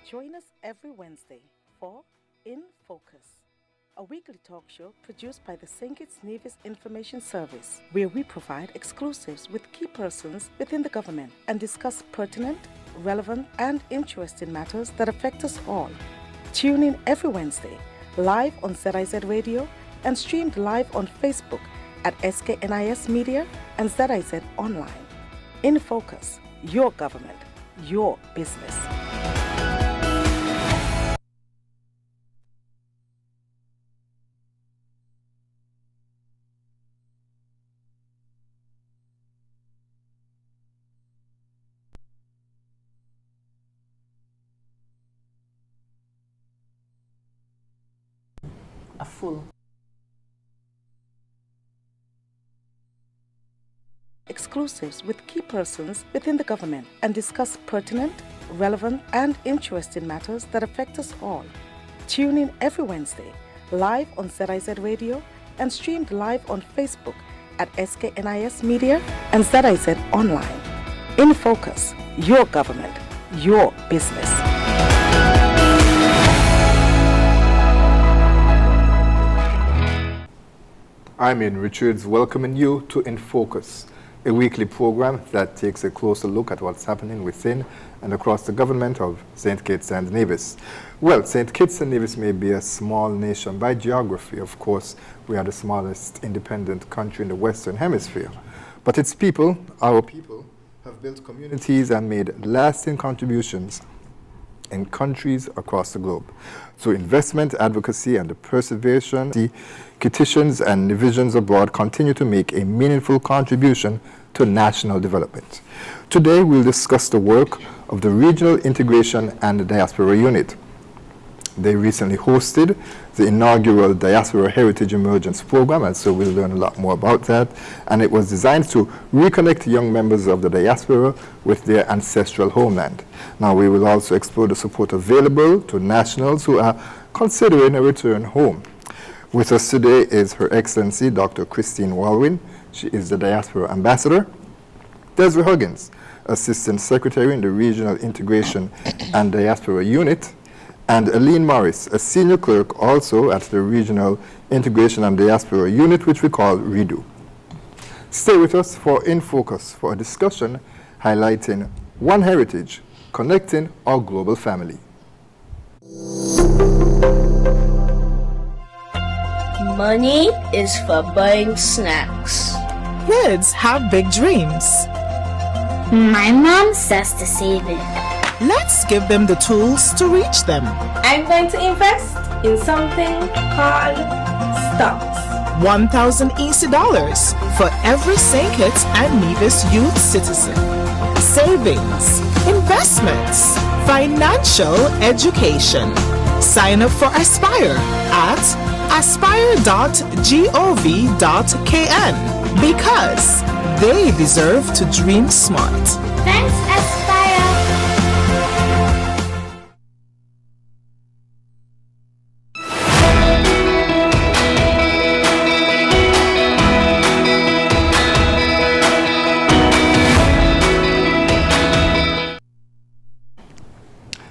Join us every Wednesday for In Focus, a weekly talk show produced by the St. Kitts Nevis Information Service, where we provide exclusives with key persons within the government and discuss pertinent, relevant, and interesting matters that affect us all. Tune in every Wednesday, live on ZIZ Radio and streamed live on Facebook at SKNIS Media and ZIZ Online. In Focus, your government, your business. A full exclusives with key persons within the government and discuss pertinent, relevant, and interesting matters that affect us all. Tune in every Wednesday, live on ZIZ Radio and streamed live on Facebook at SKNIS Media and ZIZ Online. In Focus, your government, your business. I'm Ian Richards, welcoming you to In Focus, a weekly program that takes a closer look at what's happening within and across the government of St. Kitts and Nevis. Well, St. Kitts and Nevis may be a small nation by geography. Of course, we are the smallest independent country in the Western Hemisphere. But its people, our people, have built communities and made lasting contributions in countries across the globe. Through investment, advocacy, and the perseverance, the Kittitians and Nevisians abroad continue to make a meaningful contribution to national development. Today, we'll discuss the work of the Regional Integration and Diaspora Unit. They recently hosted the inaugural Diaspora Heritage Emergence Program, and so we'll learn a lot more about that. And it was designed to reconnect young members of the diaspora with their ancestral homeland. Now, we will also explore the support available to nationals who are considering a return home. With us today is Her Excellency Dr. Christine Walwyn. She is the Diaspora Ambassador. Desiree Huggins, Assistant Secretary in the Regional Integration and Diaspora Unit. And Aline Morris, a Senior Clerk also at the Regional Integration and Diaspora Unit, which we call REDU. Stay with us for In Focus for a discussion highlighting one heritage, connecting our global family. Money is for buying snacks. Kids have big dreams. My mom says to save it. Let's give them the tools to reach them. I'm going to invest in something called stocks. 1,000 easy dollars for every St. Kitts and Nevis youth citizen. Savings, investments, financial education. Sign up for Aspire at aspire.gov.kn because they deserve to dream smart. Thanks, Aspire.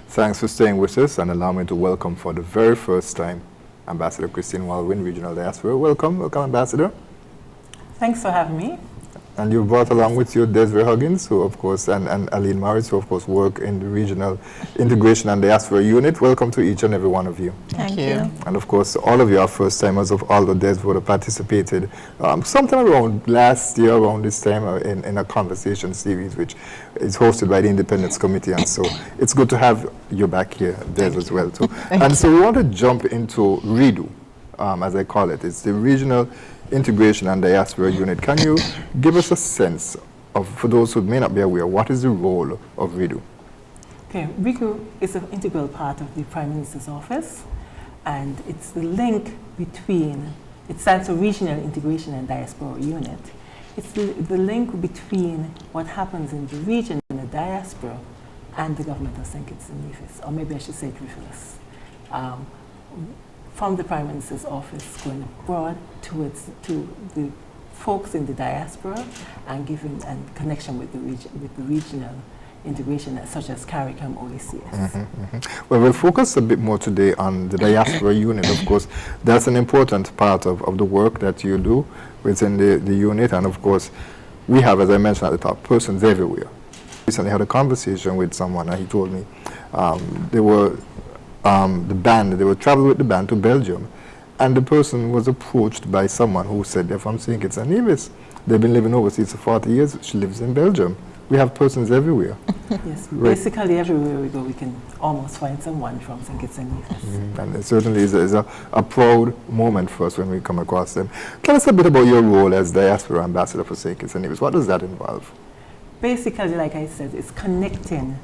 Thanks for staying with us, and allow me to welcome for the very first time Ambassador Christine Walwyn, Regional Diaspora. Welcome, Ambassador. Thanks for having me. And you brought along with you Desiree Huggins, who of course, and Aline Morris, who of course work in the Regional Integration and Diaspora Unit. Welcome to each and every one of you. Thank you. And of course, all of you are first timers, although Desiree would have participated sometime around last year, around this time, in a conversation series which is hosted by the Independence Committee. And so it's good to have you back here, Des, as well too. And so we want to jump into REDU, as I call it. It's the Regional Integration and Diaspora Unit. Can you give us a sense of, for those who may not be aware, what is the role of REDU? Okay, REDU is an integral part of the Prime Minister's office, and it's the link between, it stands for Regional Integration and Diaspora Unit. It's the link between what happens in the region, in the diaspora, and the government of St. Kitts and Nevis, or maybe I should say reverse. From the Prime Minister's office going abroad to the folks in the diaspora and giving and connection with the regional integration, such as CARICOM OACS. Well, we'll focus a bit more today on the diaspora unit. Of course, that's an important part of the work that you do within the unit. And of course, we have, as I mentioned at the top, persons everywhere. Recently had a conversation with someone, and he told me they were they were traveling with the band to Belgium, and the person was approached by someone who said they're from St. Kitts and Nevis. They've been living overseas for 40 years. She lives in Belgium. We have persons everywhere. Yes, basically everywhere we go, we can almost find someone from St. Kitts and Nevis. And it certainly is a proud moment for us when we come across them. Tell us a bit about your role as Diaspora Ambassador for St. Kitts and Nevis. What does that involve? Basically, like I said, it's connecting,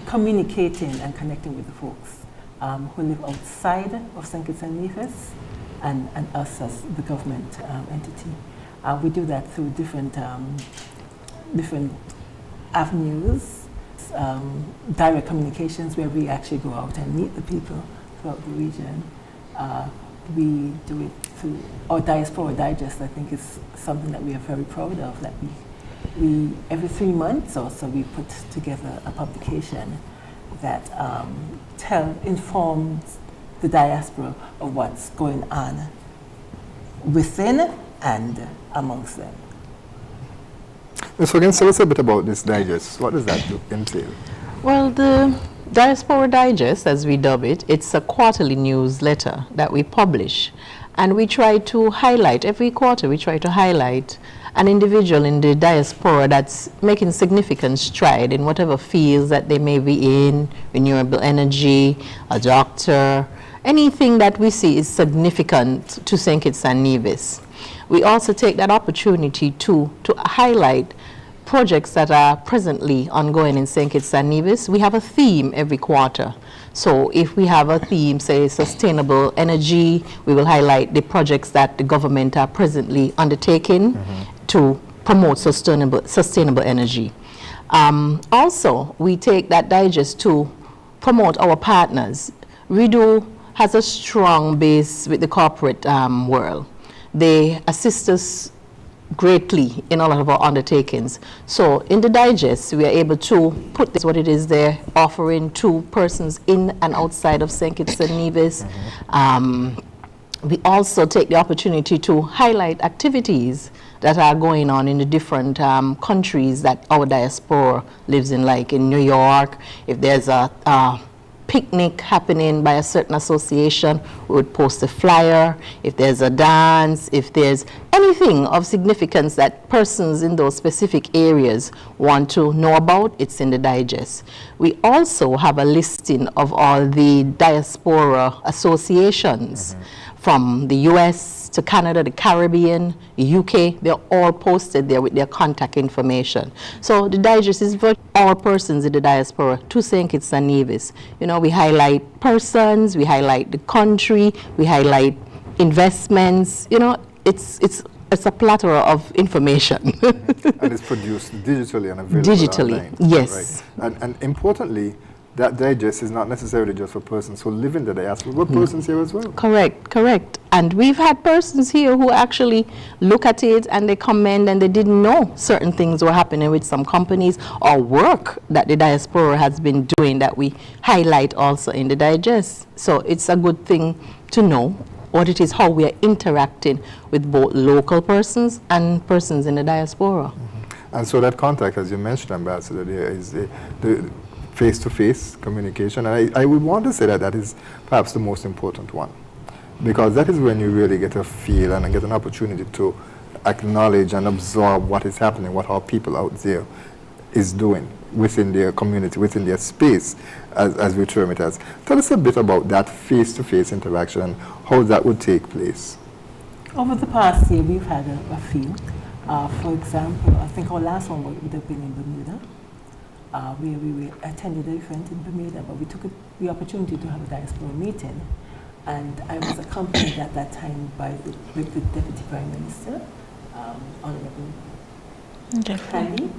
communicating and connecting with the folks who live outside of St. Kitts and Nevis and us as the government entity. We do that through different avenues, direct communications where we actually go out and meet the people throughout the region. We do it through our Diaspora Digest. I think is something that we are very proud of, that we every 3 months or so we put together a publication that informs the diaspora of what's going on within and amongst them. So can you tell us a bit about this digest? What does that entail? Well, the Diaspora Digest, as we dub it, it's a quarterly newsletter that we publish. And we try to highlight, every quarter we try to highlight an individual in the diaspora that's making significant stride in whatever fields that they may be in, renewable energy, a doctor, anything that we see is significant to St. Kitts and Nevis. We also take that opportunity to highlight projects that are presently ongoing in St. Kitts and Nevis. We have a theme every quarter. So if we have a theme, say sustainable energy, we will highlight the projects that the government are presently undertaking to promote sustainable energy. Also, we take that digest to promote our partners. Redo has a strong base with the corporate world. They assist us greatly in all of our undertakings. So in the digest, we are able to put this, what it is they're offering to persons in and outside of St. Kitts and Nevis. We also take the opportunity to highlight activities that are going on in the different countries that our diaspora lives in, like in New York. If there's a picnic happening by a certain association, we would post a flyer. If there's a dance, if there's anything of significance that persons in those specific areas want to know about, it's in the digest. We also have a listing of all the diaspora associations from the US to Canada, the Caribbean, the UK. They're all posted there with their contact information. So the digest is for all persons in the diaspora to St. Kitts and Nevis. You know, we highlight persons, we highlight the country, we highlight investments. You know, it's a plethora of information. And it's produced digitally and available digitally, online. yes. Right. And importantly, that digest is not necessarily just for persons who live in the diaspora, but persons here as well. Correct, correct. And we've had persons here who actually look at it and they comment and they didn't know certain things were happening with some companies or work that the diaspora has been doing that we highlight also in the digest. So it's a good thing to know what it is, how we are interacting with both local persons and persons in the diaspora. And so that contact, as you mentioned, Ambassador, there is the face-to-face communication. And I would want to say that that is perhaps the most important one, because that is when you really get a feel and get an opportunity to acknowledge and absorb what is happening, what our people out there is doing within their community, within their space, as we term it as. Tell us a bit about that face-to-face interaction and how that would take place. Over the past year, we've had a few. For example, I think our last one would have been in Bermuda, where we attended an event in Bermuda, but we took the opportunity to have a diaspora meeting. And I was accompanied at that time by the Deputy Prime Minister, Honorable Handy.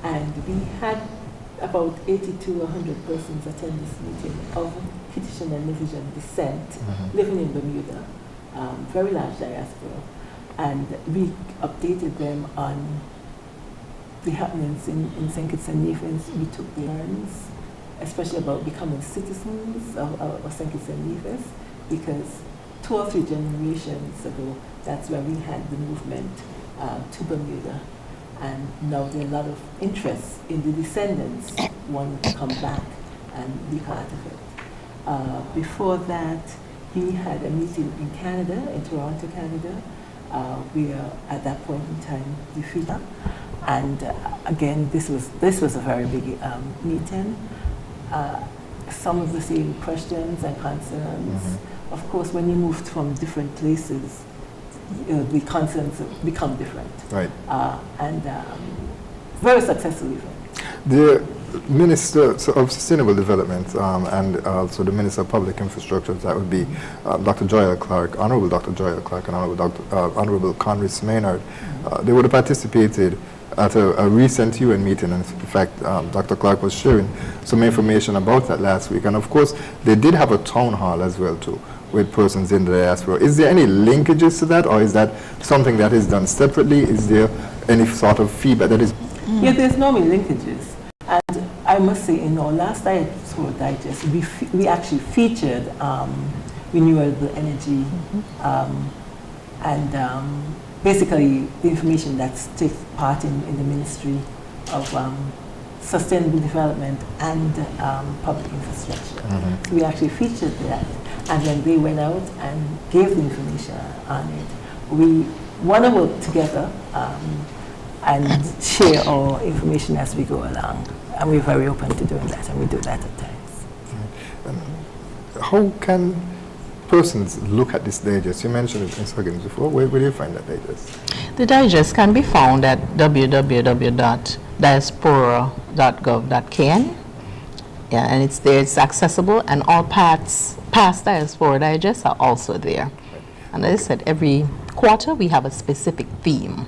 And we had about 80 to 100 persons attend this meeting of Haitian and Nevisian descent, living in Bermuda, very large diaspora. And we updated them on the happenings in St. Kitts and Nevis, we took the turns, especially about becoming citizens of St. Kitts and Nevis, because 2 or 3 generations ago, that's where we had the movement to Bermuda. And now there's a lot of interest in the descendants wanting to come back and be part of it. Before that, we had a meeting in Canada, in Toronto, Canada. We are at that point in time defeated. And again, this was a very big meeting. Some of the same questions and concerns. Mm-hmm. Of course, when you moved from different places, the concerns become different. Right. And very successful event. The Minister of Sustainable Development and also the Minister of Public Infrastructure, that would be Dr. Joyelle Clark, Honorable Dr. Joyelle Clark and Honorable Conris Maynard. They would have participated at a recent UN meeting, and in fact, Dr. Clark was sharing some information about that last week. And of course, they did have a town hall as well too, with persons in the diaspora. Is there any linkages to that, or is that something that is done separately? Is there any sort of feedback that is? Yeah, there's no linkages. And I must say, in our last Diaspora Digest, we actually featured renewable energy and basically the information that takes part in the Ministry of Sustainable Development and Public Infrastructure. Mm-hmm. So we actually featured that, and then they went out and gave the information on it. We want to work together and share our information as we go along, and we're very open to doing that, and we do that at times. Mm-hmm. How can persons look at this digest? You mentioned it in seconds before. Where do you find that digest? The digest can be found at www.diaspora.gov.kn. Yeah, and it's there, it's accessible, and all past Diaspora Digests are also there. And as I said, every quarter we have a specific theme.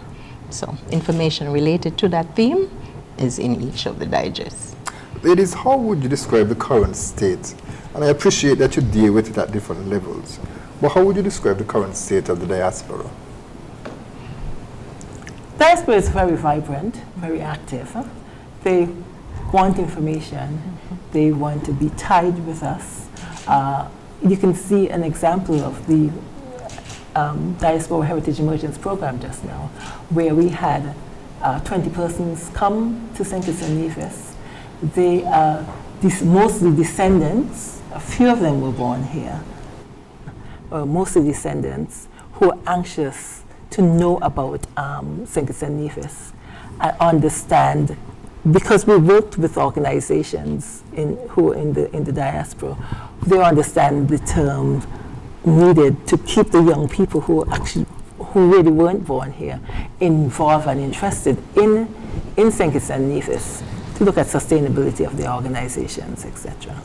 So information related to that theme is in each of the digests. Ladies, how would you describe the current state? And I appreciate that you deal with it at different levels. But how would you describe the current state of the diaspora? Diaspora is very vibrant, very active. They want information. They want to be tied with us. You can see an example of the Diaspora Heritage Emergence Program just now, where we had 20 persons come to St. Kitts and Nevis. They are mostly descendants. A few of them were born here. Mostly descendants who are anxious to know about St. Kitts and Nevis and understand, because we worked with organizations who are in the diaspora, they understand the term needed to keep the young people who really weren't born here involved and interested in St. Kitts and Nevis, to look at sustainability of the organizations, etc.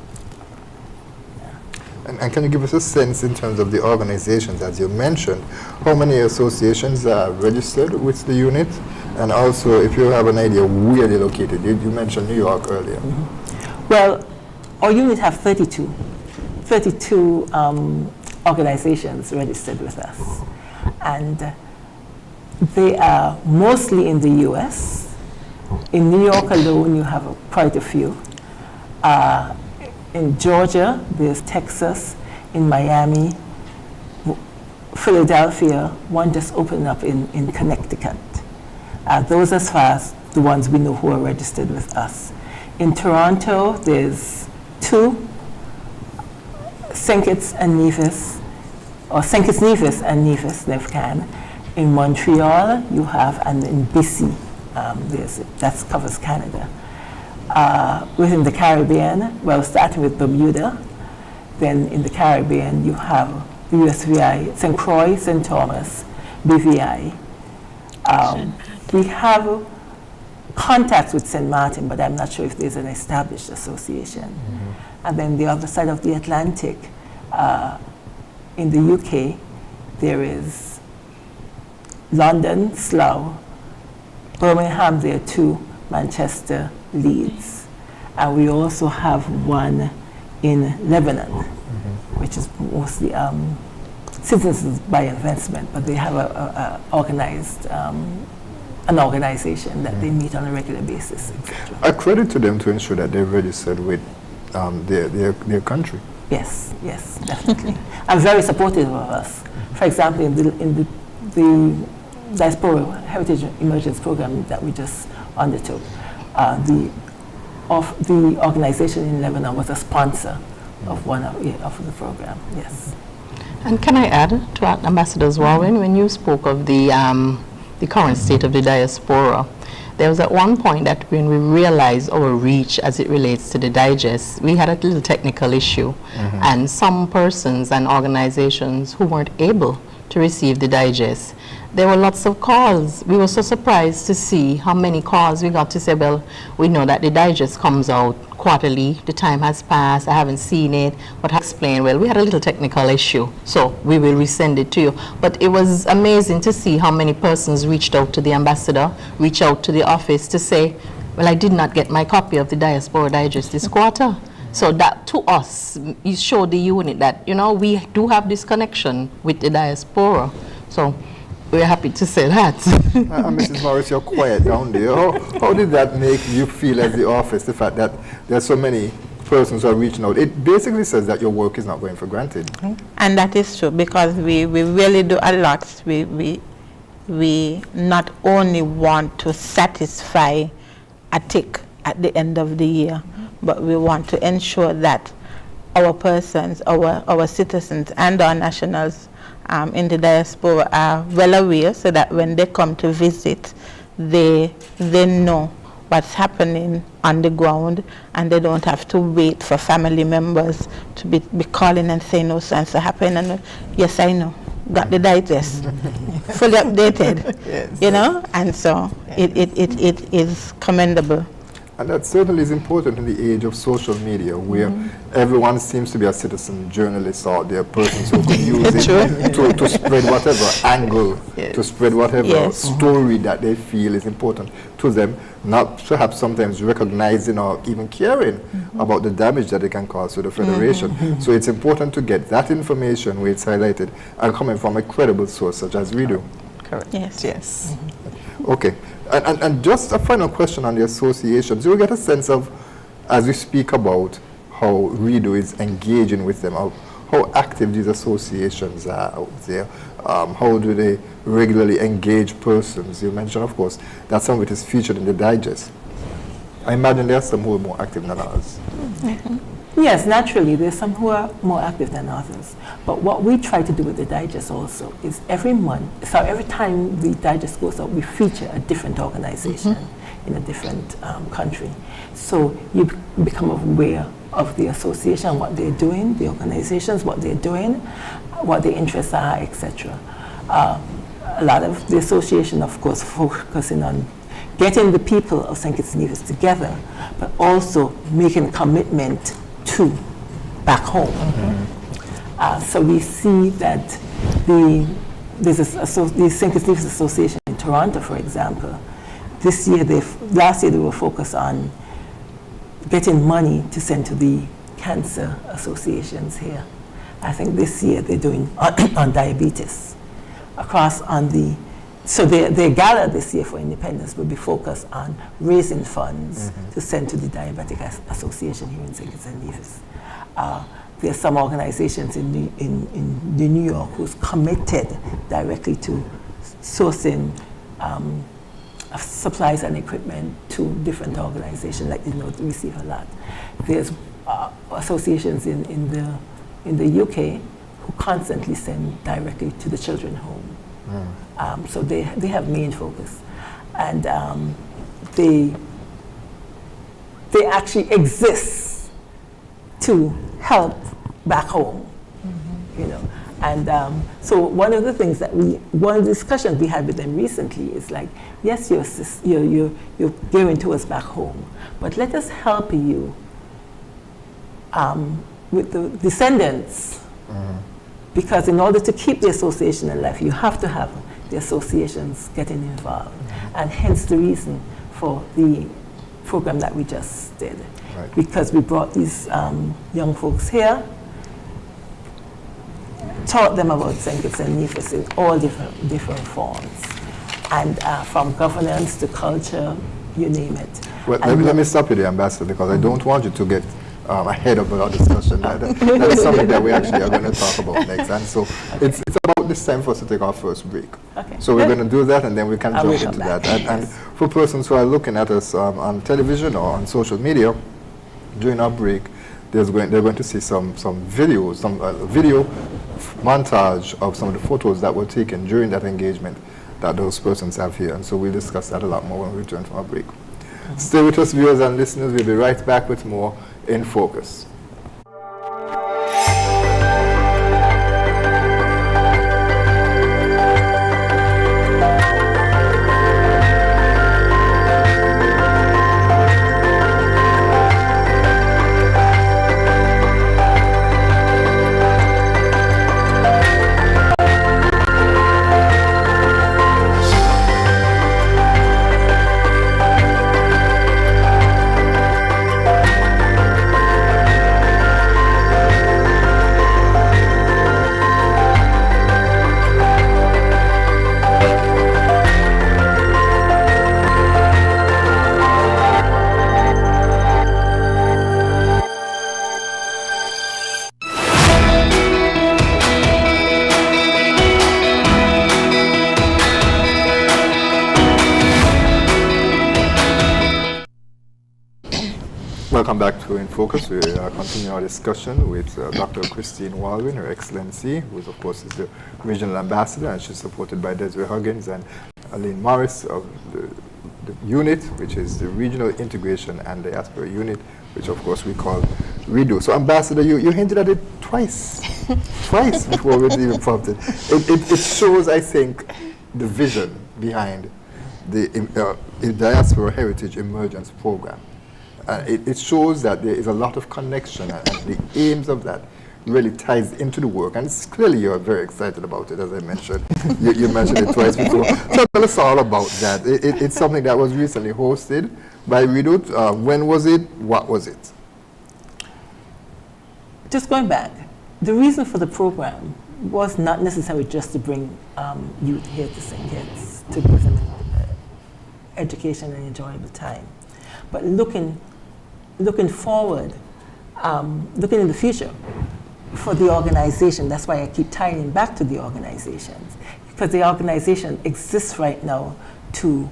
And can you give us a sense in terms of the organizations, as you mentioned, how many associations are registered with the unit? And also, if you have an idea where they're located. You mentioned New York earlier. Mm-hmm. Well, our unit have 32 organizations registered with us. And they are mostly in the US. In New York alone, you have quite a few. In Georgia, there's Texas. In Miami, Philadelphia, one just opened up in Connecticut. Those as far as the ones we know who are registered with us. In Toronto, there's 2, St. Kitts and Nevis, or St. Kitts, Nevis and Nevis, NEVCAN. In Montreal, you have, and in BC, that covers Canada. Within the Caribbean, well, starting with Bermuda, then in the Caribbean, you have the USVI, St. Croix, St. Thomas, BVI. We have contacts with St. Martin, but I'm not sure if there's an established association. Mm-hmm. And then the other side of the Atlantic, in the UK, there is London, Slough, Birmingham, there are 2, Manchester, Leeds. And we also have one in Lebanon, mm-hmm. which is mostly citizens by investment, but they have a organized an organization that they meet on a regular basis, etc. A credit to them to ensure that they're registered with their country. Yes, yes, definitely. I'm very supportive of us. For example, in the Diaspora Heritage Emergence Program that we just undertook, the organization in Lebanon was a sponsor of one of the program. Yes. And can I add to Ambassador Warren, when you spoke of the current state of the diaspora, there was at one point that when we realized our reach as it relates to the digest, we had a little technical issue, and some persons and organizations who weren't able to receive the digest, there were lots of calls. We were so surprised to see how many calls we got to say, well, we know that the digest comes out quarterly, the time has passed, I haven't seen it, but I explained, well, we had a little technical issue, so we will resend it to you. But it was amazing to see how many persons reached out to the ambassador, reached out to the office to say, well, I did not get my copy of the Diaspora Digest this quarter. So that, to us, it showed the unit that, you know, we do have this connection with the diaspora. So we're happy to say that. Mrs. Morris, you're quiet down there. How did that make you feel as the office, the fact that there's so many persons who are reaching out? It basically says that your work is not going for granted. And that is true, because we really do a lot. We not only want to satisfy a tick at the end of the year, but we want to ensure that our persons, our citizens and our nationals in the diaspora are well aware, so that when they come to visit, they know what's happening on the ground, and they don't have to wait for family members to be calling and saying, no, so happening. And yes, I know, got the digest, fully updated, yes. You know, and so it is commendable. And that certainly is important in the age of social media, where everyone seems to be a citizen journalist out there, persons who can use it to spread whatever angle, to spread whatever story that they feel is important to them, not perhaps sometimes recognizing or even caring about the damage that they can cause to the Federation. So it's important to get that information where it's highlighted and coming from a credible source such as we do. Correct. Yes. Yes. Okay. And just a final question on the associations. You get a sense of, as we speak about how REDO is engaging with them, how active these associations are out there. How do they regularly engage persons? You mentioned, of course, that some of it is featured in the digest. I imagine there are some who are more active than others. Yes, naturally, there's some who are more active than others. But what we try to do with the digest also is every month, so every time the digest goes out, we feature a different organization in a different country. So you become aware of the association, what they're doing, the organizations, what they're doing, what their interests are, etc. A lot of the association, of course, focusing on getting the people of St. Kitts and Nevis together, but also making a commitment to back home. So we see that there's the St. Kitts and Nevis Association in Toronto, for example. Last year they were focused on getting money to send to the cancer associations here. I think this year they're doing on diabetes. So their gala this year for independence will be focused on raising funds to send to the Diabetic Association here in St. Kitts and Nevis. There are some organizations in New York who's committed directly to sourcing supplies and equipment to different organizations, like, you know, to receive a lot. There's associations in the UK who constantly send directly to the children's home. So they have main focus, and they actually exist to help back home, you know. And so one of the things that one of the discussions we had with them recently is like, yes, you're giving to us back home, but let us help you with the descendants. Because in order to keep the association alive, you have to have the associations getting involved. And hence the reason for the program that we just did. Right. Because we brought these young folks here, taught them about St. Kitts and Nevis in all different forms. and from governance to culture, you name it. Well, let me stop you there, Ambassador, because I don't want you to get ahead of our discussion. That is something that we actually are going to talk about next. And so it's about this time for us to take our first break. Okay. So we're going to do that, and then we can jump into back. that. And for persons who are looking at us on television or on social media, during our break, they're going to see some videos, some video montage of some of the photos that were taken during that engagement that those persons have here. And so we'll discuss that a lot more when we return from our break. Stay with us, viewers and listeners. We'll be right back with more In Focus. Welcome back to In Focus. We are continuing our discussion with Dr. Christine Walwyn, Her Excellency, who is, of course, is the Regional Ambassador, and she's supported by Desiree Huggins and Aline Morris of the unit, which is the Regional Integration and Diaspora Unit, which, of course, we call REDO. So, Ambassador, you hinted at it twice before we even prompted. It shows, I think, the vision behind the Diaspora Heritage Emergence Program. It shows that there is a lot of connection, and the aims of that really ties into the work. And it's clearly you're very excited about it, as I mentioned. you mentioned it twice before. So tell us all about that. It's something that was recently hosted by REDO. When was it? What was it? Just going back, the reason for the program was not necessarily just to bring youth here to St. Kitts, to give them education and enjoyable time, but looking forward, looking in the future for the organization. That's why I keep tying it back to the organizations, because the organization exists right now to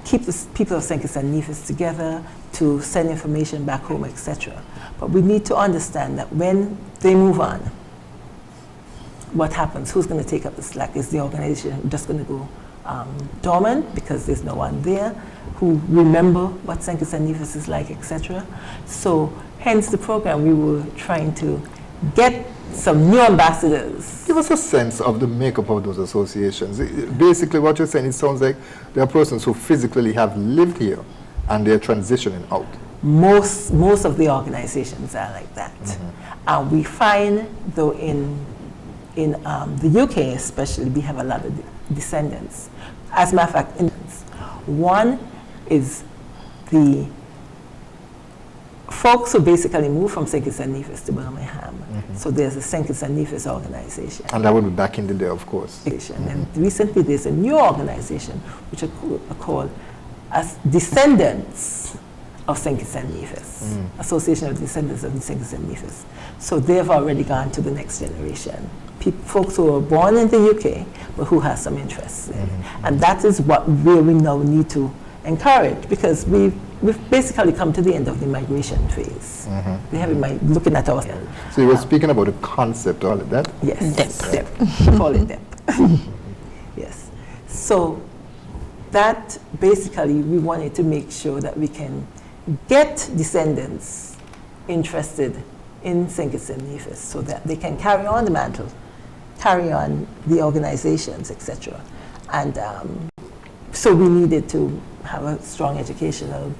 keep the people of St. Kitts and Nevis together, to send information back home, etc. But we need to understand that when they move on, what happens? Who's going to take up the slack? Is the organization just going to go dormant because there's no one there who remember what St. Kitts and Nevis is like, etc.? So hence the program, we were trying to get some new ambassadors. Give us a sense of the makeup of those associations. Basically what you're saying, it sounds like there are persons who physically have lived here and they're transitioning out. Most of the organizations are like that. Mm-hmm. We find, though, in the UK especially, we have a lot of descendants. As a matter of fact, one is the folks who basically moved from St. Kitts and Nevis to Birmingham. Mm-hmm. So there's a St. Kitts and Nevis organization. And that would be back in the day, of course. Mm-hmm. And recently there's a new organization which are called as Descendants of St. Kitts and Nevis, Association of Descendants of St. Kitts and Nevis. So they've already gone to the next generation. Folks who were born in the UK, but who have some interest in. Mm-hmm. And that is what we now need to encourage, because we've basically come to the end of the migration phase. Mm-hmm. We have been looking at our... So you were speaking about the concept, all of that? Yes, depth. Call it depth. Yes. So that basically, we wanted to make sure that we can get descendants interested in St. Kitts and Nevis so that they can carry on the mantle, carry on the organizations, etc. And so we needed to have a strong educational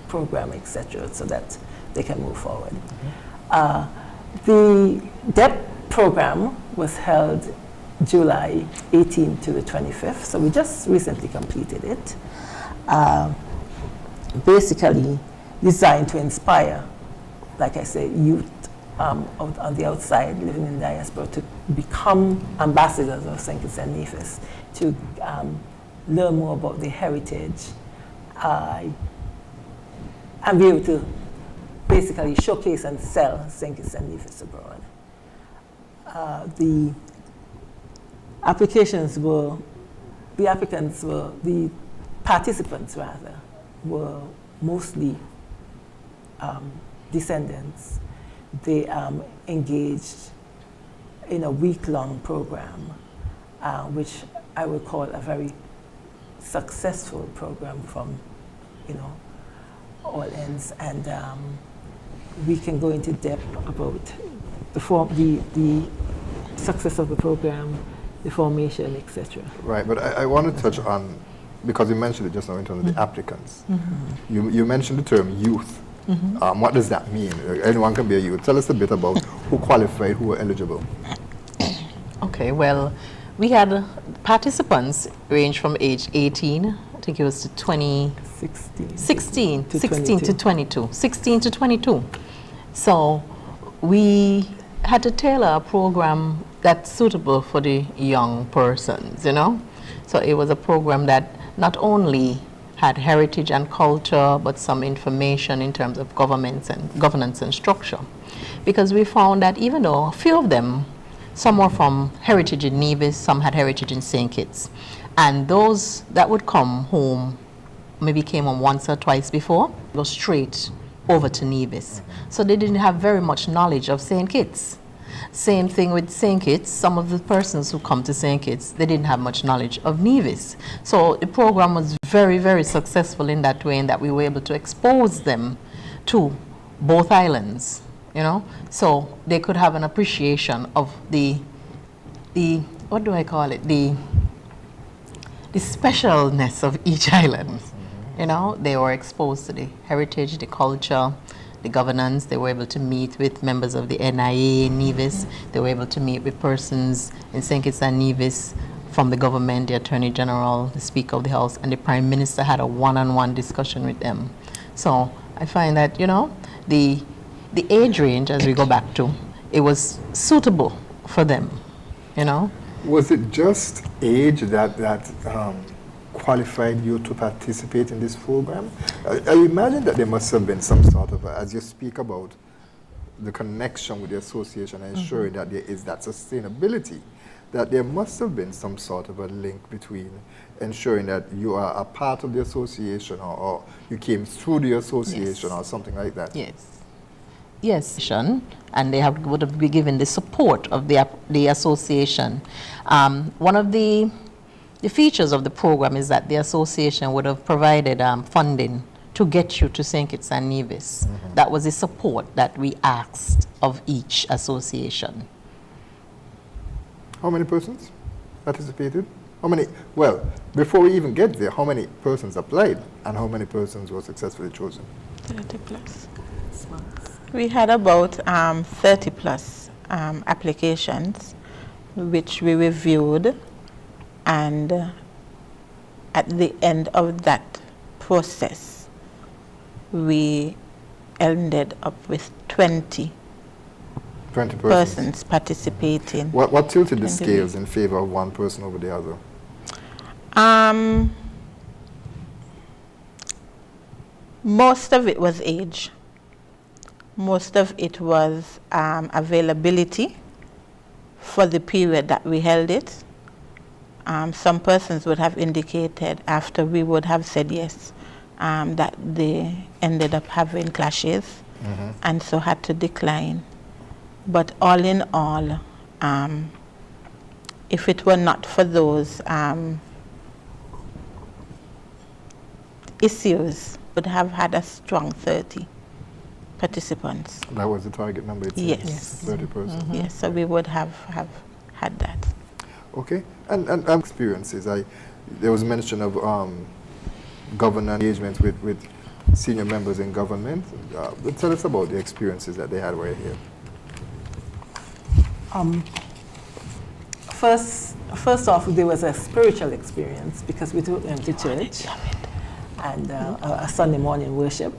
program, etc., so that they can move forward. Mm-hmm. The DEP program was held July 18th to the 25th, so we just recently completed it. Basically designed to inspire, like I say, youth out on the outside living in diaspora to become ambassadors of St. Kitts and Nevis, to learn more about their heritage, and be able to basically showcase and sell St. Kitts and Nevis abroad. The participants rather, were mostly descendants. They engaged in a week-long program, which I would call a very successful program from, all ends, and we can go into depth about the success of the program, the formation, etc. Right, but I want to touch on, because you mentioned it just now in terms of the applicants. You mentioned the term youth. What does that mean? Anyone can be a youth. Tell us a bit about who qualified, who were eligible. Okay, well, we had participants range from age 18, I think it was to 16 to 22. So we had to tailor a program that's suitable for the young persons, So it was a program that not only had heritage and culture, but some information in terms of governance and structure. Because we found that even though a few of them, some were from heritage in Nevis, some had heritage in St. Kitts, and those that would come home, maybe came home once or twice before, go straight over to Nevis. So they didn't have very much knowledge of St. Kitts. Same thing with St. Kitts. Some of the persons who come to St. Kitts, they didn't have much knowledge of Nevis. So the program was very, very successful in that way, in that we were able to expose them to both islands, so they could have an appreciation of the what do I call it, the specialness of each island. They were exposed to the heritage, the culture, the governance. They were able to meet with members of the NIA in Nevis. They were able to meet with persons in St. Kitts and Nevis from the government, the Attorney General, the Speaker of the House, and the Prime Minister had a one-on-one discussion with them. So I find that, the age range, as we go back to, it was suitable for them, Was it just age that qualified you to participate in this program? I imagine that there must have been some sort of, as you speak about the connection with the association and ensuring that there is that sustainability, that there must have been some sort of a link between ensuring that you are a part of the association, or you came through the association, or something like that. Yes, and they would have been given the support of the association. One of the features of the program is that the association would have provided funding to get you to St. Kitts and Nevis. That was the support that we asked of each association. How many persons participated? Well, before we even get there, how many persons applied and how many persons were successfully chosen? 30 plus. We had about 30 plus applications, which we reviewed, and at the end of that process, we ended up with 20 persons participating. What tilted the scales in favor of one person over the other? Most of it was age. Most of it was availability for the period that we held it. Some persons would have indicated after we would have said yes, that they ended up having clashes and so had to decline. But all in all, if it were not for those issues, would have had a strong 30 participants. That was the target number, yes. 30 persons. Yes, so we would have had that. Okay, and experiences. There was mention of governance engagement with senior members in government. Tell us about the experiences that they had while here. First off, there was a spiritual experience because we took them to church and a Sunday morning worship,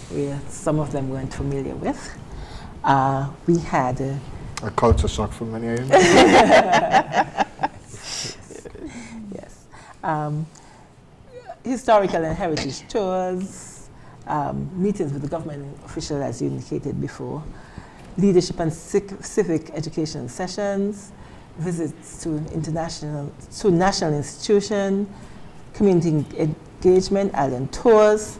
where some of them weren't familiar with. We had a culture shock for many of you. Yes. Historical and heritage tours, meetings with the government officials, as you indicated before, leadership and civic education sessions, visits to national institutions, community engagement, island tours,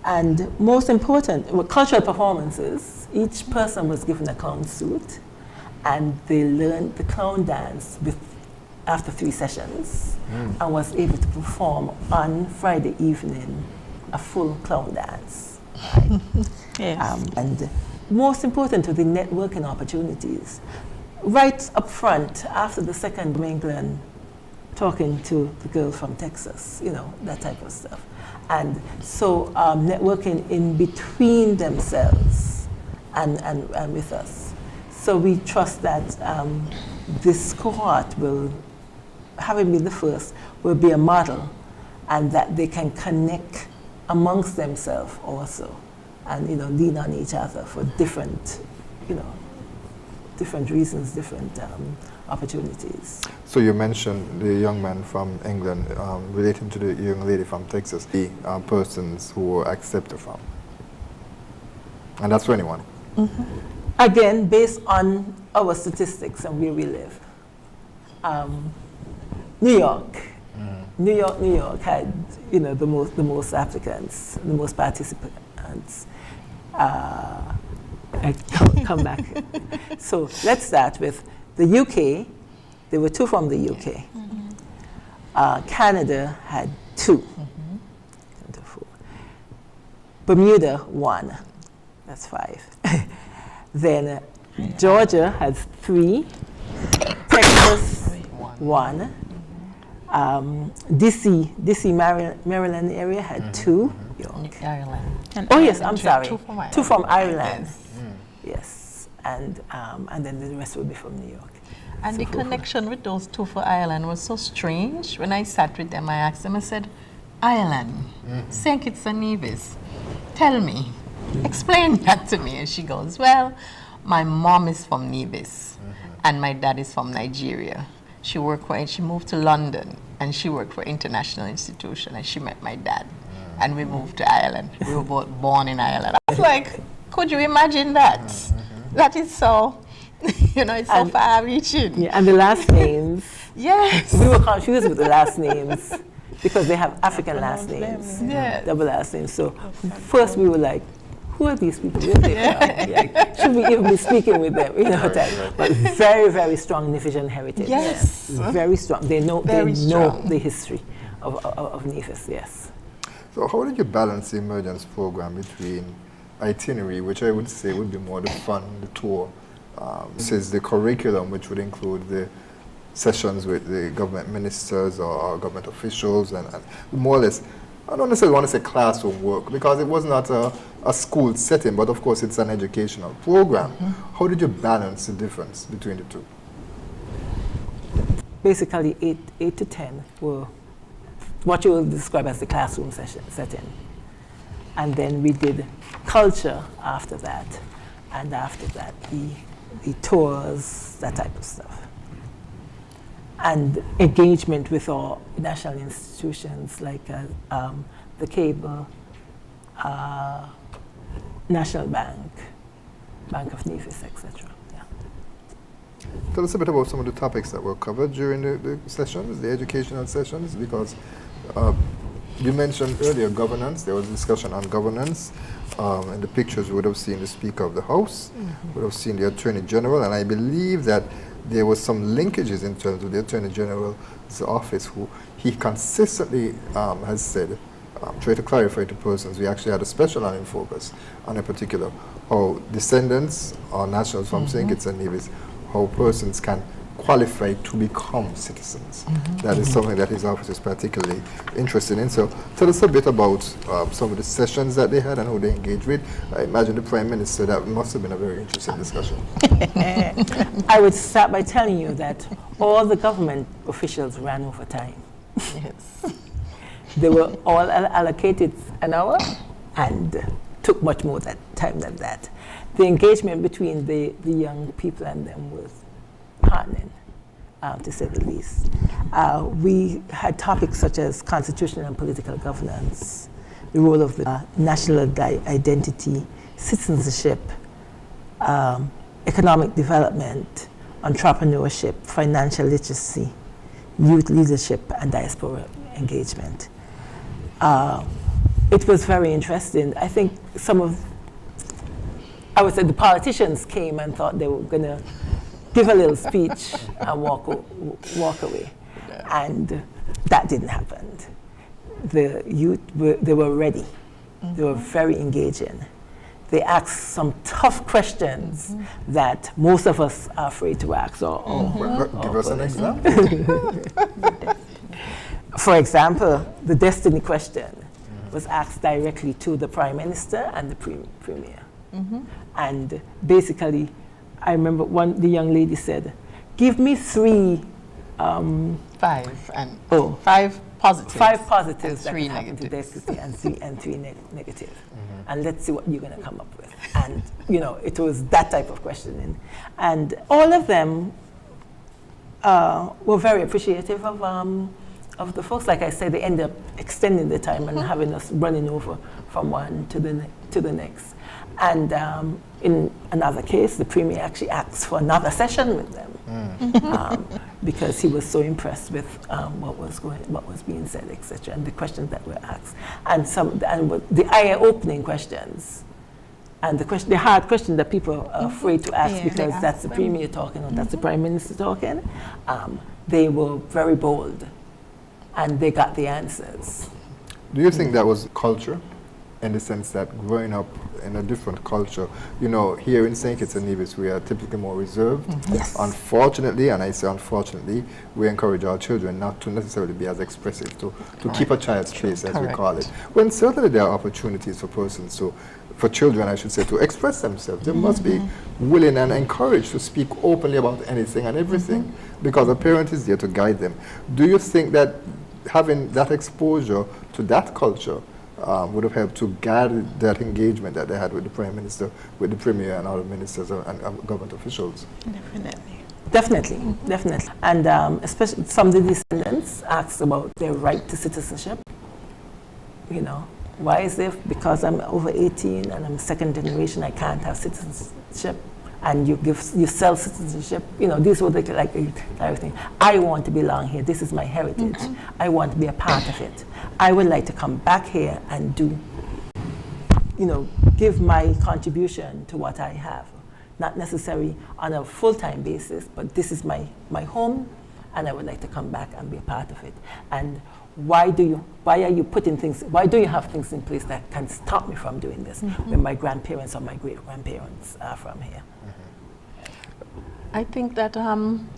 and most important, cultural performances. Each person was given a clown suit, and they learned the clown dance after 3 sessions, and was able to perform on Friday evening a full clown dance. Right? Yes. And most important to the networking opportunities. Right up front, after the second England, talking to the girl from Texas, you know, that type of stuff. And so networking in between themselves and with us. So we trust that this cohort will, having been the first, will be a model, and that they can connect amongst themselves also, and, you know, lean on each other for different, you know, different reasons, different opportunities. So you mentioned the young man from England relating to the young lady from Texas, the persons who were accepted from. And that's for anyone. Again, based on our statistics and where we live. New York. New York had, you know, the most applicants, the most participants. I come back. So let's start with the UK. There were 2 from the UK. Canada had 2. 4. Bermuda 1. That's 5. Then Georgia has 3. Texas 1. DC, Maryland area had 2. York. Ireland. Oh yes, I'm sorry. 2 from Ireland. Yes, and then the rest will be from New York. And the connection with those 2 for Ireland was so strange. When I sat with them, I asked them, I said, Ireland, St. Kitts and Nevis, tell me, explain that to me. And she goes, well, my mom is from Nevis, and my dad is from Nigeria. She moved to London, and she worked for international institution, and she met my dad. And we moved to Ireland. We were both born in Ireland. I was like, could you imagine that? That is so, you know, it's so far-reaching. Yeah, and the last names. Yes. We were confused with the last names because they have African last names, yes. double last names. So first we were like, who are these people? Where are they from? Yeah. Should we even be speaking with them? You know, but very, very strong Nevisian heritage. Yes. Very strong. They know strong. the history of Nevis, yes. So how did you balance the emergence program between itinerary, which I would say would be more the fun, the tour, versus the curriculum, which would include the sessions with the government ministers or government officials, and more or less, I don't necessarily want to say classroom work, because it was not a school setting, but of course it's an educational program. How did you balance the difference between the two? Basically 8 to 10 were what you will describe as the classroom setting. And then we did culture after that, and after that the tours, that type of stuff. And engagement with our national institutions like the cable, National Bank, Bank of Nevis, etc. Yeah. Tell us a bit about some of the topics that were covered during the sessions, the educational sessions, because you mentioned earlier governance. There was a discussion on governance. In the pictures, you would have seen the Speaker of the House, would have seen the Attorney General, and I believe that there was some linkages in terms of the Attorney General's office, who he consistently has said, try to clarify to persons. We actually had a special line in focus on a particular, how descendants or nationals from St. Kitts and Nevis, how persons can qualify to become citizens. That is something that his office is particularly interested in. So tell us a bit about some of the sessions that they had and who they engaged with. I imagine the Prime Minister, that must have been a very interesting discussion. I would start by telling you that all the government officials ran over time. Yes. They were all allocated an hour and took much more time than that. The engagement between the young people and them was heartening. to say the least. We had topics such as constitutional and political governance, the role of the national identity, citizenship, economic development, entrepreneurship, financial literacy, youth leadership, and diaspora engagement. It was very interesting. I think I would say the politicians came and thought they were going to give a little speech and walk away. And that didn't happen. The youth, they were ready. They were very engaging. They asked some tough questions that most of us are afraid to ask. Give us an example. For example, the destiny question was asked directly to the Prime Minister and the Premier. And basically, I remember the young lady said, give me three... five positives. Five positives and three that happen to negatives. destiny and three negatives. And let's see what you're going to come up with. And, it was that type of questioning. And all of them were very appreciative of the folks. Like I said, they ended up extending the time and having us running over from one to the next. And in another case, the Premier actually asked for another session with them because he was so impressed with what was being said, etc., and the questions that were asked, and the eye-opening questions, and the hard questions that people are afraid to ask because that's the Premier talking or that's the Prime Minister talking. They were very bold, and they got the answers. Do you think that was culture? In the sense that growing up in a different culture, here in St. Kitts and Nevis, we are typically more reserved. Yes. Unfortunately, and I say unfortunately, we encourage our children not to necessarily be as expressive, to keep a child's pace, as we call it. When certainly there are opportunities for children, I should say, to express themselves. They must be willing and encouraged to speak openly about anything and everything, because a parent is there to guide them. Do you think that having that exposure to that culture would have helped to guide that engagement that they had with the Prime Minister, with the Premier and other ministers and government officials? Definitely. And especially some of the descendants asked about their right to citizenship. Why is it because I'm over 18 and I'm second generation, I can't have citizenship? And you sell citizenship, these were everything. I want to belong here. This is my heritage. I want to be a part of it. I would like to come back here and give my contribution to what I have. Not necessarily on a full-time basis, but this is my home, and I would like to come back and be a part of it. And why do you have things in place that can stop me from doing this when my grandparents or my great-grandparents are from here? I think that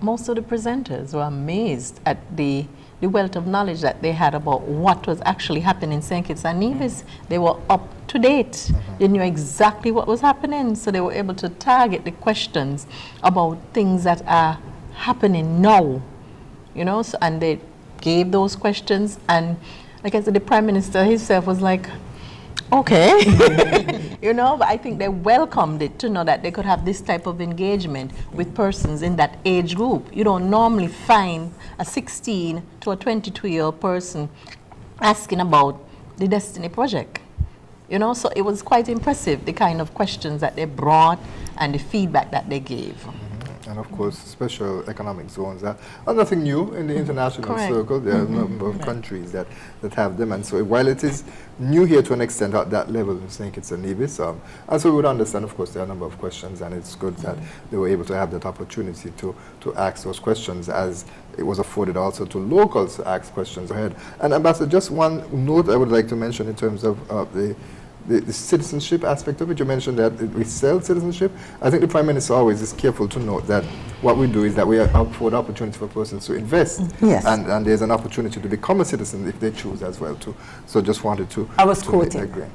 most of the presenters were amazed at the wealth of knowledge that they had about what was actually happening in St. Kitts and Nevis. They were up to date. They knew exactly what was happening, so they were able to target the questions about things that are happening now, and they gave those questions. And like I said, the Prime Minister himself was like, okay. But I think they welcomed it to know that they could have this type of engagement with persons in that age group. You don't normally find a 16 to a 22-year-old person asking about the Destiny Project. So it was quite impressive, the kind of questions that they brought and the feedback that they gave. And of course, special economic zones are nothing new in the international circle. There are a number of countries that have them. And so while it is new here to an extent at that level in St. Kitts and Nevis, and so we would understand, of course, there are a number of questions, and it's good that they were able to have that opportunity to ask those questions, as it was afforded also to locals to ask questions ahead. And Ambassador, just one note I would like to mention in terms of the citizenship aspect of it. You mentioned that we sell citizenship. I think the Prime Minister always is careful to note that what we do is that we afford opportunity for persons to invest. Yes. And there's an opportunity to become a citizen if they choose as well too. So just wanted to... I was quoting.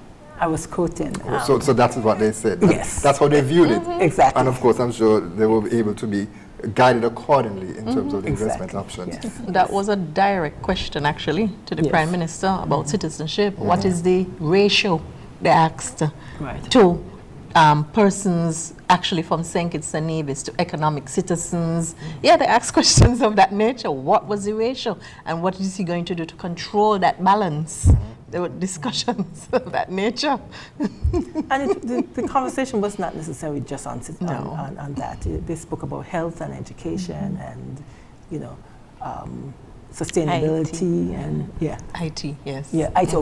So that is what they said. Yes. That's how they viewed it. Exactly. And of course, I'm sure they will be able to be guided accordingly in terms of the investment options. Yes. That was a direct question, actually, to the Prime Minister about citizenship. What is the ratio they asked to persons actually from St. Kitts and Nevis to economic citizens. Yeah, they asked questions of that nature. What was the ratio? And what is he going to do to control that balance? There were discussions of that nature. And the conversation was not necessarily just on that. They spoke about health and education and, you know, sustainability IT. and IT, yes. Yeah, IT,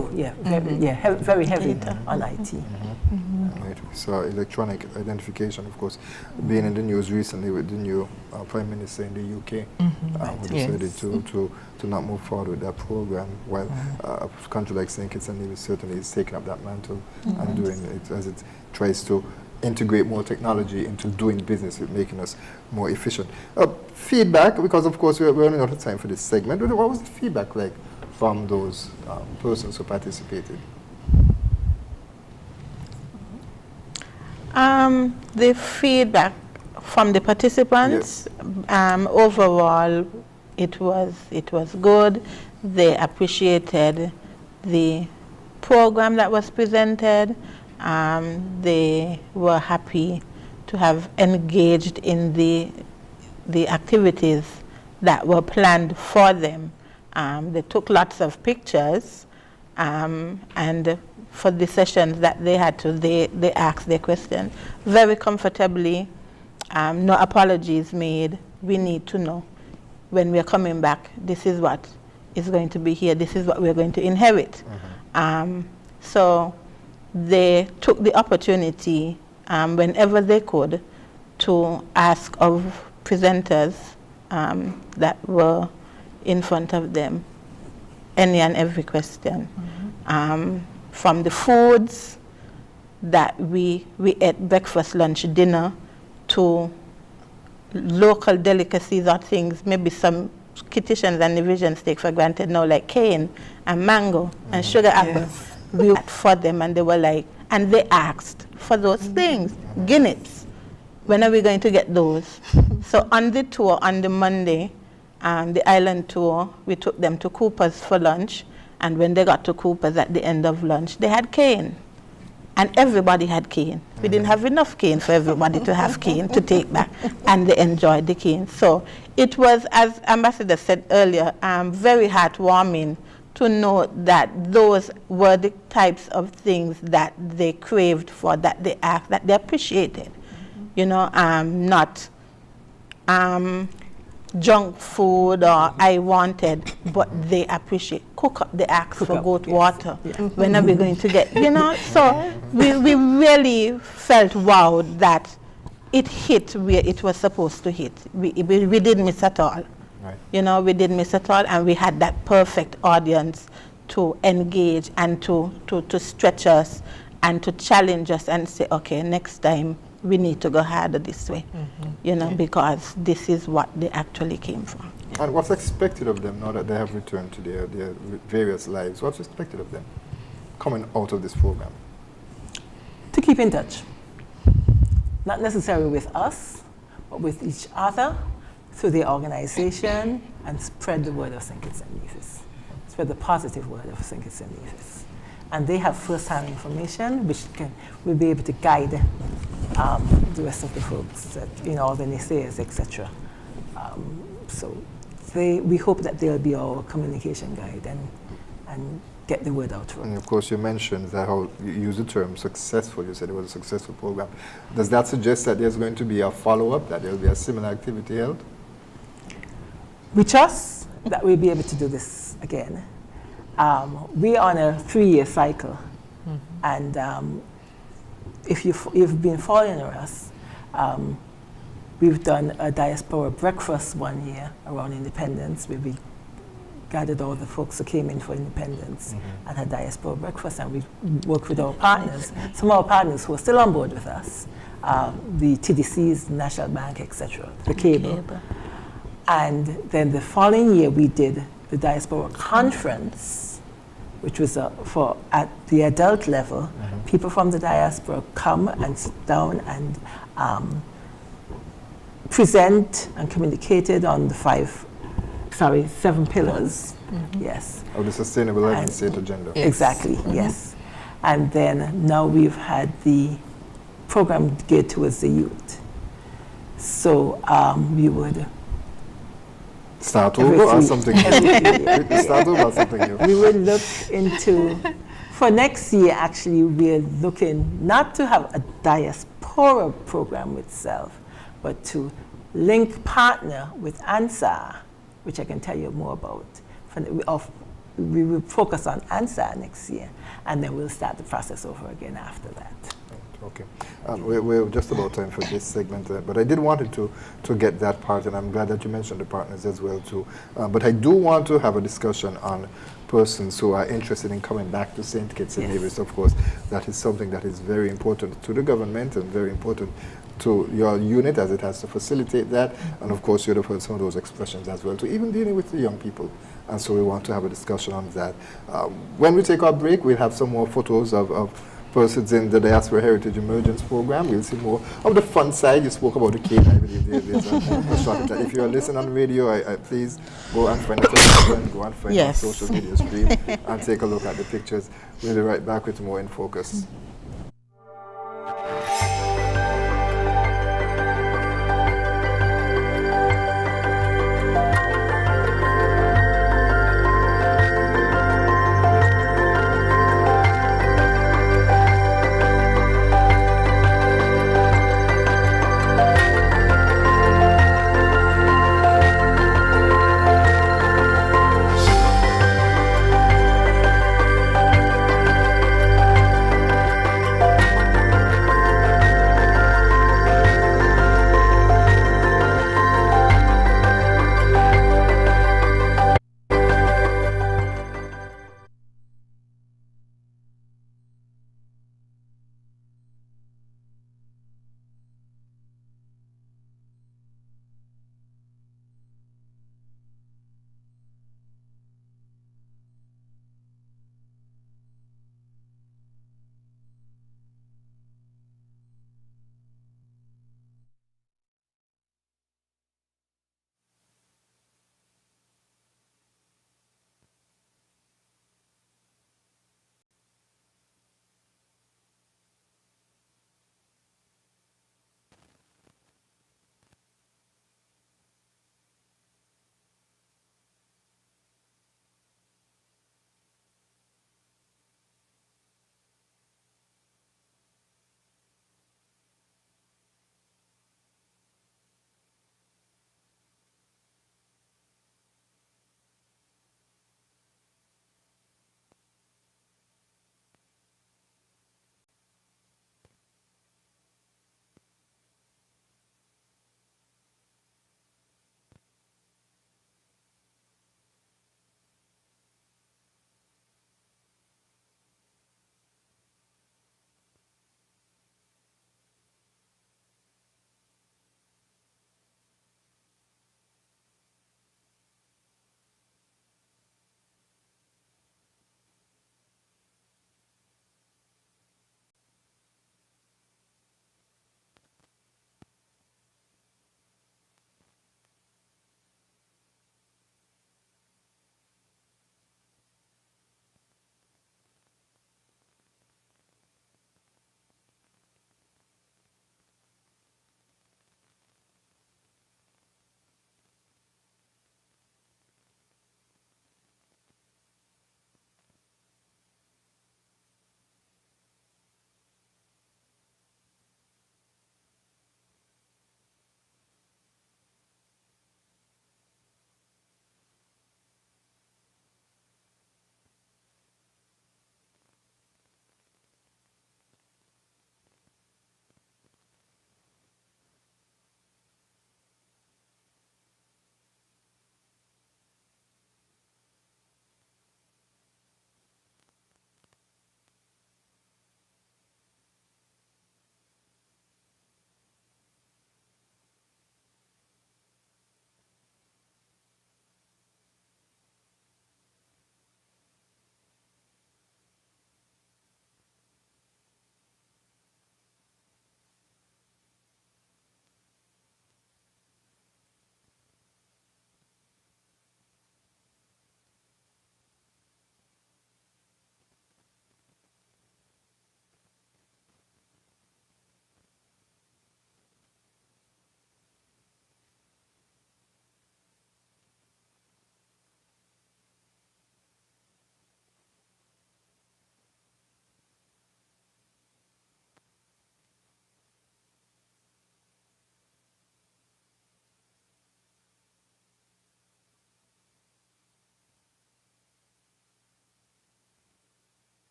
very heavy on IT. Right. We saw electronic identification, of course, being in the news recently with the new Prime Minister in the UK, who decided to not move forward with that program, while a country like St. Kitts and Nevis certainly is taking up that mantle and doing it as it tries to integrate more technology into doing business with making us more efficient. Feedback, because of course we're running out of time for this segment. What was the feedback like from those persons who participated? The feedback from the participants, overall, it was good. They appreciated the program that was presented. They were happy to have engaged in the activities that were planned for them. They took lots of pictures, and for the sessions that they had to, they asked their questions very comfortably. No apologies made. We need to know when we're coming back, this is what is going to be here, this is what we're going to inherit. So they took the opportunity whenever they could to ask of presenters that were in front of them any and every question. From the foods that we ate, breakfast, lunch, dinner, to local delicacies or things, maybe some Kittitians and Nevisians take for granted now, like cane and mango and sugar apple. We went for them, and they were like, and they asked for those things. Guineas, when are we going to get those? So on the tour, on the Monday, the island tour, we took them to Cooper's for lunch, and when they got to Cooper's at the end of lunch, they had cane. And everybody had cane. We didn't have enough cane for everybody to have cane to take back, and they enjoyed the cane. So it was, as Ambassador said earlier, very heartwarming to know that those were the types of things that they craved for, that they asked, that they appreciated. You know, not junk food or I wanted, but they appreciate. Cook up, they ask for goat water. When are we going to get, you know? So we really felt wowed that it hit where it was supposed to hit. We didn't miss at all. Right. You know, we didn't miss at all, and we had that perfect audience to engage and to stretch us and to challenge us and say, okay, next time we need to go harder this way, you know, because this is what they actually came from. And what's expected of them now that they have returned to their various lives? What's expected of them coming out of this program? To keep in touch. Not necessarily with us, but with each other, through the organization, and spread the word of St. Kitts and Nevis. Spread the positive word of St. Kitts and Nevis. And they have first-hand information, which will be able to guide the rest of the folks, the naysayers, etc. So we hope that they'll be our communication guide and get the word out for us. And of course, you mentioned that how you use the term successful. You said it was a successful program. Does that suggest that there's going to be a follow-up, that there will be a similar activity held? We trust that we'll be able to do this again. We're on a 3-year cycle, and if you've been following us, we've done a diaspora breakfast one year around independence, where we gathered all the folks who came in for independence and had diaspora breakfast, and we worked with our partners, some of our partners who are still on board with us, the TDCs, the National Bank, etc., the cable. And then the following year we did the diaspora conference, which was for at the adult level. People from the diaspora come and sit down and present and communicated on the 7 pillars. Yes. Of the Sustainable Development State Agenda. Exactly, yes. And then now we've had the program geared towards the youth. So we would start over or something new? Start over or something new? We would look into, for next year actually, we're looking not to have a diaspora program itself, but to partner with ANSAR, which I can tell you more about. We will focus on ANSAR next year, and then we'll start the process over again after that. Okay. We're just about time for this segment, but I did wanted to get that part, and I'm glad that you mentioned the partners as well too. But I do want to have a discussion on persons who are interested in coming back to St. Kitts and Nevis. Of course, that is something that is very important to the government and very important to your unit, as it has to facilitate that. And of course, you'd have heard some of those expressions as well, to even dealing with the young people. And so we want to have a discussion on that. When we take our break, we'll have some more photos of persons in the Diaspora Heritage Emergence Program. We'll see more of the fun side. You spoke about the cake, I believe there's a shot of that. If you're listening on radio, I please go and find a television, go and find our social media stream and take a look at the pictures. We'll be right back with more In Focus.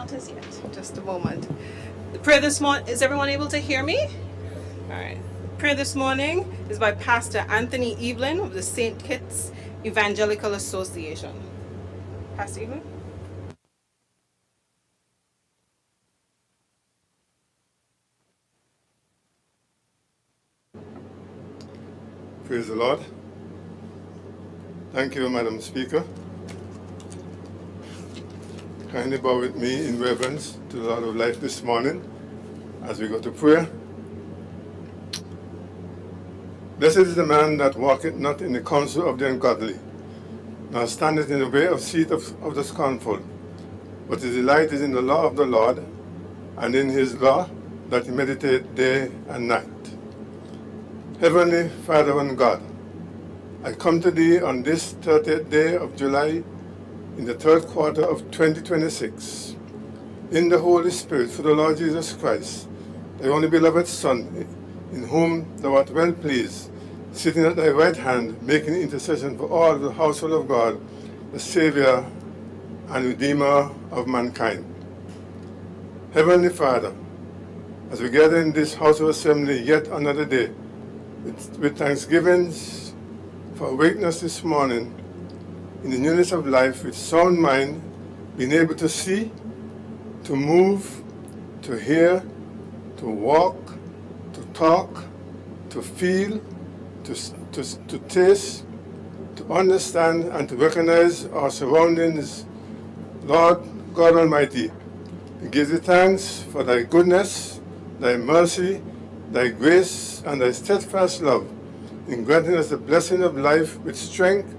Not as yet. Just a moment. The prayer this morning, is everyone able to hear me? All right. Prayer this morning is by Pastor Anthony Evelyn of the St. Kitts Evangelical Association. Pastor Evelyn? Praise the Lord. Thank you, Madam Speaker. Kindly bow with me in reverence to the Lord of life this morning as we go to prayer. Blessed is the man that walketh not in the counsel of the ungodly, nor standeth in the way of seat of the scornful, but his delight is in the law of the Lord, and in his law that he meditate day and night. Heavenly Father and God, I come to thee on this 30th day of July in the third quarter of 2026, in the Holy Spirit, for the Lord Jesus Christ, thy only beloved Son, in whom thou art well pleased, sitting at thy right hand, making intercession for all the household of God, the Savior and Redeemer of mankind. Heavenly Father, as we gather in this house of assembly yet another day, with thanksgivings for awakening us this morning in the newness of life, with sound mind, being able to see, to move, to hear, to walk, to talk, to feel, to taste, to understand, and to recognize our surroundings. Lord God Almighty, we give thee thanks for thy goodness, thy mercy, thy grace, and thy steadfast love in granting us the blessing of life with strength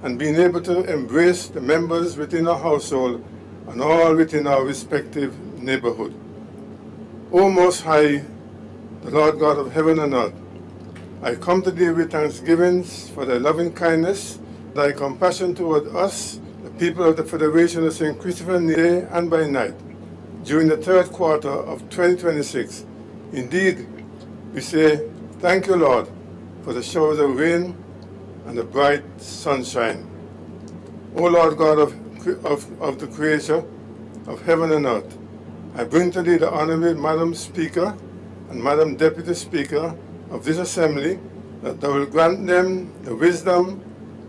and being able to embrace the members within our household and all within our respective neighborhood. O Most High, the Lord God of heaven and earth, I come to thee with thanksgivings for thy loving kindness, thy compassion toward us, the people of the Federation of St. Christopher, day and by night, during the third quarter of 2026. Indeed, we say, thank you, Lord, for the showers of rain and the bright sunshine. O Lord God of the Creator of heaven and earth, I bring to thee the Honorable Madam Speaker and Madam Deputy Speaker of this Assembly, that thou will grant them the wisdom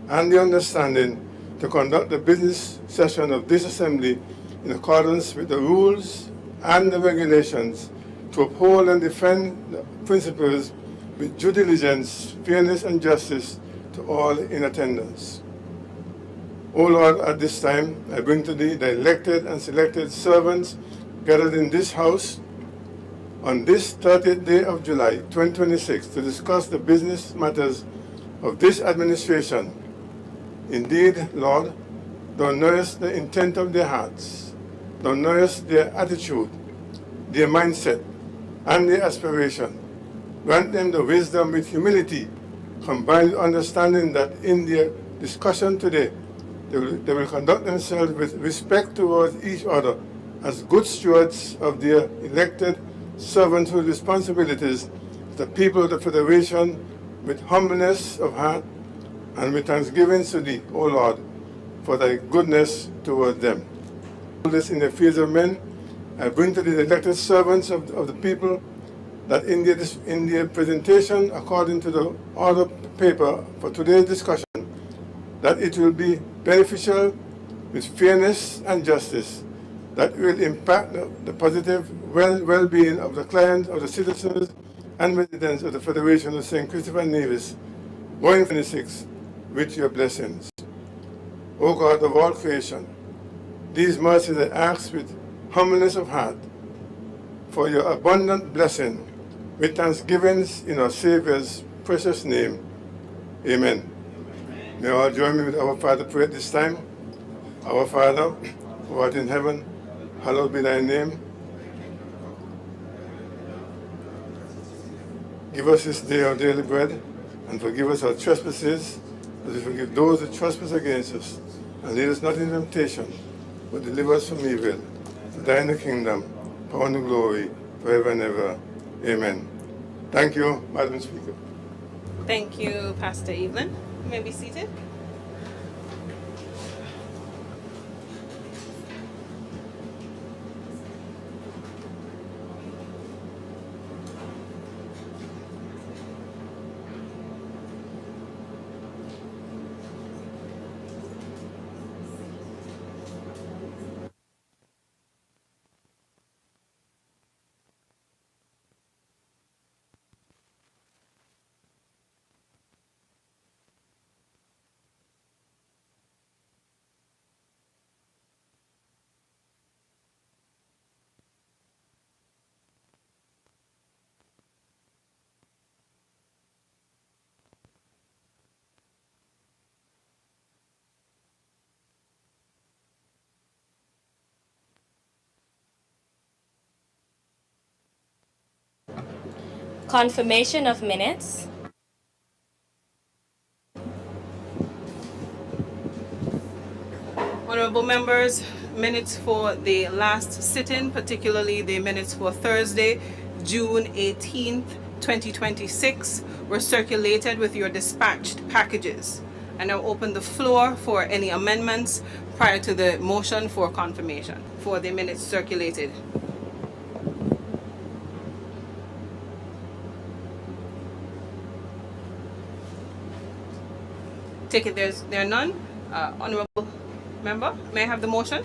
and the understanding to conduct the business session of this Assembly in accordance with the rules and the regulations, to uphold and defend the principles with due diligence, fairness, and justice to all in attendance. O Lord, at this time, I bring to thee the elected and selected servants gathered in this house on this 30th day of July 2026 to discuss the business matters of this administration. Indeed, Lord, thou knowest the intent of their hearts, thou knowest their attitude, their mindset, and their aspiration. Grant them the wisdom with humility, combined with understanding that in their discussion today, they will conduct themselves with respect towards each other as good stewards of their elected servanthood responsibilities to the people of the Federation, with humbleness of heart and with thanksgiving to thee, O Lord, for thy goodness toward them. All this in the fears of men, I bring to thee the elected servants of the people, that in their presentation, according to the order paper for today's discussion, that it will be beneficial with fairness and justice, that will impact the positive well-being of the clients, of the citizens, and residents of the Federation of St. Christopher and Nevis, going 26 with your blessings. O God of all creation, these mercies I ask with humbleness of heart for your abundant blessing, with thanksgivings in our Savior's precious name. Amen. May all join me with our Father prayer this time. Our Father, who art in heaven, hallowed be thy name. Give us this day our daily bread, and forgive us our trespasses, as we forgive those who trespass against us. And lead us not into temptation, but deliver us from evil. For thine is the kingdom, power, and the glory, forever and ever. Amen. Thank you, Madam Speaker. Thank you, Pastor Evelyn. You may be seated. Confirmation of minutes. Honorable members, minutes for the last sit-in, particularly the minutes for Thursday, June 18th, 2026, were circulated with your dispatched packages. I now open the floor for any amendments prior to the motion for confirmation for the minutes circulated. Take it there are none. Honorable member, may I have the motion?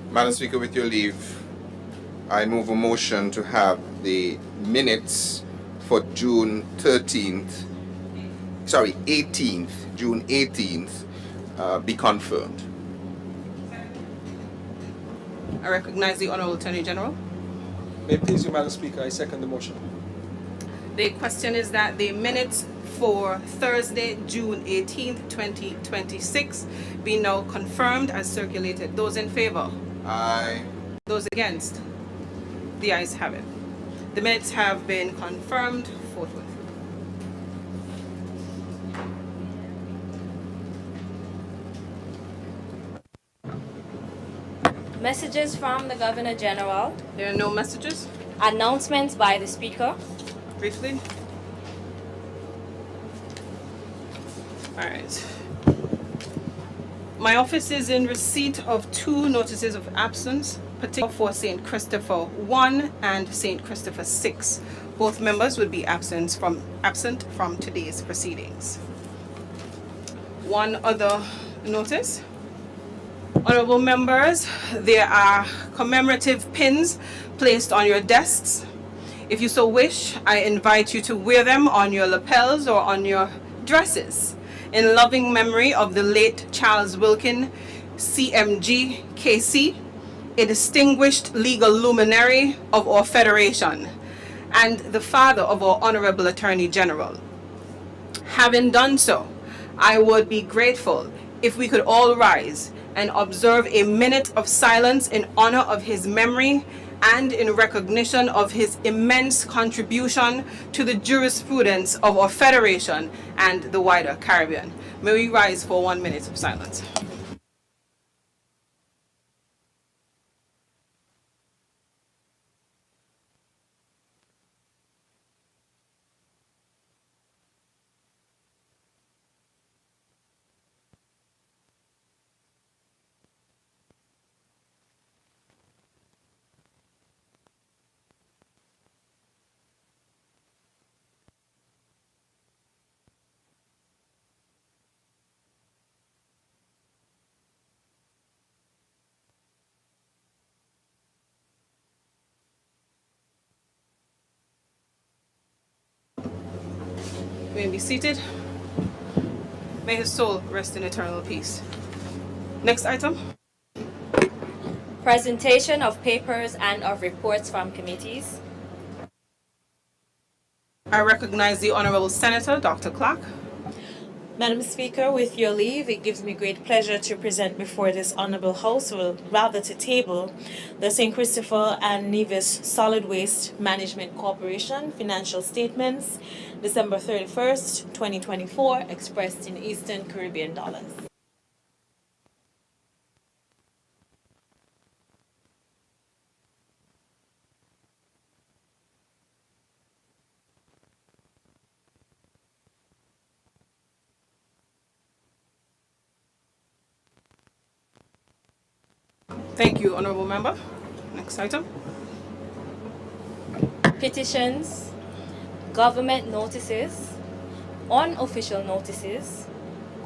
Madam Speaker, with your leave, I move a motion to have the minutes for June 18th, June 18th, be confirmed. I recognize the Honorable Attorney General. May it please you, Madam Speaker, I second the motion. The question is that the minutes for Thursday, June 18th, 2026 be now confirmed as circulated. Those in favor? Aye. Those against? The ayes have it. The minutes have been confirmed forthwith. Messages from the Governor General. There are no messages. Announcements by the Speaker. Briefly. All right. My office is in receipt of 2 notices of absence, particularly for St. Christopher 1 and St. Christopher 6. Both members would be absent from today's proceedings. One other notice. Honorable members, there are commemorative pins placed on your desks. If you so wish, I invite you to wear them on your lapels or on your dresses in loving memory of the late Charles Wilkin, CMG, KC, a distinguished legal luminary of our Federation and the father of our Honorable Attorney General. Having done so, I would be grateful if we could all rise and observe a minute of silence in honor of his memory and in recognition of his immense contribution to the jurisprudence of our Federation and the wider Caribbean. May we rise for 1 minute of silence. You may be seated. May his soul rest in eternal peace. Next item. Presentation of papers and of reports from committees. I recognize the Honorable Senator, Dr. Clark. Madam Speaker, with your leave, it gives me great pleasure to present before this honorable House, or rather to table, the St. Christopher and Nevis Solid Waste Management Corporation financial statements, December 31st, 2024, expressed in Eastern Caribbean dollars. Thank you, Honorable Member. Next item. Petitions, government notices, unofficial notices,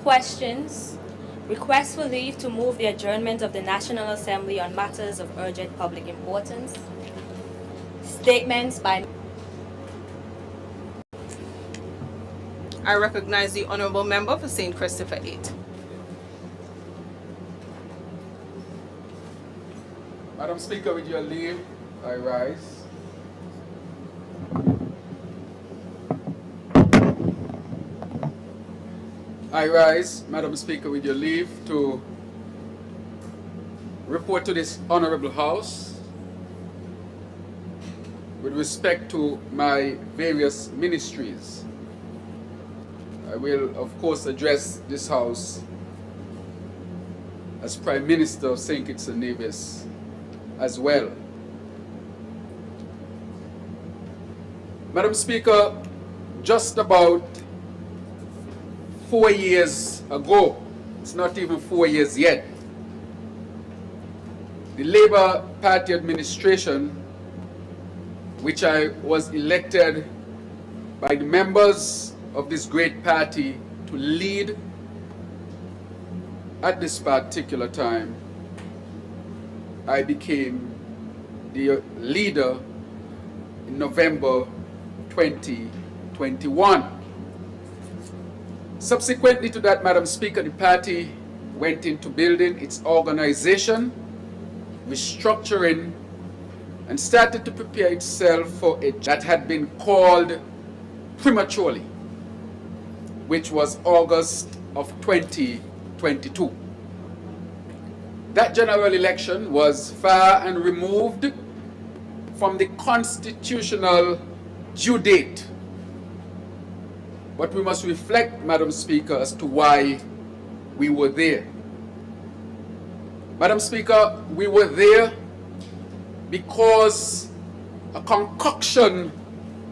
questions, requests for leave to move the adjournment of the National Assembly on matters of urgent public importance, statements by... I recognize the Honorable Member for St. Christopher 8. Madam Speaker, with your leave, I rise. I rise, Madam Speaker, with your leave, to report to this Honorable House with respect to my various ministries. I will, of course, address this House as Prime Minister of St. Kitts and Nevis as well. Madam Speaker, just about 4 years ago, it's not even 4 years yet, the Labour Party administration, which I was elected by the members of this great party to lead at this particular time, I became the leader in November 2021. Subsequently to that, Madam Speaker, the party went into building its organization, restructuring, and started to prepare itself for it that had been called prematurely, which was August of 2022. That general election was far and removed from the constitutional due date. But we must reflect, Madam Speaker, as to why we were there. Madam Speaker, we were there because a concoction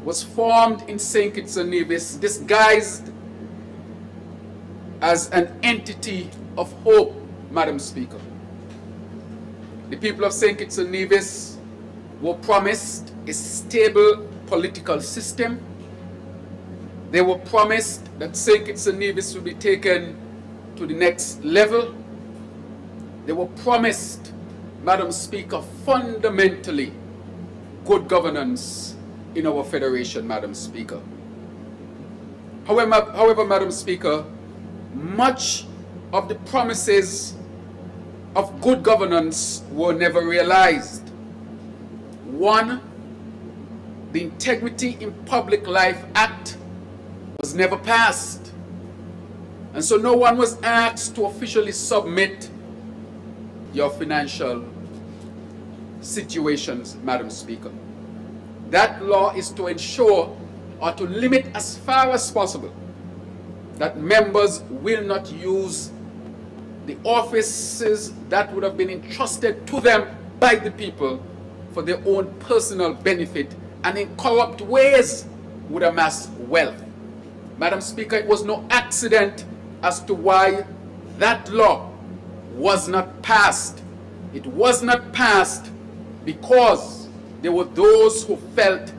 was formed in St. Kitts and Nevis, disguised as an entity of hope, Madam Speaker. The people of St. Kitts and Nevis were promised a stable political system. They were promised that St. Kitts and Nevis would be taken to the next level. They were promised, Madam Speaker, fundamentally good governance in our federation, Madam Speaker. However, Madam Speaker, much of the promises of good governance were never realized. One, the Integrity in Public Life Act was never passed. And so no one was asked to officially submit your financial situations, Madam Speaker. That law is to ensure or to limit as far as possible that members will not use the offices that would have been entrusted to them by the people for their own personal benefit and in corrupt ways would amass wealth. Madam Speaker, it was no accident as to why that law was not passed. It was not passed because there were those who felt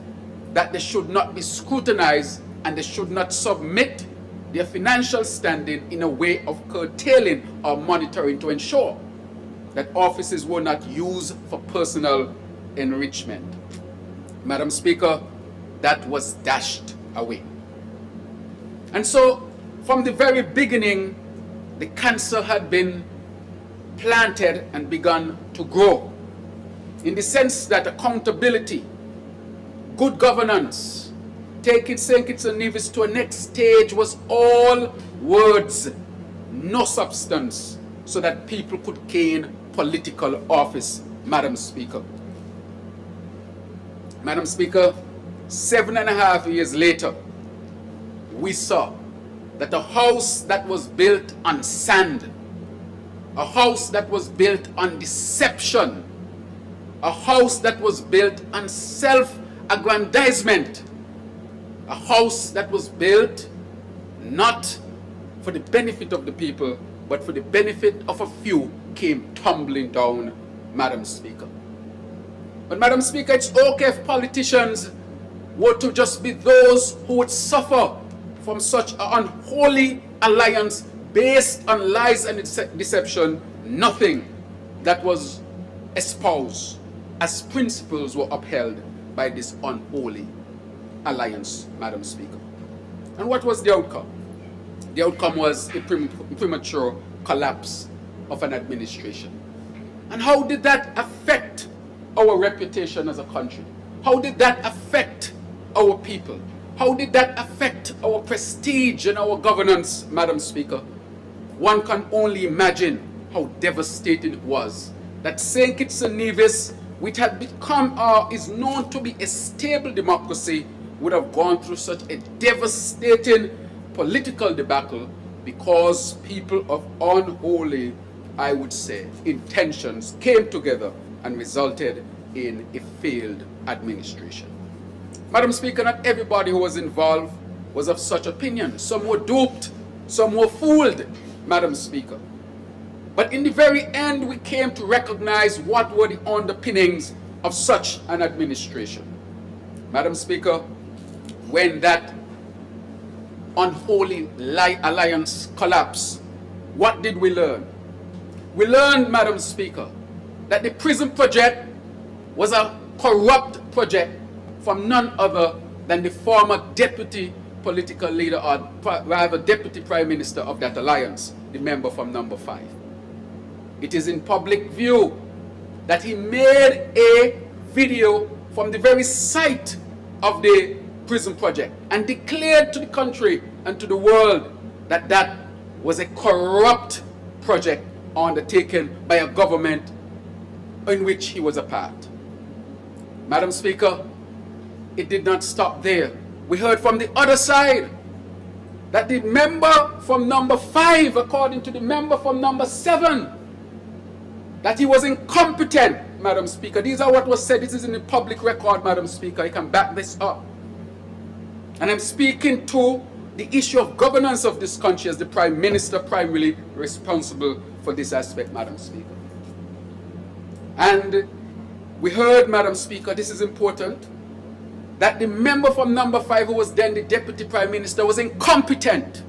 that they should not be scrutinized and they should not submit their financial standing in a way of curtailing or monitoring to ensure that offices were not used for personal enrichment. Madam Speaker, that was dashed away. And so, from the very beginning, the cancer had been planted and begun to grow, in the sense that accountability, good governance, taking St. Kitts and Nevis to a next stage was all words, no substance, so that people could gain political office, Madam Speaker. Madam Speaker, 7.5 years later, we saw that a house that was built on sand, a house that was built on deception, a house that was built on self-aggrandizement, a house that was built not for the benefit of the people, but for the benefit of a few, came tumbling down, Madam Speaker. But Madam Speaker, it's okay if politicians were to just be those who would suffer from such an unholy alliance based on lies and deception. Nothing that was espoused as principles were upheld by this unholy alliance, Madam Speaker. And what was the outcome? The outcome was a premature collapse of an administration. And how did that affect our reputation as a country? How did that affect our people? How did that affect our prestige and our governance, Madam Speaker? One can only imagine how devastating it was that St. Kitts and Nevis which had become is known to be a stable democracy, would have gone through such a devastating political debacle because people of unholy, I would say, intentions came together and resulted in a failed administration. Madam Speaker, not everybody who was involved was of such opinion. Some were duped, some were fooled, Madam Speaker. But in the very end, we came to recognize what were the underpinnings of such an administration. Madam Speaker, when that unholy alliance collapsed, what did we learn? We learned, Madam Speaker, that the prison project was a corrupt project from none other than the former deputy political leader, or rather deputy prime minister of that alliance, the member from number 5. It is in public view that he made a video from the very site of the prison project and declared to the country and to the world that that was a corrupt project undertaken by a government in which he was a part. Madam Speaker, it did not stop there. We heard from the other side that the member from number 5, according to the member from number 7, that he was incompetent, Madam Speaker. These are what was said. This is in the public record, Madam Speaker. I can back this up. And I'm speaking to the issue of governance of this country as the Prime Minister primarily responsible for this aspect, Madam Speaker. And we heard, Madam Speaker, this is important, that the member from number 5, who was then the Deputy Prime Minister, was incompetent.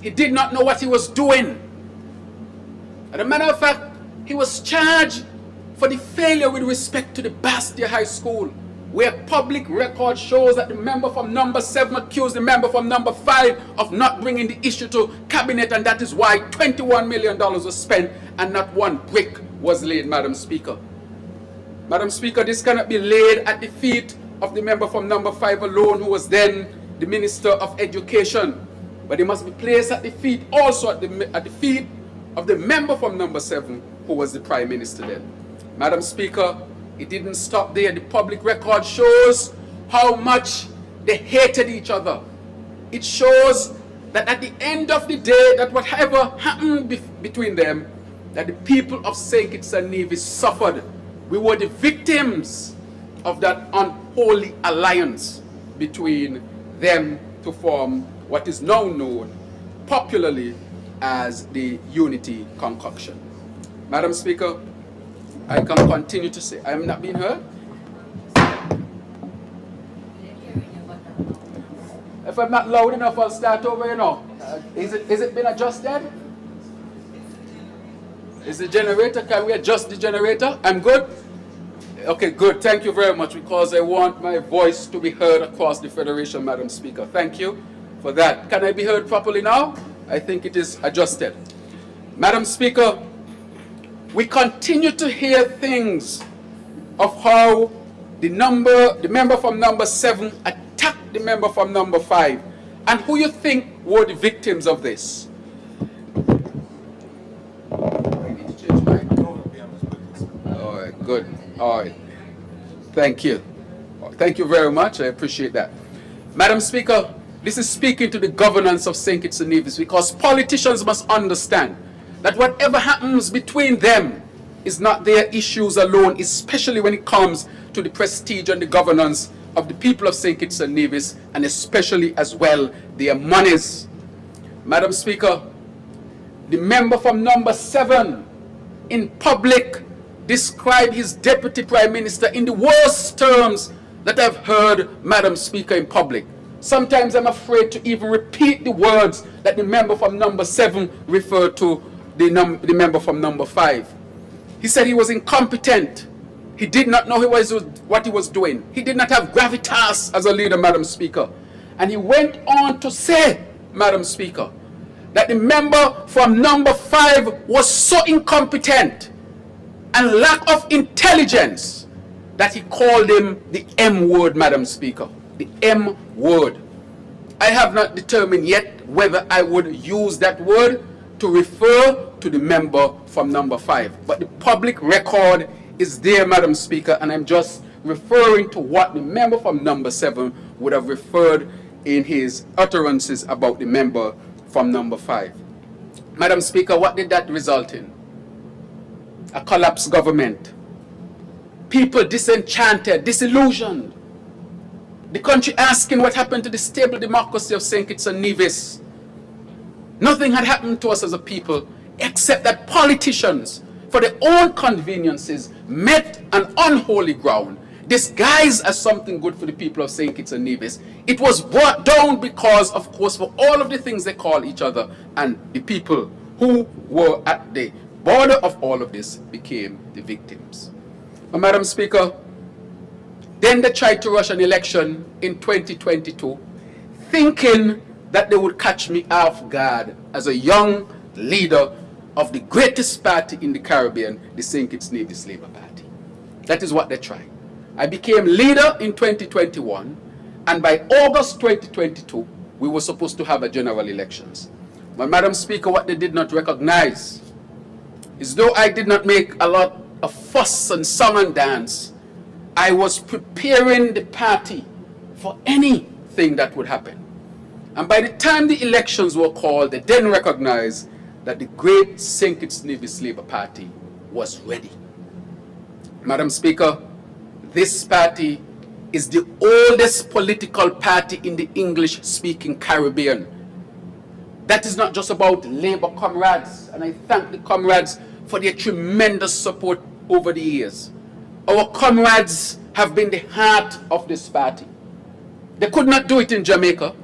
He did not know what he was doing. As a matter of fact, he was charged for the failure with respect to the Bastia High School, where public record shows that the member from number 7 accused the member from number 5 of not bringing the issue to cabinet, and that is why $21 million was spent and not one brick was laid, Madam Speaker. Madam Speaker, this cannot be laid at the feet of the member from number 5 alone, who was then the Minister of Education, but it must be placed at the feet, also at the feet of the member from number 7, who was the Prime Minister then. Madam Speaker, it didn't stop there. The public record shows how much they hated each other. It shows that at the end of the day, that whatever happened between them, that the people of St. Kitts and Nevis suffered. We were the victims of that unholy alliance between them to form what is now known popularly as the Unity Concoction. Madam Speaker, I can continue to say, I am not being heard. If I'm not loud enough, I'll start over, you know. Is it been adjusted? Is the generator, can we adjust the generator? I'm good? Okay, good. Thank you very much, because I want my voice to be heard across the Federation, Madam Speaker. Thank you for that. Can I be heard properly now? I think it is adjusted. Madam Speaker, we continue to hear things of how the member from number 7 attacked the member from number 5. And who you think were the victims of this? All right, good. All right. Thank you. Thank you very much. I appreciate that. Madam Speaker, this is speaking to the governance of St. Kitts and Nevis, because politicians must understand that whatever happens between them is not their issues alone, especially when it comes to the prestige and the governance of the people of St. Kitts and Nevis, and especially as well their monies. Madam Speaker, the member from number 7 in public described his Deputy Prime Minister in the worst terms that I've heard, Madam Speaker, in public. Sometimes I'm afraid to even repeat the words that the member from number 7 referred to the member from number 5. He said he was incompetent. He did not know what he was doing. He did not have gravitas as a leader, Madam Speaker. And he went on to say, Madam Speaker, that the member from number 5 was so incompetent and lack of intelligence that he called him the M word, Madam Speaker. The M word. I have not determined yet whether I would use that word to refer to the member from number 5. But the public record is there, Madam Speaker, and I'm just referring to what the member from number 7 would have referred in his utterances about the member from number 5. Madam Speaker, what did that result in? A collapsed government. People disenchanted, disillusioned. The country asking what happened to the stable democracy of St. Kitts and Nevis. Nothing had happened to us as a people except that politicians, for their own conveniences, met an unholy ground, disguised as something good for the people of St. Kitts and Nevis. It was brought down because, of course, for all of the things they call each other, and the people who were at the border of all of this became the victims. But Madam Speaker, then they tried to rush an election in 2022, thinking that they would catch me off guard as a young leader of the greatest party in the Caribbean, the St. Kitts Nevis Labour Party. That is what they tried. I became leader in 2021, and by August 2022, we were supposed to have a general elections. But Madam Speaker, what they did not recognize is though I did not make a lot of fuss and song and dance, I was preparing the party for anything that would happen. And by the time the elections were called, they then recognized that the great St. Kitts Nevis Labour Party was ready. Madam Speaker, this party is the oldest political party in the English-speaking Caribbean. That is not just about Labour comrades, and I thank the comrades for their tremendous support over the years. Our comrades have been the heart of this party. They could not do it in Jamaica.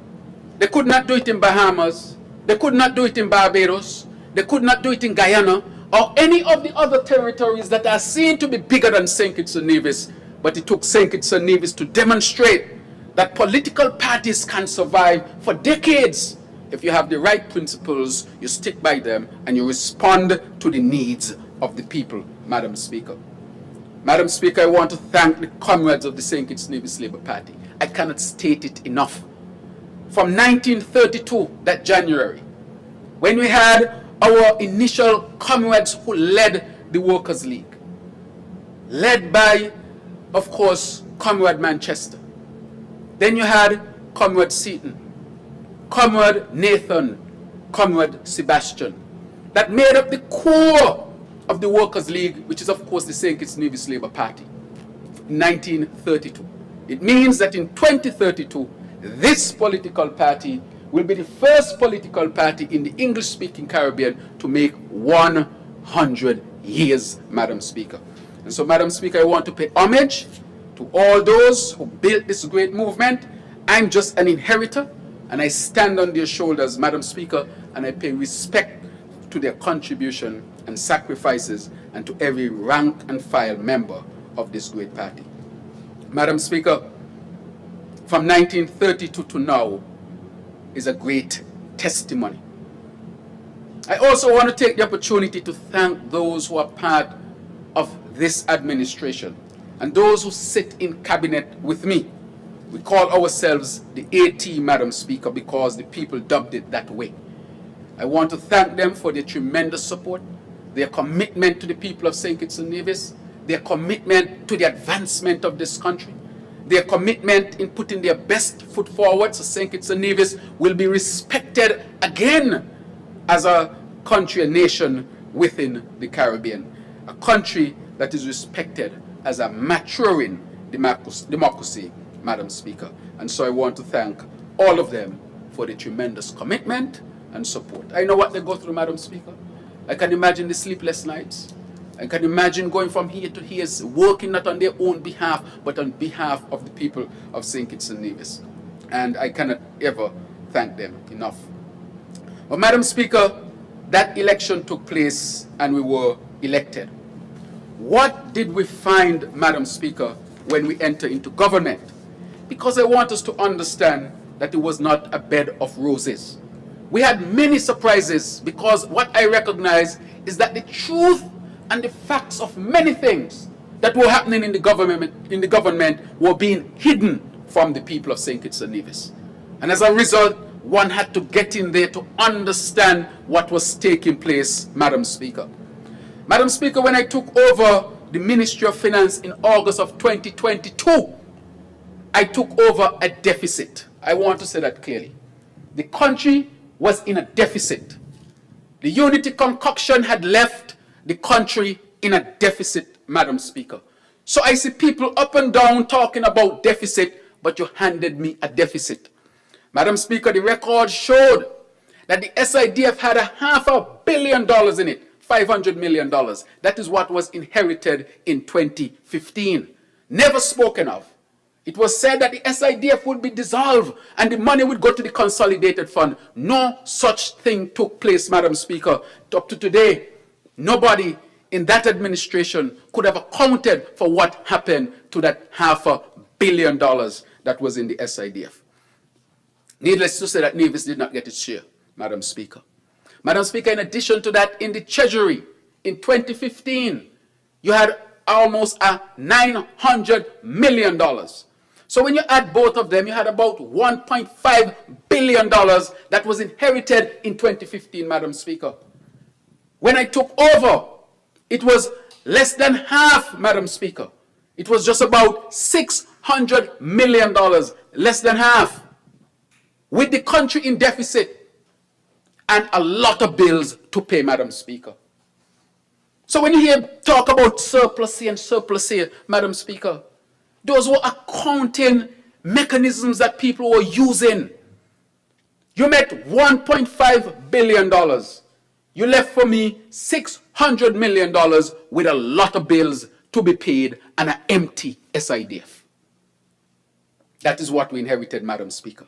They could not do it in Bahamas. They could not do it in Barbados. They could not do it in Guyana or any of the other territories that are seen to be bigger than St. Kitts and Nevis. But it took St. Kitts and Nevis to demonstrate that political parties can survive for decades if you have the right principles, you stick by them, and you respond to the needs of the people, Madam Speaker. Madam Speaker, I want to thank the comrades of the St. Kitts Nevis Labour Party. I cannot state it enough. From 1932, that January, when we had our initial comrades who led the Workers' League, led by, of course, Comrade Manchester. Then you had Comrade Seaton, Comrade Nathan, Comrade Sebastian, that made up the core of the Workers' League, which is, of course, the St. Kitts Nevis Labour Party, in 1932. It means that in 2032, this political party will be the first political party in the English-speaking Caribbean to make 100 years, Madam Speaker. And so, Madam Speaker, I want to pay homage to all those who built this great movement. I'm just an inheritor, and I stand on their shoulders, Madam Speaker, and I pay respect to their contribution and sacrifices and to every rank and file member of this great party. Madam Speaker, from 1932 to now is a great testimony. I also want to take the opportunity to thank those who are part of this administration and those who sit in cabinet with me. We call ourselves the AT, Madam Speaker, because the people dubbed it that way. I want to thank them for their tremendous support, their commitment to the people of St. Kitts and Nevis, their commitment to the advancement of this country, their commitment in putting their best foot forward so St. Kitts and Nevis will be respected again as a country, a nation within the Caribbean, a country that is respected as a maturing democracy, Madam Speaker. And so I want to thank all of them for the tremendous commitment and support. I know what they go through, Madam Speaker. I can imagine the sleepless nights. I can imagine going from here to here, working not on their own behalf, but on behalf of the people of St. Kitts and Nevis. And I cannot ever thank them enough. But Madam Speaker, that election took place and we were elected. What did we find, Madam Speaker, when we enter into government? Because I want us to understand that it was not a bed of roses. We had many surprises because what I recognize is that the truth and the facts of many things that were happening in the government were being hidden from the people of St. Kitts and Nevis. And as a result, one had to get in there to understand what was taking place, Madam Speaker. Madam Speaker, when I took over the Ministry of Finance in August of 2022, I took over a deficit. I want to say that clearly. The country was in a deficit. The unity concoction had left the country in a deficit, Madam Speaker. So I see people up and down talking about deficit, but you handed me a deficit. Madam Speaker, the record showed that the SIDF had $500 million in it, $500 million. That is what was inherited in 2015. Never spoken of. It was said that the SIDF would be dissolved and the money would go to the consolidated fund. No such thing took place, Madam Speaker. Up to today, nobody in that administration could have accounted for what happened to that $500 million that was in the SIDF. Needless to say that Nevis did not get its share, Madam Speaker. Madam Speaker, in addition to that, in the Treasury, in 2015, you had almost $900 million. So when you add both of them, you had about $1.5 billion that was inherited in 2015, Madam Speaker. When I took over, it was less than half, Madam Speaker. It was just about $600 million, less than half, with the country in deficit and a lot of bills to pay, Madam Speaker. So when you hear talk about surplus here and surplus here, Madam Speaker, those were accounting mechanisms that people were using. You met $1.5 billion. You left for me $600 million with a lot of bills to be paid and an empty SIDF. That is what we inherited, Madam Speaker.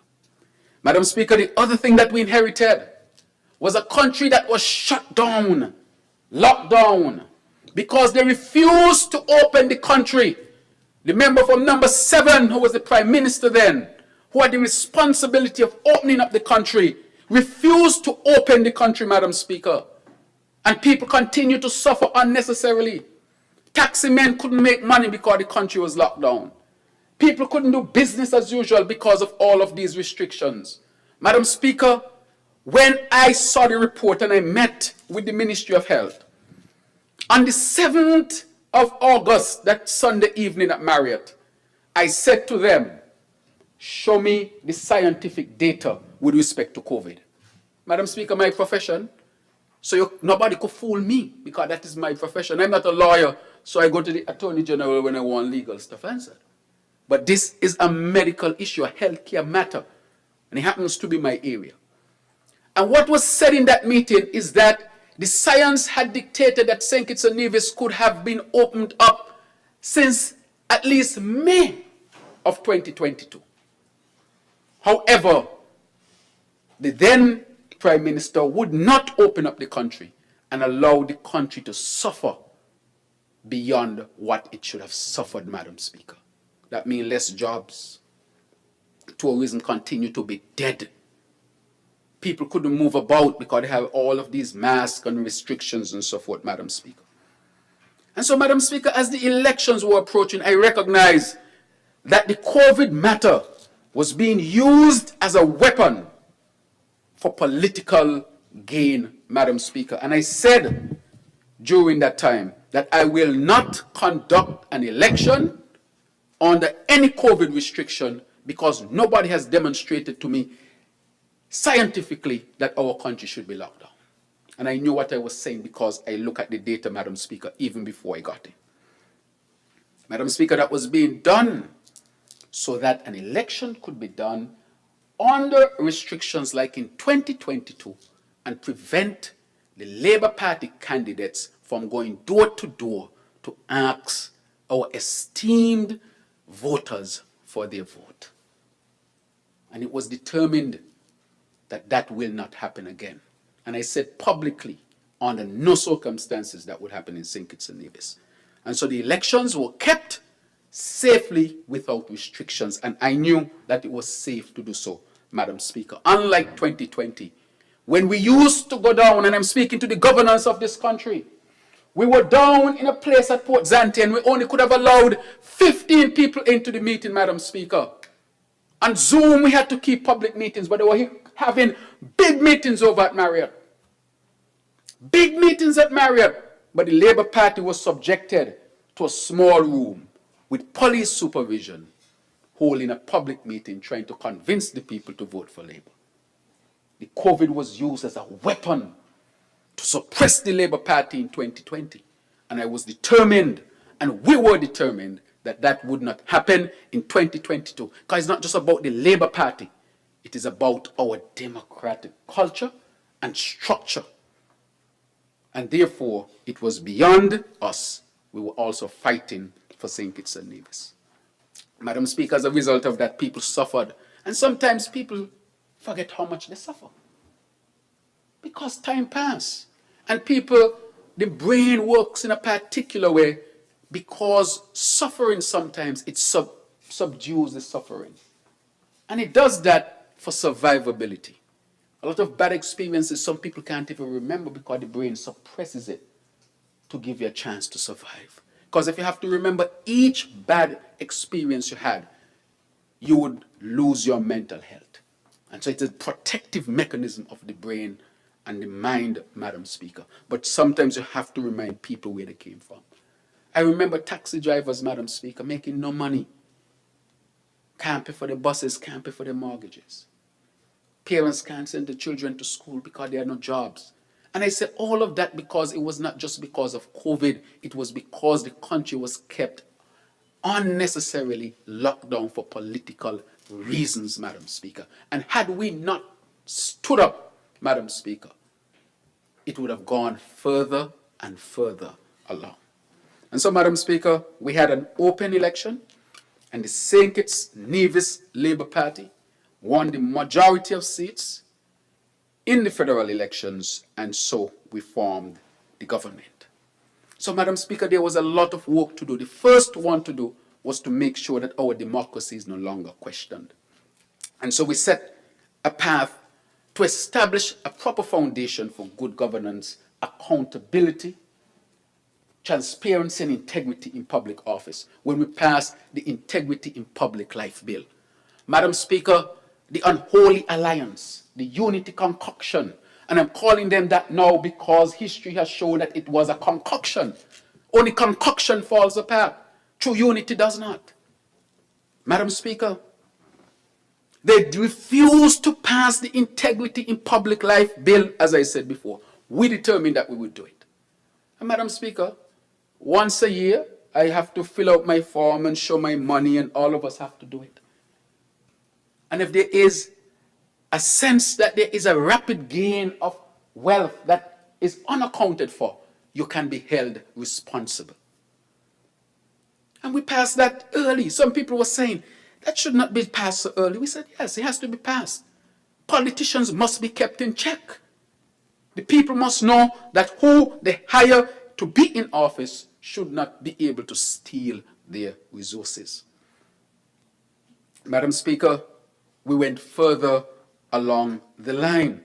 Madam Speaker, the other thing that we inherited was a country that was shut down, locked down, because they refused to open the country. The member from number 7, who was the Prime Minister then, who had the responsibility of opening up the country, refused to open the country, Madam Speaker. And people continue to suffer unnecessarily. Taxi men couldn't make money because the country was locked down. People couldn't do business as usual because of all of these restrictions. Madam Speaker, when I saw the report and I met with the Ministry of Health, on the 7th of August, that Sunday evening at Marriott, I said to them, show me the scientific data with respect to COVID. Madam Speaker, my profession, so nobody could fool me because that is my profession. I'm not a lawyer, so I go to the Attorney General when I want legal stuff answered. But this is a medical issue, a healthcare matter, and it happens to be my area. And what was said in that meeting is that the science had dictated that St. Kitts and Nevis could have been opened up since at least May of 2022. However, the then Prime Minister would not open up the country and allow the country to suffer beyond what it should have suffered, Madam Speaker. That means less jobs. Tourism continued to be dead. People couldn't move about because they have all of these masks and restrictions and so forth, Madam Speaker. And so, Madam Speaker, as the elections were approaching, I recognized that the COVID matter was being used as a weapon for political gain, Madam Speaker. And I said during that time that I will not conduct an election under any COVID restriction because nobody has demonstrated to me scientifically that our country should be locked down. And I knew what I was saying because I look at the data, Madam Speaker, even before I got it. Madam Speaker, that was being done so that an election could be done under restrictions like in 2022 and prevent the Labour Party candidates from going door to door to ask our esteemed voters for their vote. And it was determined that that will not happen again. And I said publicly, under no circumstances that would happen in St. Kitts and Nevis. And so the elections were kept safely without restrictions. And I knew that it was safe to do so, Madam Speaker. Unlike 2020, when we used to go down, and I'm speaking to the governance of this country, we were down in a place at Port Zante and we only could have allowed 15 people into the meeting, Madam Speaker. On Zoom, we had to keep public meetings, but they were having big meetings over at Marriott. Big meetings at Marriott. But the Labour Party was subjected to a small room with police supervision, holding a public meeting trying to convince the people to vote for Labour. The COVID was used as a weapon to suppress the Labour Party in 2020. And I was determined, and we were determined, that that would not happen in 2022. Because it's not just about the Labour Party. It is about our democratic culture and structure. And therefore, it was beyond us. We were also fighting for St. Kitts and Nevis. Madam Speaker, as a result of that, people suffered. And sometimes people forget how much they suffer. Because time passed. And people, the brain works in a particular way because suffering sometimes, it subdues the suffering. And it does that for survivability. A lot of bad experiences, some people can't even remember because the brain suppresses it to give you a chance to survive. Because if you have to remember each bad experience you had, you would lose your mental health. And so it's a protective mechanism of the brain and the mind, Madam Speaker. But sometimes you have to remind people where they came from. I remember taxi drivers, Madam Speaker, making no money. Can't pay for the buses, can't pay for the mortgages. Parents can't send the children to school because there are no jobs. And I say all of that because it was not just because of COVID, it was because the country was kept unnecessarily locked down for political reasons, Madam Speaker. And had we not stood up, Madam Speaker, it would have gone further and further along. And so, Madam Speaker, we had an open election, and the St. Kitts Nevis Labour Party won the majority of seats in the federal elections, and so we formed the government. So, Madam Speaker, there was a lot of work to do. The first one to do was to make sure that our democracy is no longer questioned. And so we set a path to establish a proper foundation for good governance, accountability, transparency and integrity in public office when we passed the Integrity in Public Life Bill. Madam Speaker, the unholy alliance, the unity concoction, and I'm calling them that now because history has shown that it was a concoction. Only concoction falls apart. True unity does not. Madam Speaker, they refused to pass the Integrity in Public Life Bill, as I said before. We determined that we would do it. And Madam Speaker, once a year, I have to fill out my form and show my money, and all of us have to do it. And if there is a sense that there is a rapid gain of wealth that is unaccounted for, you can be held responsible. And we passed that early. Some people were saying, that should not be passed so early. We said, yes, it has to be passed. Politicians must be kept in check. The people must know that who they hire to be in office should not be able to steal their resources. Madam Speaker, we went further along the line.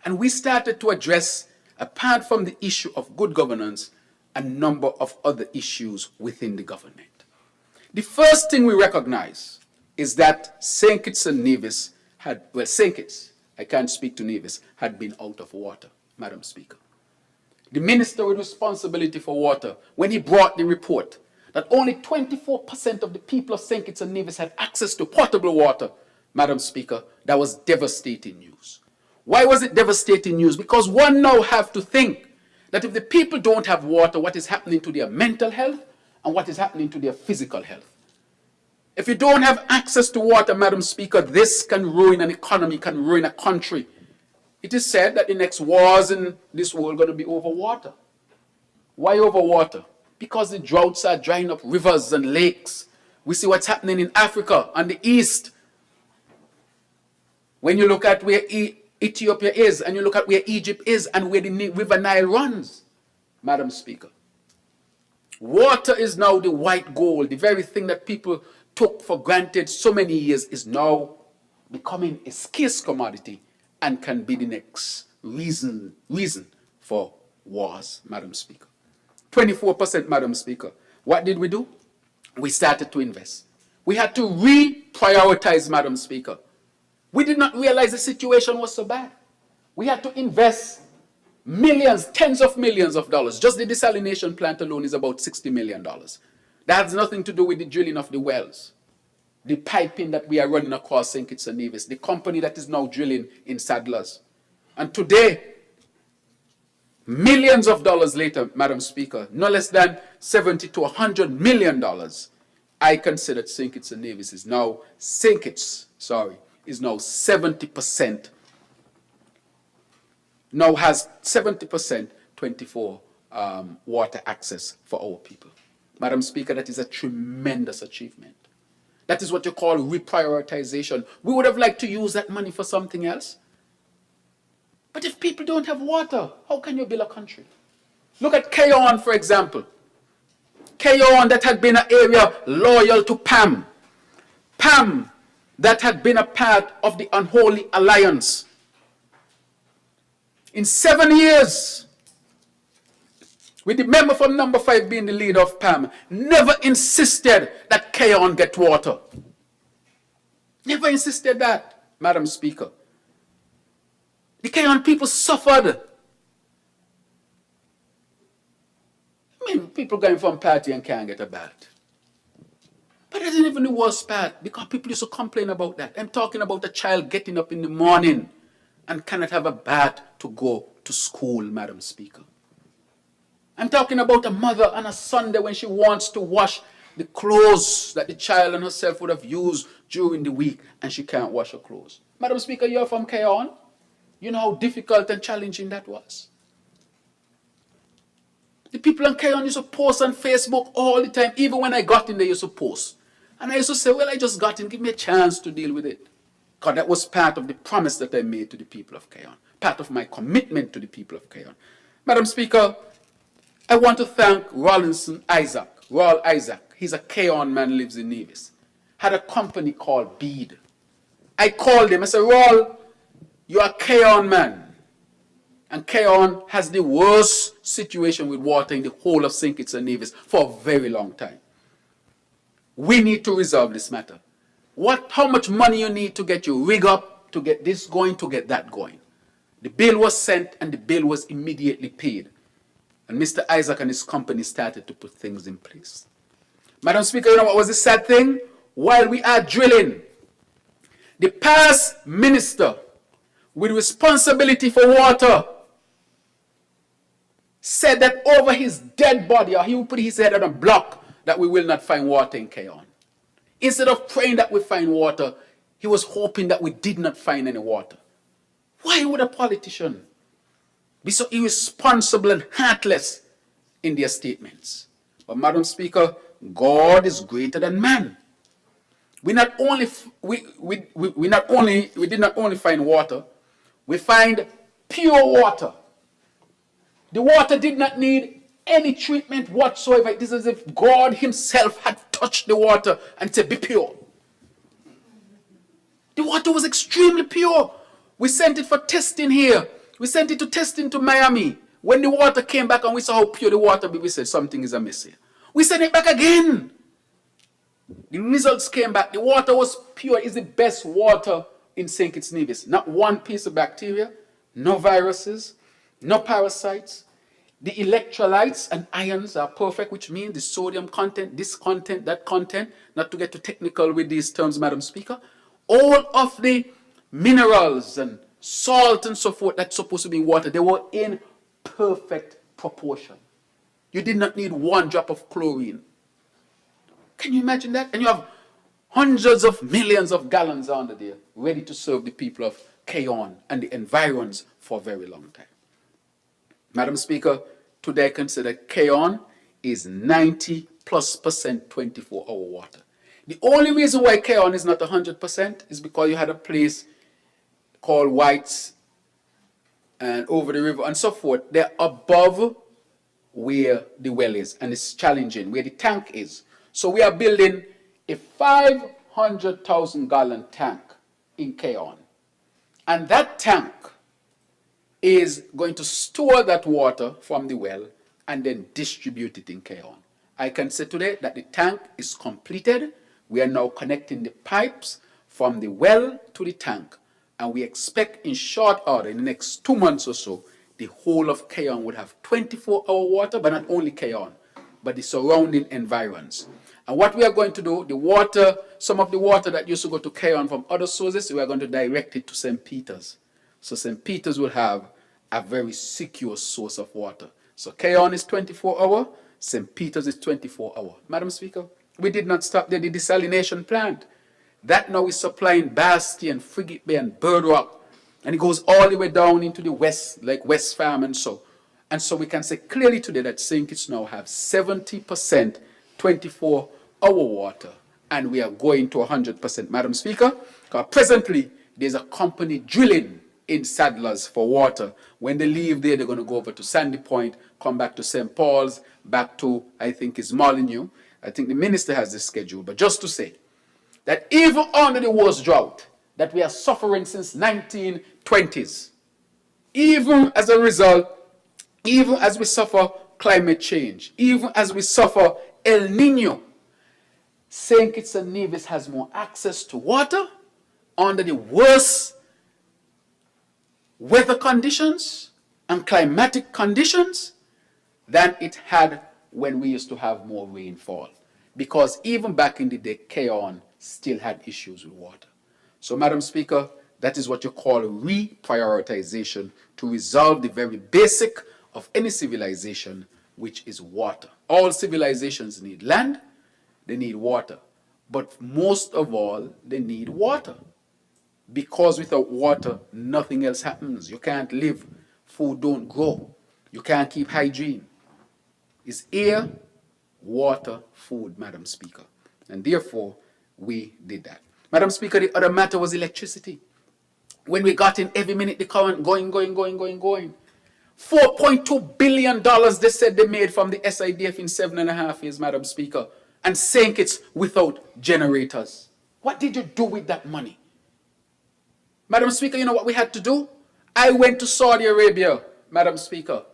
And we started to address, apart from the issue of good governance, a number of other issues within the government. The first thing we recognize is that St. Kitts and Nevis had, well, St. Kitts, I can't speak to Nevis, had been out of water, Madam Speaker. The minister with responsibility for water, when he brought the report that only 24% of the people of St. Kitts and Nevis had access to potable water, Madam Speaker, that was devastating news. Why was it devastating news? Because one now have to think that if the people don't have water, what is happening to their mental health and what is happening to their physical health. If you don't have access to water, Madam Speaker, this can ruin an economy, can ruin a country. It is said that the next wars in this world are going to be over water. Why over water? Because the droughts are drying up rivers and lakes. We see what's happening in Africa and the East. When you look at where Ethiopia is, and you look at where Egypt is, and where the River Nile runs, Madam Speaker. Water is now the white gold. The very thing that people took for granted so many years is now becoming a scarce commodity and can be the next reason for wars, Madam Speaker. 24%, Madam Speaker. What did we do? We started to invest. We had to reprioritize, Madam Speaker. We did not realize the situation was so bad. We had to invest millions, tens of millions of dollars. Just the desalination plant alone is about $60 million. That has nothing to do with the drilling of the wells, the piping that we are running across St. Kitts and Nevis, the company that is now drilling in Sadlers. And today, millions of dollars later, Madam Speaker, no less than $70 to $100 million, I consider St. Kitts and Nevis is now, is now 70%, now has 70% 24 water access for our people. Madam Speaker, that is a tremendous achievement. That is what you call reprioritization. We would have liked to use that money for something else. But if people don't have water, how can you build a country? Look at Keyon, for example. Keyon, that had been an area loyal to PAM. PAM, that had been a part of the unholy alliance. In 7 years, with the member from number 5 being the leader of PAM, never insisted that Keyon get water. Never insisted that, Madam Speaker. The Keyon people suffered. I mean, people going from party and can't get a bath. But that isn't even the worst part, because people used to complain about that. I'm talking about a child getting up in the morning and cannot have a bath to go to school, Madam Speaker. I'm talking about a mother on a Sunday when she wants to wash the clothes that the child and herself would have used during the week, and she can't wash her clothes. Madam Speaker, you're from Keyon. You know how difficult and challenging that was. The people on Keyon used to post on Facebook all the time. Even when I got in, they used to post. And I used to say, well, I just got in. Give me a chance to deal with it. Because that was part of the promise that I made to the people of Keyon. Part of my commitment to the people of Keyon. Madam Speaker, I want to thank Rawlinson Isaac. Rawl Isaac. He's a Keyon man, lives in Nevis. Had a company called Bead. I called him. I said, Rawl, you're a Keyon man. And Keyon has the worst situation with water in the whole of St. Kitts and Nevis for a very long time. We need to resolve this matter. How much money you need to get your rig up, to get this going, to get that going. The bill was sent and the bill was immediately paid. And Mr. Isaac and his company started to put things in place. Madam Speaker, you know what was the sad thing? While we are drilling, the past minister with responsibility for water said that over his dead body, or he would put his head on a block, that we will not find water in Keyon. Instead of praying that we find water, he was hoping that we did not find any water. Why would a politician be so irresponsible and heartless in their statements? But Madam Speaker, God is greater than man. We did not only find water, we find pure water. The water did not need any treatment whatsoever. It is as if God himself had touched the water and said, be pure. The water was extremely pure. We sent it for testing here. We sent it to testing to Miami. When the water came back and we saw how pure the water was, we said something is amiss here. We sent it back again. The results came back. The water was pure. It's the best water in St. Kitts Nevis. Not one piece of bacteria, no viruses, no parasites. The electrolytes and ions are perfect, which means the sodium content, this content, that content, not to get too technical with these terms, Madam Speaker. All of the minerals and salt and so forth that's supposed to be in water, they were in perfect proportion. You did not need one drop of chlorine. Can you imagine that? And you have hundreds of millions of gallons under there ready to serve the people of Keyon and the environs for a very long time. Madam Speaker, today I consider Keyon is 90+% 24-hour water. The only reason why Keyon is not 100% is because you had a place called Whites and over the river and so forth. They're above where the well is, and it's challenging, where the tank is. So we are building a 500,000 gallon tank in Keyon. And that tank is going to store that water from the well and then distribute it in Keyon. I can say today that the tank is completed. We are now connecting the pipes from the well to the tank. And we expect in short order, in the next 2 months or so, the whole of Keyon would have 24-hour water, but not only Keyon. but the surrounding environs. And what we are going to do, the water, some of the water that used to go to Keyon from other sources, we are going to direct it to St. Peter's. So St. Peter's will have a very secure source of water. So Keyon is 24-hour, St. Peter's is 24-hour. Madam Speaker, we did not stop there. The desalination plant, that now is supplying Bastion, Frigate Bay, and Bird Rock. And it goes all the way down into the west, like West Farm and so. And so we can say clearly today that St. Kitts now have 70% 24-hour water. And we are going to 100%, Madam Speaker. Because presently, there's a company drilling in Sadlers for water. When they leave there, they're going to go over to Sandy Point, come back to St. Paul's, back to, I think, is Molyneux. I think the minister has this schedule. But just to say that even under the worst drought that we are suffering since 1920s, even as a result, even as we suffer climate change, even as we suffer El Nino, St. Kitts and Nevis has more access to water under the worst weather conditions and climatic conditions than it had when we used to have more rainfall. Because even back in the day, Keyon still had issues with water. So, Madam Speaker, that is what you call reprioritization to resolve the very basic of any civilization, which is water. All civilizations need land, they need water. But most of all, they need water. Because without water, nothing else happens. You can't live. Food don't grow. You can't keep hygiene. It's air, water, food, Madam Speaker. And therefore, we did that. Madam Speaker, the other matter was electricity. When we got in every minute, the current going. $4.2 billion they said they made from the SIDF in 7.5 years, Madam Speaker. And St. Kitts without generators. What did you do with that money? Madam Speaker, you know what we had to do? I went to Saudi Arabia, Madam Speaker,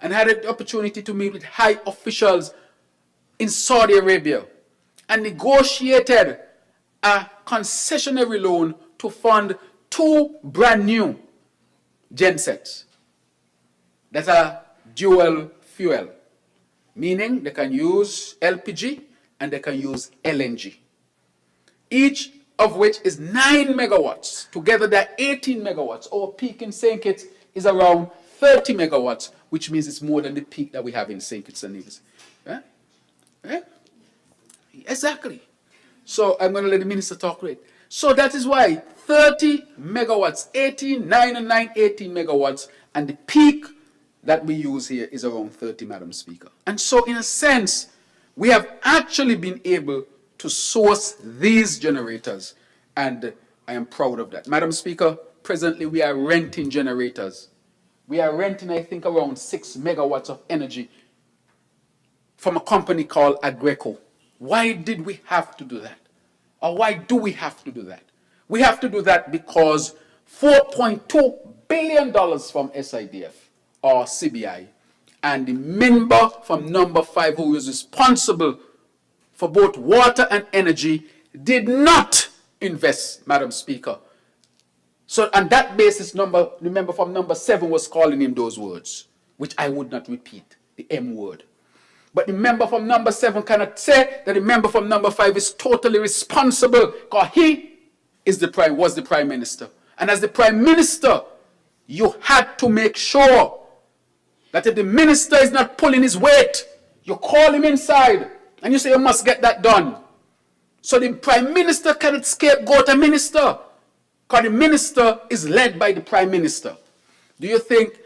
and had the opportunity to meet with high officials in Saudi Arabia and negotiated a concessionary loan to fund 2 brand new gensets that are dual fuel, meaning they can use LPG and they can use LNG. Each of which is 9 megawatts. Together they're 18 megawatts. Our peak in St. Kitts is around 30 megawatts, which means it's more than the peak that we have in St. Kitts and Nevis. Exactly. So I'm going to let the minister talk with it. So that is why 30 megawatts, 18, 9 and 9, 18 megawatts, and the peak that we use here is around 30, Madam Speaker. And so in a sense, we have actually been able to source these generators, and I am proud of that. Madam Speaker, presently we are renting generators. We are renting, I think, around 6 megawatts of energy from a company called Agreco. Why did we have to do that? Or why do we have to do that? We have to do that because $4.2 billion from SIDF or CBI, and the member from number 5 who is responsible for both water and energy did not invest, Madam Speaker. So on that basis, the member from number 7 was calling him those words, which I would not repeat, the M word. But the member from number 7 cannot say that the member from number 5 is totally responsible, because he is was the Prime Minister. And as the Prime Minister, you had to make sure that if the minister is not pulling his weight, you call him inside and you say you must get that done. So the Prime Minister cannot scapegoat a minister, because the minister is led by the Prime Minister. Do you think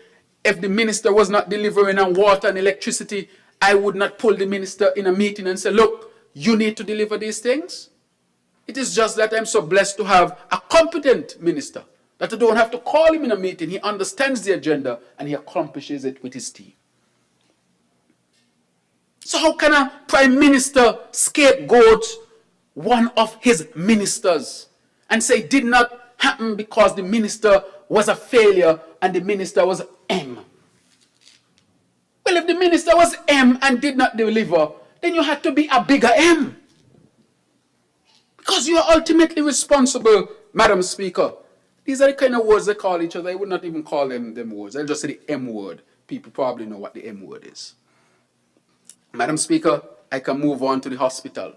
if the minister was not delivering on water and electricity, I would not pull the minister in a meeting and say, look, you need to deliver these things? It is just that I'm so blessed to have a competent minister that I don't have to call him in a meeting. He understands the agenda and he accomplishes it with his team. So how can a prime minister scapegoat one of his ministers and say it did not happen because the minister was a failure and the minister was M? Well, if the minister was M and did not deliver, then you had to be a bigger M. Because you are ultimately responsible, Madam Speaker. These are the kind of words they call each other. I would not even call them words. I'll just say the M word. People probably know what the M word is. Madam Speaker, I can move on to the hospital.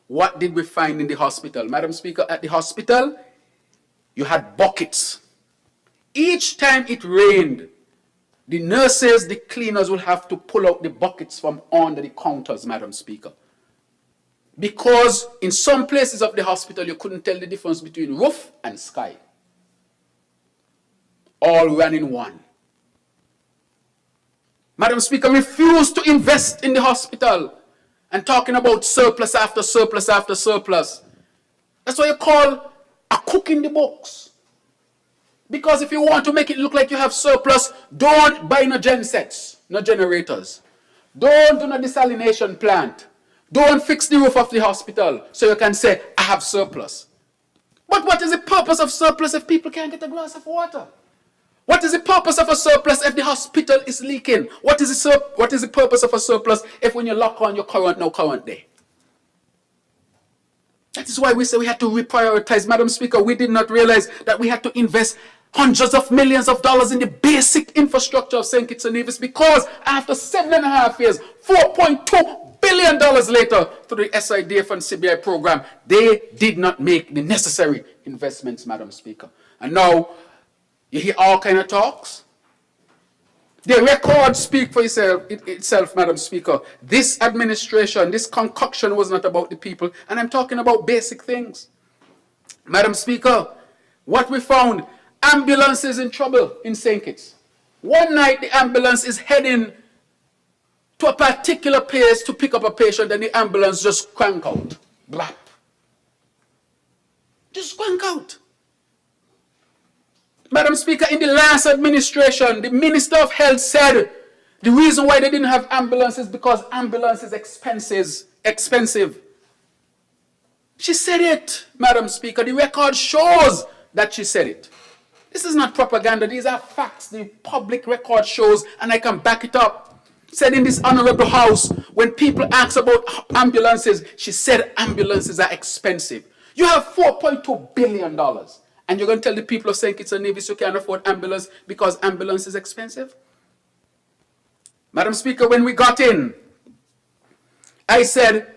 What did we find in the hospital? Madam Speaker, at the hospital, you had buckets. Each time it rained, the nurses, the cleaners will have to pull out the buckets from under the counters, Madam Speaker. Because in some places of the hospital, you couldn't tell the difference between roof and sky. All ran in one. Madam Speaker, refused to invest in the hospital and talking about surplus after surplus after surplus. That's what you call a cook in the books. Because if you want to make it look like you have surplus, don't buy no gensets, no generators. Don't do no desalination plant. Don't fix the roof of the hospital so you can say, I have surplus. But what is the purpose of surplus if people can't get a glass of water? What is the purpose of a surplus if the hospital is leaking? What is the purpose of a surplus if when you lock on your current, no current there? That is why we say we had to reprioritize. Madam Speaker, we did not realize that we had to invest hundreds of millions of dollars in the basic infrastructure of St. Kitts and Nevis because after 7.5 years, $4.2 billion later through the SIDF and CBI program, they did not make the necessary investments, Madam Speaker. And now, you hear all kind of talks. The records speak for itself, Madam Speaker. This administration, this concoction was not about the people, and I'm talking about basic things. Madam Speaker, what we found, ambulances in trouble in St. Kitts. One night, the ambulance is heading to a particular place to pick up a patient, and the ambulance just crank out. Blap. Just crank out. Madam Speaker, in the last administration, the Minister of Health said the reason why they didn't have ambulances is because ambulance is expensive. She said it, Madam Speaker. The record shows that she said it. This is not propaganda. These are facts. The public record shows, and I can back it up. Said in this honorable house, when people ask about ambulances, she said ambulances are expensive. You have $4.2 billion. And you're going to tell the people of St. Kitts and Nevis you can't afford ambulance because ambulance is expensive? Madam Speaker, when we got in, I said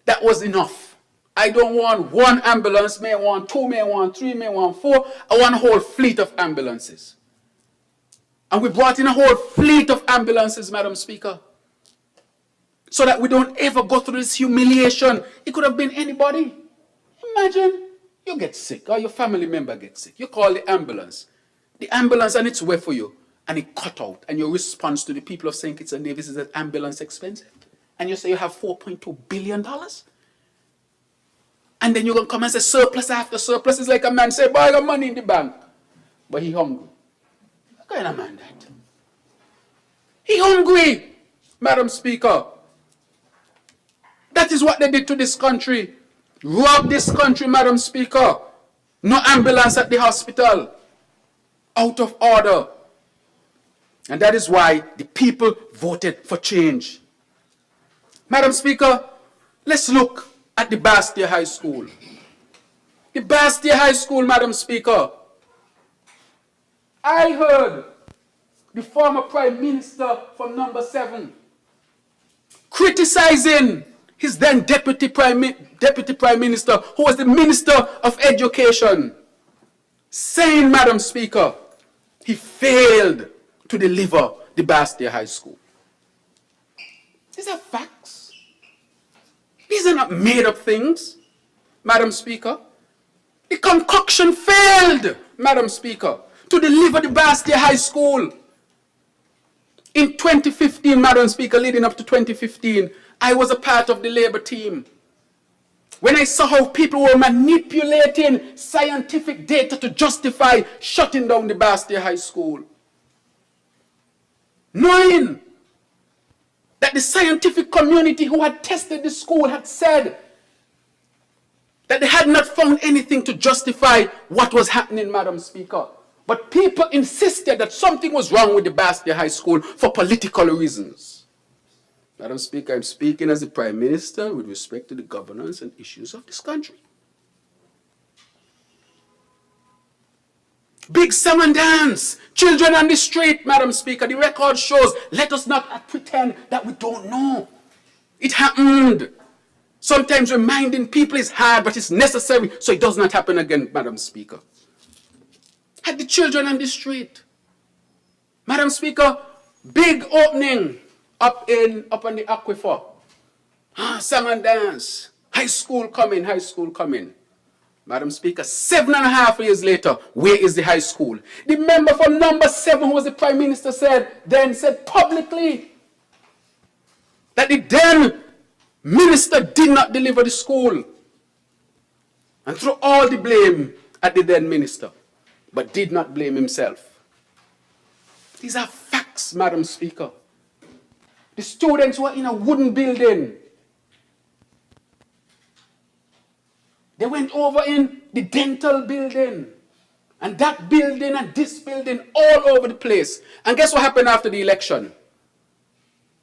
that was enough. I don't want one ambulance, may want two, may want three, may want four. I want a whole fleet of ambulances. And we brought in a whole fleet of ambulances, Madam Speaker, so that we don't ever go through this humiliation. It could have been anybody. Imagine. You get sick or your family member gets sick. You call the ambulance. The ambulance on its way for you and it cut out. And your response to the people of St. Kitts and Nevis is that ambulance expensive. And you say you have $4.2 billion. And then you're going to come and say surplus after surplus. It's like a man say, boy, I got money in the bank. But he hungry. What kind of man that? He hungry, Madam Speaker. That is what they did to this country. Rob this country, Madam Speaker. No ambulance at the hospital. Out of order. And that is why the people voted for change. Madam Speaker, let's look at the Bastia High School. The Bastia High School, Madam Speaker. I heard the former Prime Minister from number 7 criticizing his then Deputy Prime Minister, who was the Minister of Education, saying, Madam Speaker, he failed to deliver the Bastia High School. These are facts. These are not made-up things, Madam Speaker. The concoction failed, Madam Speaker, to deliver the Bastia High School. In 2015, Madam Speaker, leading up to 2015, I was a part of the Labour team. When I saw how people were manipulating scientific data to justify shutting down the Bastia High School. Knowing that the scientific community who had tested the school had said that they had not found anything to justify what was happening, Madam Speaker. But people insisted that something was wrong with the Bastia High School for political reasons. Madam Speaker, I'm speaking as the Prime Minister with respect to the governance and issues of this country. Big song and dance, children on the street, Madam Speaker. The record shows, let us not pretend that we don't know. It happened. Sometimes reminding people is hard, but it's necessary so it does not happen again, Madam Speaker. Had the children on the street. Madam Speaker, big opening up on the aquifer. Song and dance. High school coming, high school coming. Madam Speaker, 7.5 years later, where is the high school? The member from number 7, who was the Prime Minister, said publicly that the then minister did not deliver the school, and threw all the blame at the then minister, but did not blame himself. These are facts, Madam Speaker. The students were in a wooden building. They went over in the dental building, and that building and this building all over the place. And guess what happened after the election?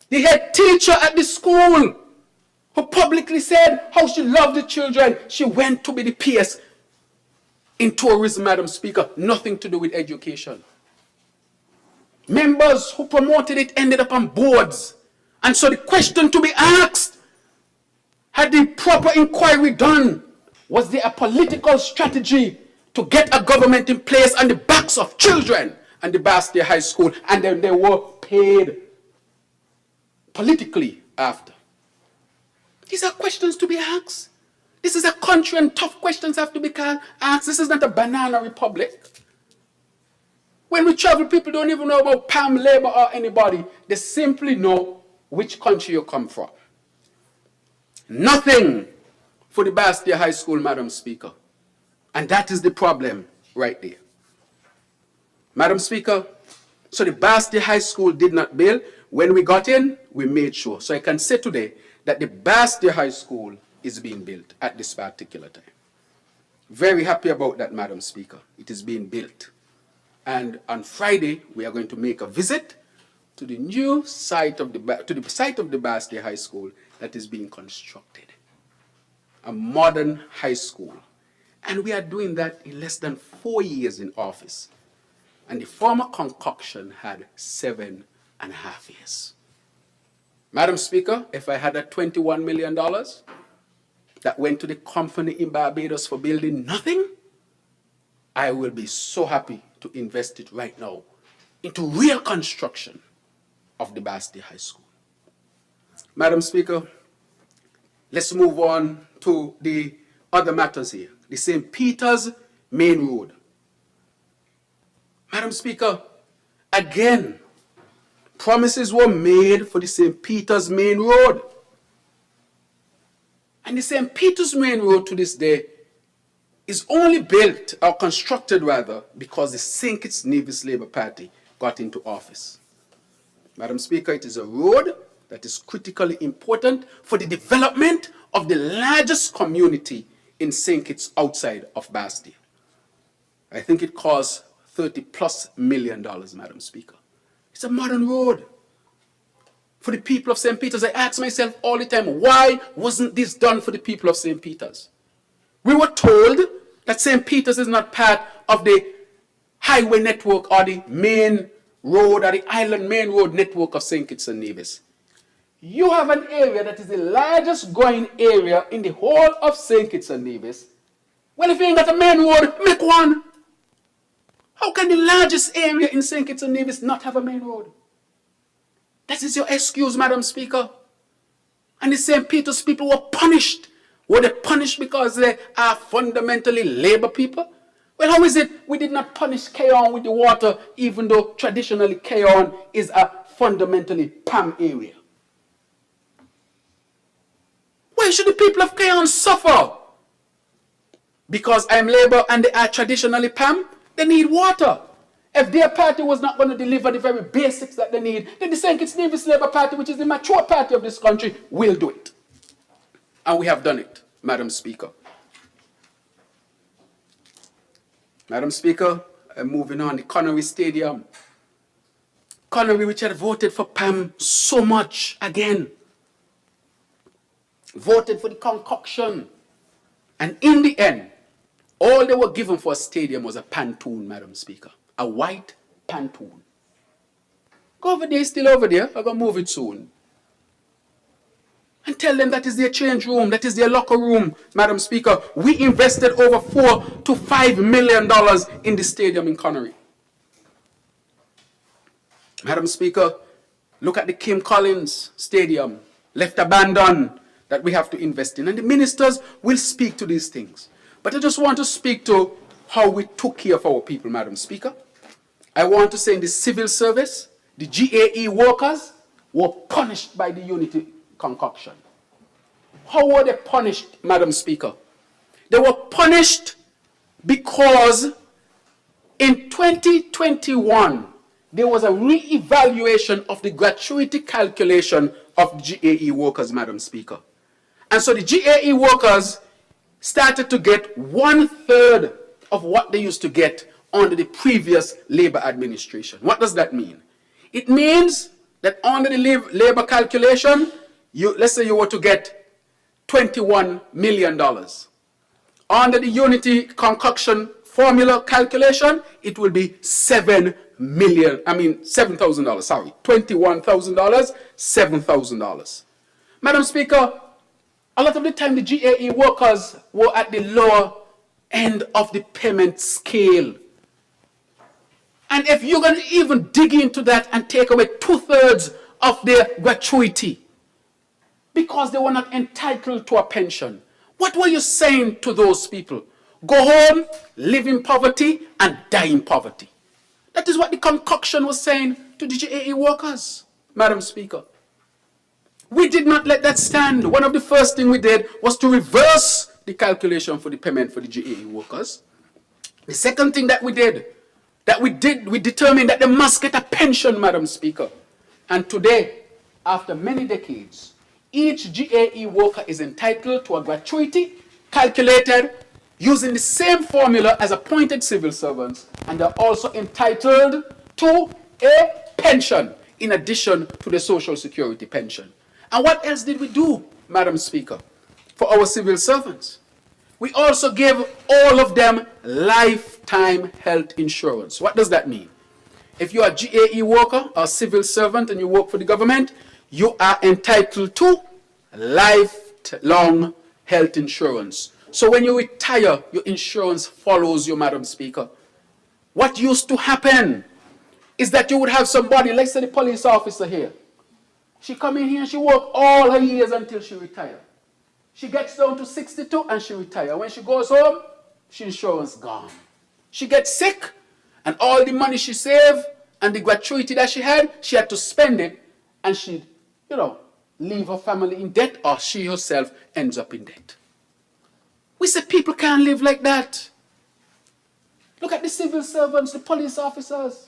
The head teacher at the school, who publicly said how she loved the children, she went to be the PS in tourism, Madam Speaker, nothing to do with education. Members who promoted it ended up on boards. And so the question to be asked, had the proper inquiry done? Was there a political strategy to get a government in place on the backs of children and the Bastia High School, and then they were paid politically after? These are questions to be asked. This is a country and tough questions have to be asked. This is not a banana republic. When we travel, people don't even know about PAM, Labour or anybody. They simply know which country you come from. Nothing for the Bastia High School, Madam Speaker. And that is the problem right there. Madam Speaker, so the Bastia High School did not build. When we got in, we made sure. So I can say today that the Bastia High School is being built at this particular time. Very happy about that, Madam Speaker. It is being built. And on Friday, we are going to make a visit to the new site of the Bastia High School that is being constructed. A modern high school. And we are doing that in less than 4 years in office. And the former concoction had 7.5 years. Madam Speaker, if I had that $21 million that went to the company in Barbados for building nothing, I will be so happy to invest it right now into real construction of the Bastia High School. Madam Speaker, let's move on to the other matters here. The St. Peter's Main Road. Madam Speaker, again, promises were made for the St. Peter's Main Road. And the St. Peter's Main Road to this day is only built, or constructed rather, because the St. Kitts Nevis Labour Party got into office. Madam Speaker, it is a road that is critically important for the development of the largest community in St. Kitts outside of Bastia. I think it costs $30+ million, Madam Speaker. It's a modern road. For the people of St. Peter's, I ask myself all the time, why wasn't this done for the people of St. Peter's? We were told that St. Peter's is not part of the highway network or the main road or the island main road network of St. Kitts and Nevis. You have an area that is the largest growing area in the whole of St. Kitts and Nevis. Well, if you ain't got a main road, make one. How can the largest area in St. Kitts and Nevis not have a main road? That is your excuse, Madam Speaker. And the St. Peter's people were punished. Were they punished because they are fundamentally labor people? Well, how is it we did not punish Keon with the water, even though traditionally Keon is a fundamentally PAM area? Why should the people of Keon suffer? Because I'm labor and they are traditionally PAM? They need water. If their party was not going to deliver the very basics that they need, then the St. Kitts Nevis Labour Party, which is the mature party of this country, will do it. And we have done it, Madam Speaker. Madam Speaker, I'm moving on. The Connery Stadium. Connery, which had voted for PAM so much, again, voted for the concoction. And in the end, all they were given for a stadium was a pontoon, Madam Speaker. A white pontoon. Go over there, it's still over there. I'm going to move it soon. and tell them that is their change room, that is their locker room, Madam Speaker. We invested over $4 to $5 million in the stadium in Connery. Madam Speaker, look at the Kim Collins Stadium, left abandoned, that we have to invest in. And the ministers will speak to these things. But I just want to speak to how we took care of our people, Madam Speaker. I want to say in the civil service, the GAE workers were punished by the unity concoction. How were they punished, Madam Speaker? They were punished because in 2021, there was a re-evaluation of the gratuity calculation of the GAE workers, Madam Speaker. And so the GAE workers started to get 1/3 of what they used to get under the previous labor administration. What does that mean? It means that under the labor calculation, let's say you were to get $21 million. Under the unity concoction formula calculation, it will be $7,000, sorry, $21,000, $7,000. Madam Speaker, a lot of the time the GAE workers were at the lower end of the payment scale. And if you're going to even dig into that and take away 2/3 of their gratuity because they were not entitled to a pension, what were you saying to those people? Go home, live in poverty, and die in poverty. That is what the concoction was saying to the GAE workers, Madam Speaker. We did not let that stand. One of the first things we did was to reverse the calculation for the payment for the GAE workers. The second thing that we determined that they must get a pension, Madam Speaker. And today, after many decades, each GAE worker is entitled to a gratuity calculated using the same formula as appointed civil servants, and they're also entitled to a pension in addition to the Social Security pension. And what else did we do, Madam Speaker, for our civil servants? We also gave all of them lifetime health insurance. What does that mean? If you're a GAE worker or civil servant and you work for the government, you are entitled to lifelong health insurance. So when you retire, your insurance follows you, Madam Speaker. What used to happen is that you would have somebody, let's say the police officer here. She come in here and she work all her years until she retire. She gets down to 62 and she retire. When she goes home, she insurance gone. She gets sick and all the money she saved and the gratuity that she had to spend it, and she'd, leave her family in debt, or she herself ends up in debt. We say people can't live like that. Look at the civil servants, the police officers,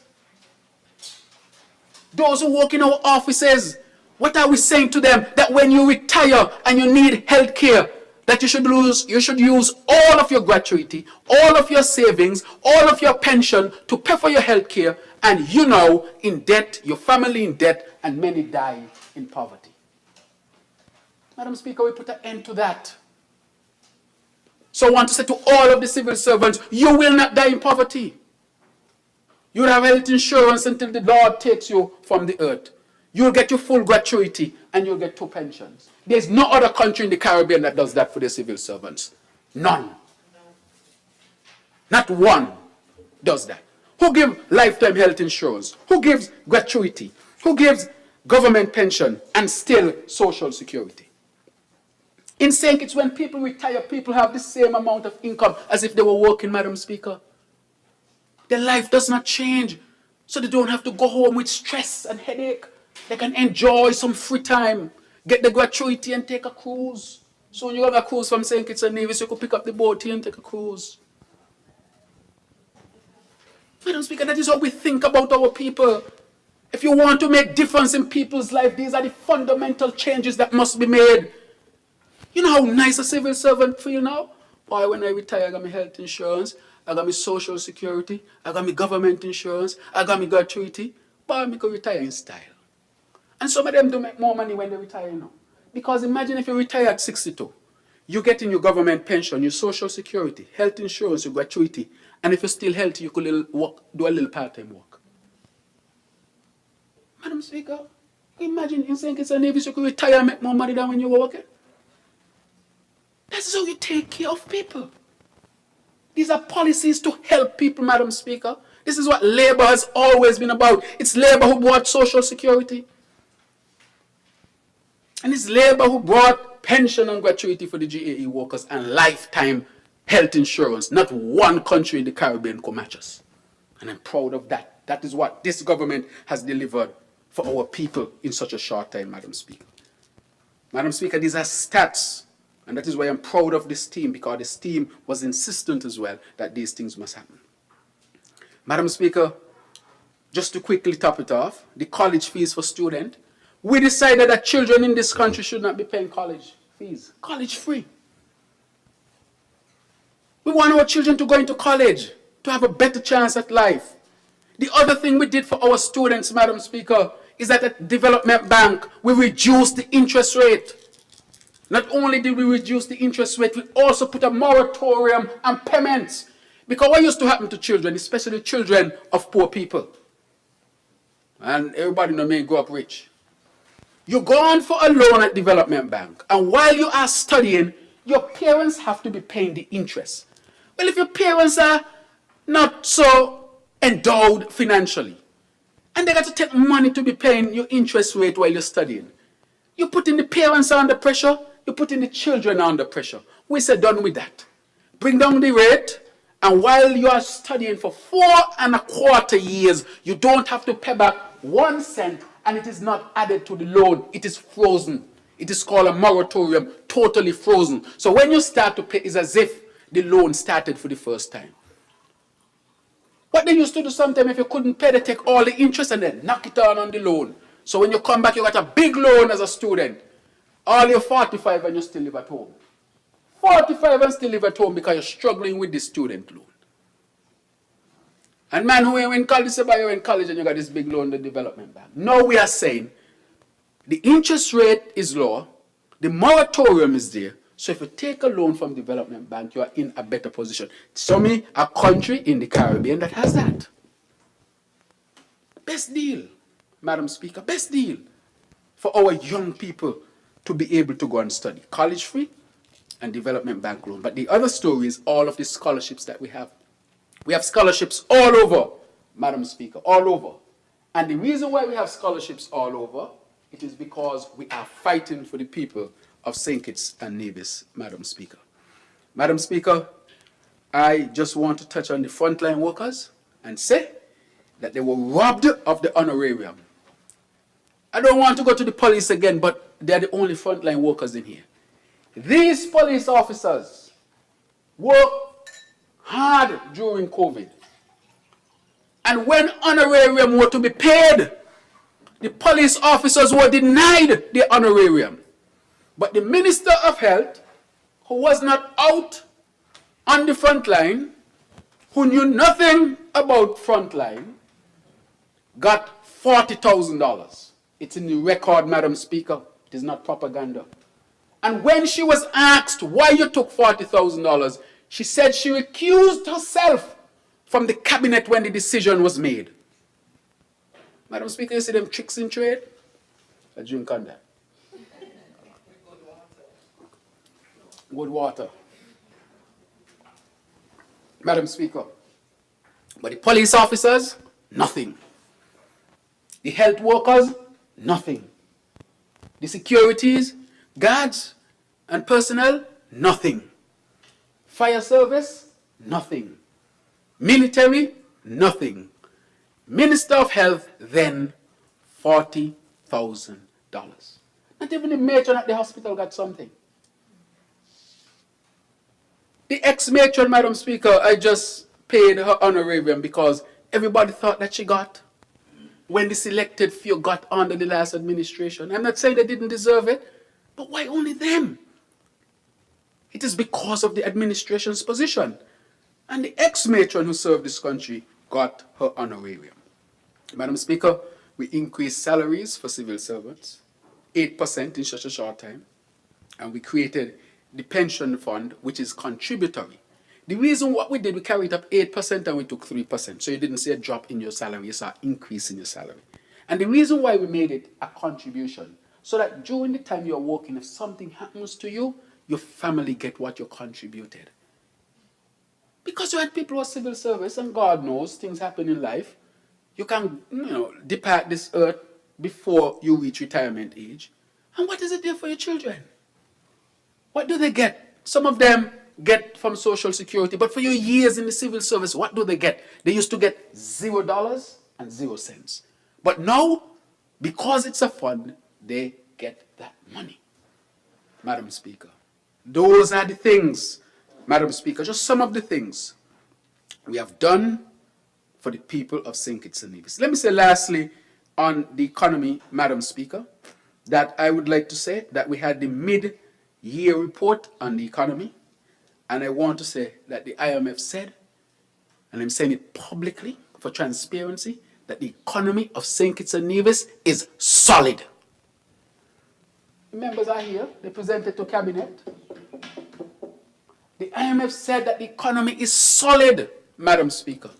those who work in our offices. What are we saying to them? That when you retire and you need health care, that you should use all of your gratuity, all of your savings, all of your pension to pay for your health care, and in debt, your family in debt, and many die in poverty. Madam Speaker, we put an end to that. So I want to say to all of the civil servants, you will not die in poverty. You'll have health insurance until the Lord takes you from the earth. You'll get your full gratuity and you'll get 2 pensions. There's no other country in the Caribbean that does that for the civil servants. None. Not one does that. Who gives lifetime health insurance? Who gives gratuity? Who gives government pension and still Social Security? In St. Kitts, when people retire, people have the same amount of income as if they were working, Madam Speaker. Their life does not change, so they don't have to go home with stress and headache. They can enjoy some free time, get the gratuity and take a cruise. So when you have a cruise from St. Kitts and Nevis, you can pick up the boat here and take a cruise. Madam Speaker, that is how we think about our people. If you want to make difference in people's life, these are the fundamental changes that must be made. You know how nice a civil servant feel now? Boy, when I retire, I got my health insurance, I got my Social Security, I got my government insurance, I got my gratuity. Boy, I can retire in style. And some of them do make more money when they retire now. Because imagine if you retire at 62, you get in your government pension, your Social Security, health insurance, your gratuity, and if you're still healthy, you could do a little part-time work. Madam Speaker, Imagine in St. Kitts and Nevis, you could retire and make more money than when you were working. That's how you take care of people. These are policies to help people, Madam Speaker. This is what Labour has always been about. It's Labour who brought social security. And it's Labour who brought pension and gratuity for the GAE workers and lifetime health insurance. Not one country in the Caribbean could match us. And I'm proud of that. That is what this government has delivered for our people in such a short time, Madam Speaker. Madam Speaker, these are stats. And that is why I'm proud of this team, because this team was insistent as well that these things must happen. Madam Speaker, just to quickly top it off, the college fees for students, we decided that children in this country should not be paying college fees. College free. We want our children to go into college, to have a better chance at life. The other thing we did for our students, Madam Speaker, is that at Development Bank, we reduced the interest rate. Not only did we reduce the interest rate, we also put a moratorium on payments. Because what used to happen to children, especially children of poor people, and everybody may grow up rich, you go on for a loan at Development Bank, and while you are studying, your parents have to be paying the interest. Well, if your parents are not so endowed financially, and they got to take money to be paying your interest rate while you're studying, you're putting the parents under pressure, you're putting the children under pressure. We said, done with that. Bring down the rate, and while you are studying for 4.25 years, you don't have to pay back 1 cent, and it is not added to the loan. It is frozen. It is called a moratorium, totally frozen. So when you start to pay, it's as if the loan started for the first time. What they used to do sometimes, if you couldn't pay, they take all the interest and then knock it on the loan. So when you come back, you got a big loan as a student. All you're 45 and you still live at home. 45 and still live at home because you're struggling with this student loan. And man who ain't in college, say, you're in college and you got this big loan, the Development Bank. Now we are saying the interest rate is low, the moratorium is there. So if you take a loan from Development Bank, you are in a better position. Show me a country in the Caribbean that has that. Best deal, Madam Speaker, best deal for our young people to be able to go and study. College free and Development Bank loan. But the other story is all of the scholarships that we have. We have scholarships all over, Madam Speaker, all over. And the reason why we have scholarships all over, it is because we are fighting for the people of St. Kitts and Nevis, Madam Speaker. Madam Speaker, I just want to touch on the frontline workers and say that they were robbed of the honorarium. I don't want to go to the police again, but they're the only frontline workers in here. These police officers worked hard during COVID. And when honorarium were to be paid, the police officers were denied the honorarium. But the Minister of Health, who was not out on the front line, who knew nothing about frontline, got $40,000. It's in the record, Madam Speaker. It is not propaganda. And when she was asked why you took $40,000, she said she recused herself from the cabinet when the decision was made. Madam Speaker, you see them tricks in trade? I drink on that. Good water. Madam Speaker. But the police officers, nothing. The health workers, nothing. The securities, guards, and personnel, nothing. Fire service, nothing. Military, nothing. Minister of Health, then $40,000. Not even the matron at the hospital got something. The ex-matron, Madam Speaker, I just paid her honorarium because everybody thought that she got when the selected few got under the last administration. I'm not saying they didn't deserve it, but why only them? It is because of the administration's position. And the ex-matron who served this country got her honorarium. Madam Speaker, we increased salaries for civil servants, 8% in such a short time, and we created the pension fund, which is contributory. The reason what we did, we carried up 8% and we took 3%. So you didn't see a drop in your salary, you saw an increase in your salary. And the reason why we made it a contribution, so that during the time you're working, if something happens to you, your family get what you contributed. Because you had people who are civil service, and God knows things happen in life. You can, depart this earth before you reach retirement age. And what is it there for your children? What do they get? Some of them get from Social Security, but for your years in the civil service, what do they get? They used to get $0 and 0 cents. But now, because it's a fund, they get that money. Madam Speaker, those are the things, Madam Speaker, just some of the things we have done for the people of St. Kitts and Nevis. Let me say lastly on the economy, Madam Speaker, that I would like to say that we had the mid-year report on the economy, and I want to say that the IMF said, and I'm saying it publicly for transparency, that the economy of St. Kitts and Nevis is solid. The members are here. They presented to Cabinet. The IMF said that the economy is solid, Madam Speaker.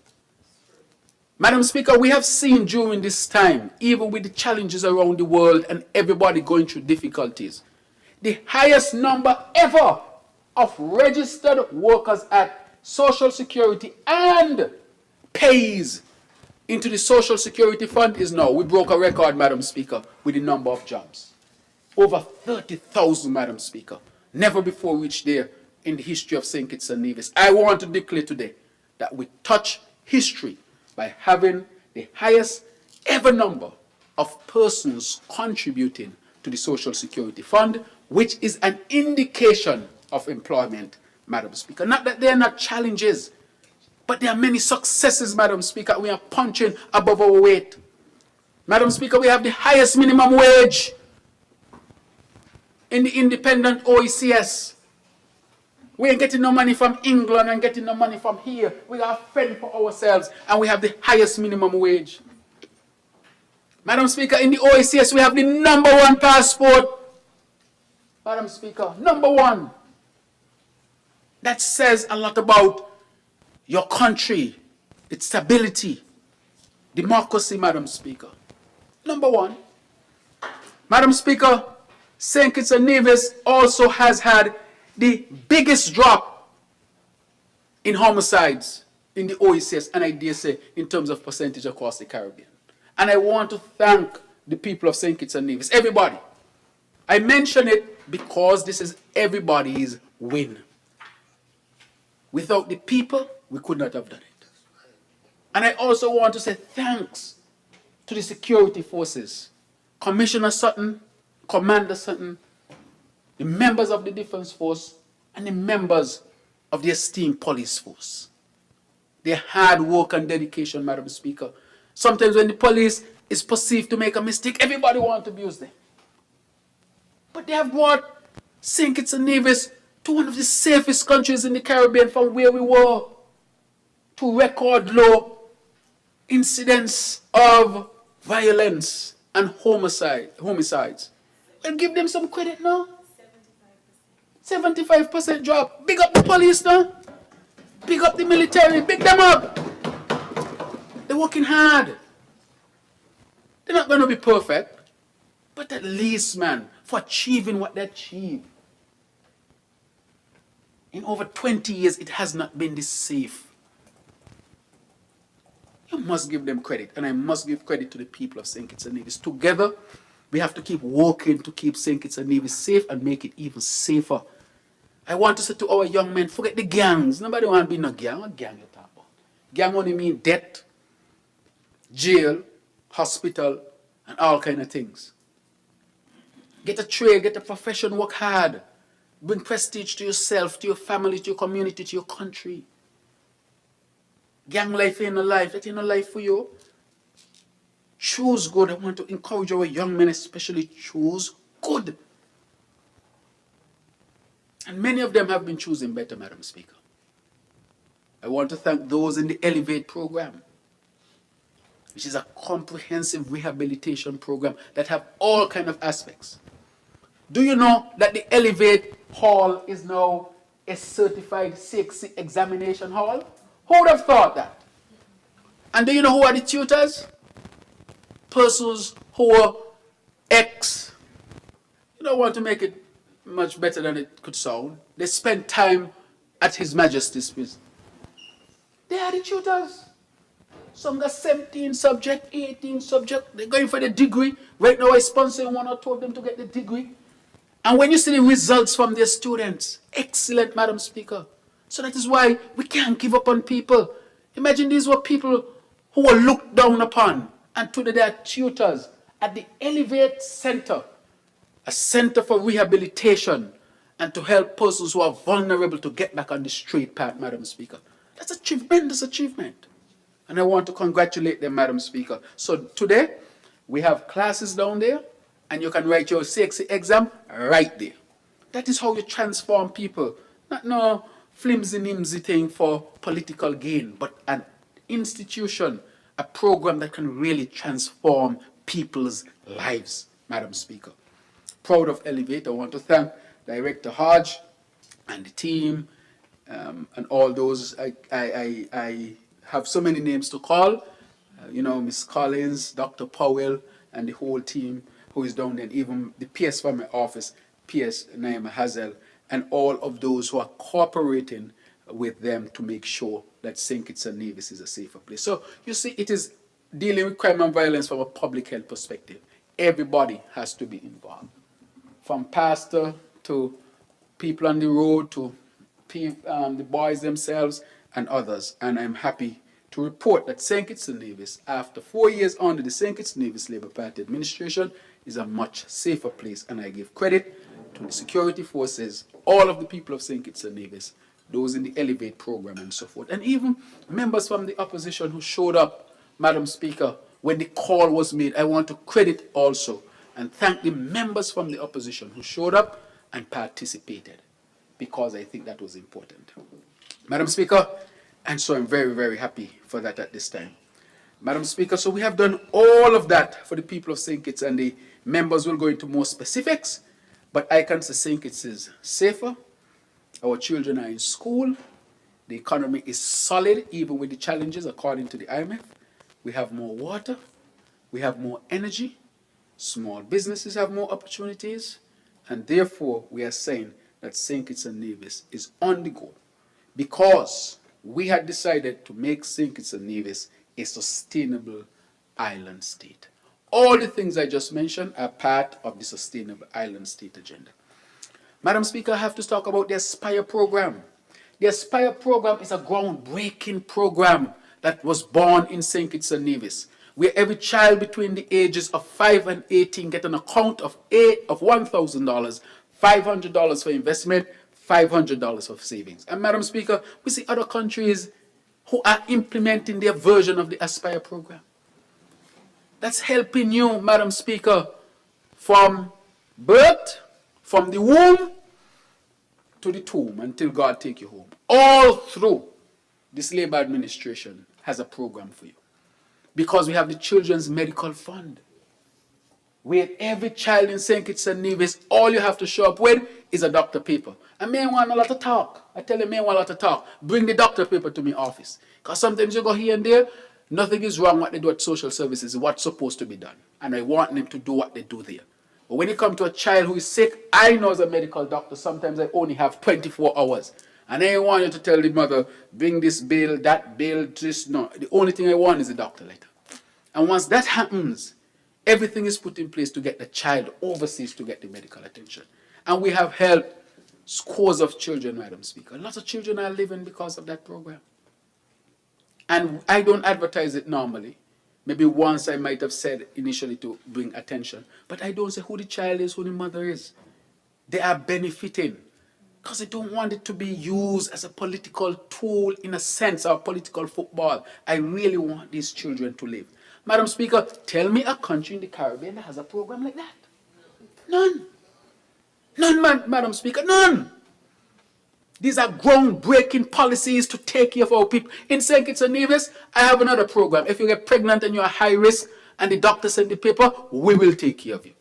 Madam Speaker, we have seen during this time, even with the challenges around the world and everybody going through difficulties, the highest number ever of registered workers at Social Security and pays into the Social Security Fund is now. We broke a record, Madam Speaker, with the number of jobs. Over 30,000, Madam Speaker. Never before reached there in the history of St. Kitts and Nevis. I want to declare today that we touch history by having the highest ever number of persons contributing to the Social Security Fund, which is an indication of employment, Madam Speaker. Not that there are not challenges, but there are many successes, Madam Speaker. We are punching above our weight. Madam Speaker, we have the highest minimum wage in the independent OECS. We ain't getting no money from England and getting no money from here. We are fend for ourselves, and we have the highest minimum wage. Madam Speaker, in the OECS, we have the #1 passport. Madam Speaker, #1. That says a lot about your country, its stability, democracy, Madam Speaker. #1. Madam Speaker, St. Kitts and Nevis also has had the biggest drop in homicides in the OECS, and I dare say in terms of percentage across the Caribbean. And I want to thank the people of St. Kitts and Nevis, everybody. I mention it because this is everybody's win. Without the people, we could not have done it. And I also want to say thanks to the security forces, Commissioner Sutton, Commander Sutton, the members of the Defense Force, and the members of the esteemed police force. Their hard work and dedication, Madam Speaker. Sometimes when the police is perceived to make a mistake, everybody wants to abuse them. But they have brought St. Kitts and Nevis to one of the safest countries in the Caribbean from where we were, to record low incidents of violence and homicides. Well, give them some credit now. 75% drop. Big up the police now. Big up the military. Big them up. They're working hard. They're not going to be perfect, but at least, man, for achieving what they achieved. In over 20 years, it has not been this safe. You must give them credit, and I must give credit to the people of St. Kitts and Nevis. Together, we have to keep working to keep St. Kitts and Nevis safe and make it even safer. I want to say to our young men, forget the gangs. Nobody want to be in a gang. What gang you talk about? Gang only mean death, jail, hospital, and all kind of things. Get a trade, get a profession, work hard. Bring prestige to yourself, to your family, to your community, to your country. Gang life ain't no life. That ain't no life for you. Choose good. I want to encourage our young men especially, choose good. And many of them have been choosing better, Madam Speaker. I want to thank those in the Elevate program, which is a comprehensive rehabilitation program that have all kinds of aspects. Do you know that the Elevate Hall is now a certified CXC examination hall? Who would have thought that? And do you know who are the tutors? persons who are you don't want to make it much better than it could sound. They spend time at His Majesty's prison. They are the tutors. Some got 17 subject, 18 subject. They're going for the degree. Right now, I sponsor one or two of them to get the degree. And when you see the results from their students, excellent, Madam Speaker. So that is why we can't give up on people. Imagine these were people who were looked down upon, and today they are tutors at the Elevate Center, a center for rehabilitation and to help persons who are vulnerable to get back on the straight path, Madam Speaker. That's a tremendous achievement. And I want to congratulate them, Madam Speaker. So today, we have classes down there, and you can write your CXC exam right there. That is how you transform people. Not no flimsy-nimsy thing for political gain, but an institution, a program that can really transform people's lives, Madam Speaker. Proud of Elevate. I want to thank Director Hodge and the team and all those. I have so many names to call. Miss Collins, Dr. Powell, and the whole team who is down there, and even the PS from my office, PS Naima Hazel, and all of those who are cooperating with them to make sure that St. Kitts and Nevis is a safer place. So you see, it is dealing with crime and violence from a public health perspective. Everybody has to be involved, from pastor to people on the road to the boys themselves and others. And I'm happy to report that St. Kitts and Nevis, after 4 years under the St. Kitts and Nevis Labour Party administration, is a much safer place. And I give credit to the security forces, all of the people of St. Kitts and Nevis, those in the Elevate program and so forth, and even members from the opposition who showed up, Madam Speaker, when the call was made. I want to credit also and thank the members from the opposition who showed up and participated, because I think that was important. Madam Speaker, and so I'm very, very happy for that at this time. Madam Speaker, so we have done all of that for the people of St. Kitts, and the members will go into more specifics, but I can say St. Kitts is safer, our children are in school, the economy is solid even with the challenges according to the IMF. We have more water, we have more energy, small businesses have more opportunities, and therefore we are saying that St. Kitts and Nevis is on the go, because we had decided to make St. Kitts and Nevis a sustainable island state. All the things I just mentioned are part of the sustainable island state agenda. Madam Speaker, I have to talk about the Aspire program. The Aspire program is a groundbreaking program that was born in St. Kitts and Nevis, where every child between the ages of 5 and 18 get an account of $1,000, $500 for investment, $500 of savings. And Madam Speaker, we see other countries who are implementing their version of the Aspire program. That's helping you, Madam Speaker, from birth, from the womb to the tomb, until God take you home. All through this Labour administration has a program for you. Because we have the Children's Medical Fund, where every child in St. Kitts and Nevis, all you have to show up with is a doctor paper. And me want a lot of talk. I tell you, me want a lot of talk. Bring the doctor paper to my office. Because sometimes you go here and there, nothing is wrong what they do at social services, what's supposed to be done. And I want them to do what they do there. But when you come to a child who is sick, I know as a medical doctor, sometimes I only have 24 hours. And I want you to tell the mother, bring this bill, that bill, this, no. The only thing I want is a doctor letter. And once that happens, everything is put in place to get the child overseas to get the medical attention. And we have helped scores of children, Madam Speaker. Lots of children are living because of that program. And I don't advertise it normally. Maybe once I might have said initially to bring attention. But I don't say who the child is, who the mother is. They are benefiting. Because I don't want it to be used as a political tool in a sense, or political football. I really want these children to live. Madam Speaker, tell me a country in the Caribbean that has a program like that. None. None, Madam Speaker, none. These are groundbreaking policies to take care of our people. In St. Kitts and Nevis, I have another program. If you get pregnant and you're high risk and the doctor send the paper, we will take care of you.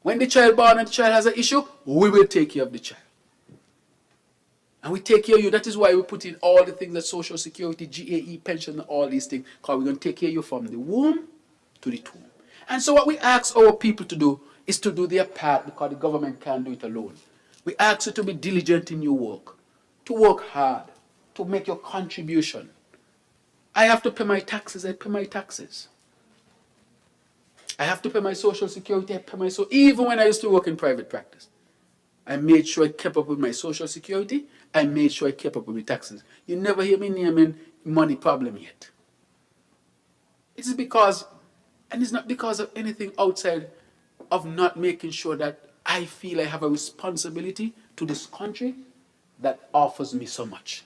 When the child born and the child has an issue, we will take care of the child. And we take care of you. That is why we put in all the things that Social Security, GAE, pension, and all these things. Because we're going to take care of you from the womb to the tomb. And so what we ask our people to do is to do their part, because the government can't do it alone. We ask you to be diligent in your work, to work hard, to make your contribution. I have to pay my taxes, I pay my taxes. I have to pay my social security, I pay my social. Even when I used to work in private practice, I made sure I kept up with my social security, I made sure I kept up with my taxes. You never hear me naming money problem yet. It's because, and it's not because of anything outside of not making sure that I feel I have a responsibility to this country that offers me so much.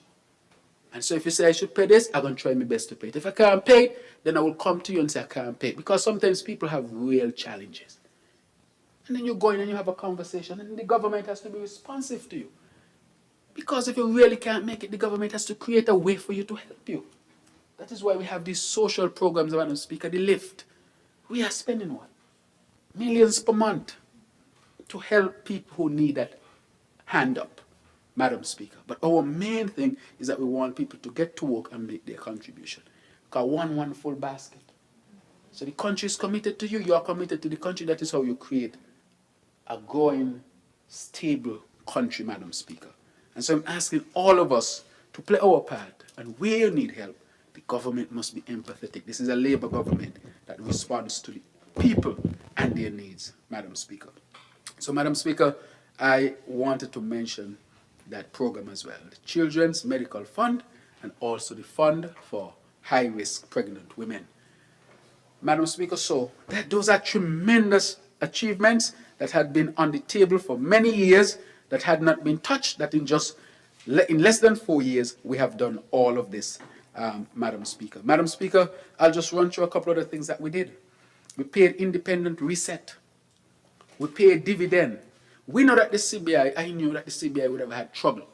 And so if you say I should pay this, I'm going to try my best to pay it. If I can't pay it, then I will come to you and say I can't pay it. Because sometimes people have real challenges. And then you go in and you have a conversation, and the government has to be responsive to you. Because if you really can't make it, the government has to create a way for you to help you. That is why we have these social programs, Madam Speaker, the lift. We are spending what? Millions per month to help people who need that hand up, Madam Speaker. But our main thing is that we want people to get to work and make their contribution. Because one full basket. So the country is committed to you, you are committed to the country. That is how you create a growing, stable country, Madam Speaker. And so I'm asking all of us to play our part. And where you need help, the government must be empathetic. This is a Labour government that responds to the people and their needs, Madam Speaker. So, Madam Speaker, I wanted to mention that program as well, the Children's Medical Fund and also the Fund for High-Risk Pregnant Women. Madam Speaker, so those are tremendous achievements that had been on the table for many years, that had not been touched, that in less than 4 years, we have done all of this, Madam Speaker. Madam Speaker, I'll just run through a couple of the things that we did. We paid independent reset. We paid dividend. We know that the CBI, I knew that the CBI would have had trouble.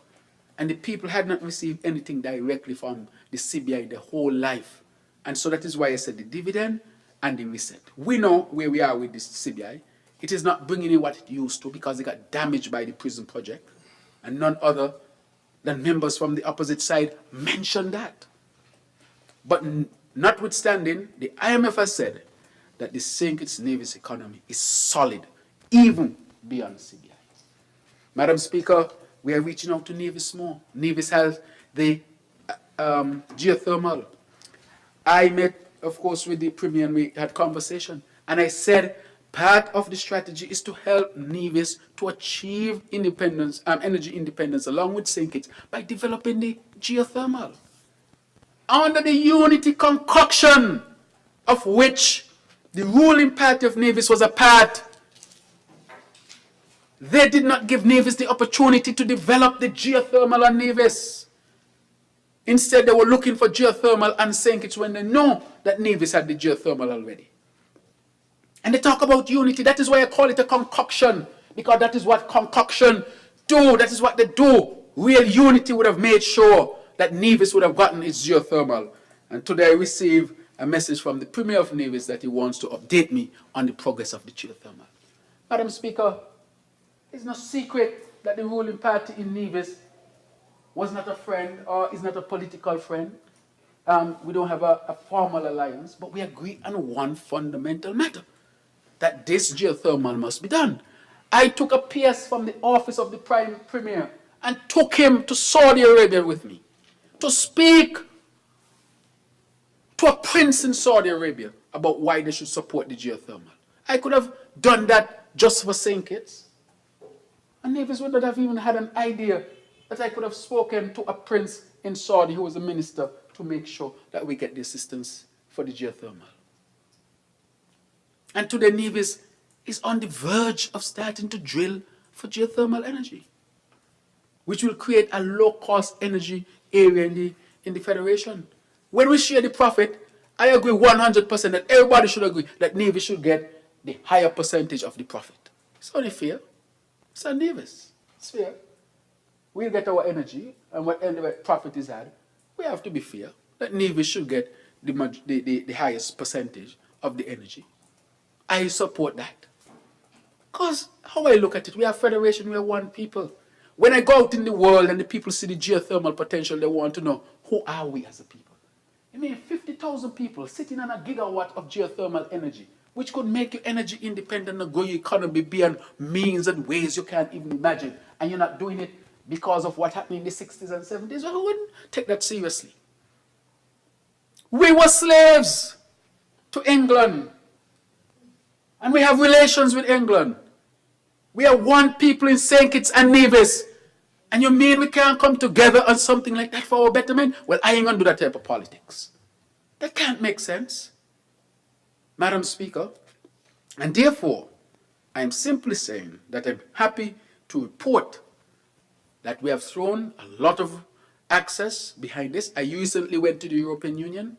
And the people had not received anything directly from the CBI their whole life. And so that is why I said the dividend and the reset. We know where we are with this CBI. It is not bringing in what it used to, because it got damaged by the prison project. And none other than members from the opposite side mentioned that. But notwithstanding, the IMF has said that the St. Kitts Nevis economy is solid, even beyond CBI. Madam Speaker, we are reaching out to Nevis more. Nevis has the geothermal. I met, of course, with the Premier and we had conversation. And I said part of the strategy is to help Nevis to achieve independence, energy independence, along with St. Kitts, by developing the geothermal. Under the unity concoction of which the ruling party of Nevis was a part, they did not give Nevis the opportunity to develop the geothermal on Nevis. Instead, they were looking for geothermal on St. Kitts when they know that Nevis had the geothermal already. And they talk about unity. That is why I call it a concoction, because that is what concoction do. That is what they do. Real unity would have made sure that Nevis would have gotten its geothermal. And today I received a message from the Premier of Nevis that he wants to update me on the progress of the geothermal. Madam Speaker, it's no secret that the ruling party in Nevis was not a friend or is not a political friend. We don't have a formal alliance, but we agree on one fundamental matter, that this geothermal must be done. I took a PS from the office of the Prime Premier and took him to Saudi Arabia with me to speak to a prince in Saudi Arabia about why they should support the geothermal. I could have done that just for St. Kitts. And Nevis would not have even had an idea that I could have spoken to a prince in Saudi who was a minister to make sure that we get the assistance for the geothermal. And today Nevis is on the verge of starting to drill for geothermal energy, which will create a low-cost energy area in the Federation. When we share the profit, I agree 100% that everybody should agree that Nevis should get the higher percentage of the profit. It's only fair. It's on Nevis. It's fair. We'll get our energy, and whatever profit is had, we have to be fair that Nevis should get the highest percentage of the energy. I support that. Because how I look at it, we are a federation, we are one people. When I go out in the world and the people see the geothermal potential, they want to know, who are we as a people? I mean, 50,000 people sitting on a gigawatt of geothermal energy, which could make you energy independent and grow your economy beyond means and ways you can't even imagine. And you're not doing it because of what happened in the 60s and 70s. Well, I wouldn't take that seriously. We were slaves to England. And we have relations with England. We are one people in St. Kitts and Nevis. And you mean we can't come together on something like that for our betterment? Well, I ain't going to do that type of politics. That can't make sense, Madam Speaker. And therefore, I am simply saying that I'm happy to report that we have thrown a lot of access behind this. I recently went to the European Union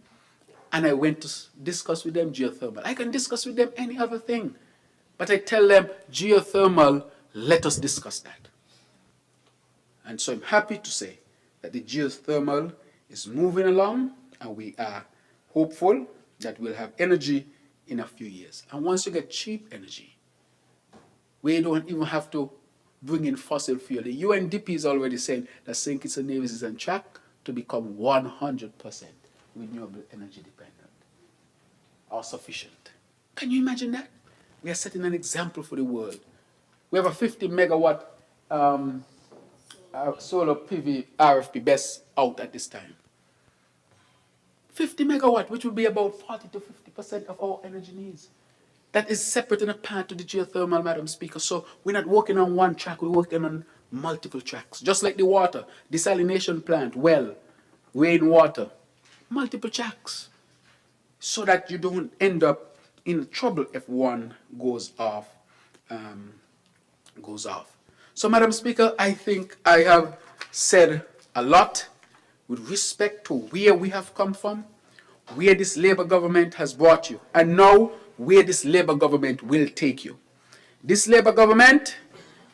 and I went to discuss with them geothermal. I can discuss with them any other thing. But I tell them, geothermal, let us discuss that. And so I'm happy to say that the geothermal is moving along and we are hopeful that we'll have energy in a few years. And once you get cheap energy, we don't even have to bring in fossil fuel. The UNDP is already saying that St. Kitts and Nevis is on track to become 100% renewable energy dependent or sufficient. Can you imagine that? We are setting an example for the world. We have a 50 megawatt solar PV RFP best out at this time. 50 megawatt, which will be about 40 to 50% of our energy needs. That is separate and apart to the geothermal, Madam Speaker. So we're not working on one track, we're working on multiple tracks. Just like the water, desalination plant, well, rainwater, multiple tracks. So that you don't end up in trouble if one goes off. So, Madam Speaker, I think I have said a lot with respect to where we have come from, where this Labour government has brought you, and now where this Labour government will take you. This Labour government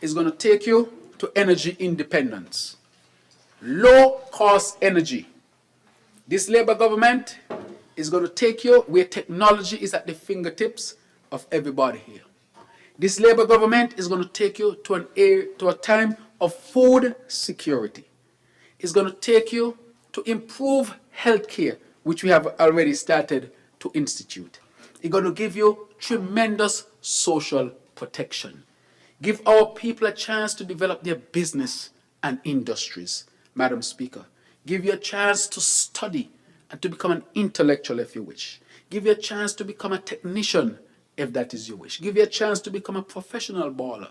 is going to take you to energy independence, low-cost energy. This Labour government is going to take you where technology is at the fingertips of everybody here. This Labour government is going to take you to a time of food security. It's going to take you to improve healthcare, which we have already started to institute. It's going to give you tremendous social protection. Give our people a chance to develop their business and industries, Madam Speaker. Give you a chance to study and to become an intellectual if you wish. Give you a chance to become a technician if that is your wish. Give you a chance to become a professional baller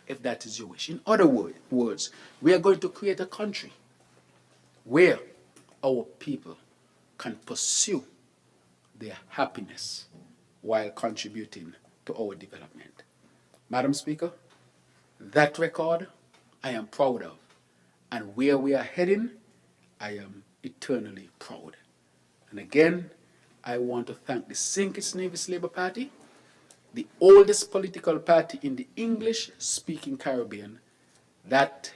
if that is your wish. In other words, we are going to create a country where our people can pursue their happiness while contributing to our development. Madam Speaker, that record I am proud of, and where we are heading, I am eternally proud. And again, I want to thank the St. Kitts Nevis Labour Party, the oldest political party in the English-speaking Caribbean, that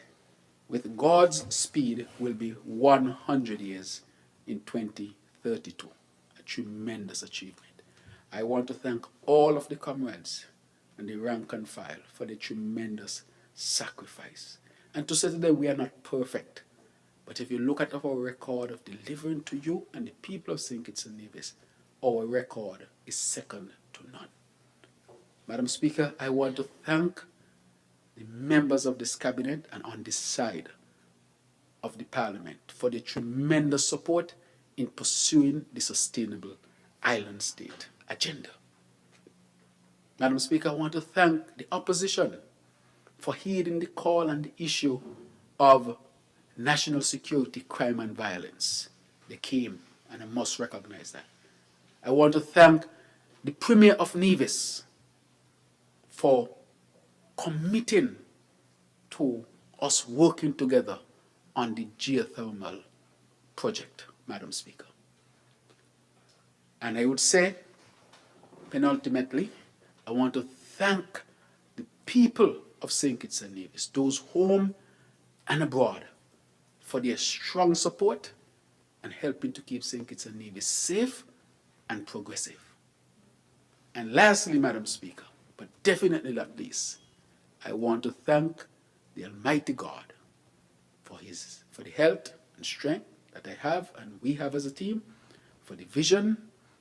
with God's speed will be 100 years in 2032. A tremendous achievement. I want to thank all of the comrades and the rank and file for the tremendous sacrifice. And to say to them, we are not perfect. But if you look at our record of delivering to you and the people of St. Kitts and Nevis, our record is second to none. Madam Speaker, I want to thank the members of this cabinet and on this side of the Parliament for the tremendous support in pursuing the sustainable island state agenda. Madam Speaker, I want to thank the opposition for heeding the call and the issue of national security, crime and violence. They came, and I must recognize that. I want to thank the Premier of Nevis for committing to us working together on the geothermal project, Madam Speaker. And I would say, penultimately, I want to thank the people of St. Kitts and Nevis, those home and abroad, for their strong support and helping to keep St. Kitts and Nevis safe and progressive. And lastly, Madam Speaker, but definitely not least, I want to thank the Almighty God for the health and strength that I have and we have as a team, for the vision,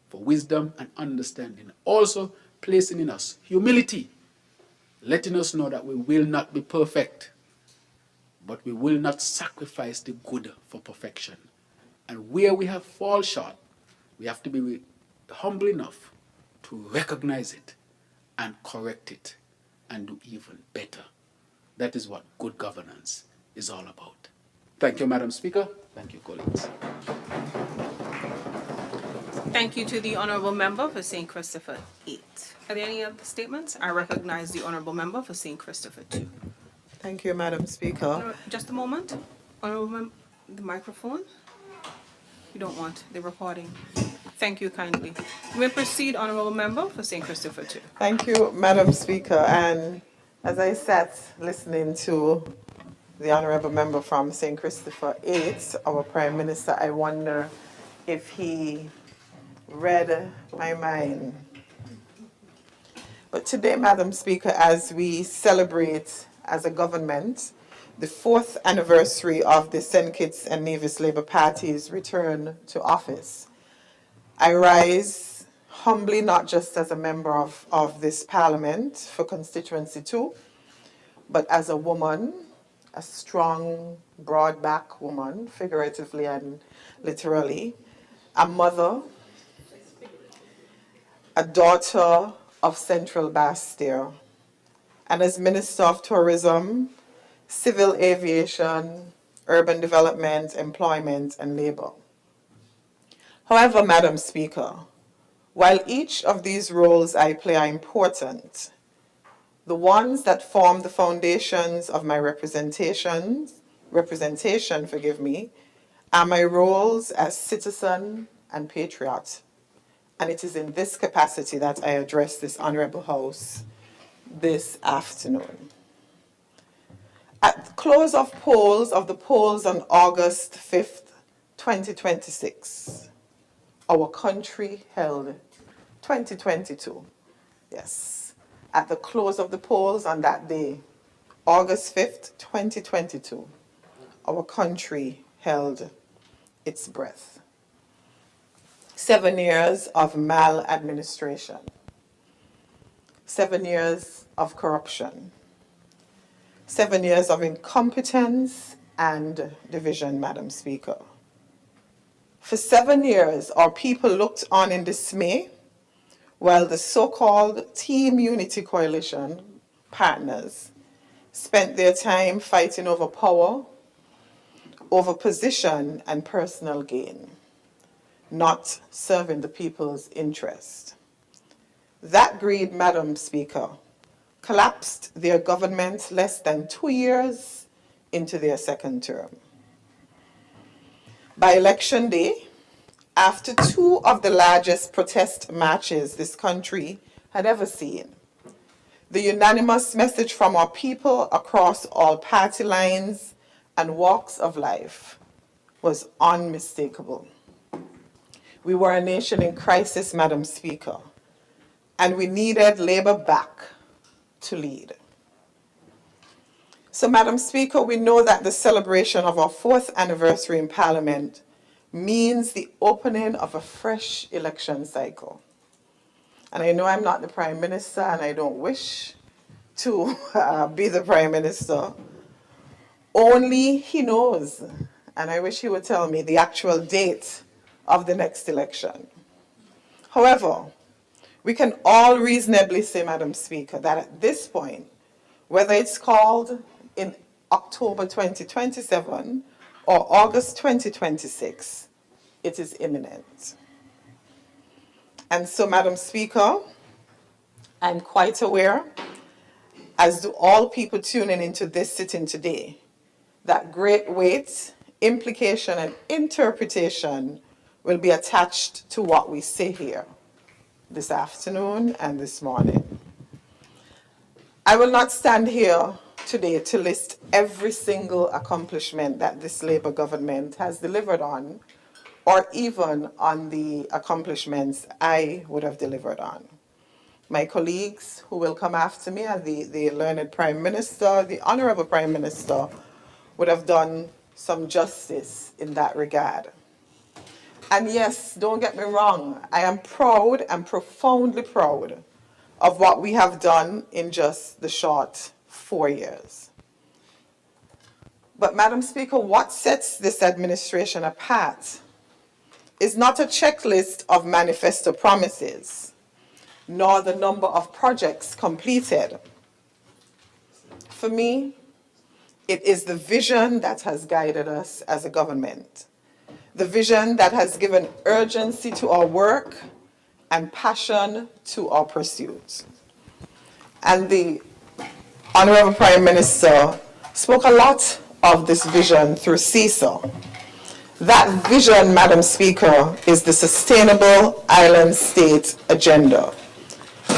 for wisdom and understanding. Also placing in us humility, letting us know that we will not be perfect, but we will not sacrifice the good for perfection. And where we have fallen short, we have to be humble enough to recognize it and correct it and do even better. That is what good governance is all about. Thank you, Madam Speaker. Thank you, colleagues. Thank you to the Honourable Member for St. Christopher 8. Are there any other statements? I recognize the Honourable Member for St. Christopher 2. Thank you, Madam Speaker. Just a moment. Honourable Member, the microphone. You don't want the recording. Thank you kindly. You may proceed, Honourable Member for St. Christopher 2. Thank you, Madam Speaker. And as I sat listening to the Honourable Member from St. Christopher 8, our Prime Minister, I wonder if he read my mind. But today, Madam Speaker, as we celebrate as a government the 4th anniversary of the St. Kitts and Nevis Labour Party's return to office, I rise humbly, not just as a member of this Parliament for Constituency 2, but as a woman, a strong, broad-back woman, figuratively and literally, a mother, a daughter of Central Bastille, and as Minister of Tourism, Civil Aviation, Urban Development, Employment, and Labour. However, Madam Speaker, while each of these roles I play are important, the ones that form the foundations of my representation, are my roles as citizen and patriot. And it is in this capacity that I address this Honourable House this afternoon. At the close of the polls on August 5th, 2026, our country held 2022. Yes. At the close of the polls on that day, August 5th, 2022, our country held its breath. 7 years of maladministration. 7 years of corruption. 7 years of incompetence and division, Madam Speaker. For 7 years, our people looked on in dismay while the so-called Team Unity Coalition partners spent their time fighting over power, over position and personal gain, not serving the people's interest. That greed, Madam Speaker, collapsed their government less than 2 years into their second term. By election day, after 2 of the largest protest marches this country had ever seen, the unanimous message from our people across all party lines and walks of life was unmistakable. We were a nation in crisis, Madam Speaker, and we needed Labour back to lead. So, Madam Speaker, we know that the celebration of our 4th anniversary in Parliament means the opening of a fresh election cycle. And I know I'm not the Prime Minister and I don't wish to be the Prime Minister. Only he knows, and I wish he would tell me the actual date of the next election. However, we can all reasonably say, Madam Speaker, that at this point, whether it's called in October 2027 or August 2026, it is imminent. And so, Madam Speaker, I'm quite aware, as do all people tuning into this sitting today, that great weight, implication, and interpretation will be attached to what we say here this afternoon and this morning. I will not stand here today to list every single accomplishment that this Labour government has delivered on, or even on the accomplishments I would have delivered on. My colleagues who will come after me, and the learned Prime Minister, the Honourable Prime Minister, would have done some justice in that regard. And yes, don't get me wrong, I am proud and profoundly proud of what we have done in just the short 4 years. But Madam Speaker, what sets this administration apart is not a checklist of manifesto promises, nor the number of projects completed. For me, it is the vision that has guided us as a government, the vision that has given urgency to our work and passion to our pursuits. And the Honorable Prime Minister spoke a lot of this vision through CISA. That vision, Madam Speaker, is the Sustainable Island State Agenda,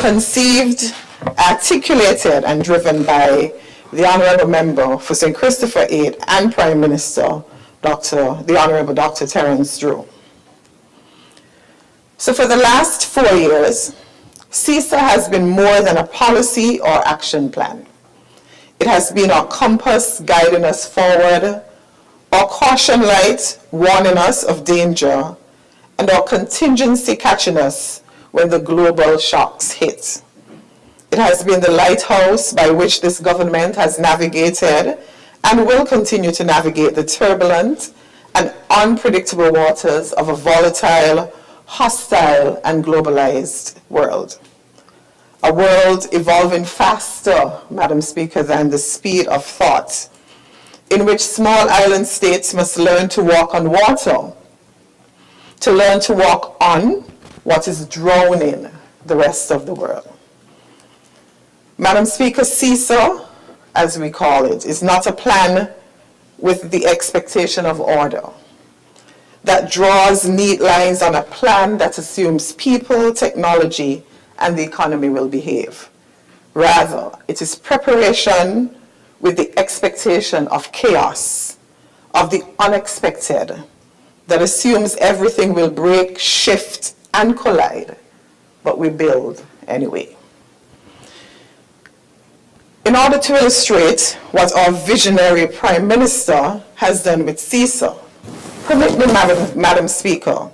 conceived, articulated, and driven by the Honourable Member for St. Christopher 8 and Prime Minister, the Honourable Dr. Terence Drew. So for the last 4 years, CISA has been more than a policy or action plan. It has been our compass guiding us forward, our caution light warning us of danger, and our contingency catching us when the global shocks hit. It has been the lighthouse by which this government has navigated and will continue to navigate the turbulent and unpredictable waters of a volatile, hostile, and globalized world. A world evolving faster, Madam Speaker, than the speed of thought, in which small island states must learn to walk on water, to learn to walk on what is drowning the rest of the world. Madam Speaker, CISA, as we call it, is not a plan with the expectation of order that draws neat lines on a plan that assumes people, technology, and the economy will behave. Rather, it is preparation with the expectation of chaos, of the unexpected, that assumes everything will break, shift, and collide, but we build anyway. In order to illustrate what our visionary Prime Minister has done with CISA, permit me, Madam Speaker,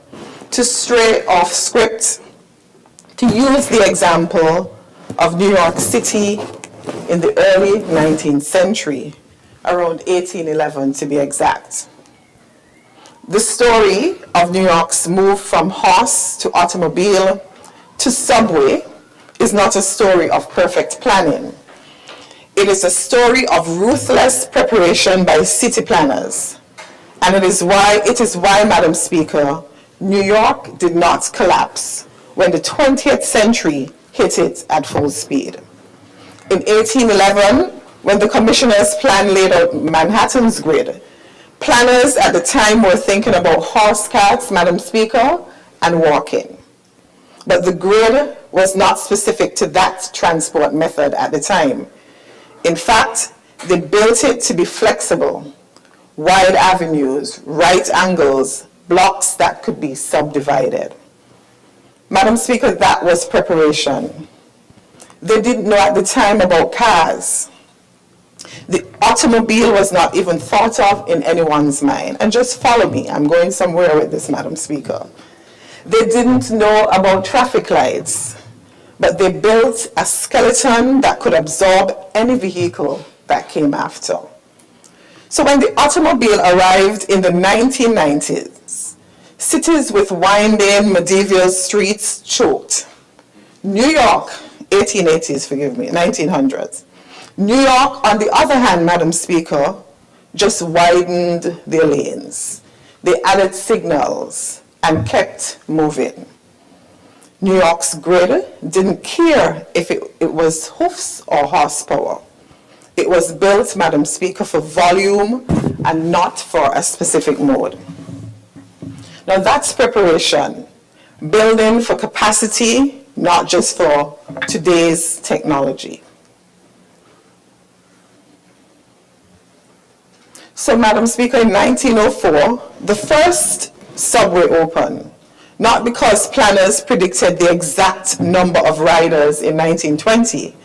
to stray off script, to use the example of New York City in the early 19th century, around 1811 to be exact. The story of New York's move from horse to automobile to subway is not a story of perfect planning. It is a story of ruthless preparation by city planners. And it is why, Madam Speaker, New York did not collapse when the 20th century hit it at full speed. In 1811, when the commissioner's plan laid out Manhattan's grid, planners at the time were thinking about horse carts, Madam Speaker, and walking. But the grid was not specific to that transport method at the time. In fact, they built it to be flexible, wide avenues, right angles, blocks that could be subdivided. Madam Speaker, that was preparation. They didn't know at the time about cars. The automobile was not even thought of in anyone's mind. And just follow me, I'm going somewhere with this, Madam Speaker. They didn't know about traffic lights, but they built a skeleton that could absorb any vehicle that came after. So when the automobile arrived in the 1990s, cities with winding medieval streets choked. New York, 1880s, forgive me, 1900s. New York, on the other hand, Madam Speaker, just widened their lanes. They added signals and kept moving. New York's grid didn't care if it was hoofs or horsepower. It was built, Madam Speaker, for volume and not for a specific mode. Now that's preparation, building for capacity, not just for today's technology. So, Madam Speaker, in 1904, the first subway opened, not because planners predicted the exact number of riders in 1920,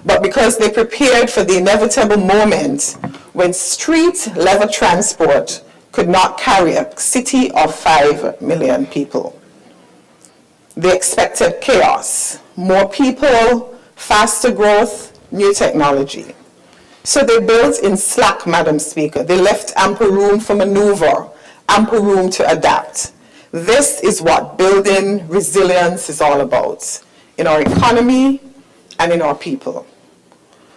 but because they prepared for the inevitable moment when street-level transport could not carry a city of 5 million people. They expected chaos, more people, faster growth, new technology. So they built in slack, Madam Speaker. They left ample room for maneuver, ample room to adapt. This is what building resilience is all about, in our economy and in our people.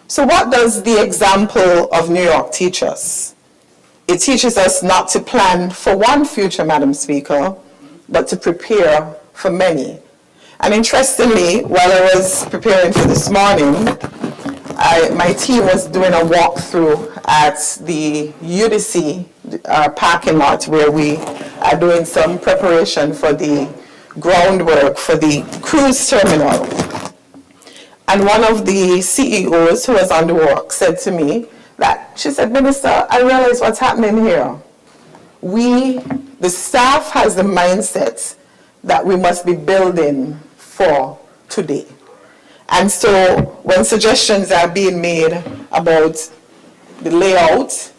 So what does the example of New York teach us? It teaches us not to plan for one future, Madam Speaker, but to prepare for many. And interestingly, while I was preparing for this morning, my team was doing a walkthrough at the UDC parking lot where we are doing some preparation for the groundwork for the cruise terminal. And one of the CEOs who was on the walk said to me that, she said, Minister, I realize what's happening here. The staff has the mindset that we must be building for today. And so when suggestions are being made about the layout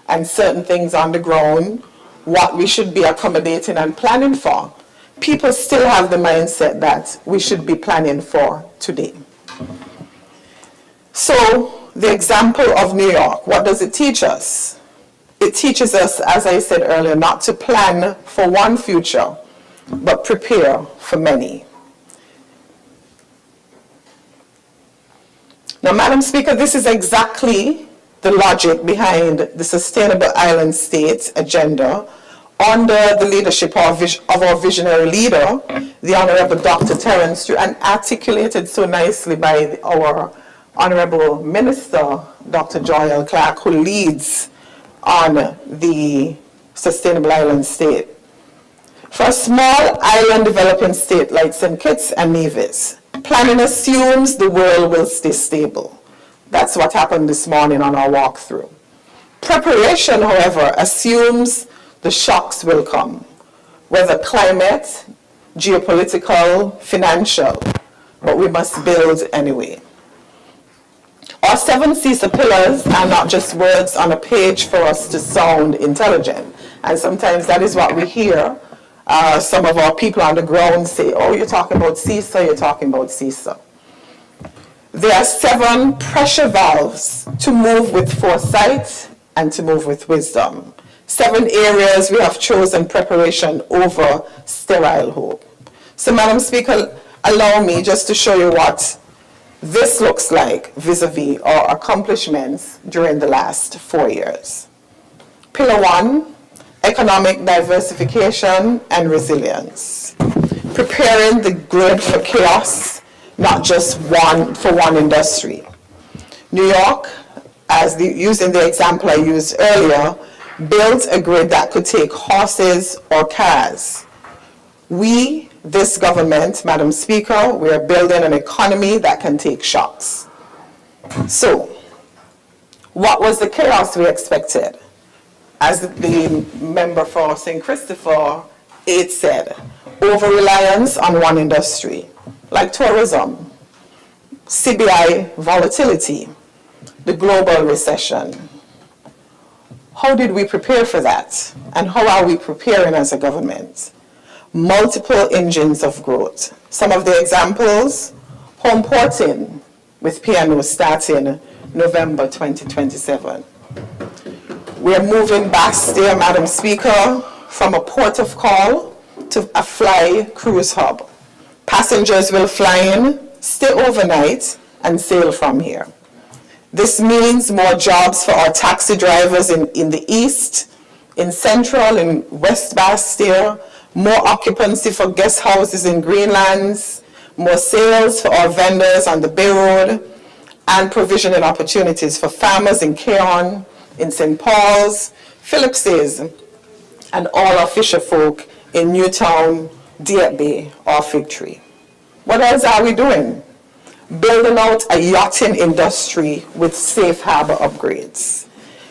and certain things on the ground, what we should be accommodating and planning for, people still have the mindset that we should be planning for today. So the example of New York, what does it teach us? It teaches us, as I said earlier, not to plan for one future, but prepare for many. Now, Madam Speaker, this is exactly the logic behind the Sustainable Island State agenda under the leadership of our visionary leader, the Honorable Dr. Terence Stew, and articulated so nicely by our Honorable Minister, Dr. Joy Clark, who leads on the Sustainable Island State. For a small island developing state like St. Kitts and Nevis, planning assumes the world will stay stable. That's what happened this morning on our walkthrough. Preparation, however, assumes the shocks will come, whether climate, geopolitical, financial, but we must build anyway. Our 7 CISA pillars are not just words on a page for us to sound intelligent. And sometimes that is what we hear. Some of our people on the ground say, oh, you're talking about CISA, you're talking about CISA. There are 7 pressure valves to move with foresight and to move with wisdom. 7 areas we have chosen preparation over sterile hope. So, Madam Speaker, allow me just to show you what this looks like vis-a-vis our accomplishments during the last 4 years. Pillar 1, economic diversification and resilience. Preparing the grid for chaos, not just for one industry. New York, using the example I used earlier, built a grid that could take horses or cars. This government, Madam Speaker, we are building an economy that can take shocks. So, what was the chaos we expected? As the member for St. Christopher, it said, over-reliance on one industry, like tourism, CBI volatility, the global recession. How did we prepare for that? And how are we preparing as a government? Multiple engines of growth. Some of the examples, home porting with P&O starting November 2027. We are moving Bastia, Madam Speaker, from a port of call to a fly cruise hub. Passengers will fly in, stay overnight, and sail from here. This means more jobs for our taxi drivers in the east, in central, in West Bastia, more occupancy for guest houses in Greenlands, more sales for our vendors on the Bay Road, and provisioning opportunities for farmers in Keon, in St. Paul's, Phillips's, and all our fisher folk in Newtown, Deep Bay, or Fig Tree. What else are we doing? Building out a yachting industry with safe harbor upgrades,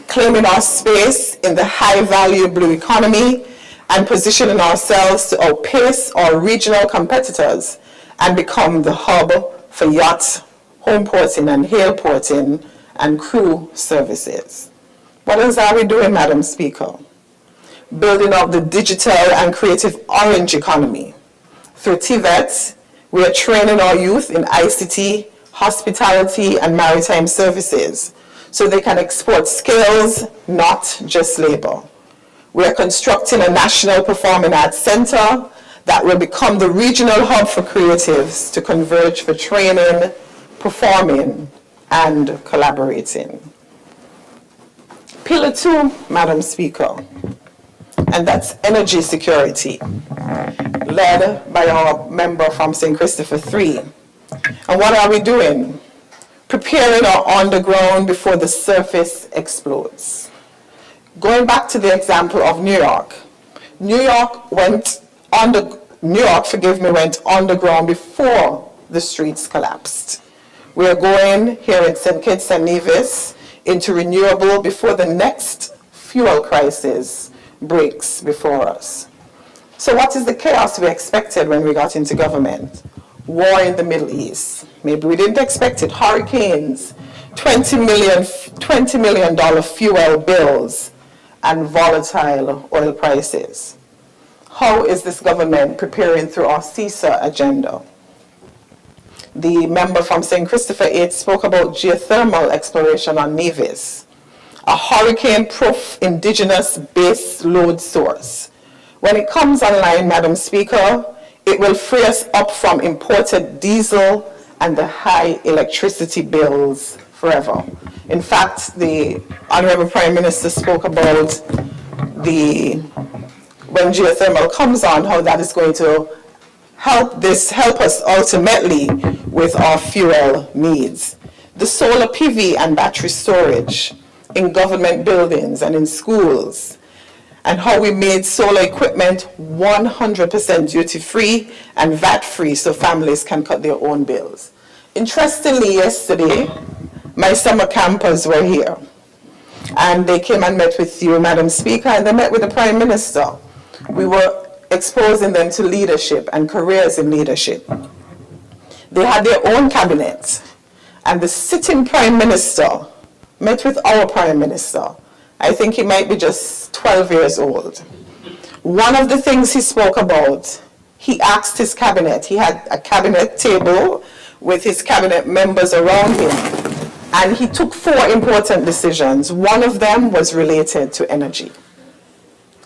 claiming our space in the high-value blue economy, and positioning ourselves to outpace our regional competitors and become the hub for yacht, home porting and hail porting and crew services. What else are we doing, Madam Speaker? building up the digital and creative orange economy. Through TVET, we are training our youth in ICT, hospitality, and maritime services so they can export skills, not just labor. We are constructing a national performing arts center that will become the regional hub for creatives to converge for training, performing, and collaborating. Pillar 2, Madam Speaker, and that's energy security, led by our member from St. Christopher 3. And what are we doing? Preparing our underground before the surface explodes. Going back to the example of New York. New York went underground before the streets collapsed. We are going here in St. Kitts and Nevis into renewable before the next fuel crisis breaks before us. So what is the chaos we expected when we got into government? War in the Middle East. Maybe we didn't expect it. Hurricanes, $20 million fuel bills, and volatile oil prices. How is this government preparing through our CISA agenda? The member from St. Christopher 8 spoke about geothermal exploration on Nevis, a hurricane-proof indigenous base load source. When it comes online, Madam Speaker, it will free us up from imported diesel and the high electricity bills forever. In fact, the Honorable Prime Minister spoke about when geothermal comes on, how that is going to help us ultimately with our fuel needs. The solar PV and battery storage in government buildings and in schools, and how we made solar equipment 100% duty-free and VAT-free so families can cut their own bills. Interestingly, yesterday, my summer campers were here, and they came and met with you, Madam Speaker, and they met with the Prime Minister. We were exposing them to leadership and careers in leadership. They had their own cabinet, and the sitting Prime Minister met with our Prime Minister. I think he might be just 12 years old. One of the things he spoke about, he asked his cabinet, he had a cabinet table with his cabinet members around him, and he took 4 important decisions. One of them was related to energy.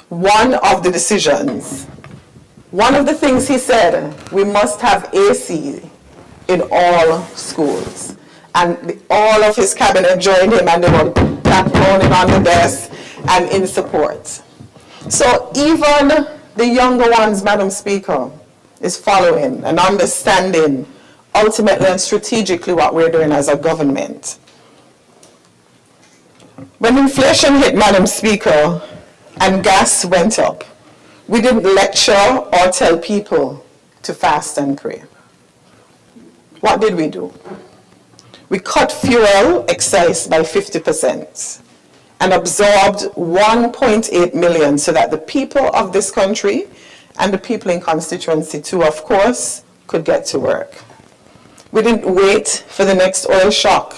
One of the things he said, we must have AC in all schools. And all of his cabinet joined him, and they were pounding on the desk and in support. So even the younger ones, Madam Speaker, is following and understanding ultimately and strategically what we're doing as a government. When inflation hit, Madam Speaker, and gas went up, we didn't lecture or tell people to fast and pray. What did we do? We cut fuel excise by 50% and absorbed 1.8 million so that the people of this country and the people in constituency 2, of course, could get to work. We didn't wait for the next oil shock.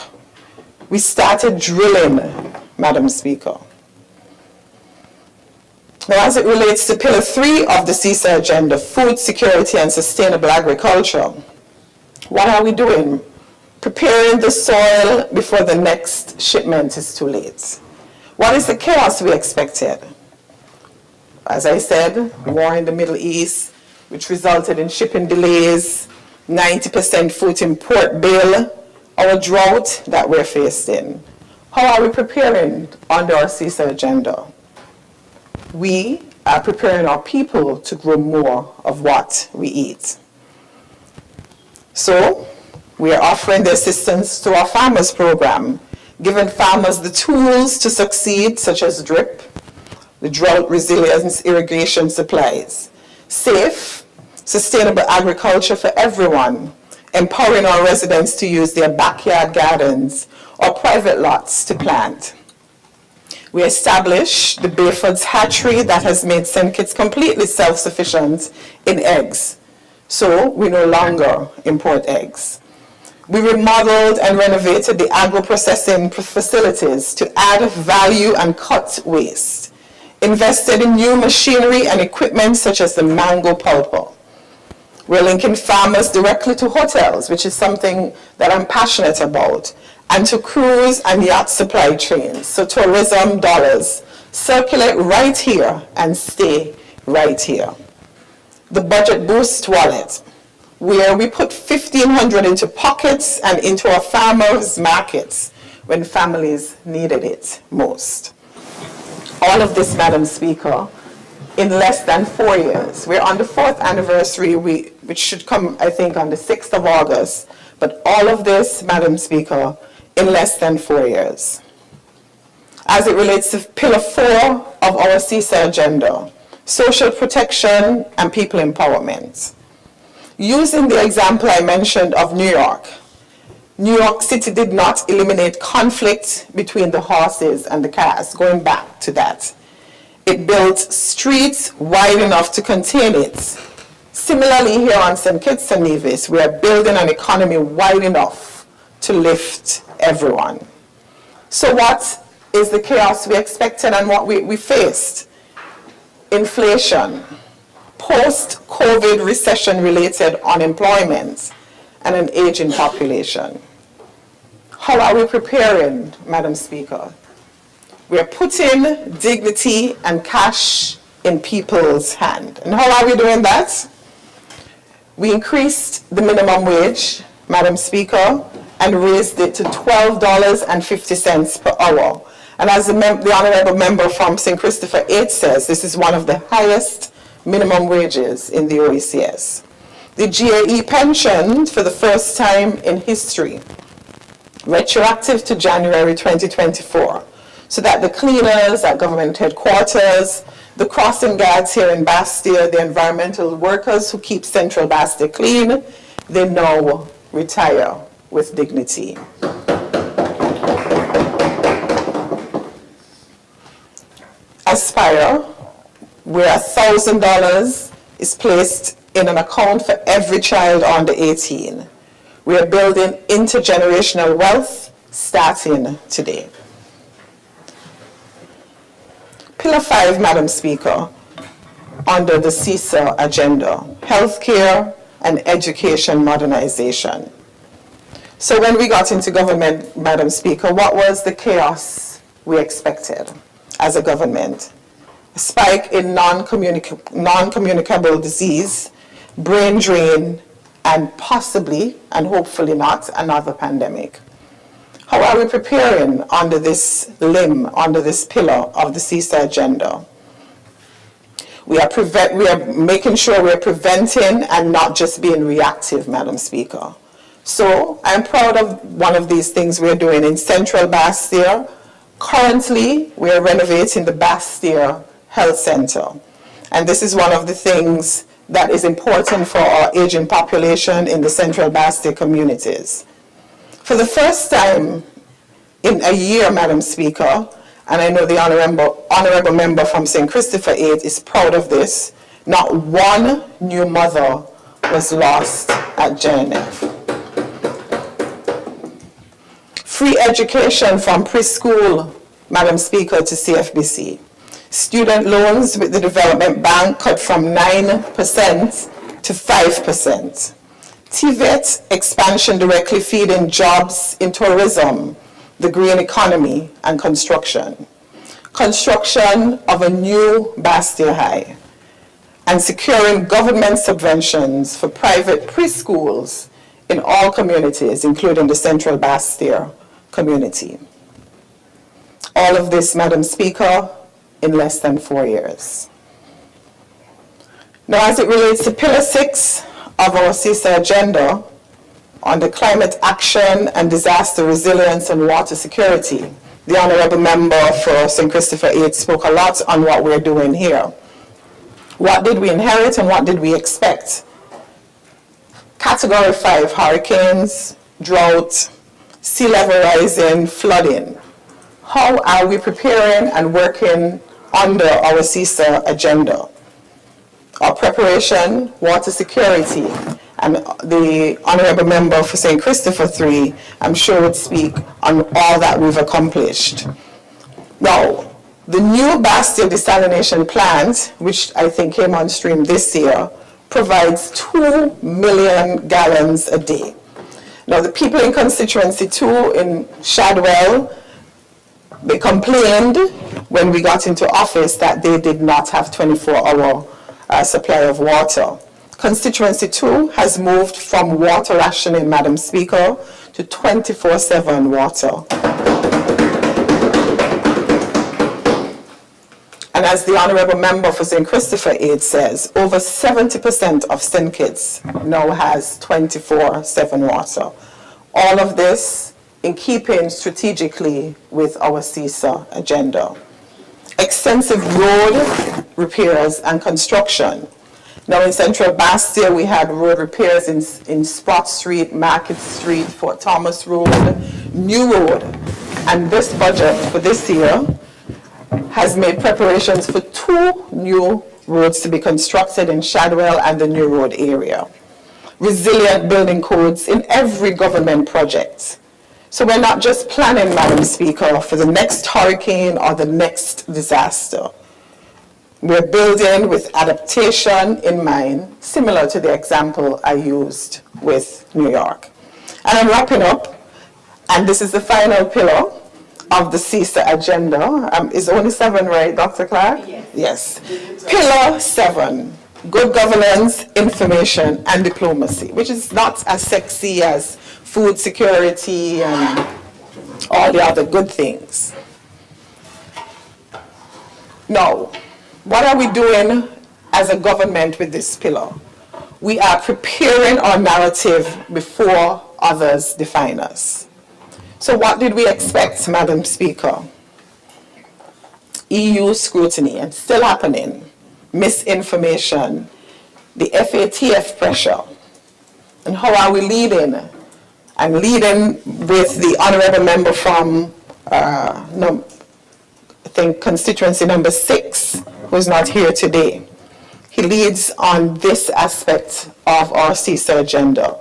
We started drilling, Madam Speaker. Now, as it relates to Pillar 3 of the CISA agenda, food security and sustainable agriculture, what are we doing? Preparing the soil before the next shipment is too late. What is the chaos we expected? As I said, war in the Middle East, which resulted in shipping delays, 90% food import bill, our drought that we're facing. How are we preparing under our CISA agenda? We are preparing our people to grow more of what we eat. So, we are offering the assistance to our farmers program, giving farmers the tools to succeed, such as DRIP, the drought resilience irrigation supplies, safe, sustainable agriculture for everyone, empowering our residents to use their backyard gardens or private lots to plant. We established the Bayford's hatchery that has made St. Kitts completely self-sufficient in eggs, so we no longer import eggs. We remodeled and renovated the agro-processing facilities to add value and cut waste. invested in new machinery and equipment such as the mango pulper. We're linking farmers directly to hotels, which is something that I'm passionate about, and to cruise and yacht supply chains. So tourism dollars circulate right here and stay right here. The Budget Boost Wallet, where we put $1,500 into pockets and into our farmers' markets when families needed it most. All of this, Madam Speaker, in less than 4 years. We're on the 4th anniversary, which should come, I think, on the 6th of August. But all of this, Madam Speaker, in less than 4 years. As it relates to Pillar 4 of our CISA agenda, social protection and people empowerment. Using the example I mentioned of New York City did not eliminate conflict between the horses and the cars, going back to that. It built streets wide enough to contain it. Similarly, here on St. Kitts and Nevis, we are building an economy wide enough to lift everyone. So what is the chaos we expected and what we faced? Inflation, post-COVID recession-related unemployment, and an aging population. How are we preparing, Madam Speaker? We are putting dignity and cash in people's hand. And how are we doing that? We increased the minimum wage, Madam Speaker, and raised it to $12.50 per hour. And as the Honourable Member from St. Christopher 8 says, this is one of the highest minimum wages in the OECS. The GAE pension, for the first time in history, retroactive to January 2024, so that the cleaners at government headquarters, the crossing guards here in Bastia, the environmental workers who keep Central Bastia clean, they now retire with dignity. Aspire, where $1,000 is placed in an account for every child under 18. We are building intergenerational wealth starting today. Pillar 5, Madam Speaker, under the CISA agenda, healthcare and education modernization. So when we got into government, Madam Speaker, what was the chaos we expected as a government? A spike in non-communicable disease, brain drain, and possibly, and hopefully not, another pandemic. How are we preparing under this limb, under this pillar of the CISA agenda? We are making sure we are preventing and not just being reactive, Madam Speaker. So I'm proud of one of these things we're doing in Central Bastia. Currently, we are renovating the Bastia Health Center. And this is one of the things that is important for our aging population in the Central Bastia communities. For the first time in a year, Madam Speaker, and I know the Honourable Member from St. Christopher 8 is proud of this, not one new mother was lost at JNF. Free education from preschool, Madam Speaker, to CFBC. Student loans with the Development Bank cut from 9% to 5%. TVET expansion directly feeding jobs in tourism, the green economy, and construction. Construction of a new Bastia High. And securing government subventions for private preschools in all communities, including the Central Bastia community. All of this, Madam Speaker, in less than 4 years. Now, as it relates to Pillar 6 of our CISA agenda on the climate action and disaster resilience and water security, the Honourable Member for St. Christopher 8 spoke a lot on what we're doing here. What did we inherit and what did we expect? Category 5 hurricanes, drought, sea level rising, flooding. How are we preparing and working under our CISA agenda? Our preparation, water security, and the Honourable Member for St. Christopher 3, I'm sure would speak on all that we've accomplished. Now, The new Bastille desalination plant, which I think came on stream this year, provides 2 million gallons a day. Now, the people in constituency 2 in Shadwell, they complained when we got into office that they did not have 24-hour supply of water. Constituency 2 has moved from water rationing, Madam Speaker, to 24/7 water. And as the Honourable Member for St. Christopher Aid says, over 70% of St. Kitts now has 24/7 water. All of this in keeping strategically with our CISA agenda. Extensive road repairs and construction. Now in Central Bastille, we had road repairs in Sprott Street, Market Street, Fort Thomas Road, New Road. And this budget for this year has made preparations for 2 new roads to be constructed in Shadwell and the New Road area. Resilient building codes in every government project. So we're not just planning, Madam Speaker, for the next hurricane or the next disaster. We're building with adaptation in mind, similar to the example I used with New York. And I'm wrapping up, and this is the final pillar of the CISA agenda. Is only 7, right, Dr. Clark? Yes. Pillar 7, good governance, information, and diplomacy, which is not as sexy as food security and all the other good things. Now, what are we doing as a government with this pillar? We are preparing our narrative before others define us. So what did we expect, Madam Speaker? EU scrutiny, and still happening, misinformation, the FATF pressure, and how are we leading? I'm leading with the Honourable Member from, I think, constituency number 6, who is not here today. He leads on this aspect of our CISA agenda.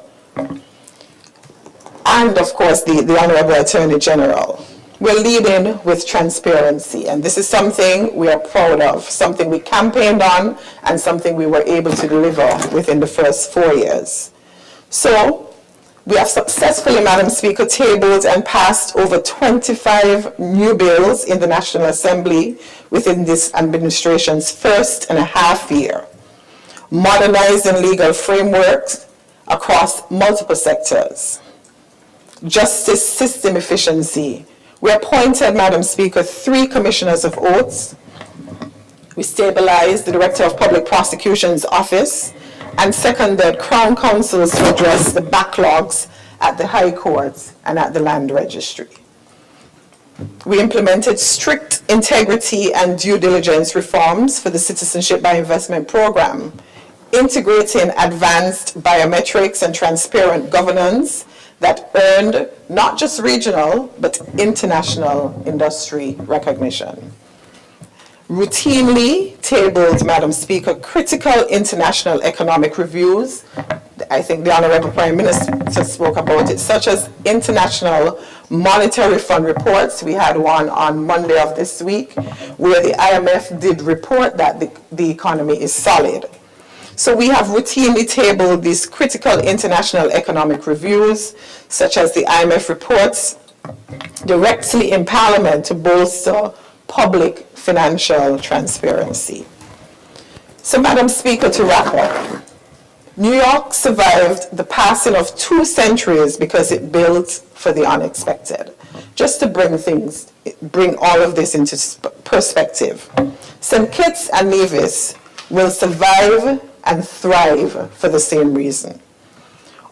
And of course, the Honourable Attorney General. We're leading with transparency, and this is something we are proud of, something we campaigned on, and something we were able to deliver within the first 4 years. So, we have successfully, Madam Speaker, tabled and passed over 25 new bills in the National Assembly within this administration's first and a half year, modernizing legal frameworks across multiple sectors. Justice system efficiency. We appointed, Madam Speaker, 3 commissioners of oaths. We stabilized the Director of Public Prosecution's office and seconded Crown Counsels to address the backlogs at the High Courts and at the Land Registry. We implemented strict integrity and due diligence reforms for the Citizenship by Investment program, integrating advanced biometrics and transparent governance that earned not just regional, but international industry recognition. Routinely tabled, Madam Speaker, critical international economic reviews. I think the Honourable Prime Minister spoke about it, such as International Monetary Fund reports. We had one on Monday of this week, where the IMF did report that the economy is solid. So we have routinely tabled these critical international economic reviews, such as the IMF reports, directly in Parliament to bolster public financial transparency. So, Madam Speaker, to wrap up, New York survived the passing of 2 centuries because it built for the unexpected. Just to bring all of this into perspective, St. Kitts and Nevis will survive and thrive for the same reason.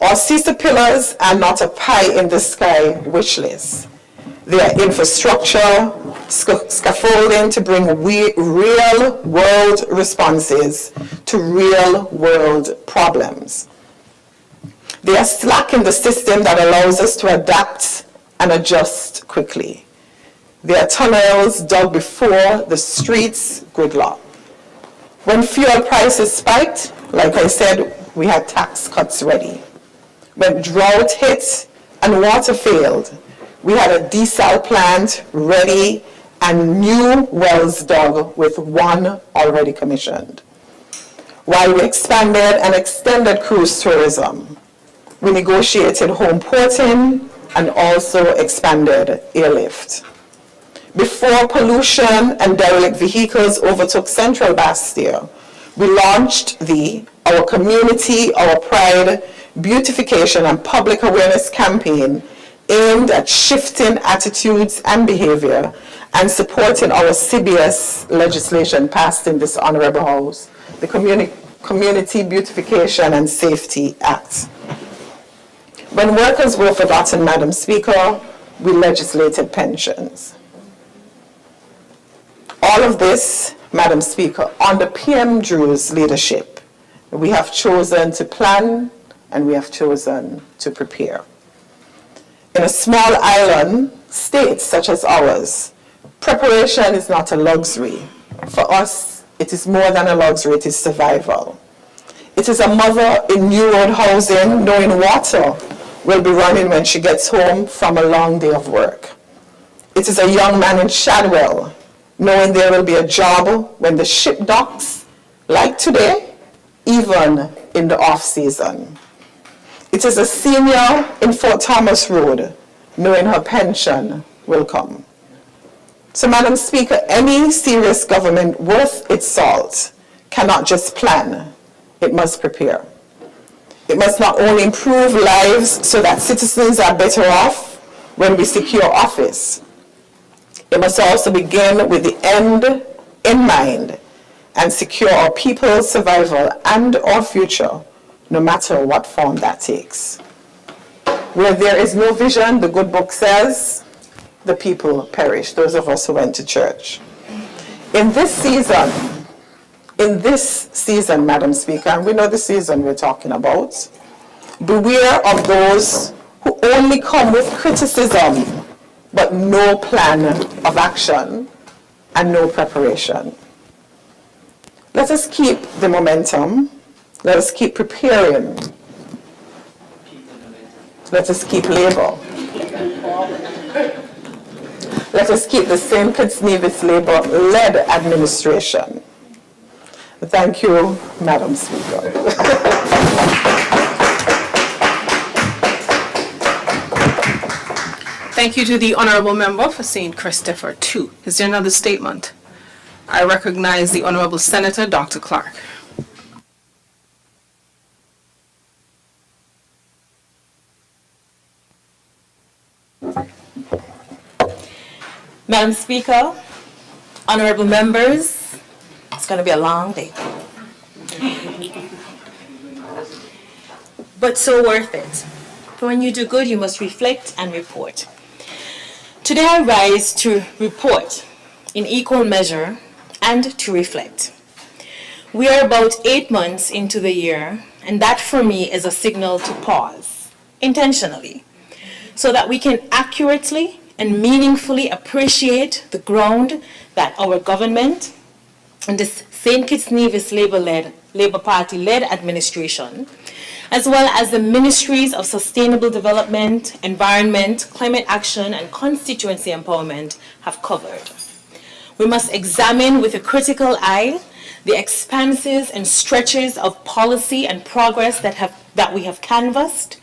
Our CISA pillars are not a pie-in-the-sky wish list. They are infrastructure, scaffolding to bring real-world responses to real-world problems. They are slack in the system that allows us to adapt and adjust quickly. They are tunnels dug before the streets gridlock. When fuel prices spiked, like I said, we had tax cuts ready. When drought hit and water failed, we had a desal plant ready and new wells dug with one already commissioned. While we expanded and extended cruise tourism, we negotiated home porting and also expanded airlift. Before pollution and derelict vehicles overtook Central Bastille, we launched Our Community, Our Pride beautification and public awareness campaign aimed at shifting attitudes and behavior and supporting our CBS legislation passed in this Honorable House, the Community Beautification and Safety Act. When workers were forgotten, Madam Speaker, we legislated pensions. All of this, Madam Speaker, under PM Drew's leadership, we have chosen to plan and we have chosen to prepare. In a small island state such as ours, preparation is not a luxury. For us, it is more than a luxury, it is survival. It is a mother in new road housing knowing water will be running when she gets home from a long day of work. It is a young man in Shadwell knowing there will be a job when the ship docks, like today, even in the off-season. It is a senior in Fort Thomas Road knowing her pension will come. So, Madam Speaker, any serious government worth its salt cannot just plan, it must prepare. It must not only improve lives so that citizens are better off when we secure office, it must also begin with the end in mind and secure our people's survival and our future, no matter what form that takes. Where there is no vision, the good book says, the people perish, those of us who went to church. In this season, Madam Speaker, and we know the season we're talking about, beware of those who only come with criticism, but no plan of action and no preparation. Let us keep the momentum. Let us keep preparing. Let us keep labor. Let us keep the St. Kitts Nevis Labour-led administration. Thank you, Madam Speaker. Thank you to the Honourable Member for St. Christopher too. Is there another statement? I recognize the Honourable Senator, Dr. Clark. Madam Speaker, honourable members, it's going to be a long day. But so worth it. For when you do good, you must reflect and report. Today I rise to report in equal measure and to reflect. We are about 8 months into the year, and that for me is a signal to pause, intentionally, so that we can accurately and meaningfully appreciate the ground that our government and this St. Kitts Nevis Labour Party-led administration, as well as the Ministries of Sustainable Development, Environment, Climate Action, and Constituency Empowerment have covered. We must examine with a critical eye the expanses and stretches of policy and progress that we have canvassed,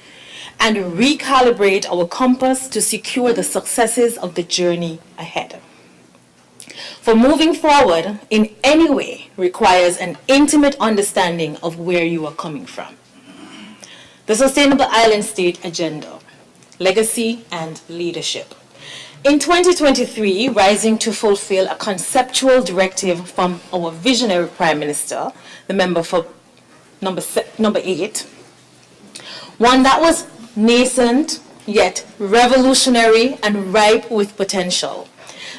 and recalibrate our compass to secure the successes of the journey ahead. For moving forward in any way requires an intimate understanding of where you are coming from. The Sustainable Island State Agenda, Legacy and Leadership. In 2023, rising to fulfill a conceptual directive from our visionary Prime Minister, the member for number 8, one that was nascent, yet revolutionary and ripe with potential.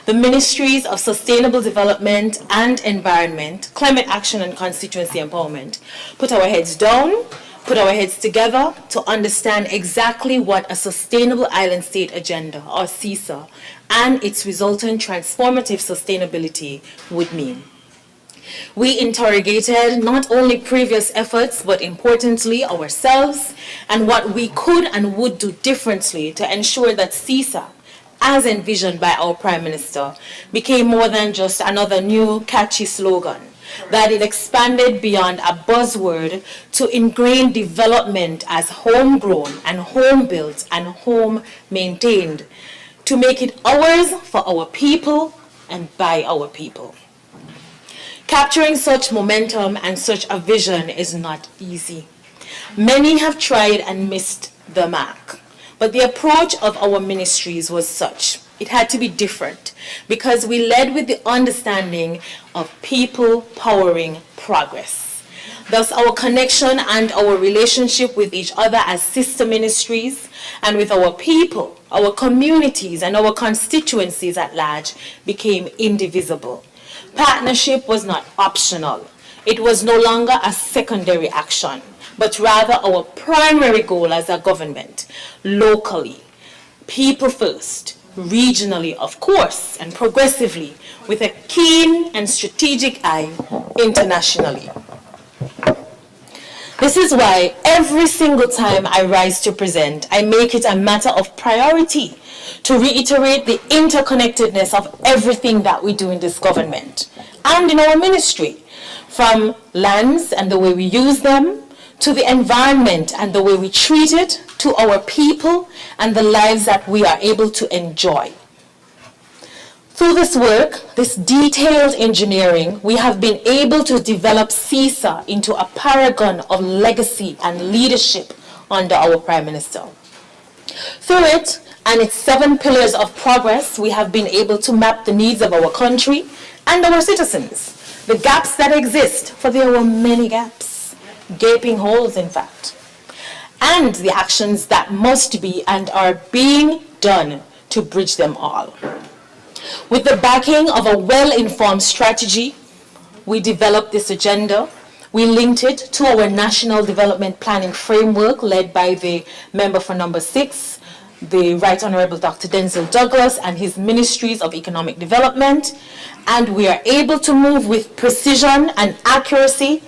The Ministries of Sustainable Development and Environment, Climate Action and Constituency Empowerment put our heads down, put our heads together to understand exactly what a Sustainable Island State Agenda, or CISA, and its resultant transformative sustainability would mean. We interrogated not only previous efforts, but importantly ourselves and what we could and would do differently to ensure that CISA as envisioned by our Prime Minister, became more than just another new catchy slogan, that it expanded beyond a buzzword to ingrain development as homegrown and home-built and home-maintained, to make it ours for our people and by our people. Capturing such momentum and such a vision is not easy. Many have tried and missed the mark, but the approach of our ministries was such. It had to be different because we led with the understanding of people powering progress. Thus, our connection and our relationship with each other as sister ministries and with our people, our communities, and our constituencies at large became indivisible. Partnership was not optional. It was no longer a secondary action, but rather our primary goal as a government, locally, people first, regionally, of course, and progressively, with a keen and strategic eye internationally. This is why every single time I rise to present, I make it a matter of priority to reiterate the interconnectedness of everything that we do in this government and in our ministry, from lands and the way we use them, to the environment and the way we treat it, to our people and the lives that we are able to enjoy. Through this work, this detailed engineering, we have been able to develop CISA into a paragon of legacy and leadership under our Prime Minister. Through it and its 7 pillars of progress, we have been able to map the needs of our country and our citizens, the gaps that exist, for there were many gaps, gaping holes in fact, and the actions that must be and are being done to bridge them all. With the backing of a well-informed strategy, we developed this agenda. We linked it to our National Development Planning Framework led by the member for number 6, the Right Honorable Dr. Denzel Douglas and his Ministries of Economic Development, and we are able to move with precision and accuracy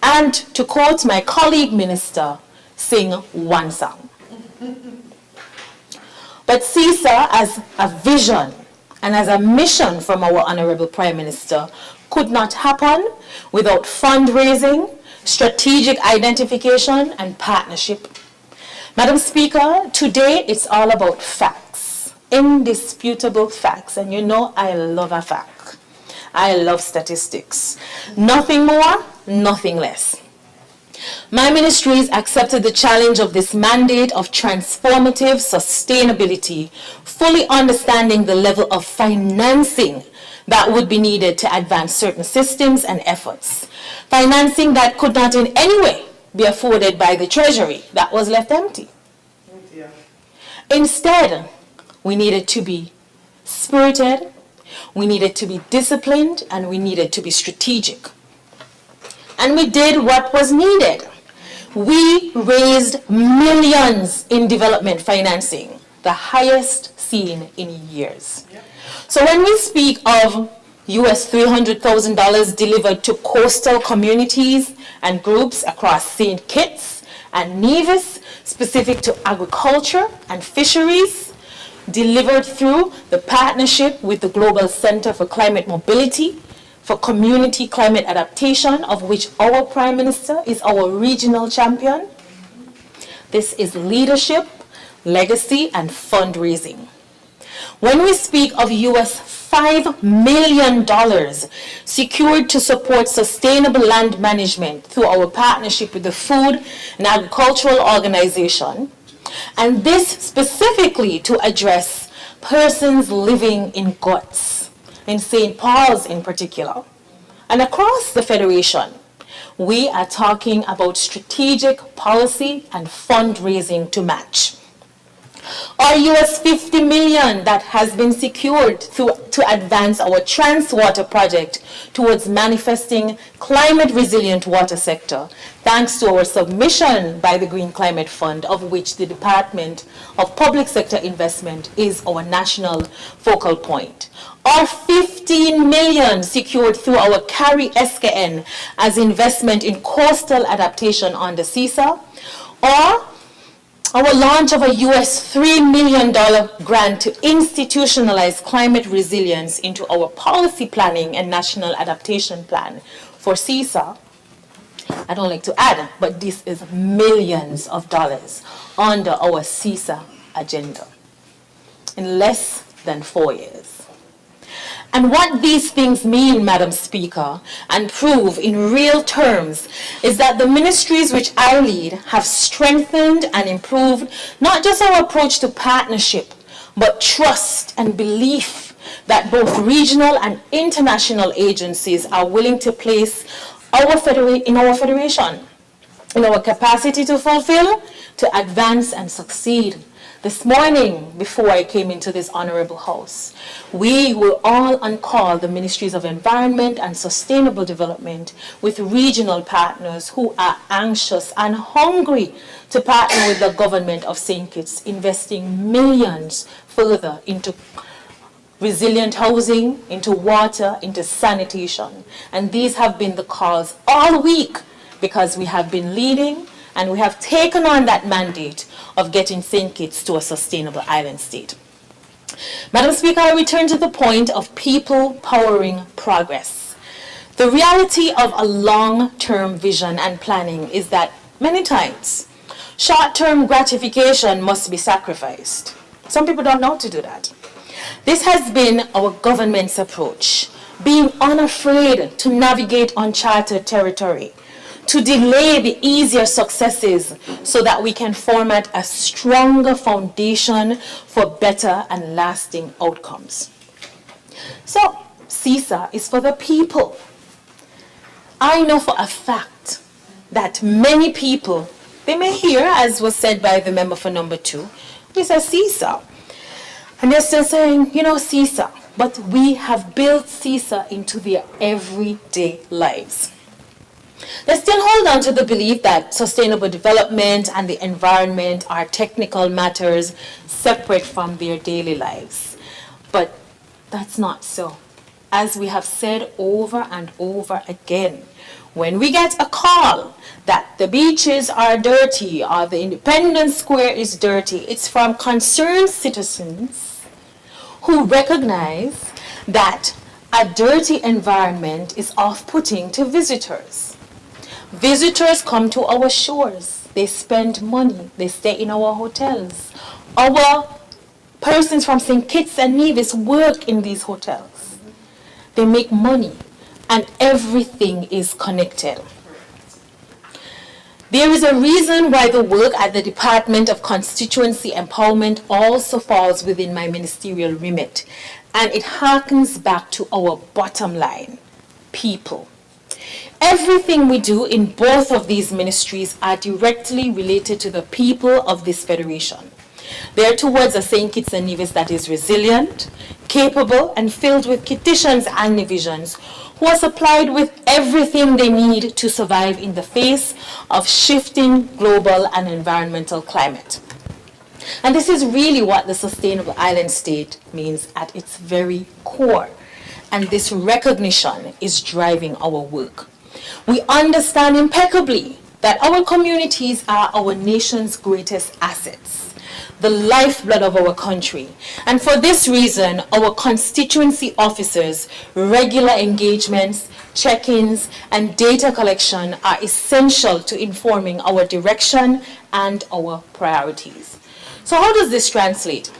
and, to quote my colleague minister, sing one song. But CISA as a vision and as a mission from our Honorable Prime Minister could not happen without fundraising, strategic identification, and partnership. Madam Speaker, today it's all about facts, indisputable facts, and you know I love a fact. I love statistics. Nothing more, nothing less. My ministries accepted the challenge of this mandate of transformative sustainability, fully understanding the level of financing that would be needed to advance certain systems and efforts. Financing that could not in any way be afforded by the Treasury that was left empty. Instead, we needed to be spirited, we needed to be disciplined, and we needed to be strategic. And we did what was needed. We raised millions in development financing, the highest seen in years. So when we speak of US $300,000 delivered to coastal communities and groups across St. Kitts and Nevis, specific to agriculture and fisheries, delivered through the partnership with the Global Center for Climate Mobility, for community climate adaptation, of which our Prime Minister is our regional champion. This is leadership, legacy, and fundraising. When we speak of US $5 million secured to support sustainable land management through our partnership with the Food and Agricultural Organization, and this specifically to address persons living in guts, in St. Paul's in particular, and across the Federation, we are talking about strategic policy and fundraising to match. Our US $50 million that has been secured to advance our Transwater project towards manifesting climate-resilient water sector, thanks to our submission by the Green Climate Fund, of which the Department of Public Sector Investment is our national focal point. Our $15 million secured through our CARI SKN as investment in coastal adaptation under CISA, or our launch of a US $3 million grant to institutionalize climate resilience into our policy planning and national adaptation plan for CISA. I don't like to add, but this is millions of dollars under our CISA agenda in less than 4 years. And what these things mean, Madam Speaker, and prove in real terms, is that the ministries which I lead have strengthened and improved not just our approach to partnership, but trust and belief that both regional and international agencies are willing to place in our federation, in our capacity to fulfill, to advance and succeed. This morning, before I came into this honorable house, we will all uncall the Ministries of Environment and Sustainable Development with regional partners who are anxious and hungry to partner with the government of St. Kitts, investing millions further into resilient housing, into water, into sanitation. And these have been the calls all week because we have been leading and we have taken on that mandate of getting St. Kitts to a sustainable island state. Madam Speaker, I return to the point of people powering progress. The reality of a long-term vision and planning is that many times short-term gratification must be sacrificed. Some people don't know how to do that. This has been our government's approach, being unafraid to navigate uncharted territory, to delay the easier successes so that we can format a stronger foundation for better and lasting outcomes. So, CISA is for the people. I know for a fact that many people, they may hear, as was said by the member for number 2, we say CISA. And they're still saying, you know, CISA. But we have built CISA into their everyday lives. They still hold on to the belief that sustainable development and the environment are technical matters separate from their daily lives. But that's not so. As we have said over and over again, when we get a call that the beaches are dirty or the Independence Square is dirty, it's from concerned citizens who recognize that a dirty environment is off-putting to visitors. Visitors come to our shores. They spend money. They stay in our hotels. Our persons from St. Kitts and Nevis work in these hotels. They make money, and everything is connected. There is a reason why the work at the Department of Constituency Empowerment also falls within my ministerial remit, and it harkens back to our bottom line, people. Everything we do in both of these ministries are directly related to the people of this federation. They are towards a St. Kitts and Nevis that is resilient, capable, and filled with Kittitians and Nevisians who are supplied with everything they need to survive in the face of shifting global and environmental climate. And this is really what the sustainable island state means at its very core. And this recognition is driving our work. We understand impeccably that our communities are our nation's greatest assets, the lifeblood of our country. And for this reason, our constituency officers' regular engagements, check-ins, and data collection are essential to informing our direction and our priorities. So how does this translate?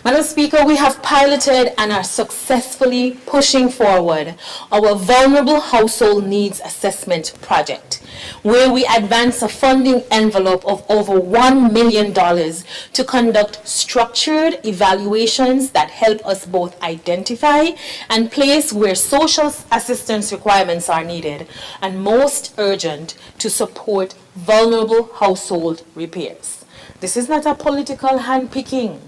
Madam Speaker, we have piloted and are successfully pushing forward our Vulnerable Household Needs Assessment Project, where we advance a funding envelope of over $1 million to conduct structured evaluations that help us both identify and place where social assistance requirements are needed, and most urgent, to support vulnerable household repairs. This is not a political handpicking.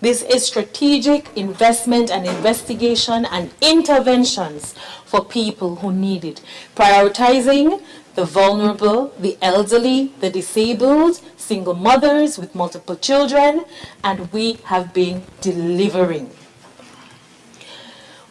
This is strategic investment and investigation and interventions for people who need it, prioritizing the vulnerable, the elderly, the disabled, single mothers with multiple children, and we have been delivering.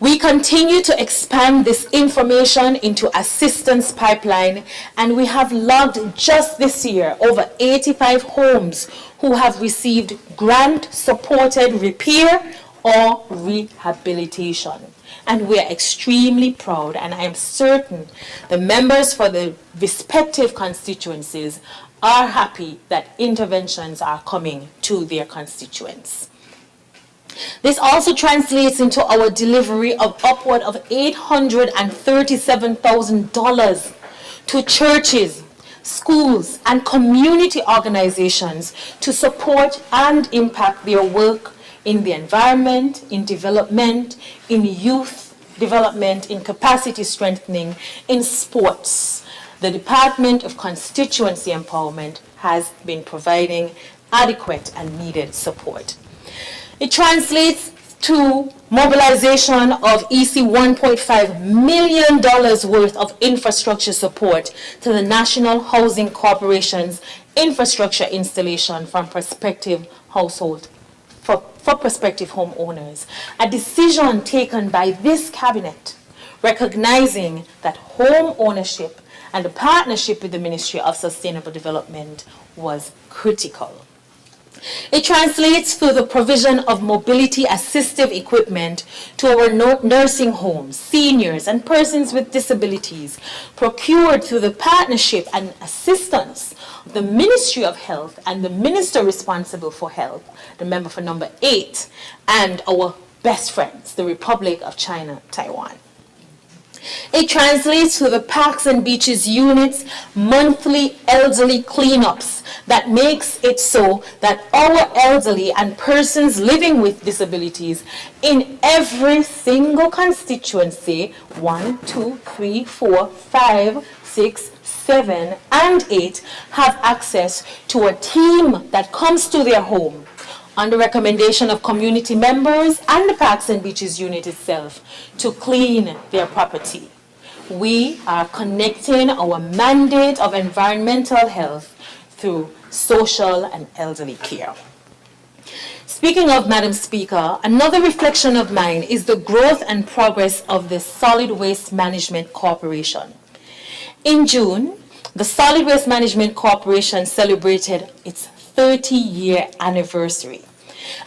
We continue to expand this information into assistance pipeline, and we have logged just this year over 85 homes who have received grant-supported repair or rehabilitation. And we are extremely proud, and I am certain the members for the respective constituencies are happy that interventions are coming to their constituents. This also translates into our delivery of upward of $837,000 to churches, schools, and community organizations to support and impact their work in the environment, in development, in youth development, in capacity strengthening, in sports. The Department of Constituency Empowerment has been providing adequate and needed support. It translates to mobilization of EC $1.5 million worth of infrastructure support to the National Housing Corporation's infrastructure installation from prospective household for prospective homeowners. A decision taken by this cabinet recognizing that home ownership and the partnership with the Ministry of Sustainable Development was critical. It translates through the provision of mobility assistive equipment to our nursing homes, seniors, and persons with disabilities, procured through the partnership and assistance of the Ministry of Health and the Minister responsible for health, the member for number 8, and our best friends, the Republic of China, Taiwan. It translates to the Parks and Beaches unit's monthly elderly cleanups that makes it so that our elderly and persons living with disabilities in every single constituency, 1, 2, 3, 4, 5, 6, 7, and 8, have access to a team that comes to their home on the recommendation of community members and the Parks and Beaches unit itself to clean their property. We are connecting our mandate of environmental health through social and elderly care. Speaking of, Madam Speaker, another reflection of mine is the growth and progress of the Solid Waste Management Corporation. In June, the Solid Waste Management Corporation celebrated its 30-year anniversary.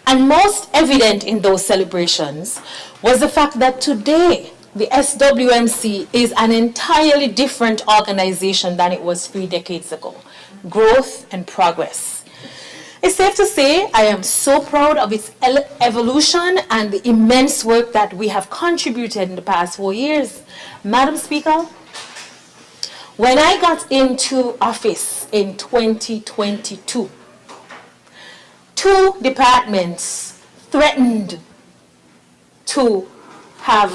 And most evident in those celebrations was the fact that today the SWMC is an entirely different organization than it was 3 decades ago. Growth and progress. It's safe to say I am so proud of its evolution and the immense work that we have contributed in the past 4 years. Madam Speaker, when I got into office in 2022, 2 departments threatened to have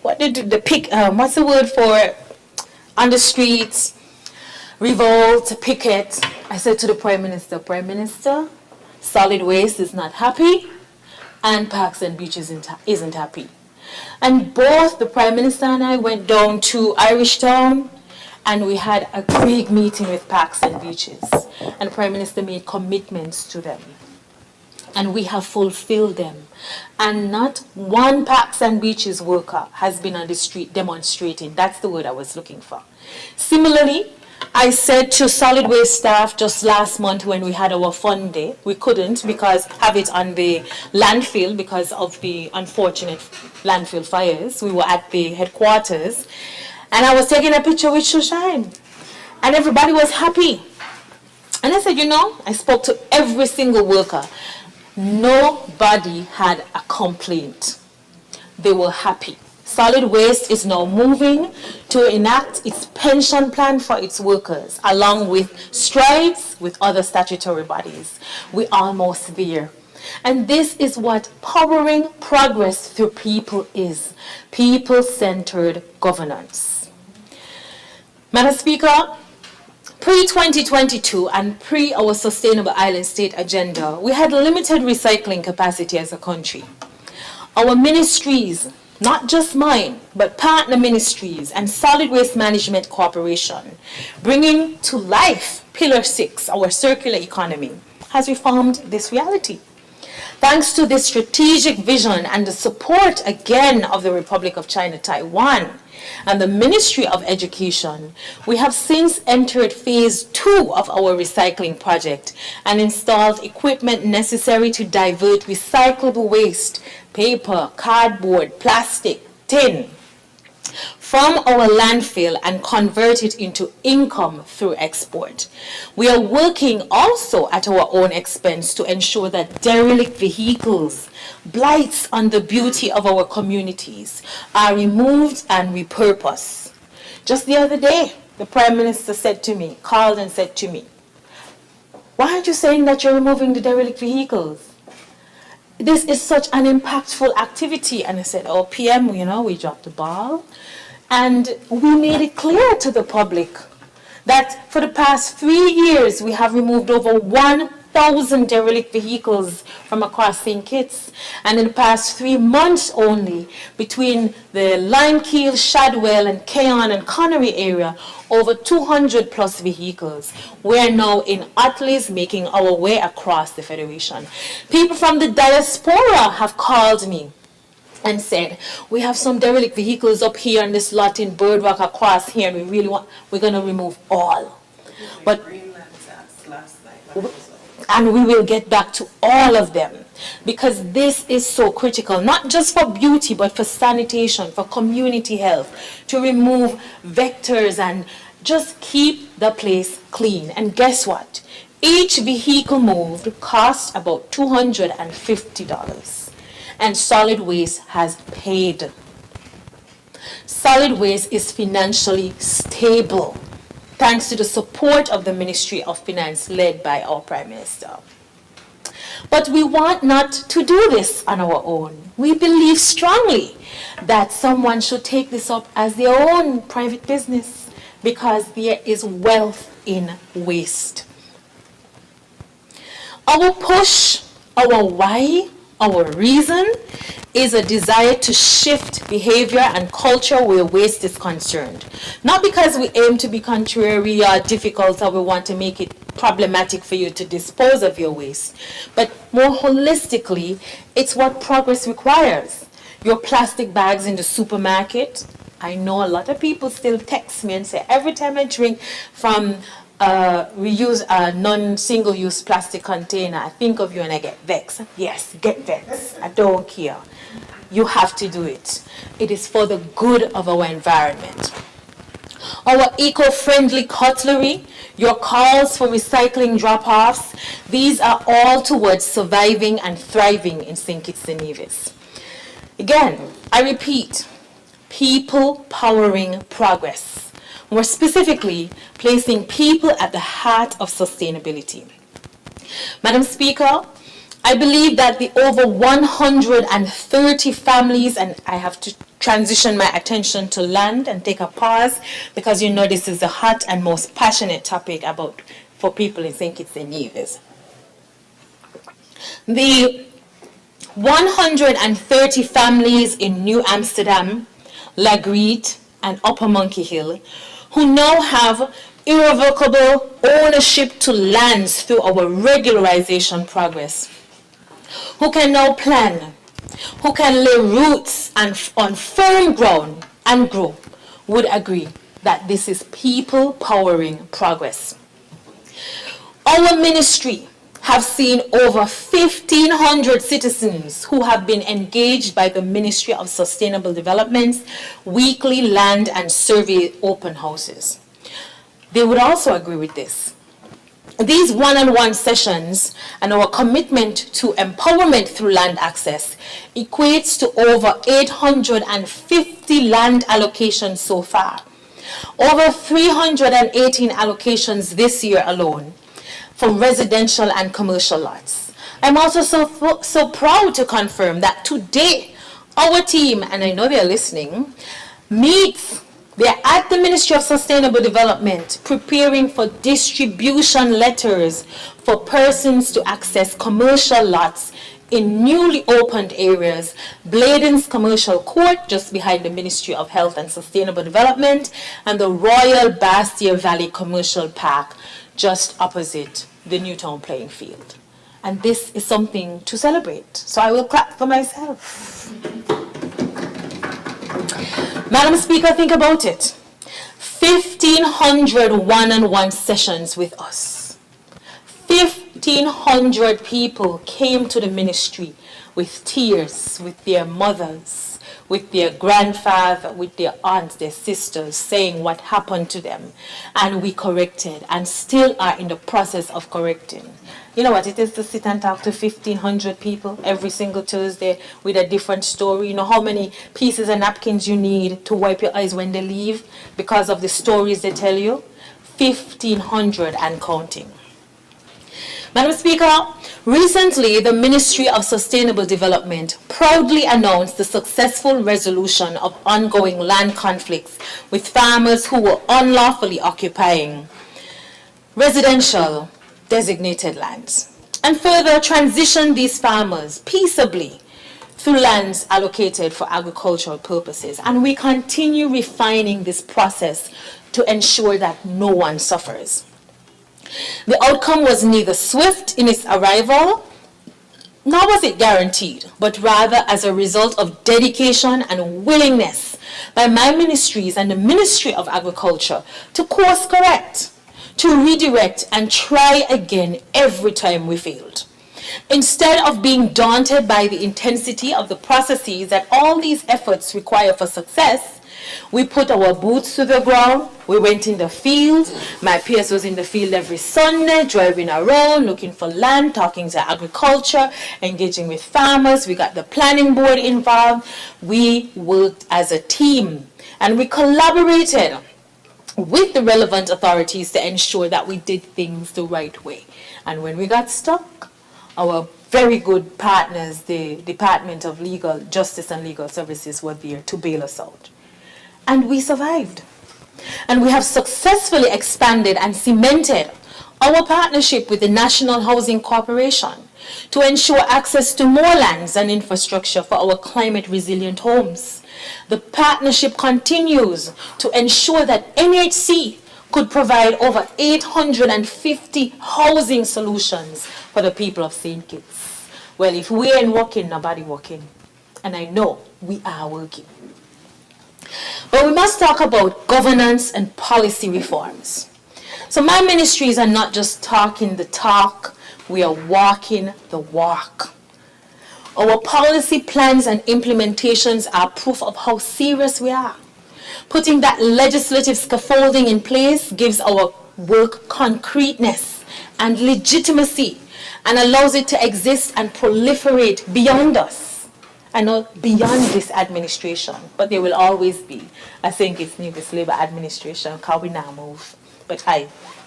what's the word for on the streets, revolt, picket. I said to the Prime Minister, Prime Minister, Solid Waste is not happy and Parks and Beaches isn't happy. And both the Prime Minister and I went down to Irish Town and we had a big meeting with Parks and Beaches. And the Prime Minister made commitments to them. And we have fulfilled them. And not one Parks and Beaches worker has been on the street demonstrating. That's the word I was looking for. Similarly, I said to solid waste staff just last month when we had our fun day, we couldn't have it on the landfill because of the unfortunate landfill fires. We were at the headquarters and I was taking a picture with Shoshine and everybody was happy. And I said, I spoke to every single worker. Nobody had a complaint. They were happy. Solid Waste is now moving to enact its pension plan for its workers, along with strides with other statutory bodies. We're almost there. And this is what powering progress through people is. People-centered governance. Madam Speaker, pre-2022 and pre our Sustainable Island State agenda, we had limited recycling capacity as a country. Our ministries, not just mine, but partner ministries and Solid Waste Management Corporation, bringing to life Pillar 6, our circular economy, has reformed this reality. Thanks to this strategic vision and the support again of the Republic of China, Taiwan, and the Ministry of Education, we have since entered phase 2 of our recycling project and installed equipment necessary to divert recyclable waste, paper, cardboard, plastic, tin, from our landfill and convert it into income through export. We are working also at our own expense to ensure that derelict vehicles, blights on the beauty of our communities, are removed and repurposed. Just the other day, the Prime Minister called and said to me, "Why aren't you saying that you're removing the derelict vehicles? This is such an impactful activity." And I said, "Oh, PM, we dropped the ball." And we made it clear to the public that for the past 3 years, we have removed over 1,000 derelict vehicles from across St. Kitts. And in the past 3 months only, between the Limekeel, Shadwell, and Keon and Connery area, over 200 plus vehicles. We're now in Atlees making our way across the Federation. People from the diaspora have called me and said, "We have some derelict vehicles up here in this lot in Bird Rock across here, and we're going to remove all." But and we will get back to all of them, because this is so critical, not just for beauty, but for sanitation, for community health, to remove vectors and just keep the place clean. And guess what? Each vehicle moved cost about $250. And solid waste has paid. Solid waste is financially stable, thanks to the support of the Ministry of Finance led by our Prime Minister. But we want not to do this on our own. We believe strongly that someone should take this up as their own private business, because there is wealth in waste. Our push, our why, our reason is a desire to shift behavior and culture where waste is concerned. Not because we aim to be contrary or difficult, or we want to make it problematic for you to dispose of your waste, but more holistically, it's what progress requires. Your plastic bags in the supermarket. I know a lot of people still text me and say, every time I drink from we use a non-single-use plastic container, I think of you and I get vexed. Yes, get vexed. I don't care. You have to do it. It is for the good of our environment. Our eco-friendly cutlery, your calls for recycling drop-offs, these are all towards surviving and thriving in St. Kitts and Nevis. Again, I repeat, people powering progress. More specifically, placing people at the heart of sustainability. Madam Speaker, I believe that the over 130 families, and I have to transition my attention to land and take a pause, because this is the hot and most passionate topic for people in St. Kitts and Nevis. The 130 families in New Amsterdam, Lagreed, and Upper Monkey Hill, who now have irrevocable ownership to lands through our regularization progress, who can now plan, who can lay roots and on firm ground and grow, would agree that this is people powering progress. Our ministry have seen over 1,500 citizens who have been engaged by the Ministry of Sustainable Development's weekly land and survey open houses. They would also agree with this. These one-on-one sessions and our commitment to empowerment through land access equates to over 850 land allocations so far. Over 318 allocations this year alone, from residential and commercial lots. I'm also so proud to confirm that today, our team, and I know they're listening, they're at the Ministry of Sustainable Development preparing for distribution letters for persons to access commercial lots in newly opened areas, Bladen's Commercial Court, just behind the Ministry of Health and Sustainable Development, and the Royal Bastia Valley Commercial Park, just opposite the Newtown playing field. And this is something to celebrate. So I will clap for myself. Madam Speaker, think about it. 1,500 one-on-one sessions with us. 1,500 people came to the ministry with tears, with their mothers, with their grandfather, with their aunts, their sisters, saying what happened to them. And we corrected and still are in the process of correcting. You know what it is to sit and talk to 1,500 people every single Thursday with a different story? You know how many pieces of napkins you need to wipe your eyes when they leave because of the stories they tell you? 1,500 and counting. Madam Speaker, recently the Ministry of Sustainable Development proudly announced the successful resolution of ongoing land conflicts with farmers who were unlawfully occupying residential designated lands, and further transition these farmers peaceably through lands allocated for agricultural purposes. And we continue refining this process to ensure that no one suffers. The outcome was neither swift in its arrival, nor was it guaranteed, but rather as a result of dedication and willingness by my ministries and the Ministry of Agriculture to course correct, to redirect and try again every time we failed. Instead of being daunted by the intensity of the processes that all these efforts require for success, we put our boots to the ground. We went in the field. My PS was in the field every Sunday, driving around, looking for land, talking to agriculture, engaging with farmers. We got the planning board involved. We worked as a team, and we collaborated with the relevant authorities to ensure that we did things the right way. And when we got stuck, our very good partners, the Department of Legal Justice and Legal Services, were there to bail us out. And we survived. And we have successfully expanded and cemented our partnership with the National Housing Corporation to ensure access to more lands and infrastructure for our climate-resilient homes. The partnership continues to ensure that NHC could provide over 850 housing solutions for the people of St. Kitts. Well, if we ain't working, nobody working. And I know we are working. But we must talk about governance and policy reforms. So my ministries are not just talking the talk, we are walking the walk. Our policy plans and implementations are proof of how serious we are. Putting that legislative scaffolding in place gives our work concreteness and legitimacy and allows it to exist and proliferate beyond us. And not beyond this administration, but there will always be, I think it's Nevis Labour administration, because we now move, but I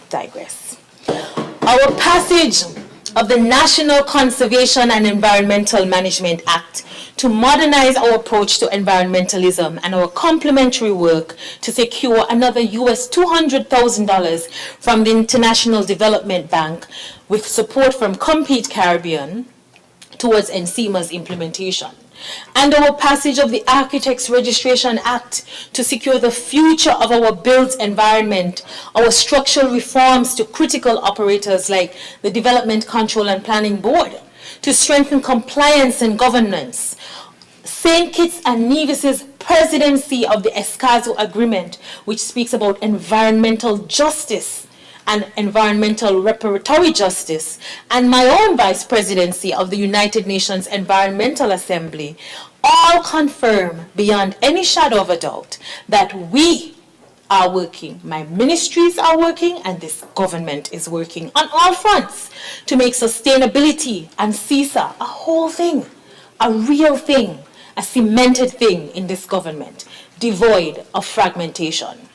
digress. Our passage of the National Conservation and Environmental Management Act to modernize our approach to environmentalism and our complementary work to secure another US $200,000 from the International Development Bank with support from Compete Caribbean towards NCEMA's implementation. And our passage of the Architects Registration Act to secure the future of our built environment, our structural reforms to critical operators like the Development Control and Planning Board, to strengthen compliance and governance. St. Kitts and Nevis's presidency of the ESCAZO Agreement, which speaks about environmental justice and environmental reparatory justice, and my own vice presidency of the United Nations Environmental Assembly, all confirm beyond any shadow of a doubt that we are working, my ministries are working, and this government is working on all fronts to make sustainability and CISA a whole thing, a real thing, a cemented thing in this government, devoid of fragmentation.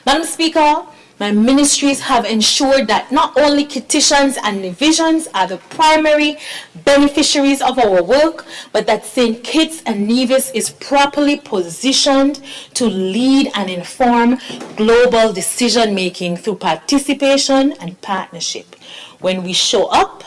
Madam Speaker, my ministries have ensured that not only Kittitians and Nevisians are the primary beneficiaries of our work, but that St. Kitts and Nevis is properly positioned to lead and inform global decision-making through participation and partnership. When we show up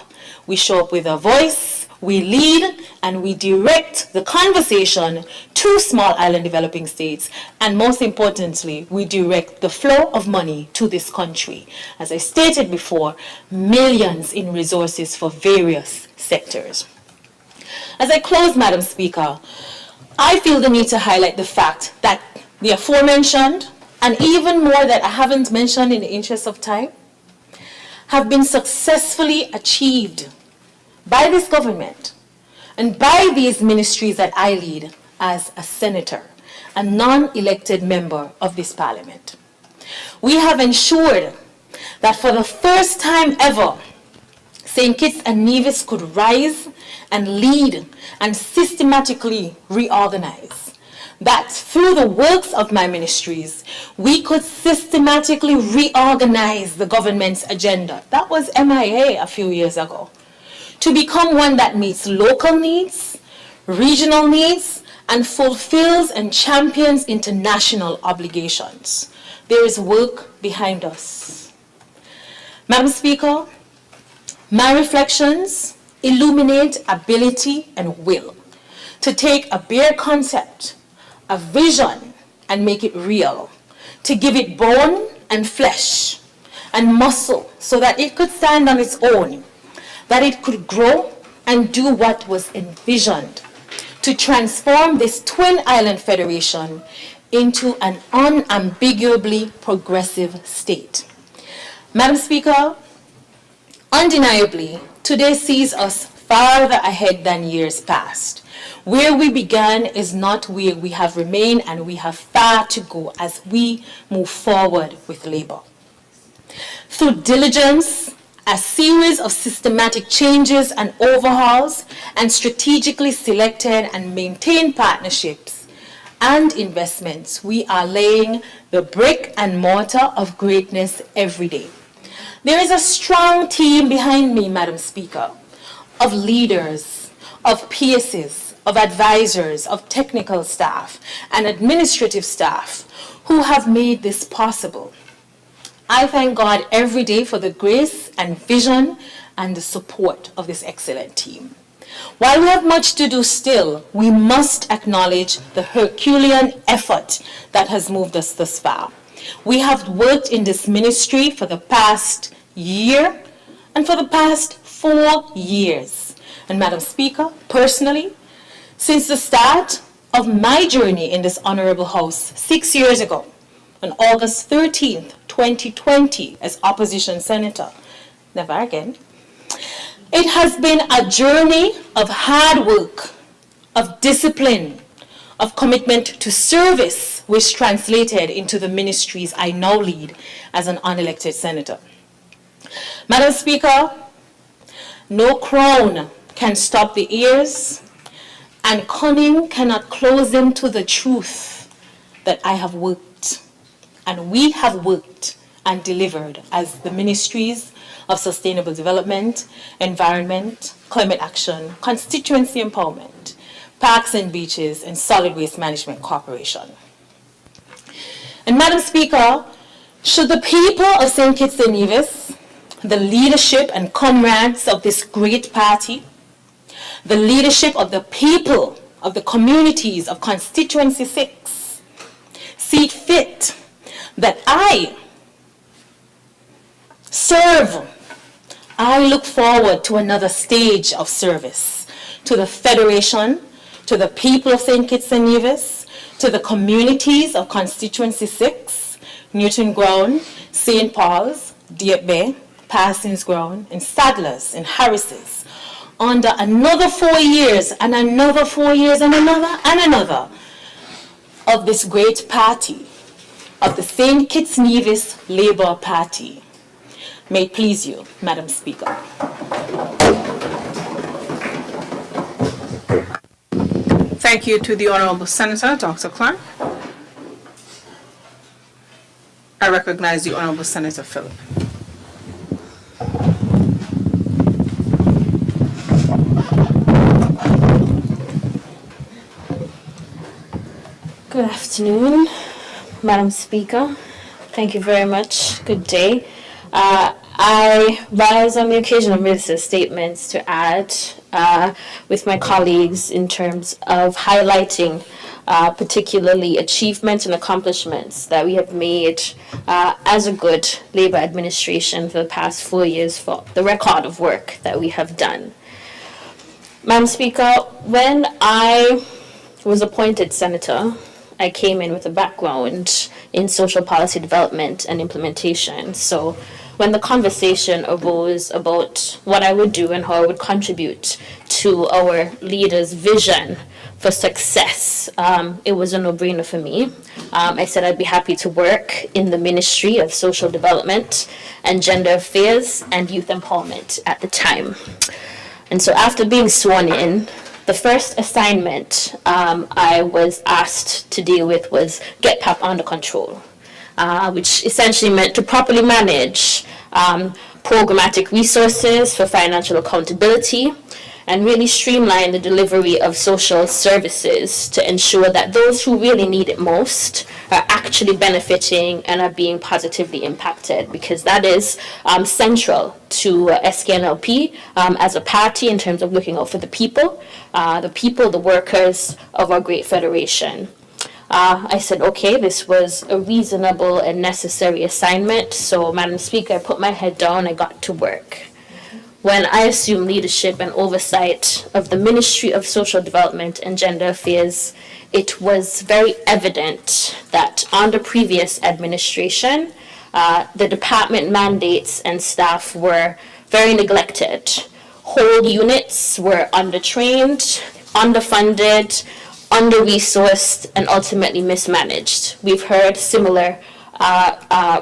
with a voice, We lead and we direct the conversation to small island developing states, and most importantly, we direct the flow of money to this country. As I stated before, millions in resources for various sectors. As I close, Madam Speaker, I feel the need to highlight the fact that the aforementioned, and even more that I haven't mentioned in the interest of time, have been successfully achieved by this government and by these ministries that I lead as a senator, a non-elected member of this parliament. We have ensured that for the first time ever, St. Kitts and Nevis could rise and lead and systematically reorganize. That through the works of my ministries, we could systematically reorganize the government's agenda. That was MIA a few years ago. To become one that meets local needs, regional needs, and fulfills and champions international obligations. There is work behind us. Madam Speaker, my reflections illuminate ability and will to take a bare concept, a vision, and make it real, to give it bone and flesh and muscle so that it could stand on its own, that it could grow and do what was envisioned, to transform this twin island federation into an unambiguably progressive state. Madam Speaker, undeniably, today sees us farther ahead than years past. Where we began is not where we have remained, and we have far to go as we move forward with labor. Through diligence, a series of systematic changes and overhauls, and strategically selected and maintained partnerships and investments, we are laying the brick and mortar of greatness every day. There is a strong team behind me, Madam Speaker, of leaders, of PSs, of advisors, of technical staff, and administrative staff who have made this possible. I thank God every day for the grace and vision and the support of this excellent team. While we have much to do still, we must acknowledge the Herculean effort that has moved us thus far. We have worked in this ministry for the past year and for the past 4 years. And Madam Speaker, personally, since the start of my journey in this honorable house 6 years ago, on August 13th, 2020, as opposition senator, never again, it has been a journey of hard work, of discipline, of commitment to service, which translated into the ministries I now lead as an unelected senator. Madam Speaker, no crown can stop the ears, and cunning cannot close them to the truth that I have worked, and we have worked and delivered as the ministries of sustainable development, environment, climate action, constituency empowerment, parks and beaches, and solid waste management corporation. And Madam Speaker, should the people of St. Kitts and Nevis, the leadership and comrades of this great party, the leadership of the people of the communities of Constituency 6, see fit that I serve, I look forward to another stage of service to the Federation, to the people of St. Kitts and Nevis, to the communities of Constituency 6, Newton Ground, St. Paul's, Dieppe Bay, Parsons Ground, and Sadlers and Harris's, under another 4 years and another 4 years and another of this great party, of the St. Kitts Nevis Labour Party. May it please you, Madam Speaker. Thank you to the Honourable Senator, Dr. Clark. I recognize the Honourable Senator Phillip. Good afternoon, Madam Speaker. Thank you very much. Good day. I rise on the occasion of Minister's statements to add with my colleagues in terms of highlighting particularly achievements and accomplishments that we have made as a good Labour administration for the past 4 years, for the record of work that we have done. Madam Speaker, when I was appointed Senator, I came in with a background in social policy development and implementation. So when the conversation arose about what I would do and how I would contribute to our leader's vision for success, it was a no-brainer for me. I said I'd be happy to work in the Ministry of Social Development and Gender Affairs and Youth Empowerment at the time. And so after being sworn in, the first assignment I was asked to deal with was get PAP under control, which essentially meant to properly manage programmatic resources for financial accountability and really streamline the delivery of social services to ensure that those who really need it most are actually benefiting and are being positively impacted, because that is central to SKNLP as a party in terms of looking out for the people, the workers of our great federation. I said, okay, this was a reasonable and necessary assignment. So, Madam Speaker, I put my head down, I got to work. When I assumed leadership and oversight of the Ministry of Social Development and Gender Affairs, it was very evident that under previous administration, the department mandates and staff were very neglected. Whole units were undertrained, underfunded, under-resourced, and ultimately mismanaged. We've heard similar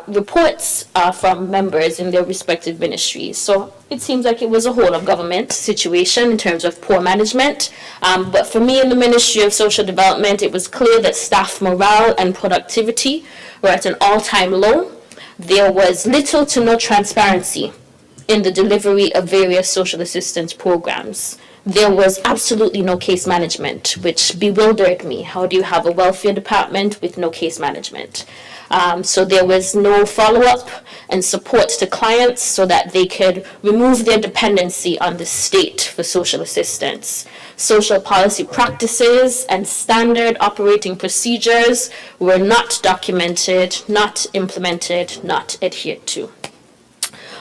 reports from members in their respective ministries. So it seems like it was a whole of government situation in terms of poor management. But for me in the Ministry of Social Development, it was clear that staff morale and productivity were at an all-time low. There was little to no transparency in the delivery of various social assistance programs. There was absolutely no case management, which bewildered me. How do you have a welfare department with no case management? So there was no follow-up and support to clients so that they could remove their dependency on the state for social assistance. Social policy practices and standard operating procedures were not documented, not implemented, not adhered to.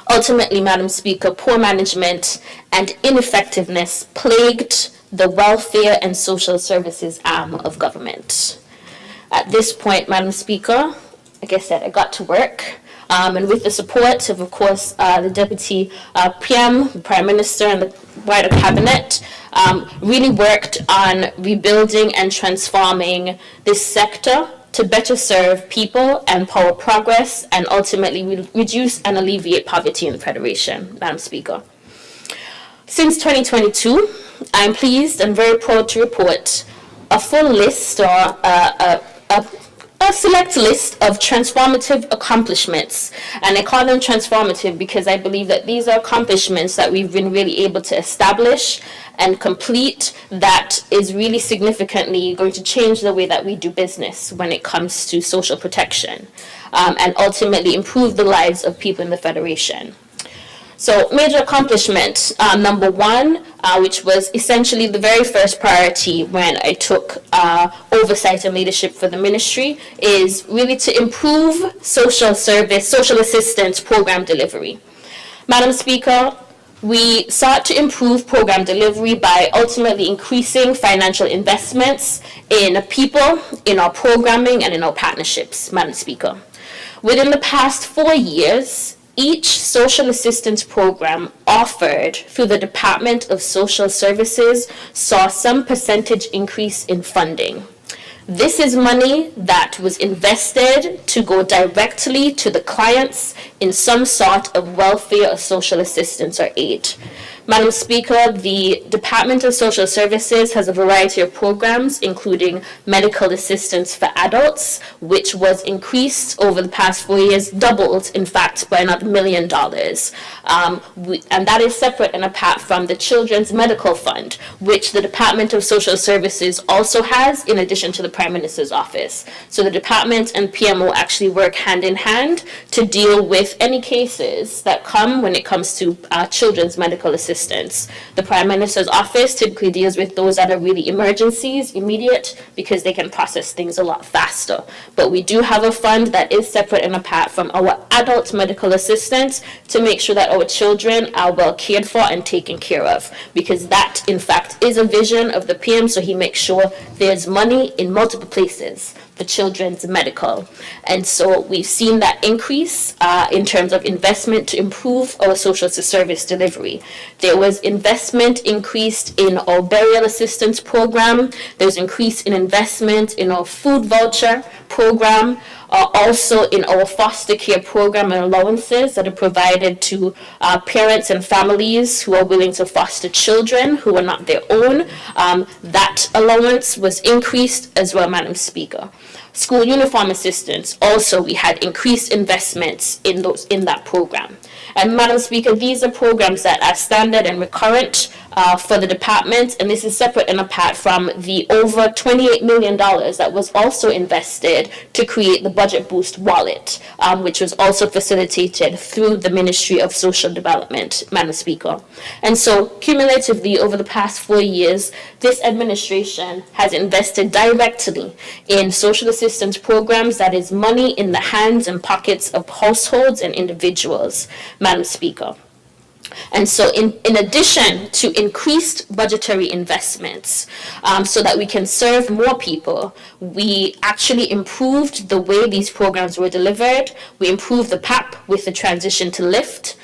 Ultimately, Madam Speaker, poor management and ineffectiveness plagued the welfare and social services arm of government. At this point, Madam Speaker, like I said, I got to work, and with the support of course, the Deputy PM, the Prime Minister, and the wider Cabinet, really worked on rebuilding and transforming this sector to better serve people, empower progress, and ultimately reduce and alleviate poverty in the Federation, Madam Speaker. Since 2022, I'm pleased and very proud to report a full list, or a select list of transformative accomplishments. And I call them transformative because I believe that these are accomplishments that we've been really able to establish and complete that is really significantly going to change the way that we do business when it comes to social protection, and ultimately improve the lives of people in the Federation. So major accomplishment, number one, which was essentially the very first priority when I took oversight and leadership for the ministry, is really to improve social assistance program delivery. Madam Speaker, we sought to improve program delivery by ultimately increasing financial investments in people, in our programming, and in our partnerships, Madam Speaker. Within the past 4 years, each social assistance program offered through the Department of Social Services saw some percentage increase in funding. This is money that was invested to go directly to the clients in some sort of welfare or social assistance or aid. Madam Speaker, the Department of Social Services has a variety of programs, including medical assistance for adults, which was increased over the past 4 years, doubled, in fact, by another $1 million. And that is separate and apart from the Children's Medical Fund, which the Department of Social Services also has, in addition to the Prime Minister's office. So the department and PMO actually work hand in hand to deal with any cases that come when it comes to children's medical assistance. The Prime Minister's Speaker's office typically deals with those that are really emergencies, immediate, because they can process things a lot faster. But we do have a fund that is separate and apart from our adult medical assistants to make sure that our children are well cared for and taken care of, because that, in fact, is a vision of the PM, so he makes sure there's money in multiple places for children's medical. And so we've seen that increase in terms of investment to improve our social service delivery. There was investment increased in our burial assistance program. There's increase in investment in our food voucher program, also in our foster care program and allowances that are provided to parents and families who are willing to foster children who are not their own. That allowance was increased as well, Madam Speaker. School uniform assistance, also we had increased investments in that program. And Madam Speaker, these are programs that are standard and recurrent for the department, and this is separate and apart from the over $28 million that was also invested to create the Budget Boost Wallet, which was also facilitated through the Ministry of Social Development, Madam Speaker. And so cumulatively over the past 4 years, this administration has invested directly in social assistance programs, that is money in the hands and pockets of households and individuals, Madam Speaker. And so in addition to increased budgetary investments so that we can serve more people, we actually improved the way these programs were delivered. We improved the PAP with the transition to LIFT.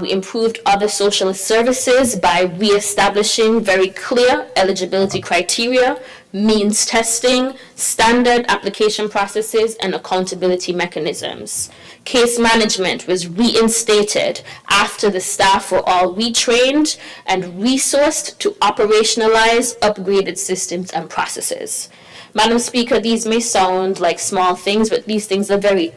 We improved other social services by re-establishing very clear eligibility criteria, means testing, standard application processes, and accountability mechanisms. Case management was reinstated after the staff were all retrained and resourced to operationalize upgraded systems and processes. Madam Speaker, these may sound like small things, but these things are very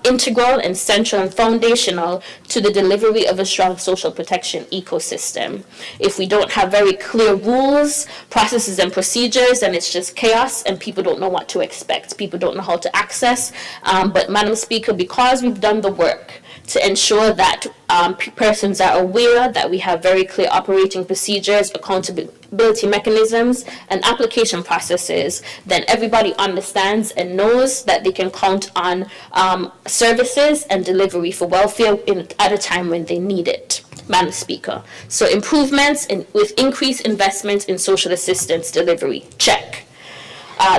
integral and central and foundational to the delivery of a strong social protection ecosystem. If we don't have very clear rules, processes, and procedures, then it's just chaos and people don't know what to expect. People don't know how to access. But Madam Speaker, because we've done the work to ensure that persons are aware that we have very clear operating procedures, accountability mechanisms, and application processes, then everybody understands and knows that they can count on services and delivery for welfare at a time when they need it, Madam Speaker. So improvements with increased investments in social assistance delivery, check.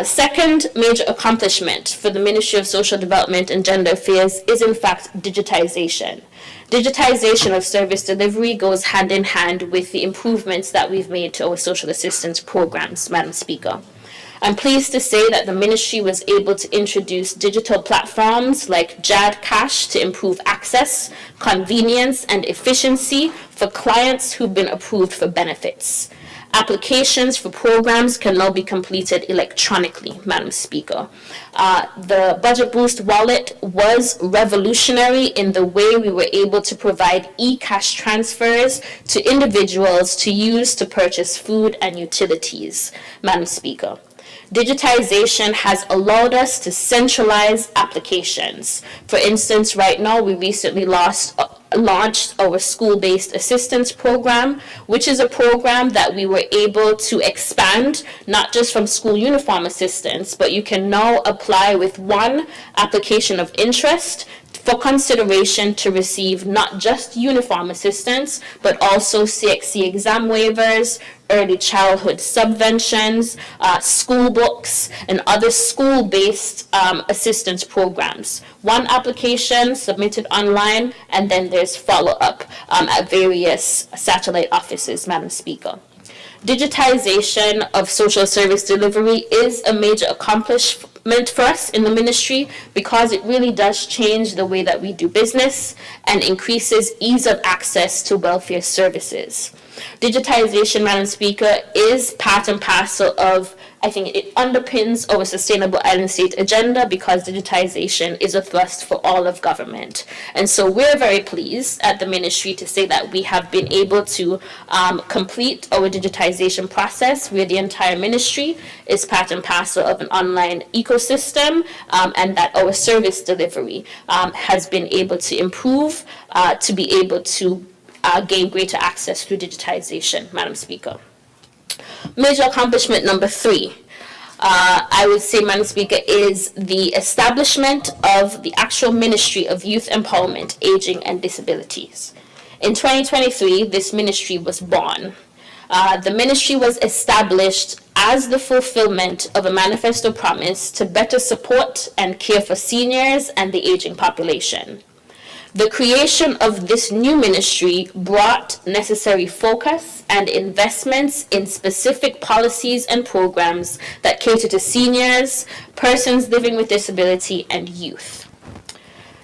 Second major accomplishment for the Ministry of Social Development and Gender Affairs is in fact digitization. Digitization of service delivery goes hand in hand with the improvements that we've made to our social assistance programs, Madam Speaker. I'm pleased to say that the ministry was able to introduce digital platforms like JAD Cash to improve access, convenience, and efficiency for clients who've been approved for benefits. Applications for programs can now be completed electronically, Madam Speaker. The Budget Boost Wallet was revolutionary in the way we were able to provide e-cash transfers to individuals to use to purchase food and utilities, Madam Speaker. Digitization has allowed us to centralize applications. For instance, right now, we recently launched our school-based assistance program, which is a program that we were able to expand, not just from school uniform assistance, but you can now apply with one application of interest for consideration to receive not just uniform assistance, but also CXC exam waivers, early childhood subventions, school books, and other school-based assistance programs. One application submitted online, and then there's follow-up at various satellite offices, Madam Speaker. Digitization of social service delivery is a major accomplishment for us in the ministry because it really does change the way that we do business and increases ease of access to welfare services. Digitization, Madam Speaker, is part and parcel of, I think it underpins our Sustainable Island State agenda because digitization is a thrust for all of government. And so we're very pleased at the ministry to say that we have been able to complete our digitization process where the entire ministry is part and parcel of an online ecosystem and that our service delivery has been able to improve to be able to gain greater access through digitization, Madam Speaker. Major accomplishment number 3, I would say, Madam Speaker, is the establishment of the actual Ministry of Youth Empowerment, Aging and Disabilities. In 2023, this ministry was born. The ministry was established as the fulfillment of a manifesto promise to better support and care for seniors and the aging population. The creation of this new ministry brought necessary focus and investments in specific policies and programs that cater to seniors, persons living with disability, and youth.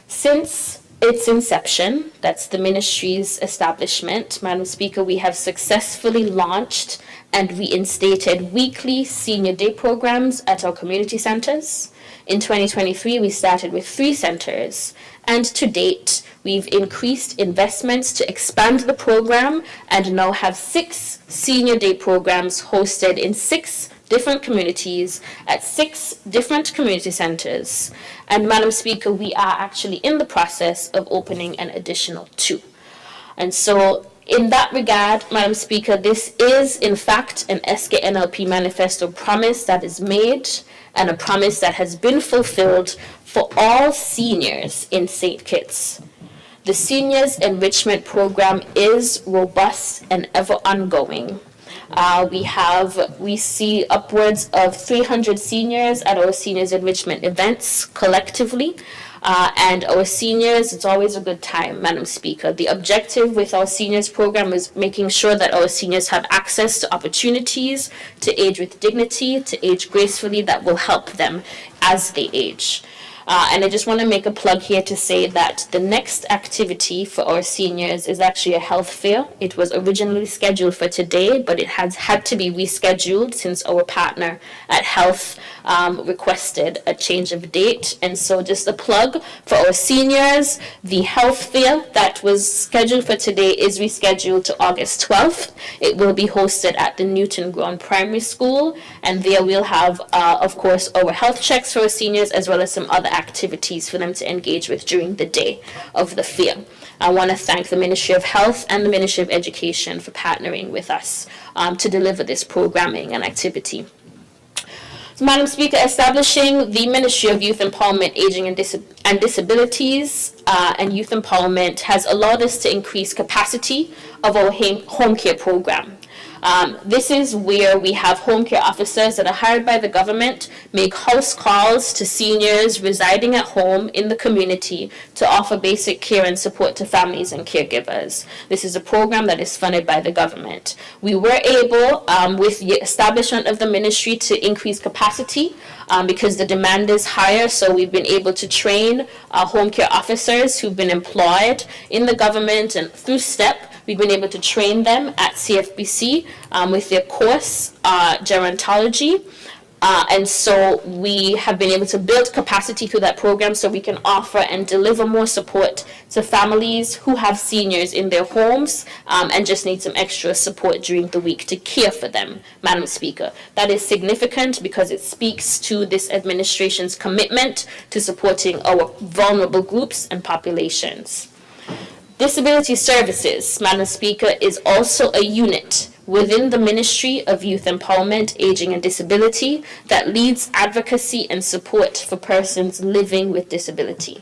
Since its inception, that's the ministry's establishment, Madam Speaker, we have successfully launched and reinstated weekly senior day programs at our community centers. In 2023, we started with 3 centers, and to date, we've increased investments to expand the program and now have 6 senior day programs hosted in 6 different communities at 6 different community centers. And Madam Speaker, we are actually in the process of opening an additional 2. And so in that regard, Madam Speaker, this is in fact an SKNLP manifesto promise that is made and a promise that has been fulfilled for all seniors in St. Kitts. The Seniors Enrichment Program is robust and ever ongoing. We see upwards of 300 seniors at our seniors enrichment events collectively. And our seniors, it's always a good time, Madam Speaker. The objective with our seniors program is making sure that our seniors have access to opportunities to age with dignity, to age gracefully, that will help them as they age. And I just want to make a plug here to say that the next activity for our seniors is actually a health fair. It was originally scheduled for today, but it has had to be rescheduled since our partner at Health requested a change of date. And so just a plug for our seniors, the health fair that was scheduled for today is rescheduled to August 12th. It will be hosted at the Newton Ground Primary School, and there we'll have, of course, our health checks for our seniors, as well as some other activities for them to engage with during the day of the fair. I want to thank the Ministry of Health and the Ministry of Education for partnering with us to deliver this programming and activity. Madam Speaker, establishing the Ministry of Youth Empowerment, Aging and Disabilities and Youth Empowerment has allowed us to increase capacity of our home care program. This is where we have home care officers that are hired by the government, make house calls to seniors residing at home in the community to offer basic care and support to families and caregivers. This is a program that is funded by the government. We were able, with the establishment of the ministry, to increase capacity because the demand is higher. So we've been able to train home care officers who've been employed in the government, and through STEP, we've been able to train them at CFBC with their course, gerontology. And so we have been able to build capacity through that program so we can offer and deliver more support to families who have seniors in their homes and just need some extra support during the week to care for them, Madam Speaker. That is significant because it speaks to this administration's commitment to supporting our vulnerable groups and populations. Disability Services, Madam Speaker, is also a unit within the Ministry of Youth Empowerment, Aging and Disability that leads advocacy and support for persons living with disability.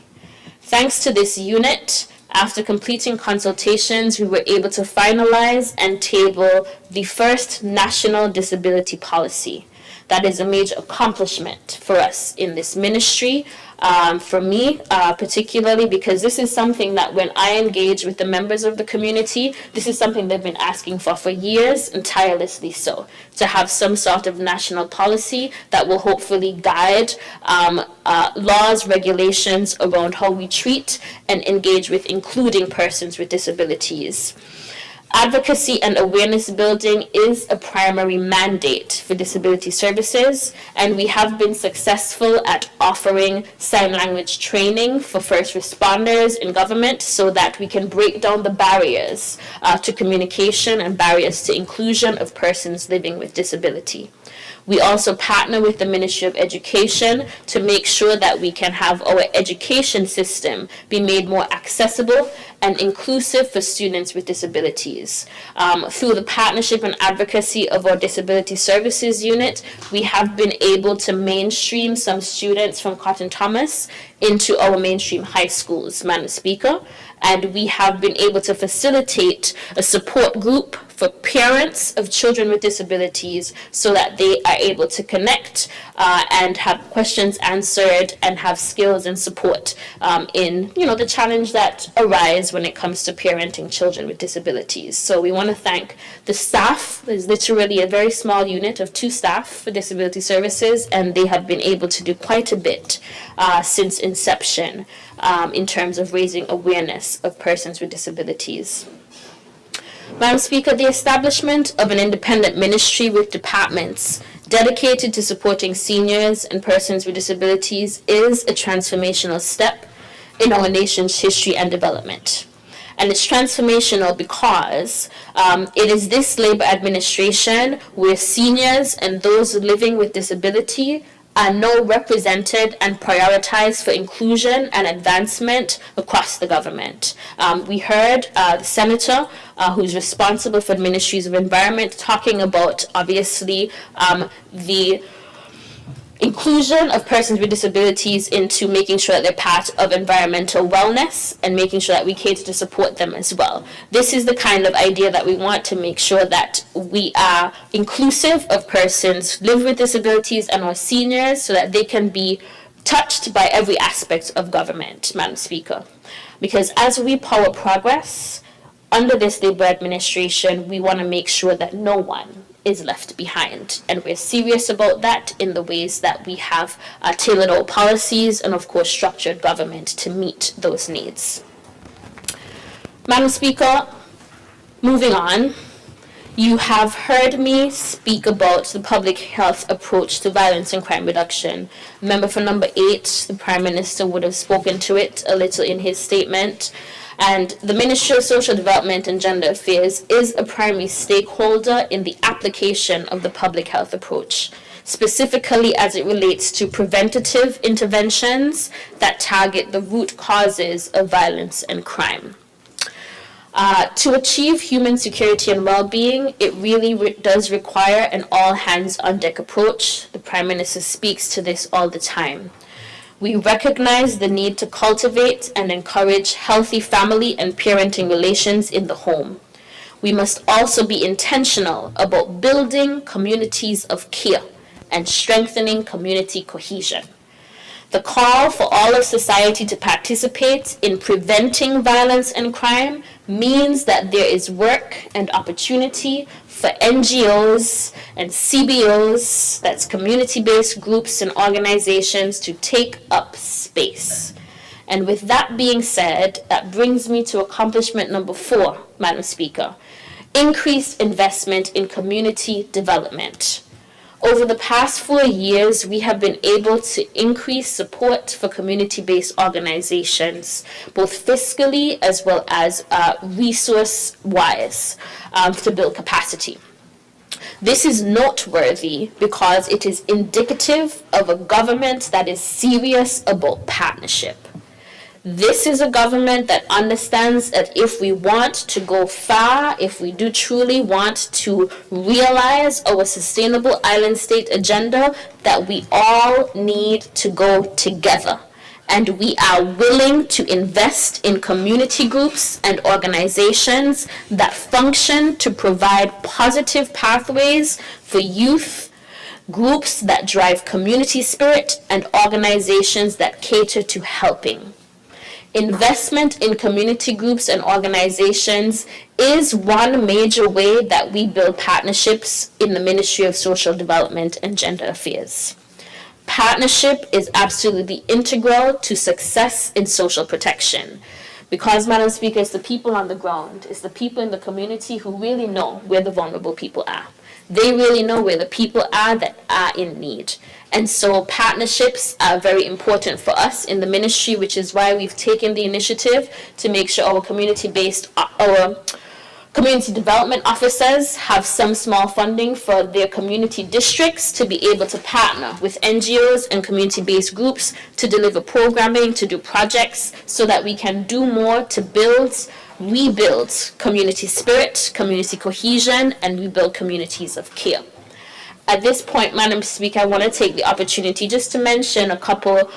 Thanks to this unit, after completing consultations, we were able to finalize and table the first national disability policy. That is a major accomplishment for us in this ministry. For me, particularly because this is something that when I engage with the members of the community, this is something they've been asking for years, and tirelessly so, to have some sort of national policy that will hopefully guide laws, regulations around how we treat and engage with including persons with disabilities. Advocacy and awareness building is a primary mandate for disability services, and we have been successful at offering sign language training for first responders in government so that we can break down the barriers to communication and barriers to inclusion of persons living with disability. We also partner with the Ministry of Education to make sure that we can have our education system be made more accessible and inclusive for students with disabilities. Through the partnership and advocacy of our Disability Services Unit, we have been able to mainstream some students from Cotton Thomas into our mainstream high schools, Madam Speaker, and we have been able to facilitate a support group for parents of children with disabilities so that they are able to connect and have questions answered and have skills and support in the challenge that arise when it comes to parenting children with disabilities. So we want to thank the staff. There's literally a very small unit of 2 staff for disability services, and they have been able to do quite a bit since inception in terms of raising awareness of persons with disabilities. Madam Speaker, the establishment of an independent ministry with departments dedicated to supporting seniors and persons with disabilities is a transformational step in our nation's history and development. And it's transformational because it is this Labour administration where seniors and those living with disability are now represented and prioritized for inclusion and advancement across the government. We heard the senator who's responsible for the Ministries of Environment talking about, obviously, the inclusion of persons with disabilities into making sure that they're part of environmental wellness and making sure that we cater to support them as well. This is the kind of idea that we want to make sure that we are inclusive of persons living with disabilities and our seniors so that they can be touched by every aspect of government, Madam Speaker. Because as we power progress, under this Labour administration, we want to make sure that no one is left behind. And we're serious about that in the ways that we have tailored our policies and, of course, structured government to meet those needs. Madam Speaker, moving on, you have heard me speak about the public health approach to violence and crime reduction. Member for number 8, the Prime Minister would have spoken to it a little in his statement. And the Ministry of Social Development and Gender Affairs is a primary stakeholder in the application of the public health approach, specifically as it relates to preventative interventions that target the root causes of violence and crime. To achieve human security and well-being, it really does require an all-hands-on-deck approach. The Prime Minister speaks to this all the time. We recognize the need to cultivate and encourage healthy family and parenting relations in the home. We must also be intentional about building communities of care and strengthening community cohesion. The call for all of society to participate in preventing violence and crime means that there is work and opportunity for NGOs and CBOs, that's community-based groups and organizations, to take up space. And with that being said, that brings me to accomplishment number 4, Madam Speaker, increased investment in community development. Over the past 4 years, we have been able to increase support for community-based organizations, both fiscally as well as resource-wise, to build capacity. This is noteworthy because it is indicative of a government that is serious about partnership. This is a government that understands that if we want to go far, if we do truly want to realize our sustainable island state agenda, that we all need to go together. And we are willing to invest in community groups and organizations that function to provide positive pathways for youth, groups that drive community spirit, and organizations that cater to helping. Investment in community groups and organizations is one major way that we build partnerships in the Ministry of Social Development and Gender Affairs. Partnership is absolutely integral to success in social protection. Because, Madam Speaker, it's the people on the ground, it's the people in the community who really know where the vulnerable people are. They really know where the people are that are in need. And so partnerships are very important for us in the ministry, which is why we've taken the initiative to make sure our community-based, our Community development officers have some small funding for their community districts to be able to partner with NGOs and community-based groups to deliver programming, to do projects, so that we can do more to rebuild community spirit, community cohesion, and rebuild communities of care. At this point, Madam Speaker, I want to take the opportunity just to mention a couple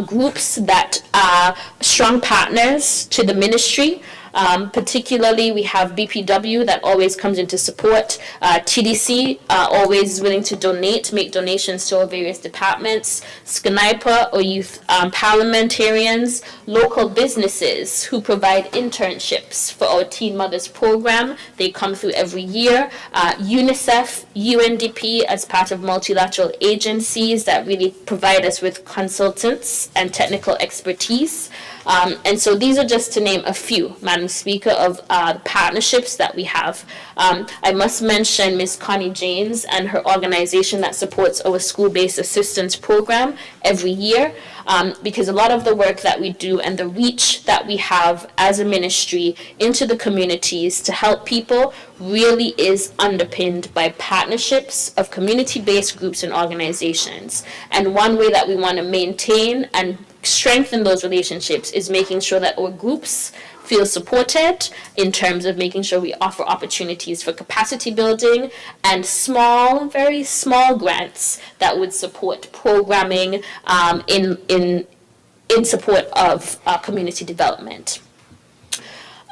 groups that are strong partners to the ministry. Particularly, we have BPW that always comes into support. TDC always willing to make donations to our various departments. SKNIS or youth parliamentarians, local businesses who provide internships for our Teen Mothers program. They come through every year. UNICEF, UNDP as part of multilateral agencies that really provide us with consultants and technical expertise. And so these are just to name a few, Madam Speaker, of the partnerships that we have. I must mention Ms. Connie James and her organization that supports our school-based assistance program every year, because a lot of the work that we do and the reach that we have as a ministry into the communities to help people really is underpinned by partnerships of community-based groups and organizations. And one way that we want to maintain and strengthen those relationships is making sure that our groups feel supported in terms of making sure we offer opportunities for capacity building and small, very small grants that would support programming in support of community development.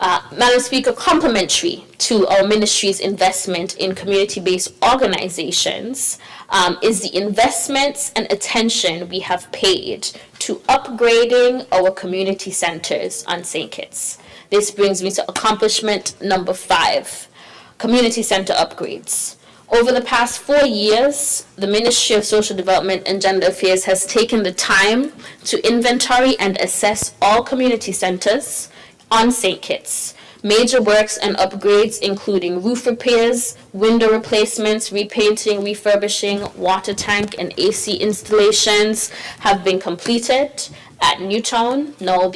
Madam Speaker, complementary to our ministry's investment in community-based organizations is the investments and attention we have paid to upgrading our community centers on St. Kitts. This brings me to accomplishment number 5, community center upgrades. Over the past 4 years, the Ministry of Social Development and Gender Affairs has taken the time to inventory and assess all community centers on St. Kitts. Major works and upgrades including roof repairs, window replacements, repainting, refurbishing, water tank and AC installations have been completed at Newtown, now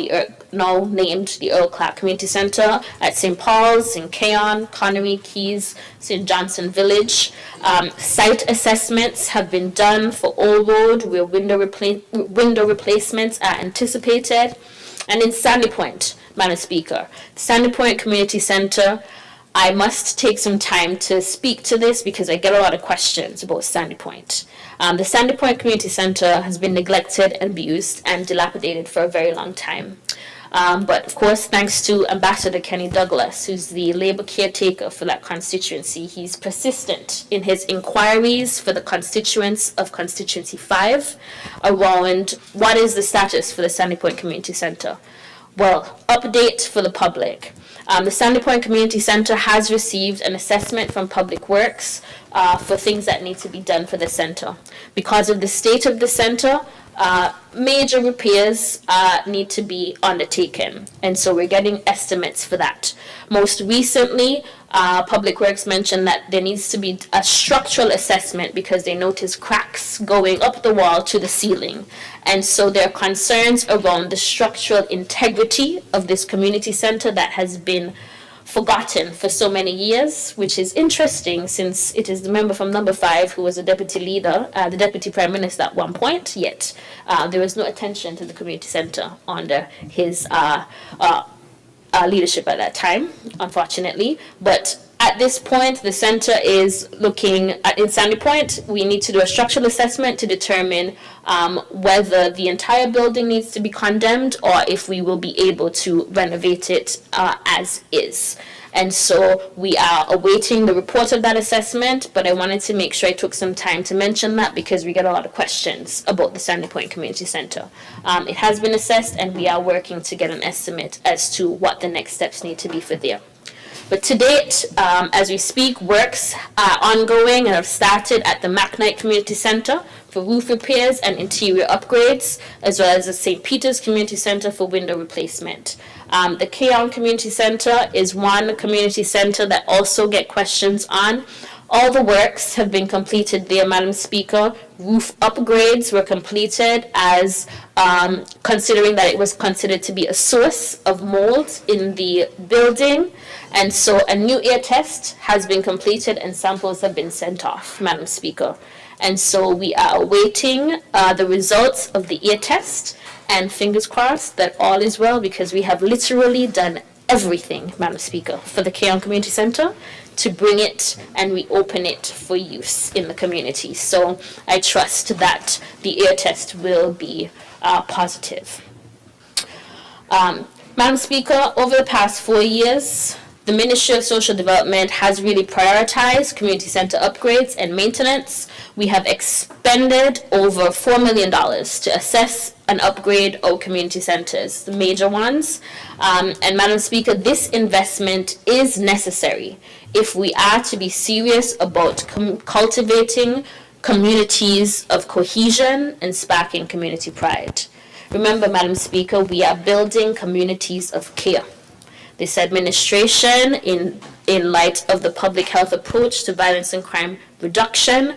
named the Earl Clark Community Center, at St. Paul's, St. Keon, Connery, Keys, St. Johnson Village. Site assessments have been done for Old Road, where window replacements are anticipated. And in Sandy Point, Madam Speaker, Sandy Point Community Center, I must take some time to speak to this because I get a lot of questions about Sandy Point. The Sandy Point Community Center has been neglected, abused, and dilapidated for a very long time. But of course, thanks to Ambassador Kenny Douglas, who's the labor caretaker for that constituency, he's persistent in his inquiries for the constituents of Constituency 5 around what is the status for the Sandy Point Community Center. Well, update for the public. The Sandy Point Community Center has received an assessment from Public Works for things that need to be done for the center. Because of the state of the center, major repairs need to be undertaken, and so we're getting estimates for that. Most recently, Public Works mentioned that there needs to be a structural assessment because they noticed cracks going up the wall to the ceiling, and so there are concerns around the structural integrity of this community center that has been forgotten for so many years, which is interesting since it is the member from number 5 who was a deputy leader, the deputy prime minister at one point, yet there was no attention to the community center under his leadership at that time, unfortunately. But at this point, the center is looking at, in Sandy Point, we need to do a structural assessment to determine whether the entire building needs to be condemned or if we will be able to renovate it as is. And so we are awaiting the report of that assessment, but I wanted to make sure I took some time to mention that because we get a lot of questions about the Sandy Point Community Center. It has been assessed and we are working to get an estimate as to what the next steps need to be for there. But to date, as we speak, works are ongoing and have started at the McKnight Community Center for roof repairs and interior upgrades, as well as the St. Peter's Community Center for window replacement. The Keon Community Center is one community center that also get questions on. All the works have been completed there, Madam Speaker. roof upgrades were completed as considering that it was considered to be a source of mold in the building. And so a new air test has been completed and samples have been sent off, Madam Speaker. And so we are awaiting the results of the ear test, and fingers crossed that all is well, because we have literally done everything, Madam Speaker, for the Keon Community Centre to bring it and reopen it for use in the community. So I trust that the ear test will be positive. Madam Speaker, over the past 4 years, the Ministry of Social Development has really prioritized community center upgrades and maintenance. We have expended over $4 million to assess and upgrade our community centers, the major ones. And Madam Speaker, this investment is necessary if we are to be serious about cultivating communities of cohesion and sparking community pride. Remember, Madam Speaker, we are building communities of care. This administration, in light of the public health approach to violence and crime reduction,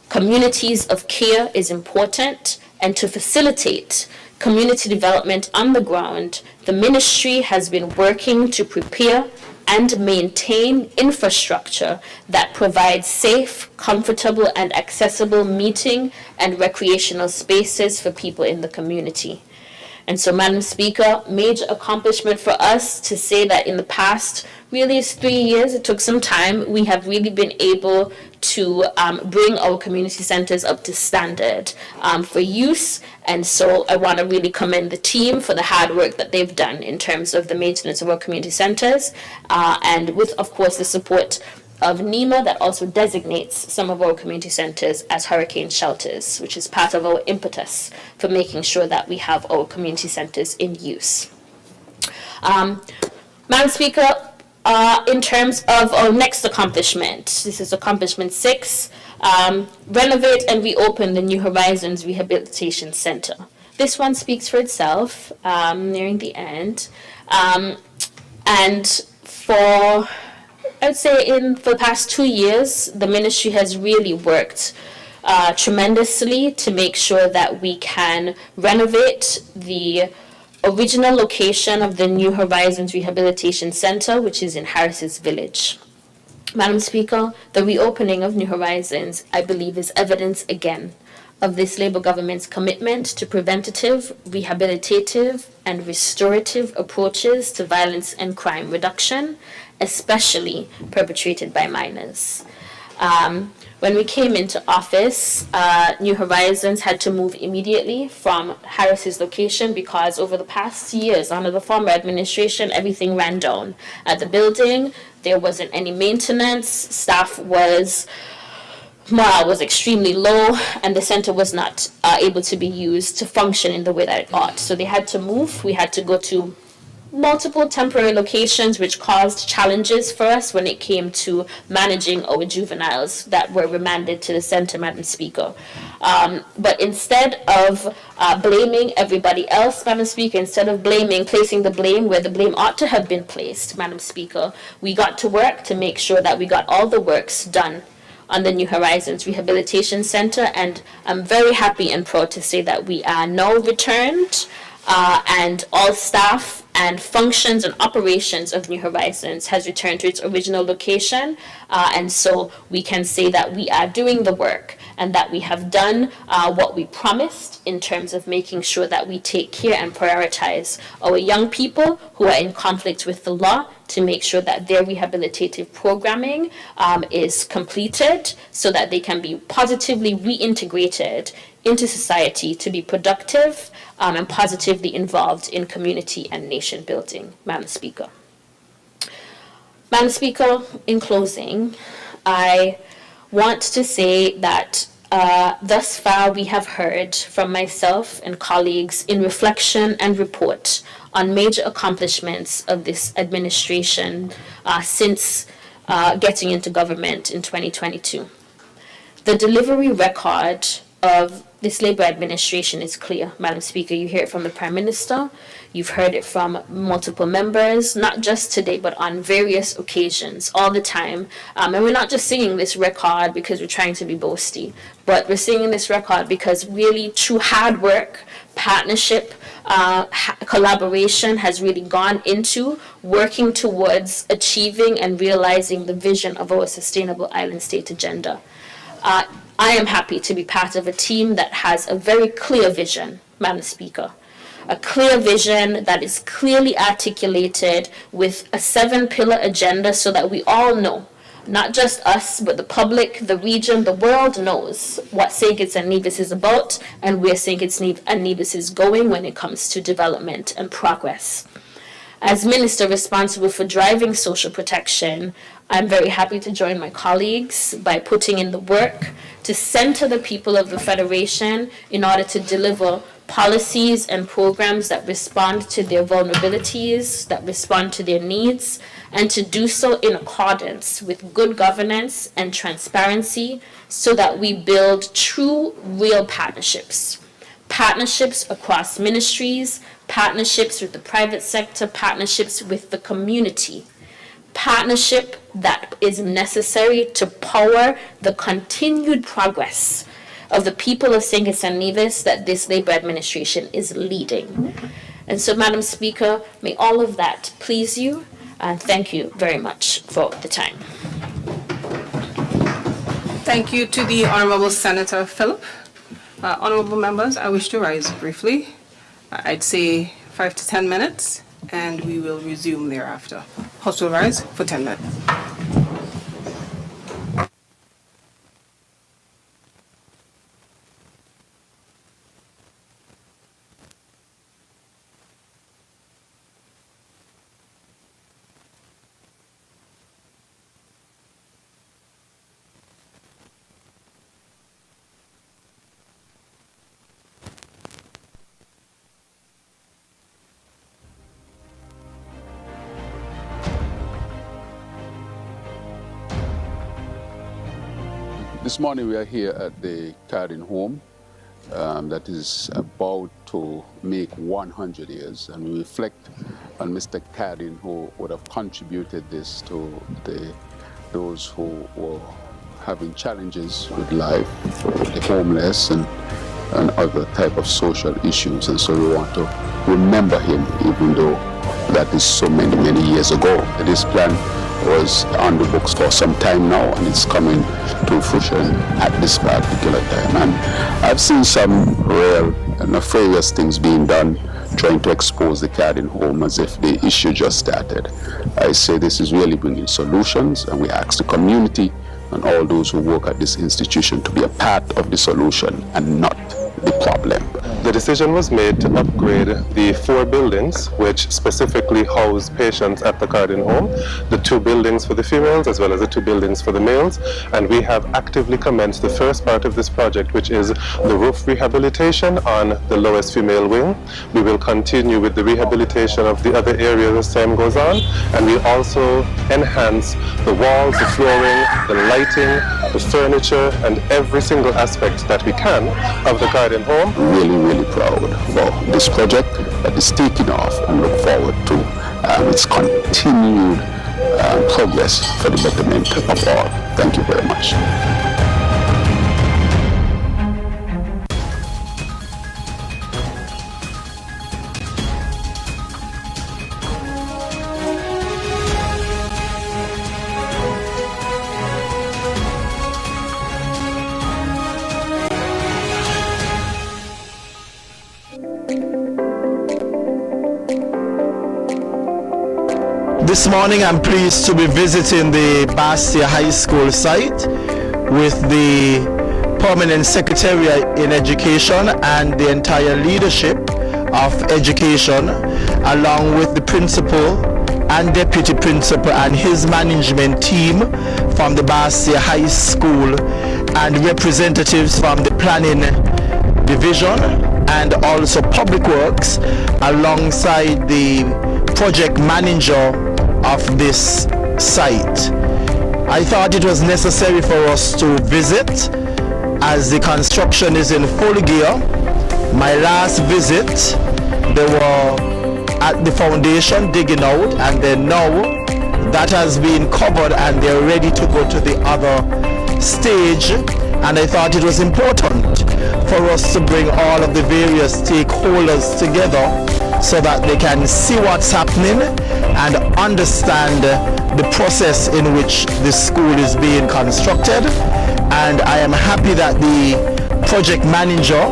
communities of care is important, and to facilitate community development on the ground, the ministry has been working to prepare and maintain infrastructure that provides safe, comfortable, and accessible meeting and recreational spaces for people in the community. And so, Madam Speaker, major accomplishment for us to say that in the past, really it's 3 years, it took some time, we have really been able to bring our community centers up to standard for use. And so I want to really commend the team for the hard work that they've done in terms of the maintenance of our community centers, and with, of course, the support of NEMA that also designates some of our community centers as hurricane shelters, which is part of our impetus for making sure that we have our community centers in use. Madam Speaker, in terms of our next accomplishment, this is accomplishment 6, renovate and reopen the New Horizons Rehabilitation Center. This one speaks for itself, nearing the end. And for, I would say, for the past 2 years, the ministry has really worked tremendously to make sure that we can renovate the original location of the New Horizons Rehabilitation Center, which is in Harris's Village. Madam Speaker, the reopening of New Horizons, I believe, is evidence again of this Labour government's commitment to preventative, rehabilitative, and restorative approaches to violence and crime reduction, especially perpetrated by minors. When we came into office, New Horizons had to move immediately from Harris's location because over the past years, under the former administration, everything ran down at the building. There wasn't any maintenance. Staff morale was extremely low, and the center was not able to be used to function in the way that it ought. So they had to move. We had to go to multiple temporary locations, which caused challenges for us when it came to managing our juveniles that were remanded to the center, Madam Speaker. But instead of blaming everybody else, Madam Speaker, instead of placing the blame where the blame ought to have been placed, Madam Speaker, we got to work to make sure that we got all the works done on the New Horizons Rehabilitation Center, and I'm very happy and proud to say that we are now returned, and all staff and functions and operations of New Horizons has returned to its original location, and so we can say that we are doing the work and that we have done what we promised in terms of making sure that we take care and prioritize our young people who are in conflict with the law, to make sure that their rehabilitative programming is completed so that they can be positively reintegrated into society to be productive and positively involved in community and nation building, Madam Speaker. Madam Speaker, in closing, I want to say that thus far we have heard from myself and colleagues in reflection and report on major accomplishments of this administration since getting into government in 2022. The delivery record of this Labour administration is clear, Madam Speaker. You hear it from the Prime Minister. You've heard it from multiple members, not just today, but on various occasions, all the time. And we're not just singing this record because we're trying to be boasty, but we're singing this record because really through hard work, partnership, collaboration has really gone into working towards achieving and realizing the vision of our sustainable island state agenda. I am happy to be part of a team that has a very clear vision, Madam Speaker. A clear vision that is clearly articulated with a 7-pillar agenda so that we all know, not just us, but the public, the region, the world knows what St. Kitts and Nevis is about and where St. Kitts and Nevis is going when it comes to development and progress. As Minister responsible for driving social protection, I'm very happy to join my colleagues by putting in the work to center the people of the Federation in order to deliver policies and programs that respond to their vulnerabilities, that respond to their needs, and to do so in accordance with good governance and transparency so that we build true, real partnerships. Partnerships across ministries, partnerships with the private sector, partnerships with the community. Partnership that is necessary to power the continued progress of the people of St. Kitts and Nevis that this Labour administration is leading. And so, Madam Speaker, may all of that please you, and thank you very much for the time. Thank you to the Honourable Senator Philip. Honourable members, I wish to rise briefly. I'd say 5 to 10 minutes, and we will resume thereafter. House will rise for 10 minutes. This morning we are here at the Cardin home that is about to make 100 years, and we reflect on Mr. Cardin, who would have contributed this to those who were having challenges with life, the homeless and other type of social issues. And so we want to remember him, even though that is so many years ago. This plan was on the books for some time now, and it's coming to fruition at this particular time. And I've seen some real nefarious things being done, trying to expose the Cardin home as if the issue just started. I say this is really bringing solutions, and we ask the community and all those who work at this institution to be a part of the solution and not the problem. The decision was made to upgrade the 4 buildings which specifically house patients at the Cardin home, the 2 buildings for the females as well as the 2 buildings for the males, and we have actively commenced the first part of this project, which is the roof rehabilitation on the lowest female wing. We will continue with the rehabilitation of the other areas as time goes on, and we also enhance the walls, the flooring, the lighting, the furniture, and every single aspect that we can of the Cardin home. Really proud for this project that is taking off, and look forward to its continued progress for the betterment of all. Thank you very much. This morning I'm pleased to be visiting the Bastia High School site with the Permanent Secretary in Education and the entire leadership of education, along with the principal and deputy principal and his management team from the Bastia High School, and representatives from the planning division and also public works, alongside the project manager of this site. I thought it was necessary for us to visit as the construction is in full gear. My last visit, they were at the foundation digging out, and then now that has been covered and they're ready to go to the other stage. And I thought it was important for us to bring all of the various stakeholders together so that they can see what's happening and understand the process in which the school is being constructed. And I am happy that the project manager,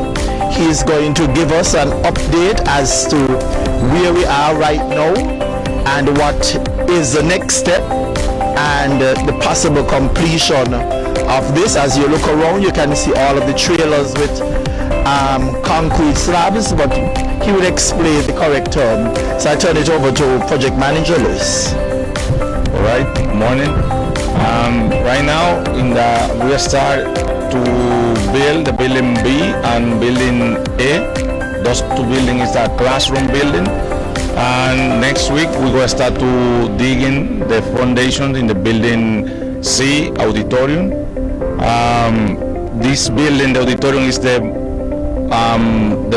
he's going to give us an update as to where we are right now and what is the next step and the possible completion of this. As you look around, you can see all of the trailers with concrete slabs, but he will explain the correct term. So I turn it over to Project Manager Lewis. All right, good morning. Right now, we start to build the building B and building A. Those two buildings is a classroom building. And next week, we're going to start to dig in the foundations in the building C, auditorium. This building, the auditorium, is the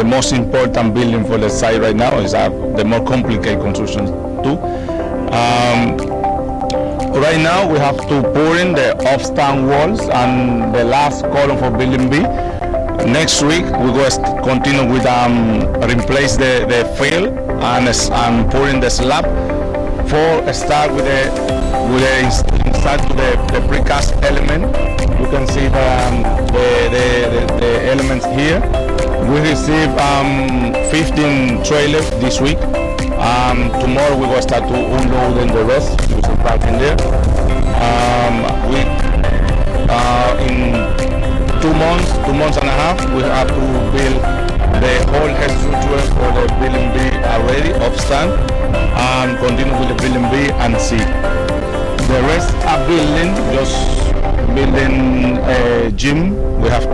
most important building for the site right now. It's the more complicated construction too. Right now, we have to pour in the off-stand walls and the last column for building B. Next week, we're going to continue with replace the fill and pour in the slab. For start with the inside to the precast element. You can see the elements here. We received 15 trailers this week. Tomorrow we're going to start to unload the rest. There's some parking there. In 2 months, 2 months and a half, we have to build the whole head structure for the building B already, upstand, and continue with the building B and C. The rest are building, just building a gym. We have to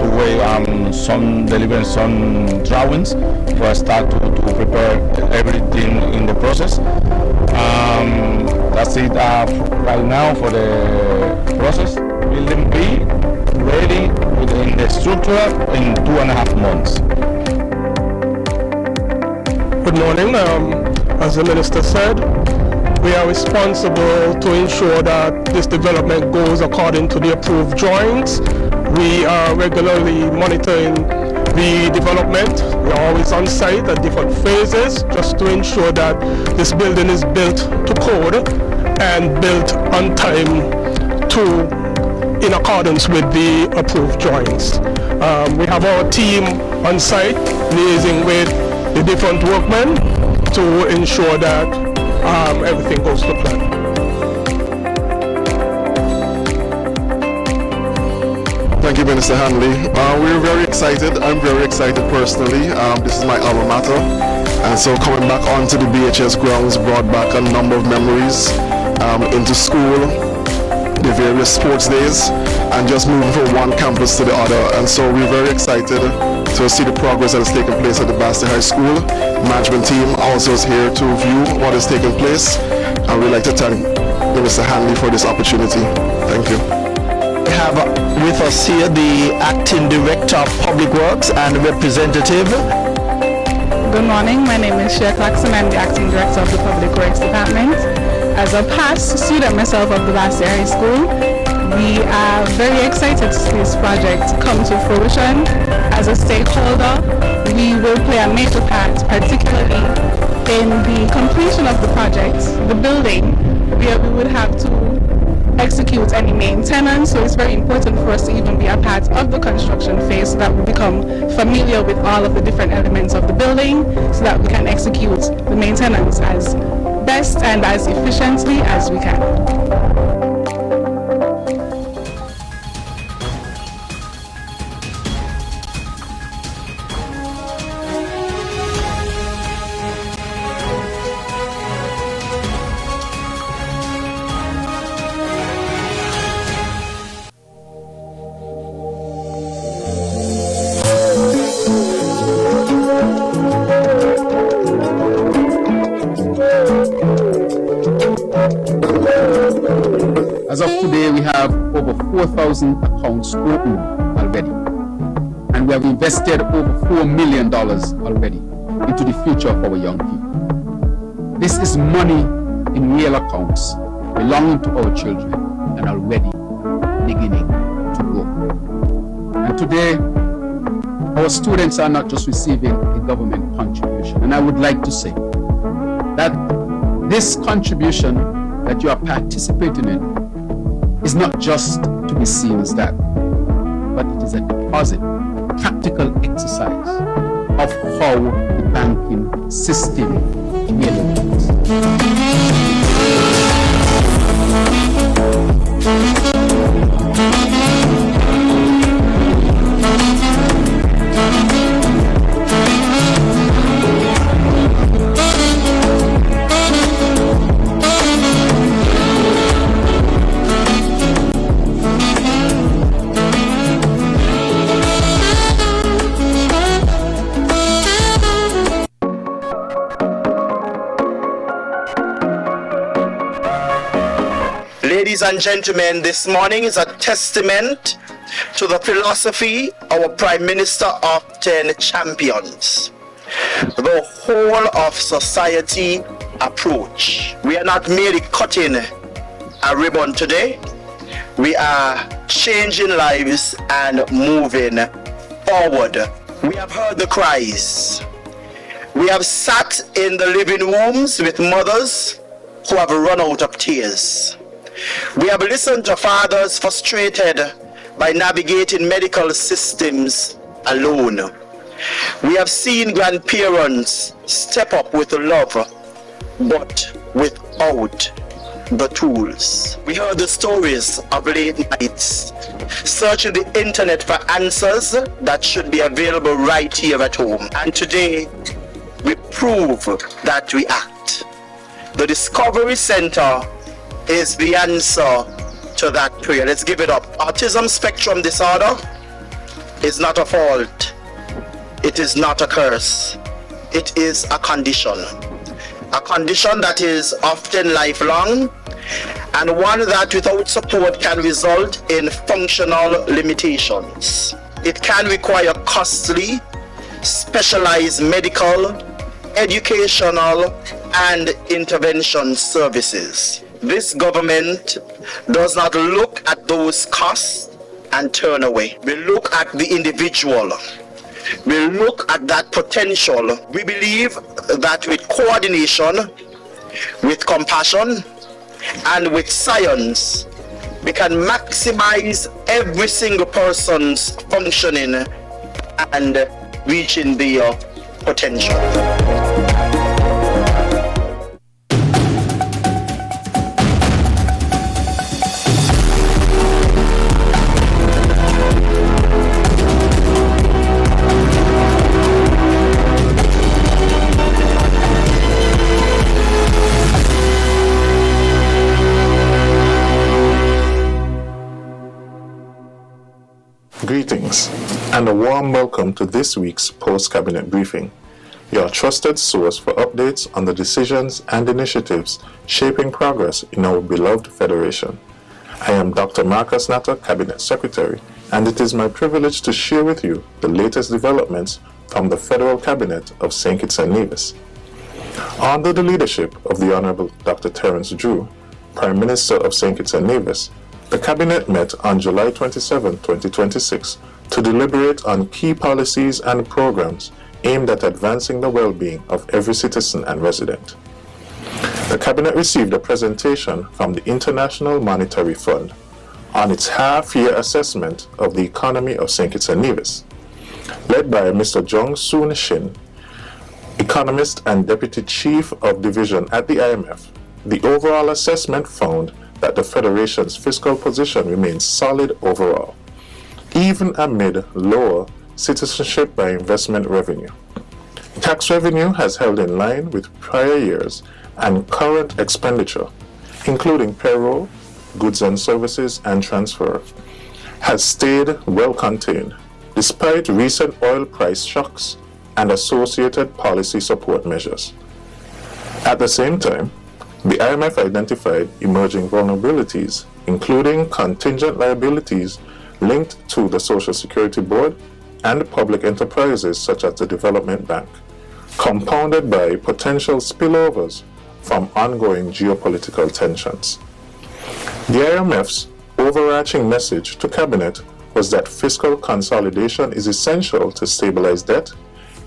deliver some drawings for a start to prepare everything in the process. That's it right now for the process. Building B ready within the structure in 2.5 months. Good morning. As the Minister said, we are responsible to ensure that this development goes according to the approved drawings. We are regularly monitoring the development. We are always on site at different phases just to ensure that this building is built to code and built on time in accordance with the approved drawings. We have our team on site liaising with the different workmen to ensure that everything goes to plan. Thank you, Minister Hanley. We're very excited. I'm very excited personally. This is my alma mater. And so coming back onto the BHS grounds brought back a number of memories into school, the various sports days, and just moving from one campus to the other. And so we're very excited to see the progress that is taking place at the Basti High School. The management team also is here to view what is taking place. And we'd like to thank Minister Hanley for this opportunity. Thank you. We have with us here the Acting Director of Public Works and representative. Good morning, my name is Shea Clarkson. I'm the Acting Director of the Public Works Department. As a past student myself of the Basti High School, we are very excited to see this project come to fruition. As a stakeholder, we will play a major part, particularly in the completion of the project, the building, where we would have to execute any maintenance. So it's very important for us to even be a part of the construction phase so that we become familiar with all of the different elements of the building so that we can execute the maintenance as best and as efficiently as we can. As of today, we have over 4,000 accounts open already. and we have invested over $4 million already into the future of our young people. This is money in real accounts belonging to our children and already beginning to grow. And today, our students are not just receiving a government contribution. And I would like to say that this contribution that you are participating in is not just to be seen as that, but it is a deposit, practical exercise of how the banking system really works. Ladies and gentlemen, this morning is a testament to the philosophy our Prime Minister often champions, the whole of society approach. We are not merely cutting a ribbon today, we are changing lives and moving forward. We have heard the cries. We have sat in the living rooms with mothers who have run out of tears. We have listened to fathers frustrated by navigating medical systems alone. We have seen grandparents step up with love, but without the tools. We heard the stories of late nights, searching the internet for answers that should be available right here at home. And today, we prove that we act. The Discovery Center is the answer to that prayer. Let's give it up. Autism spectrum disorder is not a fault. It is not a curse. It is a condition. A condition that is often lifelong, and one that without support can result in functional limitations. It can require costly, specialized medical, educational, and intervention services. This government does not look at those costs and turn away. We look at the individual. We look at that potential. We believe that with coordination, with compassion, and with science, we can maximize every single person's functioning and reaching their potential. Greetings and a warm welcome to this week's post-cabinet briefing, your trusted source for updates on the decisions and initiatives shaping progress in our beloved Federation. I am Dr. Marcus Natter, Cabinet Secretary, and it is my privilege to share with you the latest developments from the Federal Cabinet of St. Kitts and Nevis. Under the leadership of the Honorable Dr. Terence Drew, Prime Minister of St. Kitts and Nevis, the Cabinet met on July 27, 2026 to deliberate on key policies and programs aimed at advancing the well-being of every citizen and resident. The Cabinet received a presentation from the International Monetary Fund on its half-year assessment of the economy of St. Kitts and Nevis. Led by Mr. Jong Soon Shin, economist and Deputy Chief of Division at the IMF, the overall assessment found that the Federation's fiscal position remains solid overall, even amid lower citizenship by investment revenue. Tax revenue has held in line with prior years, and current expenditure, including payroll, goods and services, and transfer, has stayed well contained, despite recent oil price shocks and associated policy support measures. At the same time, the IMF identified emerging vulnerabilities, including contingent liabilities linked to the Social Security Board and public enterprises such as the Development Bank, compounded by potential spillovers from ongoing geopolitical tensions. The IMF's overarching message to Cabinet was that fiscal consolidation is essential to stabilize debt,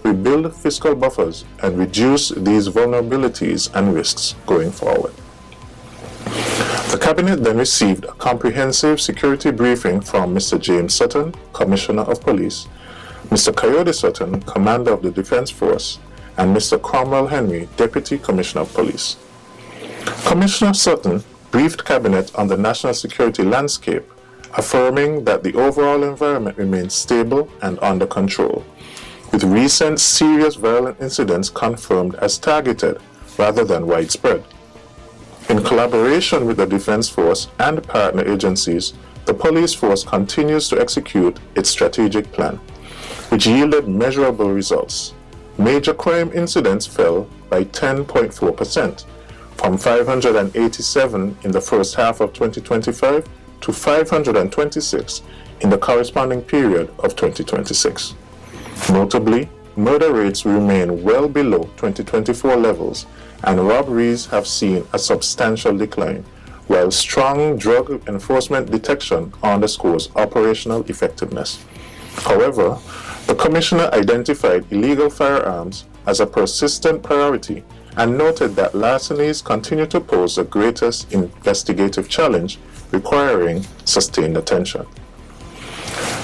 rebuild fiscal buffers, and reduce these vulnerabilities and risks going forward. The Cabinet then received a comprehensive security briefing from Mr. James Sutton, Commissioner of Police, Mr. Coyote Sutton, Commander of the Defense Force, and Mr. Cromwell Henry, Deputy Commissioner of Police. Commissioner Sutton briefed Cabinet on the national security landscape, affirming that the overall environment remains stable and under control, with recent serious violent incidents confirmed as targeted rather than widespread. In collaboration with the Defense Force and partner agencies, the police force continues to execute its strategic plan, which yielded measurable results. Major crime incidents fell by 10.4%, from 587 in the first half of 2025 to 526 in the corresponding period of 2026. Notably, murder rates remain well below 2024 levels, and robberies have seen a substantial decline, while strong drug enforcement detection underscores operational effectiveness. However, the Commissioner identified illegal firearms as a persistent priority and noted that larcenies continue to pose the greatest investigative challenge, requiring sustained attention.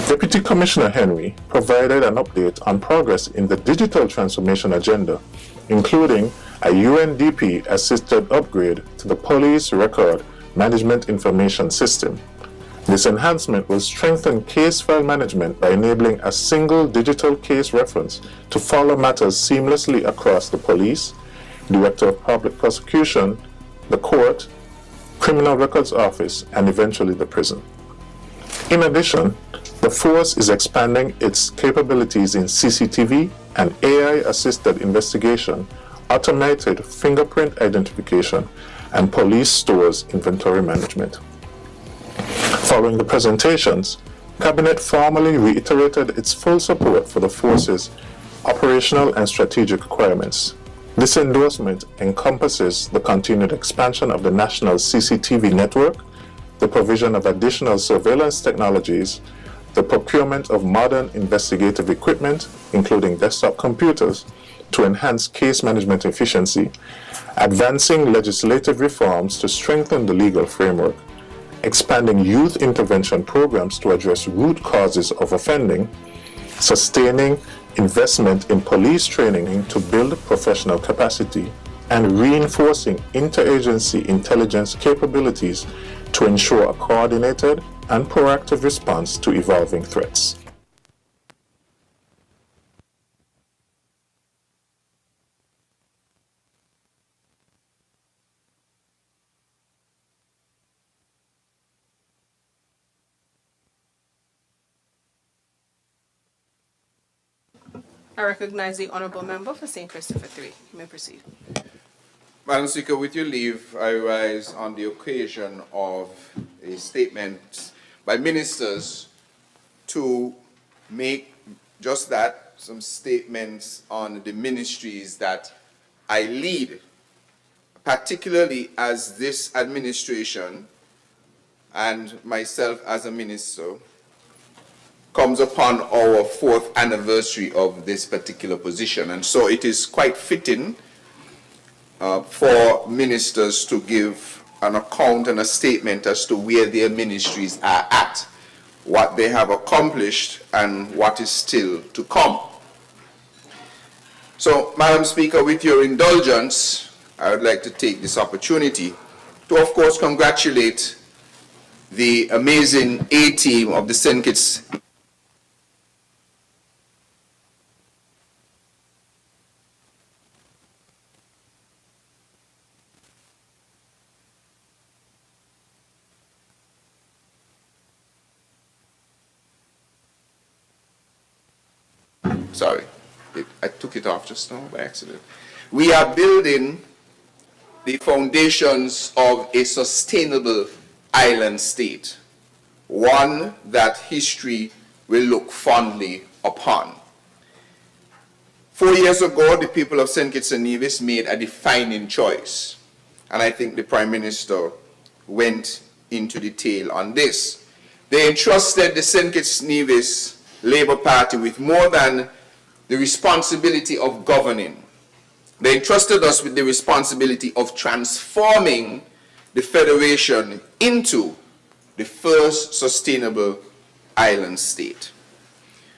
Deputy Commissioner Henry provided an update on progress in the digital transformation agenda, including a UNDP-assisted upgrade to the Police Record Management Information System. This enhancement will strengthen case file management by enabling a single digital case reference to follow matters seamlessly across the police, Director of Public Prosecution, the court, Criminal Records Office, and eventually the prison. In addition, the force is expanding its capabilities in CCTV and AI-assisted investigation, automated fingerprint identification, and police stores inventory management. Following the presentations, Cabinet formally reiterated its full support for the force's operational and strategic requirements. This endorsement encompasses the continued expansion of the national CCTV network, the provision of additional surveillance technologies, the procurement of modern investigative equipment, including desktop computers, to enhance case management efficiency, advancing legislative reforms to strengthen the legal framework, expanding youth intervention programs to address root causes of offending, sustaining investment in police training to build professional capacity, and reinforcing interagency intelligence capabilities to ensure a coordinated and proactive response to evolving threats. I recognize the Honourable Member for St. Christopher 3. You may proceed. Madam Speaker, with your leave, I rise on the occasion of a statement by ministers to make just that, some statements on the ministries that I lead, particularly as this administration and myself as a minister comes upon our 4th anniversary of this particular position. And so it is quite fitting for ministers to give an account and a statement as to where their ministries are at, what they have accomplished, and what is still to come. So, Madam Speaker, with your indulgence, I would like to take this opportunity to, of course, congratulate the amazing A-team of the St. Kitts I took it off just now by accident. We are building the foundations of a sustainable island state, one that history will look fondly upon. 4 years ago, the people of St. Kitts and Nevis made a defining choice, and I think the Prime Minister went into detail on this. They entrusted the St. Kitts Nevis Labour Party with more than the responsibility of governing. They entrusted us with the responsibility of transforming the Federation into the first sustainable island state.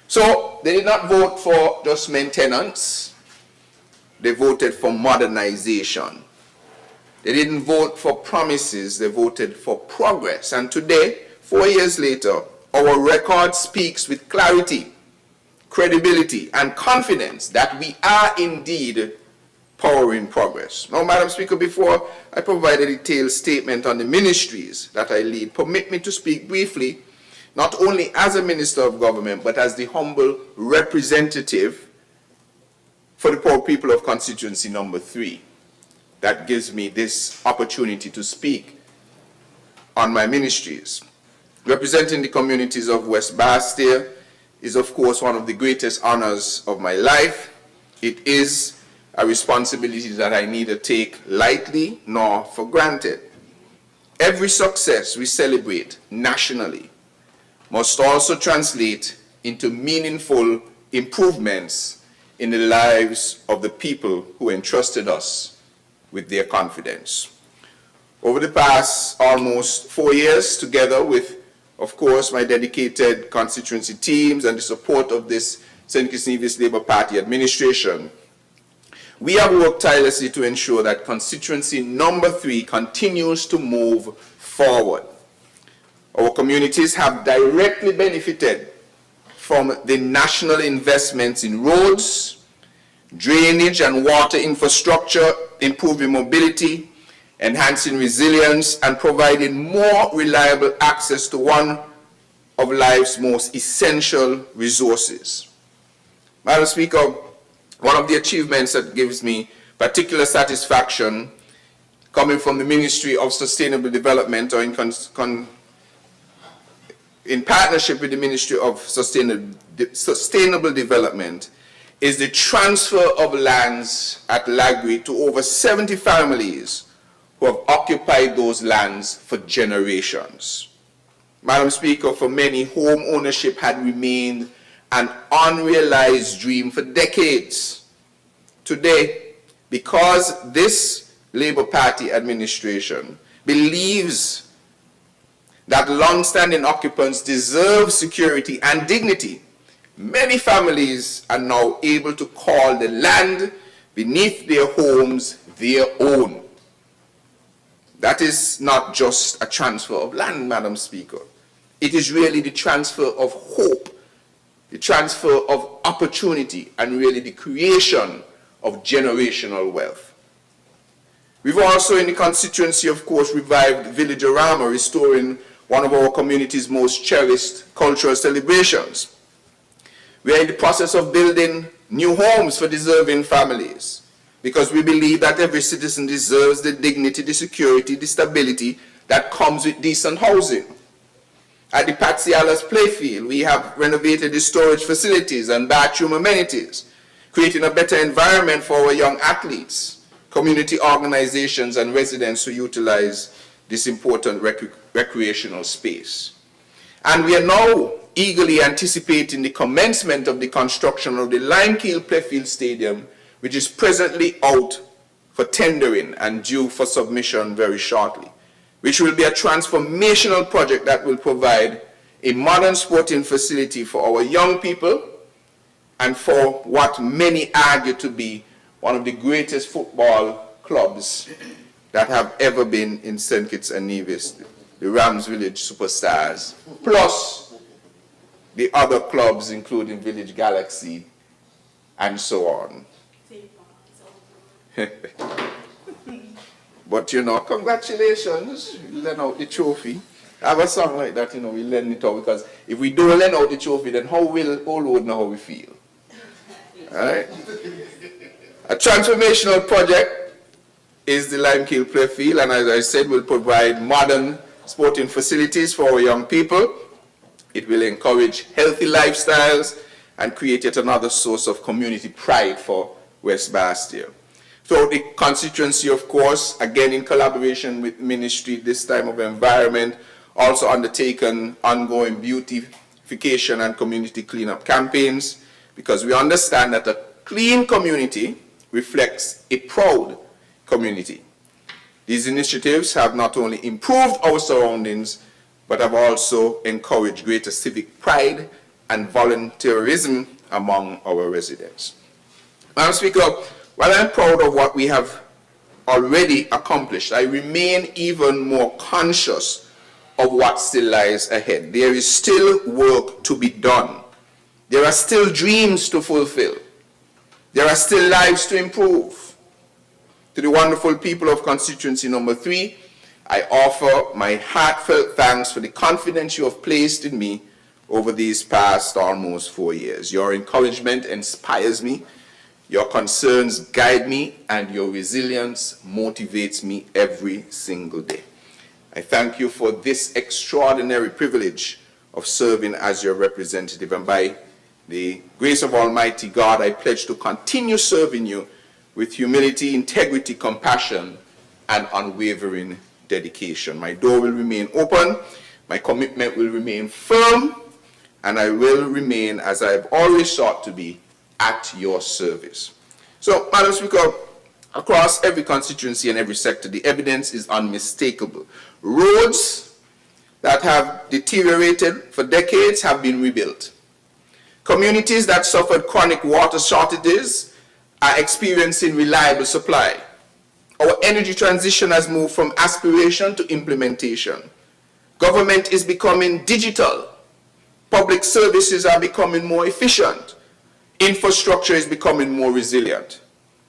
So they did not vote for just maintenance, they voted for modernization. They didn't vote for promises, they voted for progress. And today, 4 years later, our record speaks with clarity, credibility, and confidence that we are indeed powering progress. Now, Madam Speaker, before I provide a detailed statement on the ministries that I lead, permit me to speak briefly, not only as a Minister of Government, but as the humble representative for the poor people of constituency number 3. That gives me this opportunity to speak on my ministries. Representing the communities of West Bastia is, of course, one of the greatest honors of my life. It is a responsibility that I neither take lightly nor for granted. Every success we celebrate nationally must also translate into meaningful improvements in the lives of the people who entrusted us with their confidence. Over the past almost 4 years, together with, of course, my dedicated constituency teams and the support of this St. Kitts Nevis Labour Party administration, we have worked tirelessly to ensure that constituency number 3 continues to move forward. Our communities have directly benefited from the national investments in roads, drainage and water infrastructure, improving mobility, enhancing resilience, and providing more reliable access to one of life's most essential resources. Madam Speaker, one of the achievements that gives me particular satisfaction coming from the Ministry of Sustainable Development, or in partnership with the Ministry of Sustainable Development, is the transfer of lands at Lagri to over 70 families who have occupied those lands for generations. Madam Speaker, for many, home ownership had remained an unrealized dream for decades. Today, because this Labour Party administration believes that long-standing occupants deserve security and dignity, many families are now able to call the land beneath their homes their own. That is not just a transfer of land, Madam Speaker. It is really the transfer of hope, the transfer of opportunity, and really the creation of generational wealth. We've also, in the constituency, of course, revived Village-orama, restoring one of our community's most cherished cultural celebrations. We are in the process of building new homes for deserving families, because we believe that every citizen deserves the dignity, the security, the stability that comes with decent housing. At the Patsy Allis Playfield, we have renovated the storage facilities and bathroom amenities, creating a better environment for our young athletes, community organizations, and residents who utilize this important recreational space. And we are now eagerly anticipating the commencement of the construction of the Limekeel Playfield Stadium, which is presently out for tendering and due for submission very shortly, which will be a transformational project that will provide a modern sporting facility for our young people and for what many argue to be one of the greatest football clubs that have ever been in St. Kitts and Nevis, the Rams Village Superstars, plus the other clubs including Village Galaxy and so on. But you know, congratulations, you lend out the trophy. I have a song like that, you know, we lend it out, because if we don't lend out the trophy, then how will all road know how we feel? Alright? A transformational project is the Limekeel Playfield, and as I said, will provide modern sporting facilities for our young people. It will encourage healthy lifestyles and create yet another source of community pride for West Bastia. So the constituency, of course, again in collaboration with Ministry, this time of Environment, also undertaken ongoing beautification and community cleanup campaigns, because we understand that a clean community reflects a proud community. These initiatives have not only improved our surroundings, but have also encouraged greater civic pride and volunteerism among our residents. Madam Speaker, while I'm proud of what we have already accomplished, I remain even more conscious of what still lies ahead. There is still work to be done. There are still dreams to fulfill. There are still lives to improve. To the wonderful people of constituency number 3, I offer my heartfelt thanks for the confidence you have placed in me over these past almost 4 years. Your encouragement inspires me, your concerns guide me, and your resilience motivates me every single day. I thank you for this extraordinary privilege of serving as your representative, and by the grace of Almighty God, I pledge to continue serving you with humility, integrity, compassion, and unwavering dedication. My door will remain open, my commitment will remain firm, and I will remain, as I have always sought to be, at your service. So, Madam Speaker, across every constituency and every sector, the evidence is unmistakable. Roads that have deteriorated for decades have been rebuilt. Communities that suffered chronic water shortages are experiencing reliable supply. Our energy transition has moved from aspiration to implementation. Government is becoming digital. Public services are becoming more efficient. Infrastructure is becoming more resilient.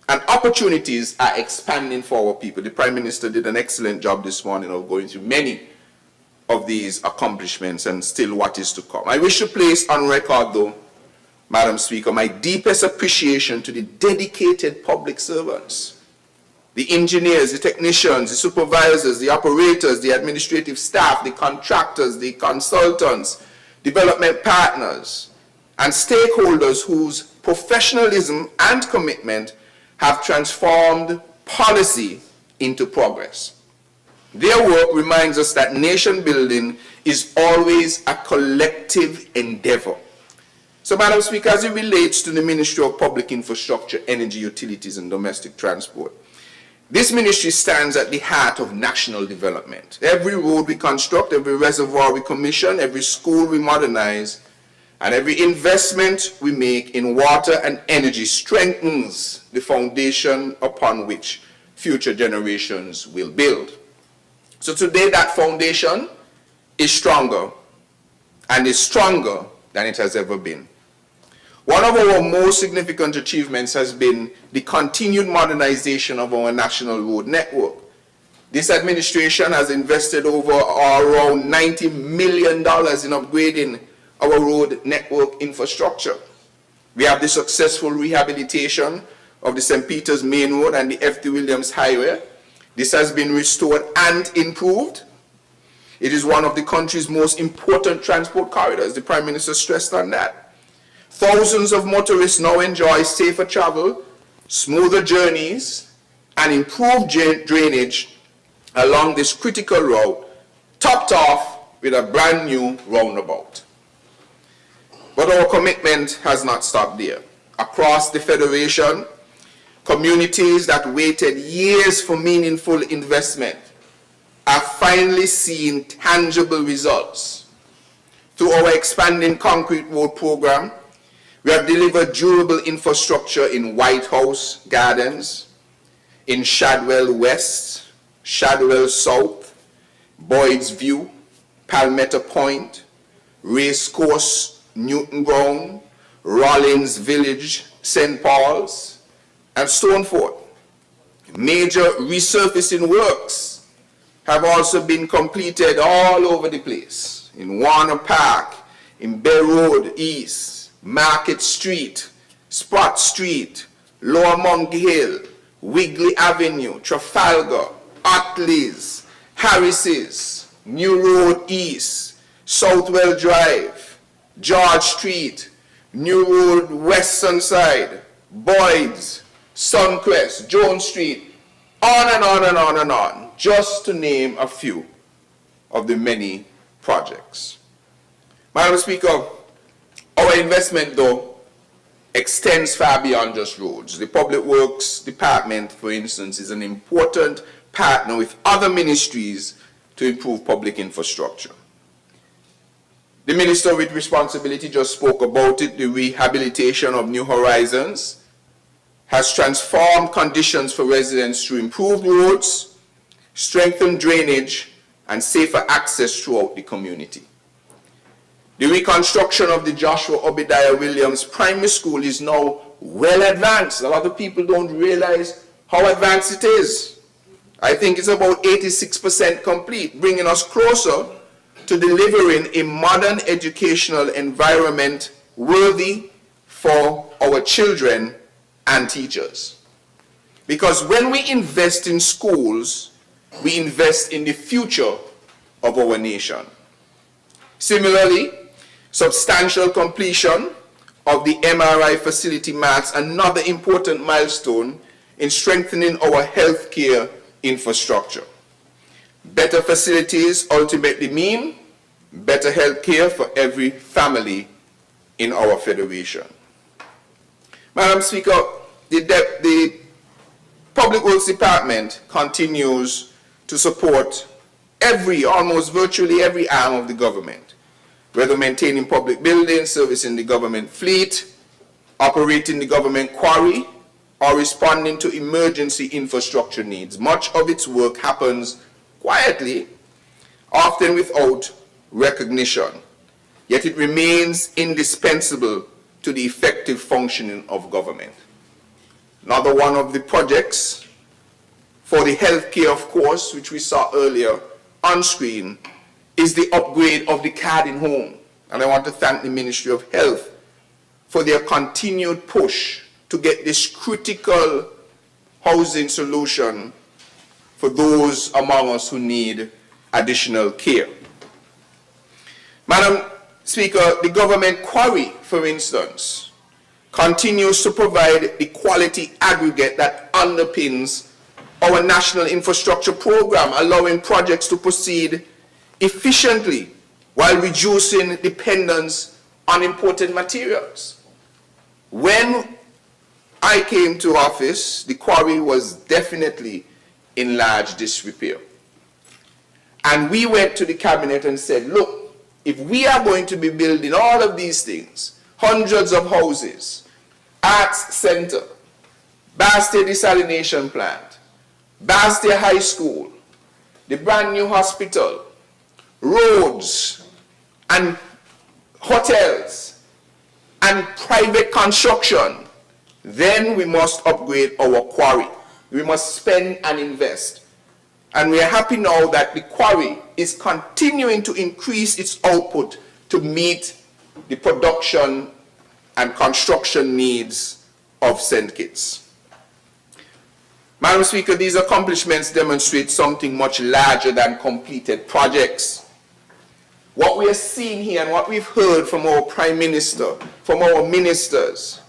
And opportunities are expanding for our people. The Prime Minister did an excellent job this morning of going through many of these accomplishments and still what is to come. I wish to place on record, though, Madam Speaker, my deepest appreciation to the dedicated public servants, the engineers, the technicians, the supervisors, the operators, the administrative staff, the contractors, the consultants, development partners, and stakeholders whose professionalism and commitment have transformed policy into progress. Their work reminds us that nation building is always a collective endeavor. So, Madam Speaker, as it relates to the Ministry of Public Infrastructure, Energy, Utilities, and Domestic Transport, this ministry stands at the heart of national development. Every road we construct, every reservoir we commission, every school we modernize, and every investment we make in water and energy strengthens the foundation upon which future generations will build. So today that foundation is stronger, and is stronger than it has ever been. One of our most significant achievements has been the continued modernization of our national road network. This administration has invested over around $90 million in upgrading our road network infrastructure. We have the successful rehabilitation of the St. Peter's Main Road and the F.T. Williams Highway. This has been restored and improved. It is one of the country's most important transport corridors. The Prime Minister stressed on that. Thousands of motorists now enjoy safer travel, smoother journeys, and improved drainage along this critical route, topped off with a brand new roundabout. But our commitment has not stopped there. Across the Federation, communities that waited years for meaningful investment are finally seeing tangible results. Through our expanding concrete road program, we have delivered durable infrastructure in White House Gardens, in Shadwell West, Shadwell South, Boyd's View, Palmetto Point, Racecourse, Newton Ground, Rollins Village, St. Paul's, and Stoneford. Major resurfacing works have also been completed all over the place. In Warner Park, in Bay Road East, Market Street, Sprott Street, Lower Monkey Hill, Wigley Avenue, Trafalgar, Otley's, Harris's, New Road East, Southwell Drive, George Street, New Road, Western Side, Boyd's, Suncrest, Jones Street, on and on and on and on, just to name a few of the many projects. Madam Speaker, our investment, though, extends far beyond just roads. The Public Works Department, for instance, is an important partner with other ministries to improve public infrastructure. The Minister with responsibility just spoke about it. The rehabilitation of New Horizons has transformed conditions for residents through improved roads, strengthened drainage, and safer access throughout the community. The reconstruction of the Joshua Obadiah Williams Primary School is now well advanced. A lot of people don't realize how advanced it is. I think it's about 86% complete, bringing us closer to delivering a modern educational environment worthy for our children and teachers. Because when we invest in schools, we invest in the future of our nation. Similarly, substantial completion of the MRI facility marks another important milestone in strengthening our healthcare infrastructure. Better facilities ultimately mean better healthcare for every family in our federation. Madam Speaker, the Public Works Department continues to support almost virtually every arm of the government, whether maintaining public buildings, servicing the government fleet, operating the government quarry, or responding to emergency infrastructure needs. Much of its work happens quietly, often without recognition, yet it remains indispensable to the effective functioning of government. Another one of the projects for the healthcare, of course, which we saw earlier on screen, is the upgrade of the Cardin Home. And I want to thank the Ministry of Health for their continued push to get this critical housing solution for those among us who need additional care. Madam Speaker, the government quarry, for instance, continues to provide the quality aggregate that underpins our national infrastructure program, allowing projects to proceed efficiently while reducing dependence on imported materials. When I came to office, the quarry was definitely in large disrepair. And we went to the cabinet and said, look, if we are going to be building all of these things, hundreds of houses, arts center, Bastia desalination plant, Bastia High School, the brand new hospital, roads and hotels and private construction, then we must upgrade our quarry. We must spend and invest. And we are happy now that the quarry is continuing to increase its output to meet the production and construction needs of St. Kitts. Madam Speaker, these accomplishments demonstrate something much larger than completed projects. What we are seeing here and what we've heard from our Prime Minister, from our ministers,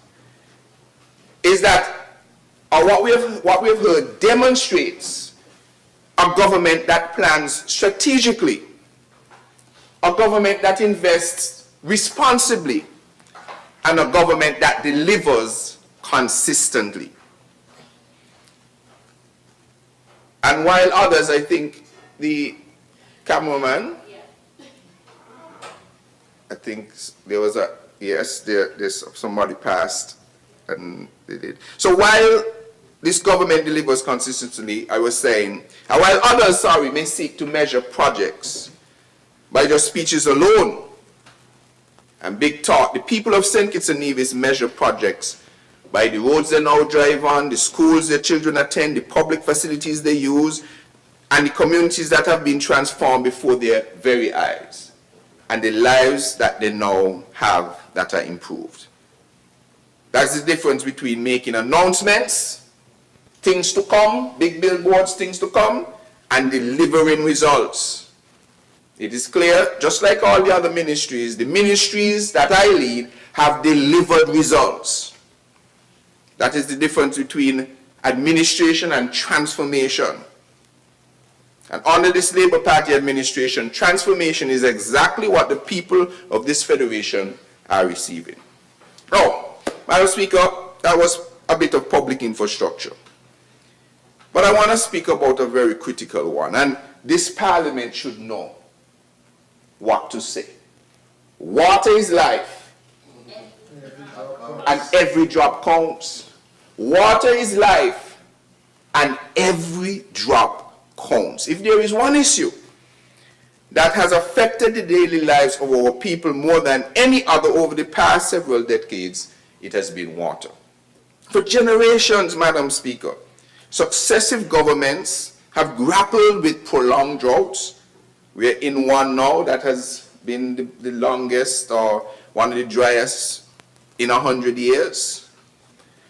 is that what we have heard demonstrates a government that plans strategically, a government that invests responsibly, and a government that delivers consistently. And while others, I think the cameraman, I think there was a, yes, there's somebody passed and they did. So while this government delivers consistently, I was saying, and while others, may seek to measure projects by their speeches alone and big talk, the people of St. Kitts and Nevis measure projects by the roads they now drive on, the schools their children attend, the public facilities they use, and the communities that have been transformed before their very eyes, and the lives that they now have that are improved. That's the difference between making announcements, things to come, big billboards, things to come, and delivering results. It is clear, just like all the other ministries, the ministries that I lead have delivered results. That is the difference between administration and transformation. And under this Labour Party administration, transformation is exactly what the people of this federation are receiving. Now, Madam Speaker, that was a bit of public infrastructure. But I want to speak about a very critical one, and this Parliament should know what to say. Water is life, and every drop counts. Water is life, and every drop counts. If there is one issue that has affected the daily lives of our people more than any other over the past several decades, it has been water. For generations, Madam Speaker, successive governments have grappled with prolonged droughts. We're in one now that has been the longest or one of the driest in 100 years.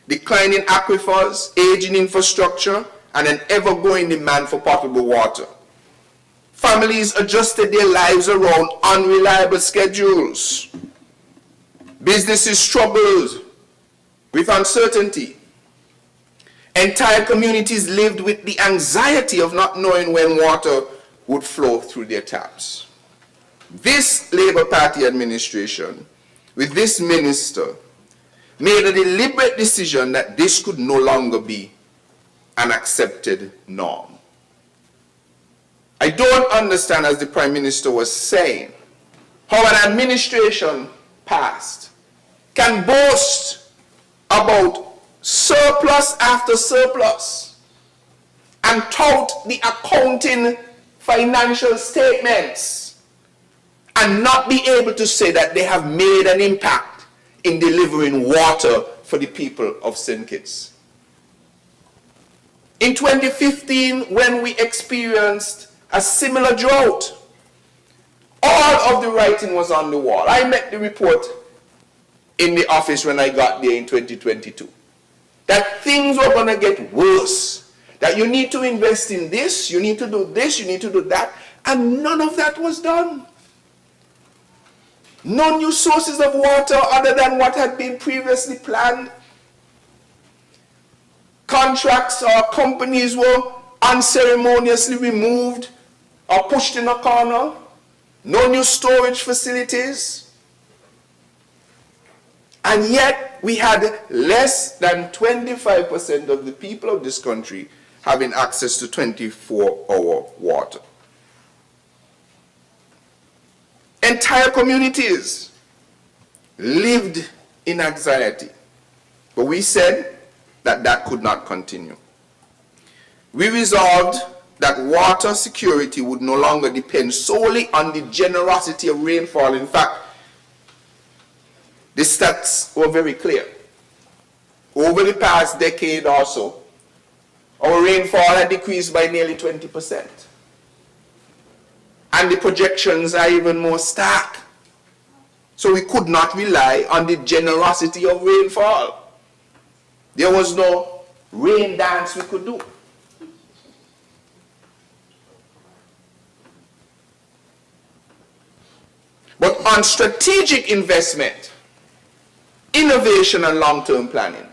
Declining aquifers, aging infrastructure, and an ever-growing demand for potable water. Families adjusted their lives around unreliable schedules. Businesses struggled with uncertainty. Entire communities lived with the anxiety of not knowing when water would flow through their taps. This Labour Party administration, with this minister, made a deliberate decision that this could no longer be an accepted norm. I don't understand, as the Prime Minister was saying, how an administration past can boast about surplus after surplus and tout the accounting financial statements and not be able to say that they have made an impact in delivering water for the people of St. Kitts. In 2015, when we experienced a similar drought, all of the writing was on the wall. I met the report in the office when I got there in 2022. That things were going to get worse. That you need to invest in this, you need to do this, you need to do that. And none of that was done. No new sources of water other than what had been previously planned. Contracts or companies were unceremoniously removed or pushed in a corner. No new storage facilities. And yet we had less than 25% of the people of this country having access to 24-hour water. Entire communities lived in anxiety. But we said that that could not continue. We resolved that water security would no longer depend solely on the generosity of rainfall. In fact, the stats were very clear. Over the past decade or so, our rainfall had decreased by nearly 20%. And the projections are even more stark. So we could not rely on the generosity of rainfall. There was no rain dance we could do. But on strategic investment, innovation and long-term planning,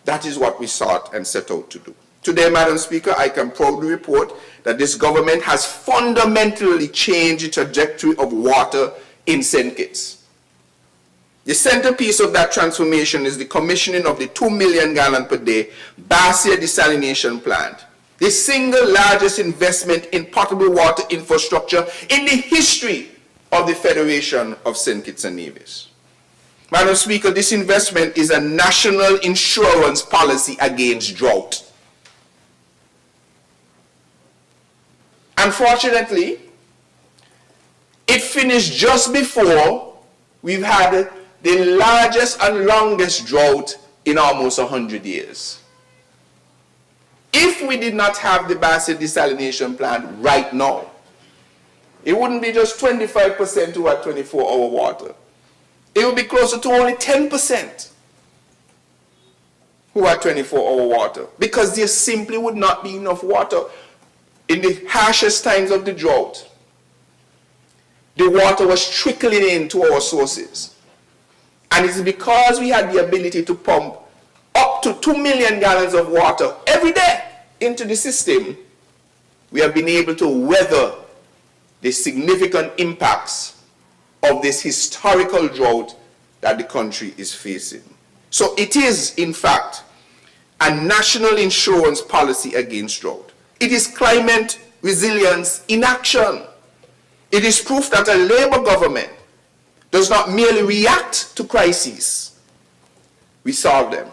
that is what we sought and set out to do. Today, Madam Speaker, I can proudly report that this government has fundamentally changed the trajectory of water in St. Kitts. The centerpiece of that transformation is the commissioning of the 2 million gallon per day Basia desalination plant, the single largest investment in potable water infrastructure in the history of the Federation of St. Kitts and Nevis. Madam Speaker, this investment is a national insurance policy against drought. Unfortunately, it finished just before we've had the largest and longest drought in almost 100 years. If we did not have the Basia desalination plant right now, it wouldn't be just 25% who had 24-hour water. It would be closer to only 10% who had 24-hour water, because there simply would not be enough water in the harshest times of the drought. the water was trickling into our sources. And it's because we had the ability to pump up to 2 million gallons of water every day into the system, we have been able to weather the significant impacts of this historical drought that the country is facing. So it is, in fact, a national insurance policy against drought. It is climate resilience in action. It is proof that a Labour government does not merely react to crises, we solve them.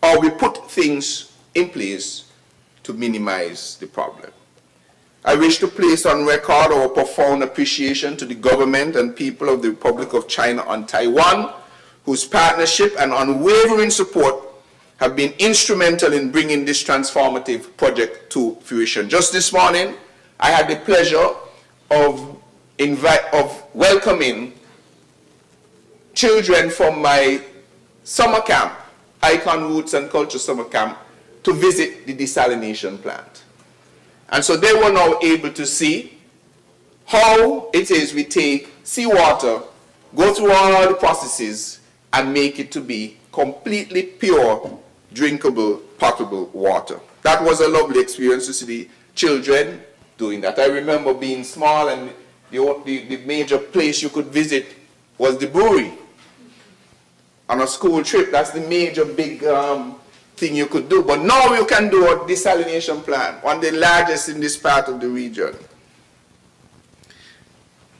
Or we put things in place to minimize the problem. I wish to place on record our profound appreciation to the government and people of the Republic of China and Taiwan, whose partnership and unwavering support have been instrumental in bringing this transformative project to fruition. Just this morning, I had the pleasure of welcoming children from my summer camp, Icon Roots and Culture Summer Camp, to visit the desalination plant. And so they were now able to see how it is we take seawater, go through all the processes, and make it to be completely pure, drinkable, potable water. That was a lovely experience to see the children doing that. I remember being small, and the major place you could visit was the brewery. On a school trip, that's the major big thing you could do. But now you can do a desalination plant, one of the largest in this part of the region.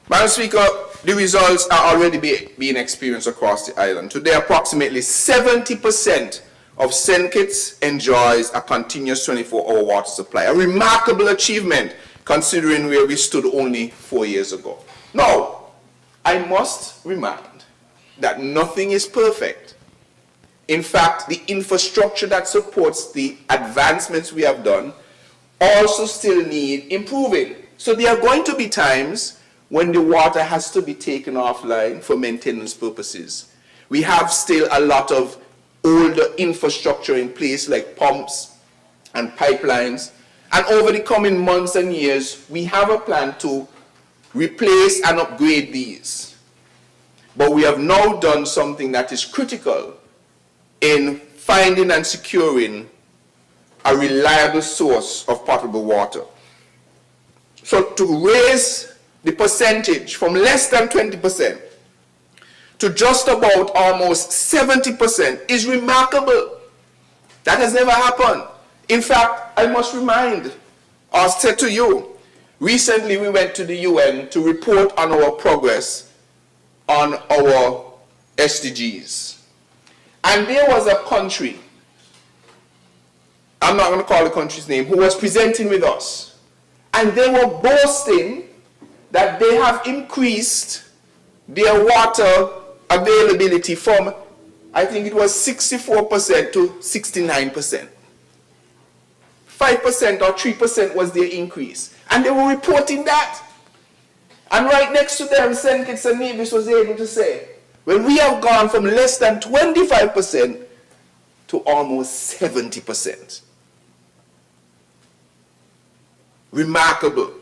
Madam Speaker, the results are already being experienced across the island. Today, approximately 70% of St. Kitts enjoys a continuous 24-hour water supply, a remarkable achievement considering where we stood only 4 years ago. Now, I must remind that nothing is perfect. In fact, the infrastructure that supports the advancements we have done also still need improving. So there are going to be times when the water has to be taken offline for maintenance purposes. We have still a lot of older infrastructure in place, like pumps and pipelines. And over the coming months and years, we have a plan to replace and upgrade these. But we have now done something that is critical in finding and securing a reliable source of potable water. So to raise the percentage from less than 20% to just about almost 70% is remarkable. That has never happened. In fact, I must remind or say to you, recently we went to the UN to report on our progress on our SDGs. And there was a country, I'm not going to call the country's name, who was presenting with us. And they were boasting that they have increased their water availability from, I think it was 64% to 69%. 5% or 3% was their increase. And they were reporting that. And right next to them, St. Kitts and Nevis was able to say, well, we have gone from less than 25% to almost 70%. Remarkable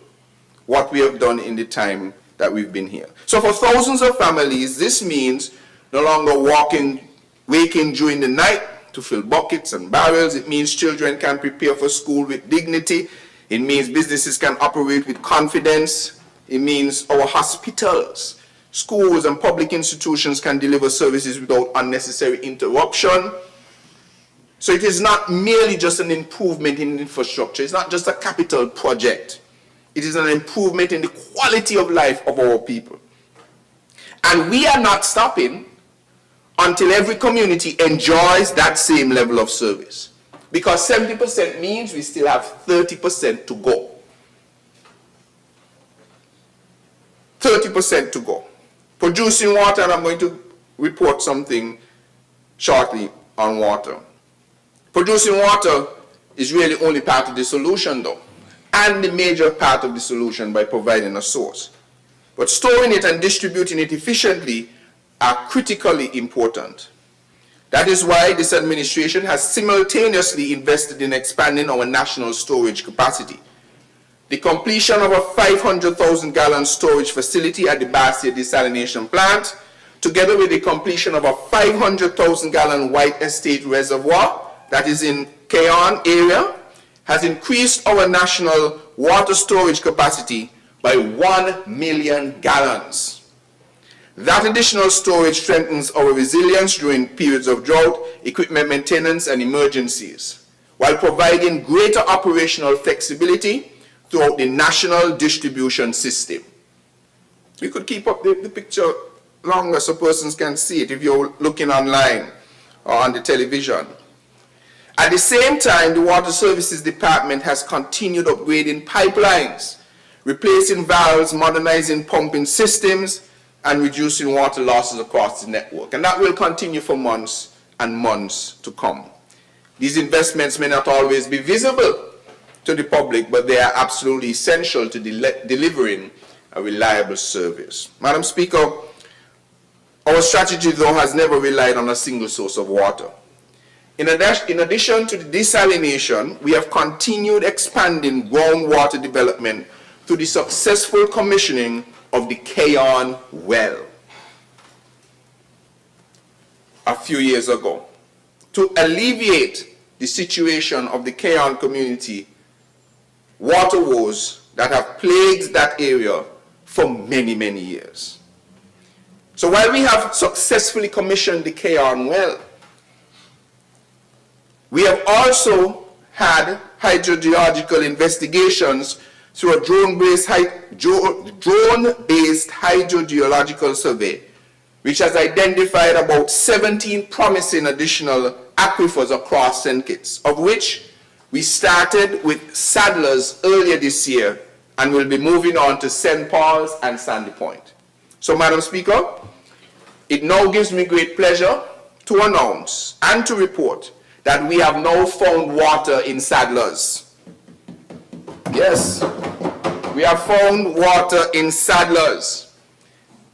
what we have done in the time that we've been here. So for thousands of families, this means no longer waking during the night to fill buckets and barrels. It means children can prepare for school with dignity. It means businesses can operate with confidence. It means our hospitals, schools, and public institutions can deliver services without unnecessary interruption. So it is not merely just an improvement in infrastructure. It's not just a capital project. It is an improvement in the quality of life of our people. And we are not stopping until every community enjoys that same level of service. Because 70% means we still have 30% to go. 30% to go. Producing water, and I'm going to report something shortly on water. Producing water is really only part of the solution though, and the major part of the solution by providing a source. But storing it and distributing it efficiently are critically important. That is why this administration has simultaneously invested in expanding our national storage capacity. the completion of a 500,000 gallon storage facility at the Bastia desalination plant, together with the completion of a 500,000 gallon White Estate reservoir that is in Keon area, has increased our national water storage capacity by 1 million gallons. That additional storage strengthens our resilience during periods of drought, equipment maintenance, and emergencies, while providing greater operational flexibility throughout the national distribution system. We could keep up the picture longer so persons can see it if you're looking online or on the television. At the same time, the Water Services Department has continued upgrading pipelines, replacing valves, modernizing pumping systems, and reducing water losses across the network. And that will continue for months and months to come. These investments may not always be visible to the public, but they are absolutely essential to delivering a reliable service. Madam Speaker, our strategy, though, has never relied on a single source of water. In addition to the desalination, we have continued expanding groundwater development through the successful commissioning of the Keon well a few years ago. To alleviate the situation of the Keon community water woes that have plagued that area for many, many years. So while we have successfully commissioned the Keon well, we have also had hydrogeological investigations through a drone-based hydrogeological survey, which has identified about 17 promising additional aquifers across St. Kitts, of which we started with Sadler's earlier this year and will be moving on to St. Paul's and Sandy Point. So, Madam Speaker, it now gives me great pleasure to announce and to report that we have now found water in Sadler's. Yes, we have found water in Sadler's,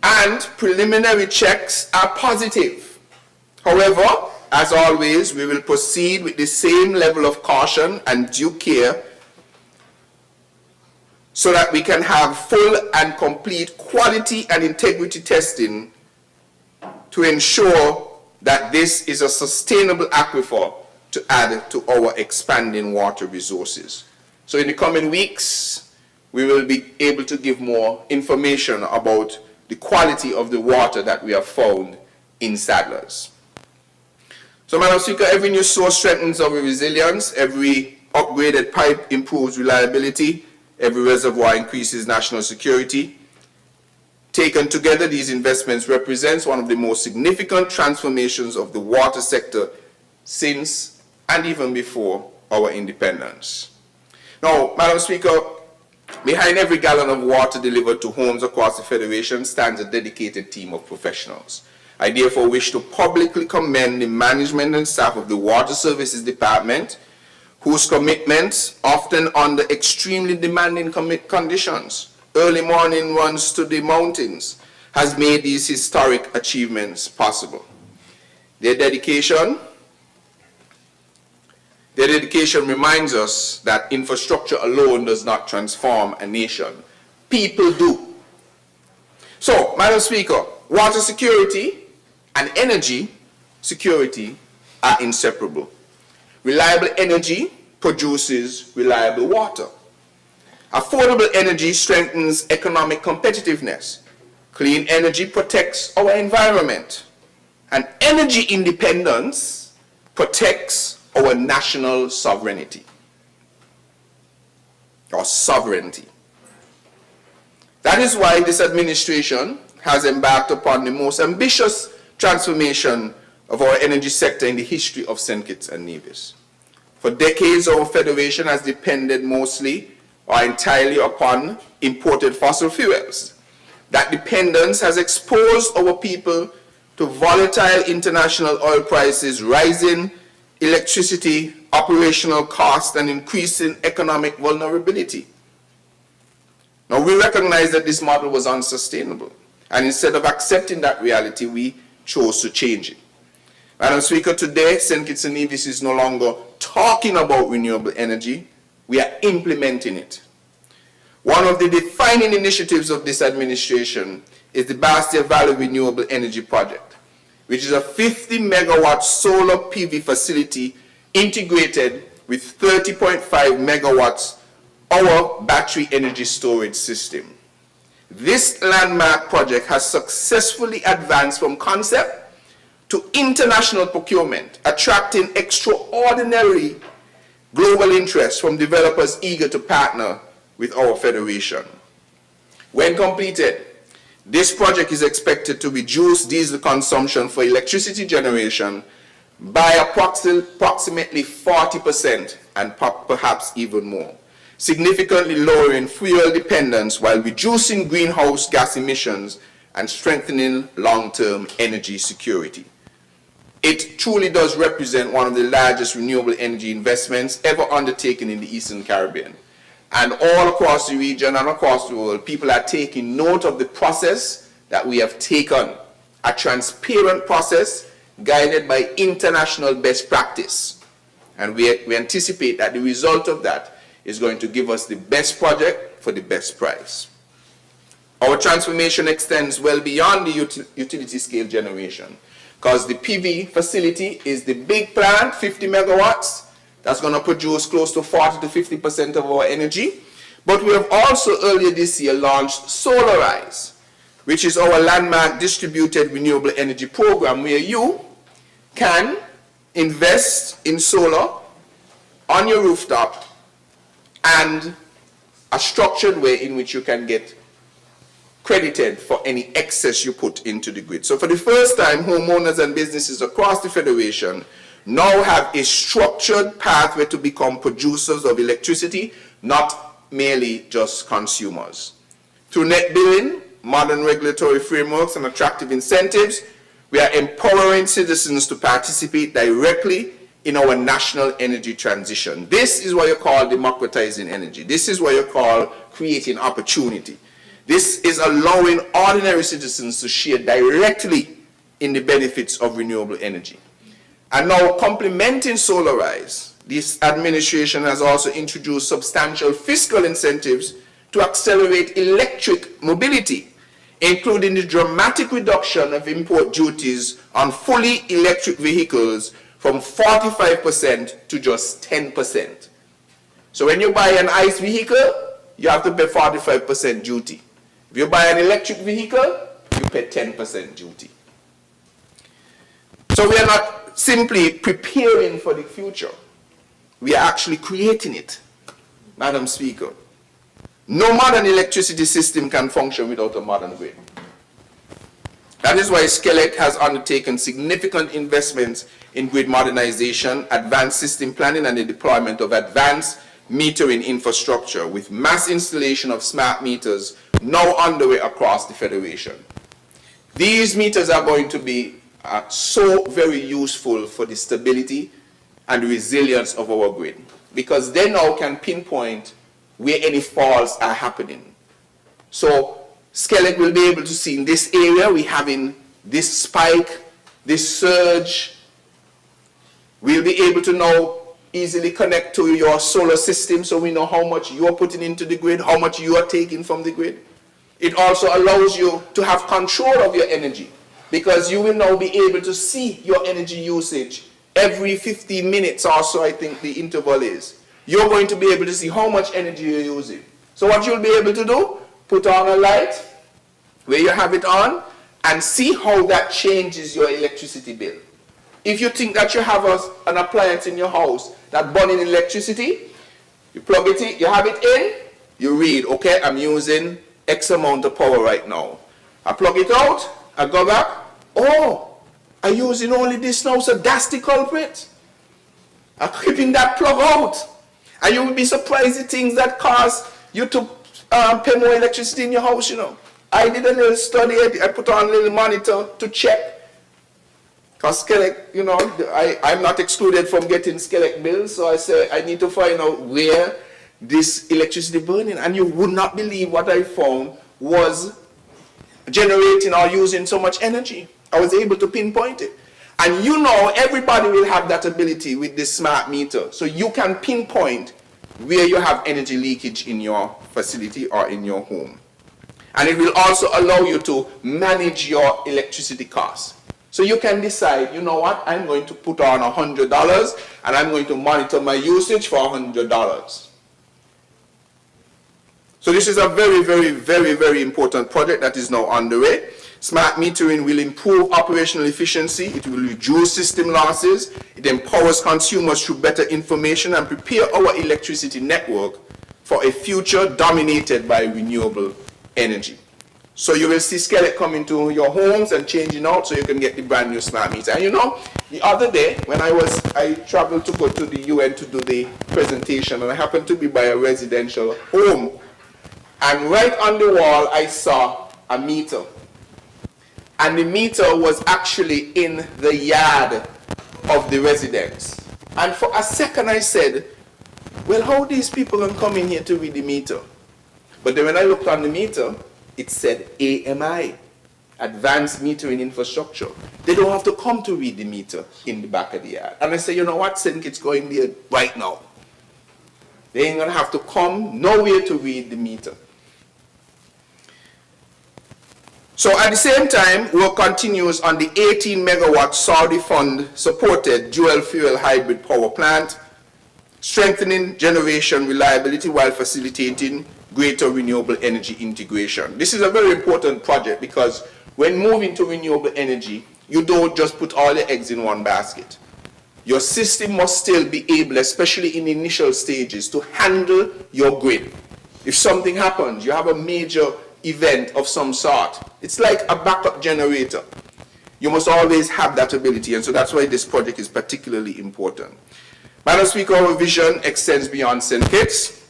and preliminary checks are positive. However, as always, we will proceed with the same level of caution and due care so that we can have full and complete quality and integrity testing to ensure that this is a sustainable aquifer to add to our expanding water resources. So in the coming weeks, we will be able to give more information about the quality of the water that we have found in Sadler's. So, Madam Speaker, every new source strengthens our resilience, every upgraded pipe improves reliability, every reservoir increases national security. Taken together, these investments represent one of the most significant transformations of the water sector since and even before our independence. Now, Madam Speaker, behind every gallon of water delivered to homes across the Federation stands a dedicated team of professionals. I therefore wish to publicly commend the management and staff of the Water Services Department, whose commitment, often under extremely demanding conditions, early morning runs to the mountains, has made these historic achievements possible. Their dedication reminds us that infrastructure alone does not transform a nation. People do. So, Madam Speaker, water security and energy security are inseparable. Reliable energy produces reliable water. Affordable energy strengthens economic competitiveness. Clean energy protects our environment. And energy independence protects our national sovereignty. Or sovereignty. That is why this administration has embarked upon the most ambitious transformation of our energy sector in the history of St. Kitts and Nevis. For decades, our federation has depended mostly or entirely upon imported fossil fuels. That dependence has exposed our people to volatile international oil prices, rising electricity operational costs, and increasing economic vulnerability. Now, we recognize that this model was unsustainable, and instead of accepting that reality, we chose to change it. Madam Speaker, today, St. Kitts and Nevis is no longer talking about renewable energy, we are implementing it. One of the defining initiatives of this administration is the Bastia Valley Renewable Energy Project, which is a 50 megawatt solar PV facility integrated with 30.5 megawatts our battery energy storage system. This landmark project has successfully advanced from concept to international procurement, attracting extraordinary global interest from developers eager to partner with our federation. When completed, this project is expected to reduce diesel consumption for electricity generation by approximately 40% and perhaps even more, significantly lowering fuel dependence while reducing greenhouse gas emissions and strengthening long-term energy security. It truly does represent one of the largest renewable energy investments ever undertaken in the Eastern Caribbean. And all across the region and across the world, people are taking note of the process that we have taken, a transparent process guided by international best practice. And we anticipate that the result of that is going to give us the best project for the best price. Our transformation extends well beyond the utility scale generation, because the PV facility is the big plant, 50 megawatts, that's going to produce close to 40 to 50% of our energy. But we have also earlier this year launched Solarize, which is our landmark distributed renewable energy program where you can invest in solar on your rooftop and a structured way in which you can get credited for any excess you put into the grid. So for the first time, homeowners and businesses across the Federation now have a structured pathway to become producers of electricity, not merely just consumers. Through net billing, modern regulatory frameworks, and attractive incentives, we are empowering citizens to participate directly in our national energy transition. This is what you call democratizing energy. This is what you call creating opportunity. This is allowing ordinary citizens to share directly in the benefits of renewable energy. And now, complementing Solarize, this administration has also introduced substantial fiscal incentives to accelerate electric mobility, including the dramatic reduction of import duties on fully electric vehicles from 45% to just 10%. So when you buy an ICE vehicle, you have to pay 45% duty. If you buy an electric vehicle, you pay 10% duty. So we are not simply preparing for the future. We are actually creating it, Madam Speaker. No modern electricity system can function without a modern grid. That is why SKNIS has undertaken significant investments in grid modernization, advanced system planning, and the deployment of advanced metering infrastructure, with mass installation of smart meters now underway across the Federation. These meters are going to be so very useful for the stability and resilience of our grid, because they now can pinpoint where any faults are happening. So SKNIS will be able to see in this area we're having this spike, this surge. We'll be able to now easily connect to your solar system so we know how much you're putting into the grid, how much you are taking from the grid. It also allows you to have control of your energy, because you will now be able to see your energy usage every 15 minutes or so, I think the interval is. You're going to be able to see how much energy you're using. So what you'll be able to do, put on a light where you have it on and see how that changes your electricity bill. If you think that you have an appliance in your house that's burning electricity, you plug it in, you have it in, you read, okay, I'm using X amount of power right now. I plug it out, I go back, oh, I'm using only this now, so that's the culprit. I'm keeping that plug out. And you will be surprised at things that cause you to pay more electricity in your house, you know. I did a little study, I put on a little monitor to check. Because SKNIS, you know, I'm not excluded from getting SKNIS bills, so I say I need to find out where this electricity burning. And you would not believe what I found was generating or using so much energy. I was able to pinpoint it. And you know, everybody will have that ability with this smart meter. So you can pinpoint where you have energy leakage in your facility or in your home. And it will also allow you to manage your electricity costs. So you can decide, you know what, I'm going to put on $100 and I'm going to monitor my usage for $100. So this is a very important project that is now underway. Smart metering will improve operational efficiency, it will reduce system losses, it empowers consumers through better information and prepare our electricity network for a future dominated by renewable energy. So you will see SKNIS coming to your homes and changing out so you can get the brand new smart meter. And you know, the other day when I traveled to go to the UN to do the presentation, and I happened to be by a residential home, and right on the wall I saw a meter. And the meter was actually in the yard of the residents. And for a second I said, well, how these people can come in here to read the meter? But then when I looked on the meter, it said AMI, Advanced Metering Infrastructure. They don't have to come to read the meter in the back of the yard. And I said, you know what, St. Kitts going there right now. They ain't gonna have to come nowhere to read the meter. So at the same time, work continues on the 18 megawatt Saudi fund supported dual fuel hybrid power plant, strengthening generation reliability while facilitating greater renewable energy integration. This is a very important project because when moving to renewable energy, you don't just put all your eggs in one basket. Your system must still be able, especially in the initial stages, to handle your grid. If something happens, you have a major event of some sort, it's like a backup generator. You must always have that ability, and so that's why this project is particularly important. Madam Speaker, our vision extends beyond St. Kitts.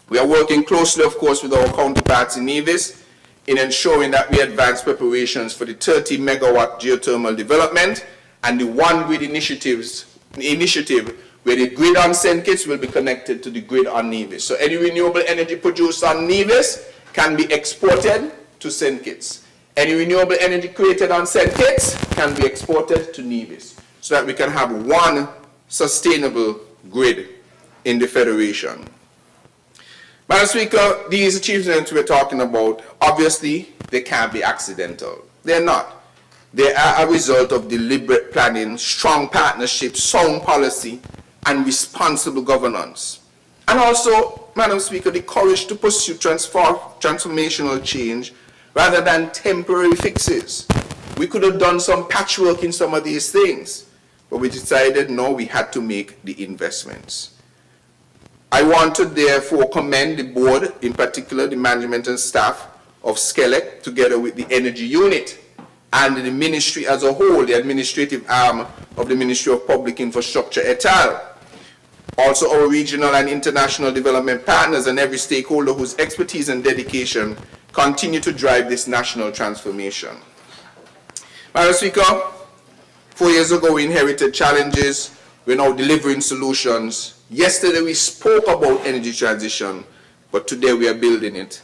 We are working closely, of course, with our counterparts in Nevis in ensuring that we advance preparations for the 30 megawatt geothermal development and the One Grid initiative where the grid on St. Kitts will be connected to the grid on Nevis. So any renewable energy produced on Nevis can be exported to St. Kitts. Any renewable energy created on St. Kitts can be exported to Nevis so that we can have one sustainable grid in the Federation. Madam Speaker, these achievements we're talking about, obviously, they can't be accidental. They're not. They are a result of deliberate planning, strong partnerships, sound policy, and responsible governance. And also, Madam Speaker, the courage to pursue transformational change rather than temporary fixes. We could have done some patchwork in some of these things, but we decided, no, we had to make the investments. I want to therefore commend the board, in particular the management and staff of SKNIS, together with the energy unit and the ministry as a whole, the administrative arm of the Ministry of Public Infrastructure et al. Also our regional and international development partners and every stakeholder whose expertise and dedication continue to drive this national transformation. Madam Speaker, 4 years ago we inherited challenges, we're now delivering solutions. Yesterday we spoke about energy transition, but today we are building it.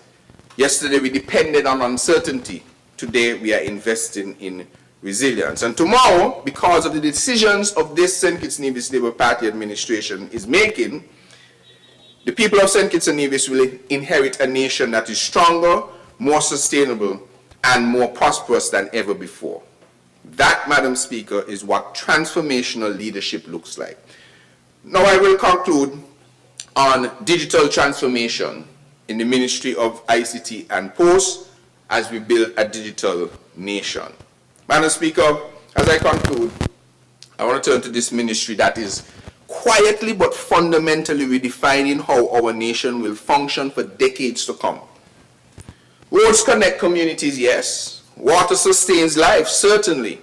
Yesterday we depended on uncertainty, today we are investing in resilience. And tomorrow, because of the decisions of this St. Kitts Nevis Labour Party administration is making, the people of St. Kitts and Nevis will inherit a nation that is stronger, more sustainable, and more prosperous than ever before. That, Madam Speaker, is what transformational leadership looks like. Now I will conclude on digital transformation in the Ministry of ICT and Posts as we build a digital nation. Madam Speaker, as I conclude, I want to turn to this ministry that is quietly but fundamentally redefining how our nation will function for decades to come. Roads connect communities, yes. Water sustains life, certainly.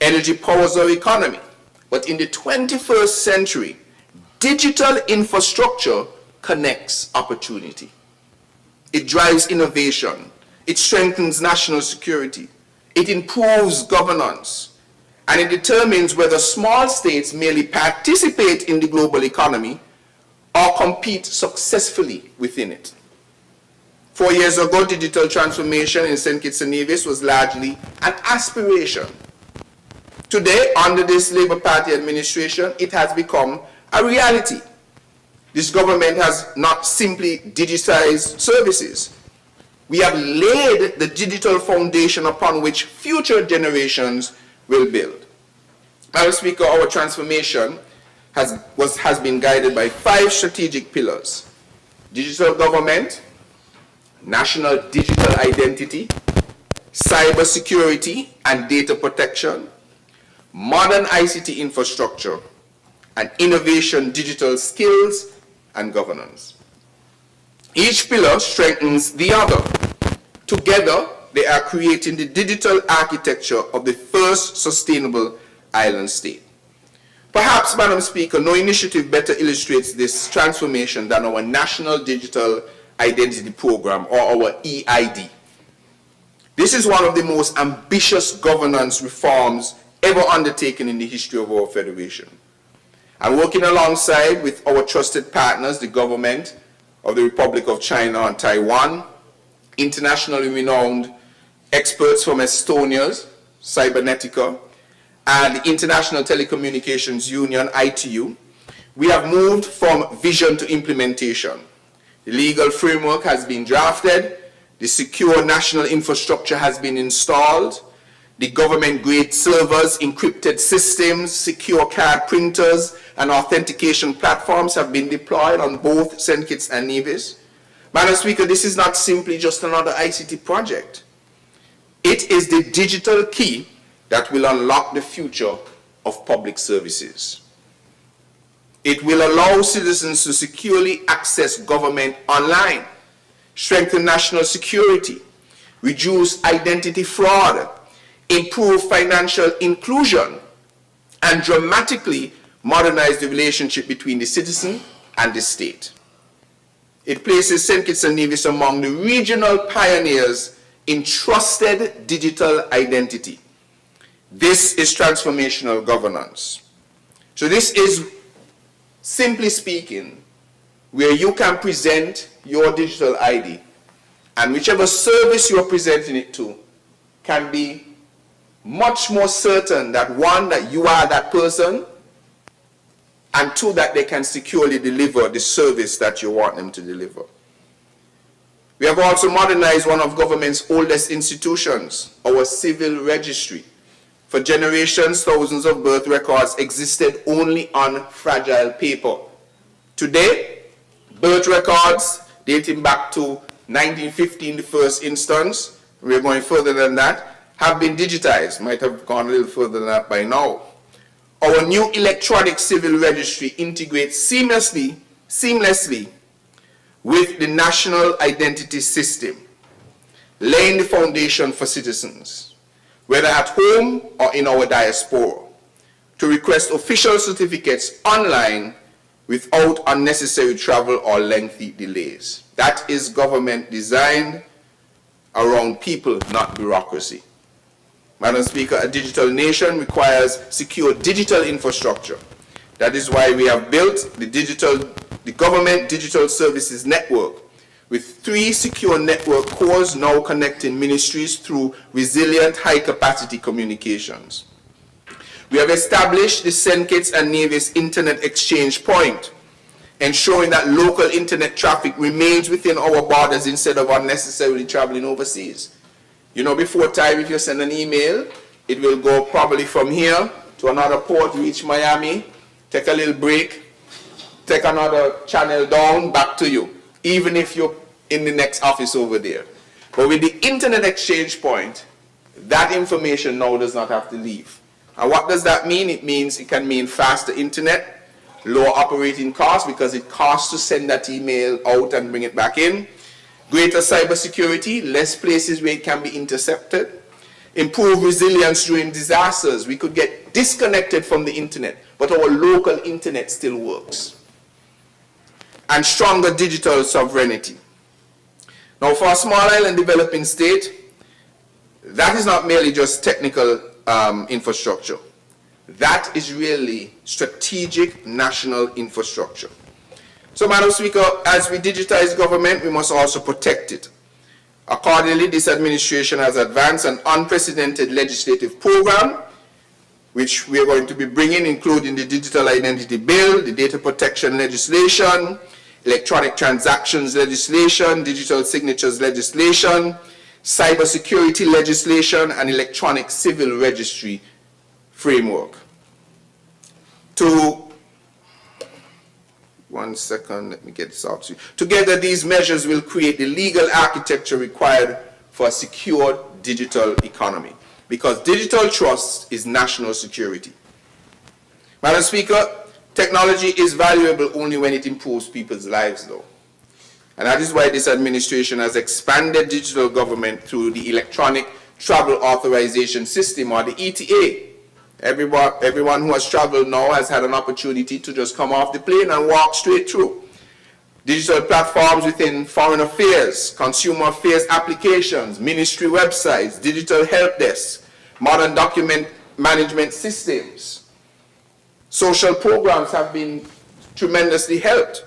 Energy powers our economy. But in the 21st century, digital infrastructure connects opportunity. It drives innovation. It strengthens national security. It improves governance. And it determines whether small states merely participate in the global economy or compete successfully within it. 4 years ago, digital transformation in St. Kitts and Nevis was largely an aspiration. Today, under this Labour Party administration, it has become a reality. This government has not simply digitized services. We have laid the digital foundation upon which future generations will build. Madam Speaker, our transformation has been guided by 5 strategic pillars: digital government, national digital identity, cyber security and data protection, modern ICT infrastructure, and innovation, digital skills, and governance. Each pillar strengthens the other. Together, they are creating the digital architecture of the first sustainable island state. Perhaps, Madam Speaker, no initiative better illustrates this transformation than our National Digital Identity Program, or our EID. This is one of the most ambitious governance reforms ever undertaken in the history of our federation. And working alongside with our trusted partners, the government of the Republic of China and Taiwan, internationally renowned experts from Estonia's Cybernetica, and the International Telecommunications Union, ITU, we have moved from vision to implementation. The legal framework has been drafted, the secure national infrastructure has been installed, the government-grade servers, encrypted systems, secure card printers, and authentication platforms have been deployed on both St. Kitts and Nevis. Madam Speaker, this is not simply just another ICT project. It is the digital key that will unlock the future of public services. It will allow citizens to securely access government online, strengthen national security, reduce identity fraud, improve financial inclusion, and dramatically modernize the relationship between the citizen and the state. It places St. Kitts and Nevis among the regional pioneers in trusted digital identity. This is transformational governance. So this is, simply speaking, where you can present your digital ID, and whichever service you're presenting it to can be much more certain that, one, that you are that person, and two, that they can securely deliver the service that you want them to deliver. We have also modernized one of government's oldest institutions, our civil registry. For generations, thousands of birth records existed only on fragile paper. Today, birth records dating back to 1915, the first instance, we're going further than that, have been digitized. Might have gone a little further than that by now. Our new electronic civil registry integrates seamlessly with the national identity system, laying the foundation for citizens, whether at home or in our diaspora, to request official certificates online without unnecessary travel or lengthy delays. That is government designed around people, not bureaucracy. Madam Speaker, a digital nation requires secure digital infrastructure. That is why we have built the Government Digital Services Network, with 3 secure network cores now connecting ministries through resilient high-capacity communications. We have established the St. Kitts and Nevis Internet Exchange Point, ensuring that local internet traffic remains within our borders instead of unnecessarily traveling overseas. You know, before time, if you send an email, it will go probably from here to another port, reach Miami, take a little break, take another channel down, back to you, even if you're in the next office over there. But with the Internet Exchange Point, that information now does not have to leave. And what does that mean? It means it can mean faster internet, lower operating costs because it costs to send that email out and bring it back in, greater cybersecurity, less places where it can be intercepted, improve resilience during disasters. We could get disconnected from the internet, but our local internet still works. And stronger digital sovereignty. Now, for a small island developing state, that is not merely just technical infrastructure. That is really strategic national infrastructure. So, Madam Speaker, as we digitize government, we must also protect it. Accordingly, this administration has advanced an unprecedented legislative program which we are going to be bringing, including the Digital Identity Bill, the Data Protection Legislation, Electronic Transactions Legislation, Digital Signatures Legislation, Cybersecurity Legislation, and Electronic Civil Registry Framework. One second, let me get this out to you. Together, these measures will create the legal architecture required for a secure digital economy, because digital trust is national security. Madam Speaker, technology is valuable only when it improves people's lives, though. And that is why this administration has expanded digital government through the Electronic Travel Authorization System, or the ETA. Everyone who has traveled now has had an opportunity to just come off the plane and walk straight through. Digital platforms within foreign affairs, consumer affairs applications, ministry websites, digital help desks, modern document management systems. Social programs have been tremendously helped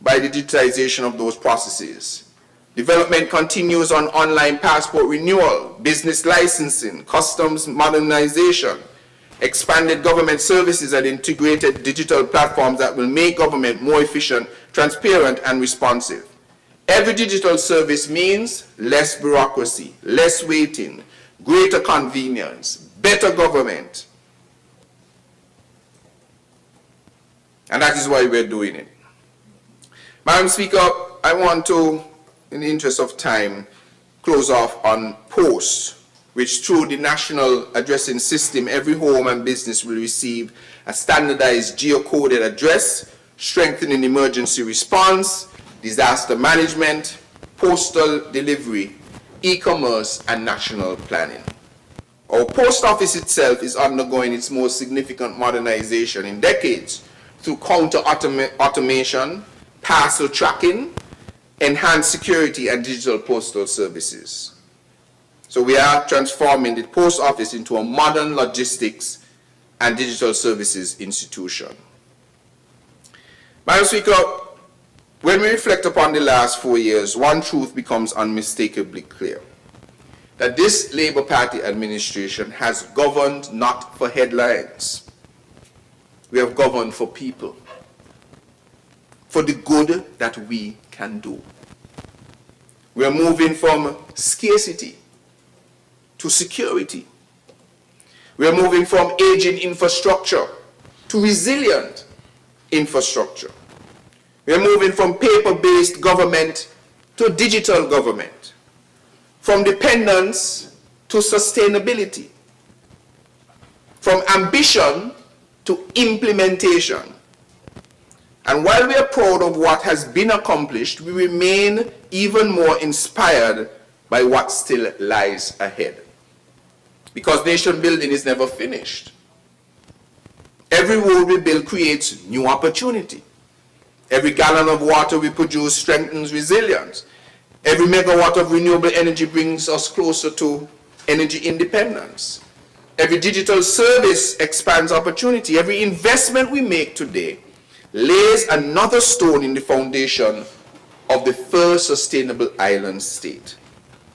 by the digitization of those processes. Development continues on online passport renewal, business licensing, customs modernization, expanded government services, and integrated digital platforms that will make government more efficient, transparent, and responsive. Every digital service means less bureaucracy, less waiting, greater convenience, better government. And that is why we're doing it. Madam Speaker, I want to, in the interest of time, close off on POST, which through the National Addressing System, every home and business will receive a standardized geocoded address, strengthening emergency response, disaster management, postal delivery, e-commerce, and national planning. Our post office itself is undergoing its most significant modernization in decades through counter-automation, parcel tracking, enhanced security, and digital postal services. So we are transforming the post office into a modern logistics and digital services institution. Madam Speaker, when we reflect upon the last 4 years, one truth becomes unmistakably clear: that this Labour Party administration has governed not for headlines. We have governed for people, for the good that we can do. We are moving from scarcity to security. We are moving from aging infrastructure to resilient infrastructure. We are moving from paper-based government to digital government, from dependence to sustainability, from ambition to implementation. And while we are proud of what has been accomplished, we remain even more inspired by what still lies ahead. Because nation building is never finished. Every road we build creates new opportunity. Every gallon of water we produce strengthens resilience. Every megawatt of renewable energy brings us closer to energy independence. Every digital service expands opportunity. Every investment we make today lays another stone in the foundation of the first sustainable island state.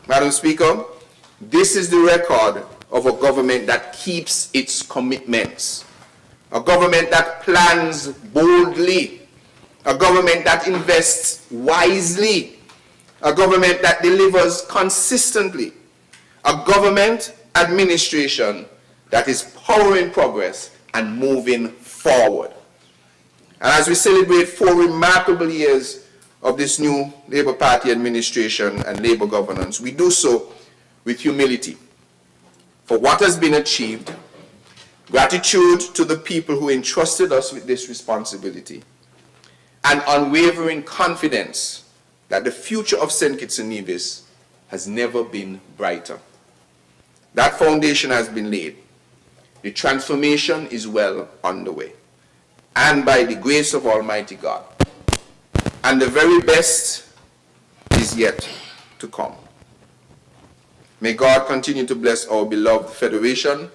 Madam Speaker, this is the record of a government that keeps its commitments, a government that plans boldly, a government that invests wisely, a government that delivers consistently, a government administration that is powering progress and moving forward. And as we celebrate 4 remarkable years of this new Labour Party administration and Labour governance, we do so with humility for what has been achieved, gratitude to the people who entrusted us with this responsibility, and unwavering confidence that the future of St. Kitts and Nevis has never been brighter. That foundation has been laid. The transformation is well underway, and by the grace of Almighty God. And the very best is yet to come. May God continue to bless our beloved Federation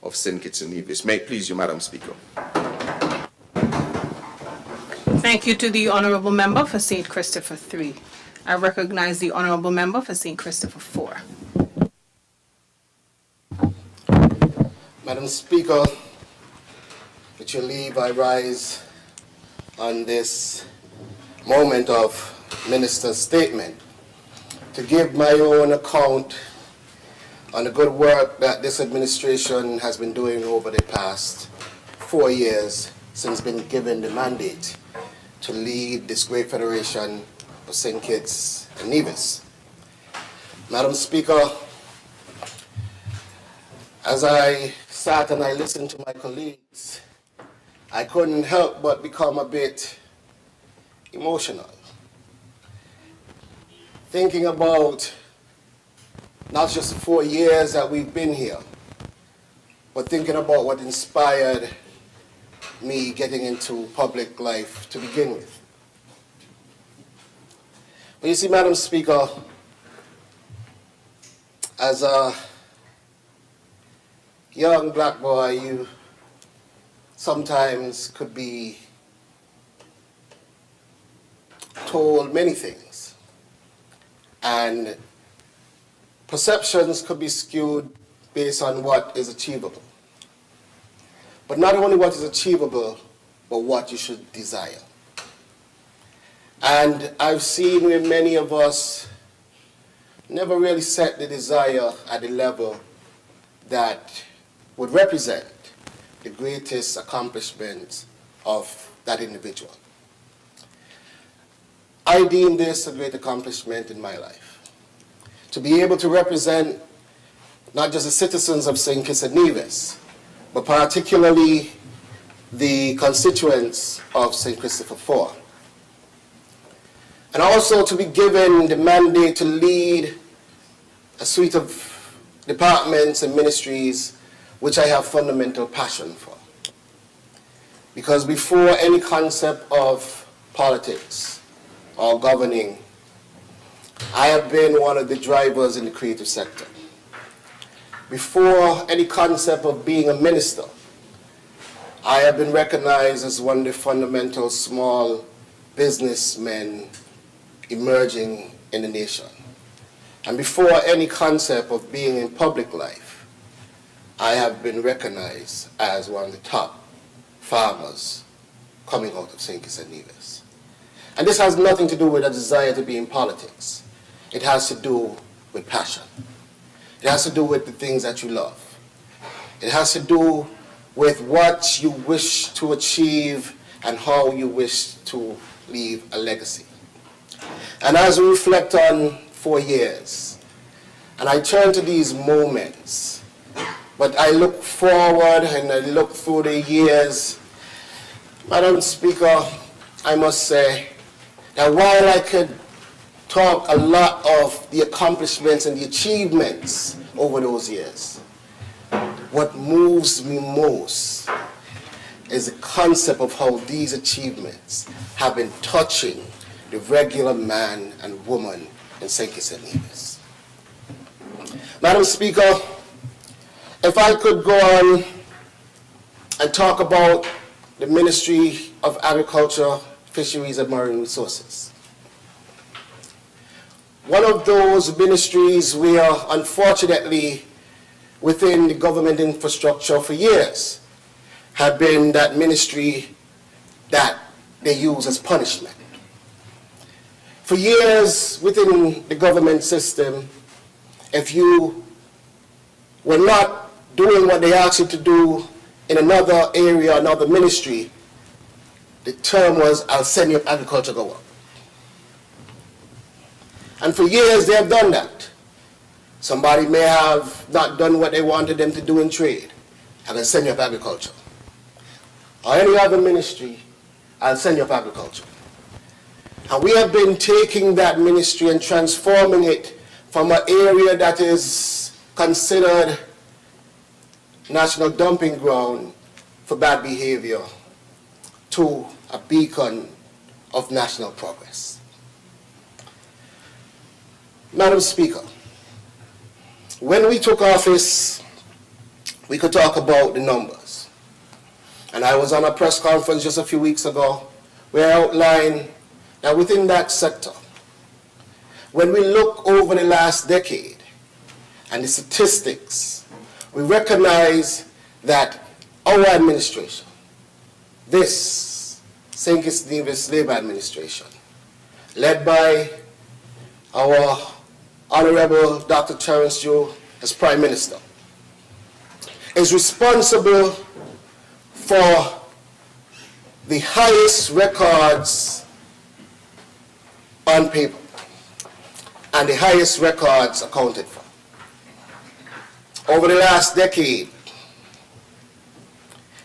of St. Kitts and Nevis. May it please you, Madam Speaker. Thank you to the Honourable Member for St. Christopher 3. I recognize the Honourable Member for St. Christopher 4. Madam Speaker, with your leave, I rise on this moment of Minister's statement to give my own account on the good work that this administration has been doing over the past 4 years since being given the mandate to lead this great federation of St. Kitts and Nevis. Madam Speaker, as I sat and I listened to my colleagues, I couldn't help but become a bit emotional, thinking about not just the 4 years that we've been here, but thinking about what inspired me getting into public life to begin with. But you see, Madam Speaker, as a young black boy, you sometimes could be told many things, and perceptions could be skewed based on what is achievable. But not only what is achievable, but what you should desire. And I've seen where many of us never really set the desire at the level that would represent the greatest accomplishment of that individual. I deem this a great accomplishment in my life. To be able to represent not just the citizens of St. Kitts and Nevis, but particularly the constituents of St. Christopher IV. And also to be given the mandate to lead a suite of departments and ministries which I have fundamental passion for. Because before any concept of politics or governing, I have been one of the drivers in the creative sector. Before any concept of being a minister, I have been recognized as one of the fundamental small businessmen emerging in the nation. And before any concept of being in public life, I have been recognized as one of the top farmers coming out of St. Kitts and Nevis. And this has nothing to do with a desire to be in politics. It has to do with passion. It has to do with the things that you love. It has to do with what you wish to achieve and how you wish to leave a legacy. And as we reflect on 4 years, and I turn to these moments, but I look forward and I look through the years, Madam Speaker, I must say that while I could talk a lot of the accomplishments and the achievements over those years, what moves me most is the concept of how these achievements have been touching the regular man and woman in St. Kitts and Nevis. Madam Speaker, if I could go on and talk about the Ministry of Agriculture, Fisheries and Marine Resources. One of those ministries where, unfortunately, within the government infrastructure for years, have been that ministry that they use as punishment. For years within the government system, if you were not doing what they asked you to do in another area, another ministry, the term was, I'll send your agriculture go up. And for years they have done that. Somebody may have not done what they wanted them to do in trade. I'll send you up agriculture. Or any other ministry, I'll send you up agriculture. And we have been taking that ministry and transforming it from an area that is considered national dumping ground for bad behavior to a beacon of national progress. Madam Speaker, when we took office, we could talk about the numbers. And I was on a press conference just a few weeks ago where I outlined that within that sector, when we look over the last decade and the statistics, we recognize that our administration, this St. Kitts Nevis Labour Administration, led by our Honorable Dr. Terence Joe as Prime Minister, is responsible for the highest records on paper and the highest records accounted for. Over the last decade,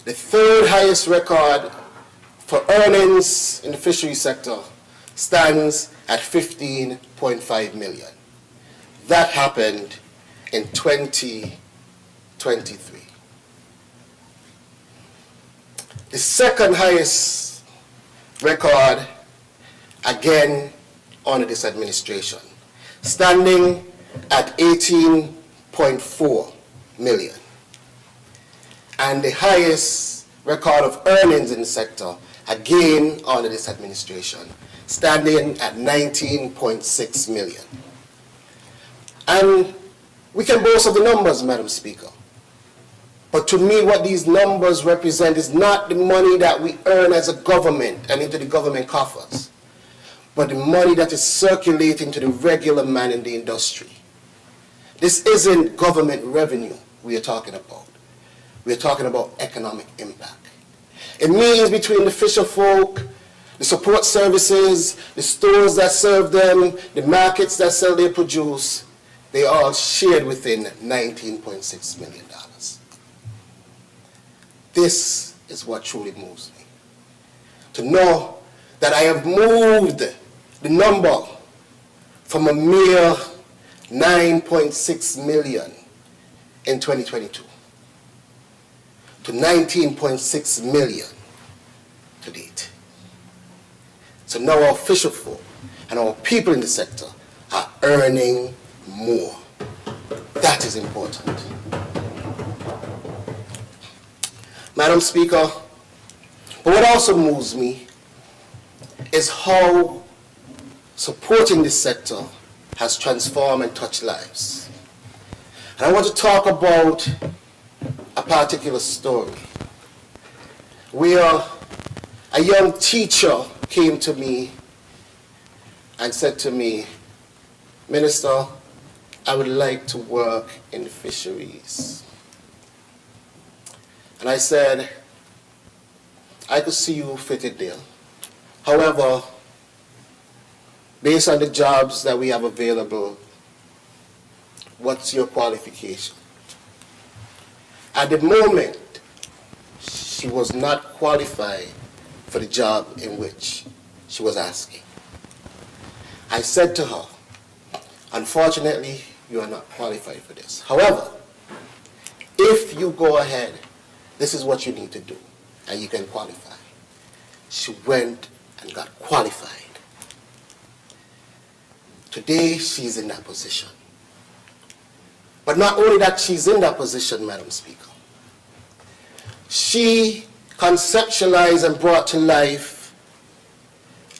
the third highest record for earnings in the fishery sector stands at 15.5 million. That happened in 2023. The second highest record, again under this administration, standing at 18.4 million. And the highest record of earnings in the sector, again under this administration, standing at 19.6 million. And we can boast of the numbers, Madam Speaker. But to me, what these numbers represent is not the money that we earn as a government and into the government coffers, but the money that is circulating to the regular man in the industry. This isn't government revenue we are talking about. We are talking about economic impact. It means between the fisher folk, the support services, the stores that serve them, the markets that sell their produce, they all shared within $19.6 million. This is what truly moves me. To know that I have moved the number from a mere 9.6 million in 2022 to 19.6 million to date. So now our fisher folk and our people in the sector are earning more. That is important. Madam Speaker, but what also moves me is how supporting this sector has transformed and touched lives. And I want to talk about a particular story where a young teacher came to me and said to me, "Minister, I would like to work in the fisheries." And I said, I could see you fitted there. However, based on the jobs that we have available, what's your qualification? At the moment, she was not qualified for the job in which she was asking. I said to her, unfortunately, you are not qualified for this. However, if you go ahead, this is what you need to do, and you can qualify. She went and got qualified. Today, she's in that position. But not only that she's in that position, Madam Speaker, she conceptualized and brought to life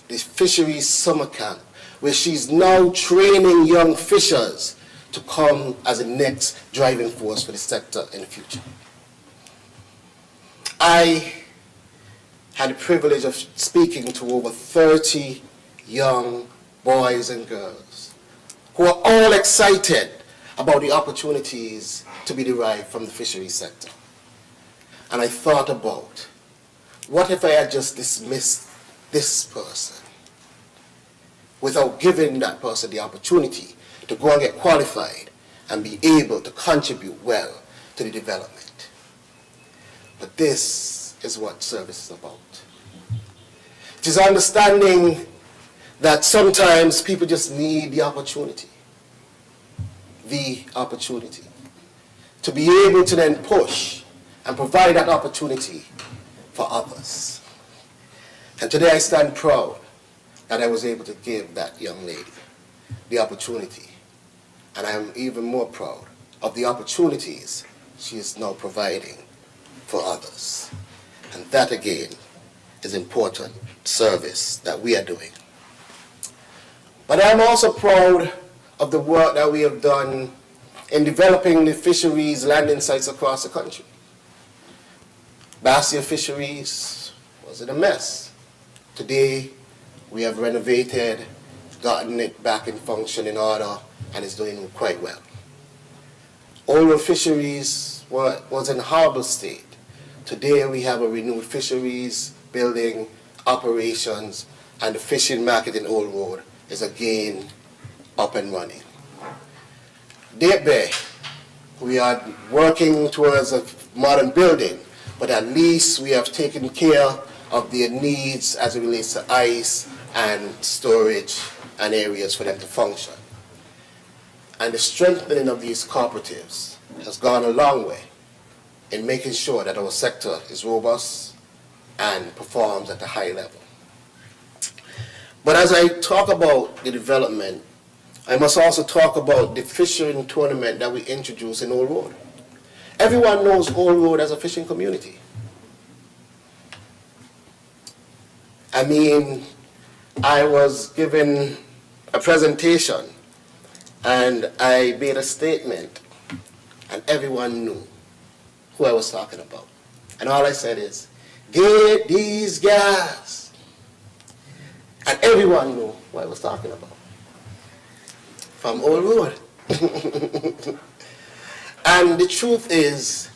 the fisheries summer camp, where she's now training young fishers to come as the next driving force for the sector in the future. I had the privilege of speaking to over 30 young boys and girls who are all excited about the opportunities to be derived from the fisheries sector. And I thought about, what if I had just dismissed this person without giving that person the opportunity to go and get qualified and be able to contribute well to the development? But this is what service is about. It is understanding that sometimes people just need the opportunity to be able to then push and provide that opportunity for others. And today I stand proud that I was able to give that young lady the opportunity. And I am even more proud of the opportunities she is now providing for others. And that again is important service that we are doing. But I'm also proud of the work that we have done in developing the fisheries landing sites across the country. Bastia Fisheries was in a mess. Today, we have renovated, gotten it back in function in order, and it's doing quite well. Old Fisheries was in a horrible state. Today, we have a renewed fisheries building, operations, and the fishing market in Old Road is again up and running. Date Bay, we are working towards a modern building, but at least we have taken care of their needs as it relates to ice and storage and areas for them to function. And the strengthening of these cooperatives has gone a long way in making sure that our sector is robust and performs at a high level. But as I talk about the development, I must also talk about the fishing tournament that we introduced in Old Road. Everyone knows Old Road as a fishing community. I mean, I was given a presentation and I made a statement and everyone knew who I was talking about. And all I said is, get these guys. And everyone knew who I was talking about. From Old Road. And the truth is,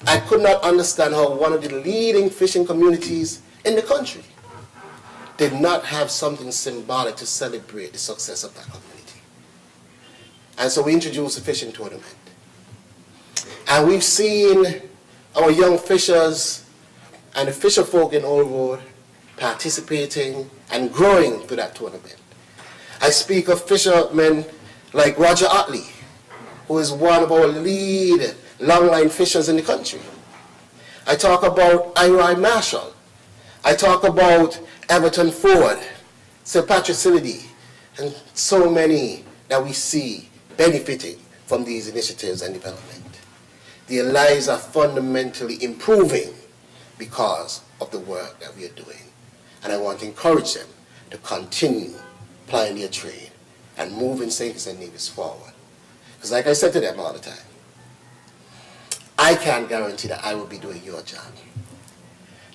I could not understand how one of the leading fishing communities in the country did not have something symbolic to celebrate the success of that community. And so we introduced a fishing tournament. And we've seen our young fishers and the fisher folk in Old Road participating and growing through that tournament. I speak of fishermen like Roger Otley, who is one of our lead longline fishers in the country. I talk about Ira Marshall. I talk about Everton Ford, Sir Patrick Sillidy, and so many that we see benefiting from these initiatives and development. Their lives are fundamentally improving because of the work that we are doing. And I want to encourage them to continue plying their trade and moving St. Kitts and Nevis forward. Because like I said to them all the time, I can't guarantee that I will be doing your job.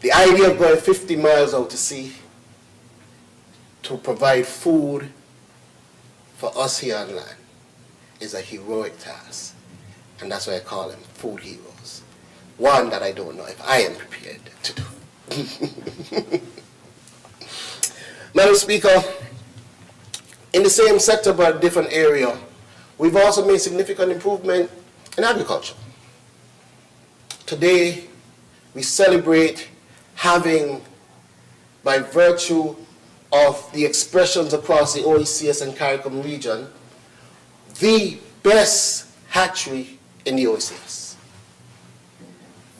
The idea of going 50 miles out to sea to provide food for us here on land is a heroic task. And that's why I call them food heroes. One that I don't know if I am prepared to do. Madam Speaker, in the same sector but a different area, we've also made significant improvement in agriculture. Today, we celebrate having, by virtue of the expressions across the OECS and CARICOM region, the best hatchery in the OECS.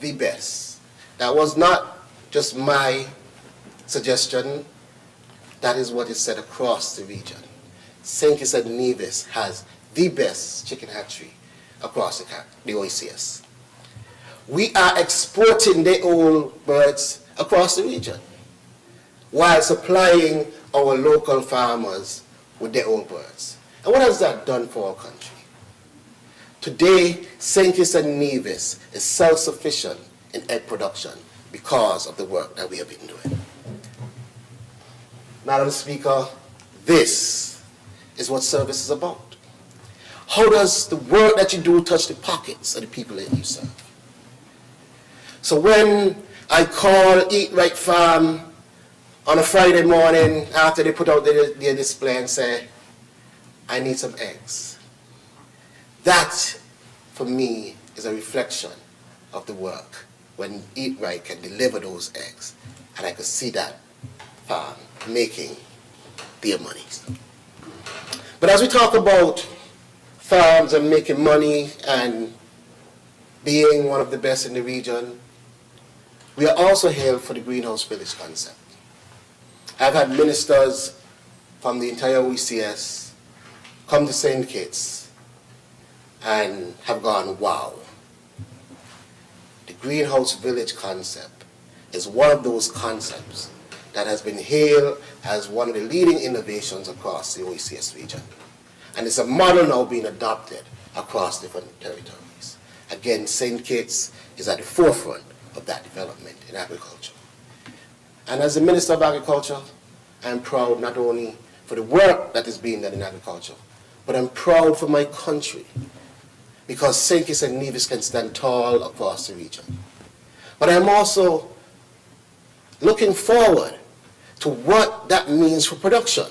The best. That was not just my suggestion. That is what is said across the region. St. Kitts and Nevis has the best chicken hatchery across the OECS. We are exporting the old birds across the region while supplying our local farmers with their old birds. And what has that done for our country? Today, St. Kitts and Nevis is self-sufficient in egg production because of the work that we have been doing. Madam Speaker, this is what service is about. How does the work that you do touch the pockets of the people that you serve? So when I call Eat Right Farm on a Friday morning after they put out their display and say, I need some eggs, that for me is a reflection of the work when Eat Right can deliver those eggs. And I could see that farm making their money. But as we talk about farms and making money and being one of the best in the region, we are also hailed for the greenhouse village concept. I've had ministers from the entire OECS come to St. Kitts and have gone, wow. The greenhouse village concept is one of those concepts that has been hailed as one of the leading innovations across the OECS region. And it's a model now being adopted across different territories. Again, St. Kitts is at the forefront of that development in agriculture. And as the Minister of Agriculture, I'm proud not only for the work that is being done in agriculture, but I'm proud for my country, because St. Kitts and Nevis can stand tall across the region. But I'm also looking forward to what that means for production.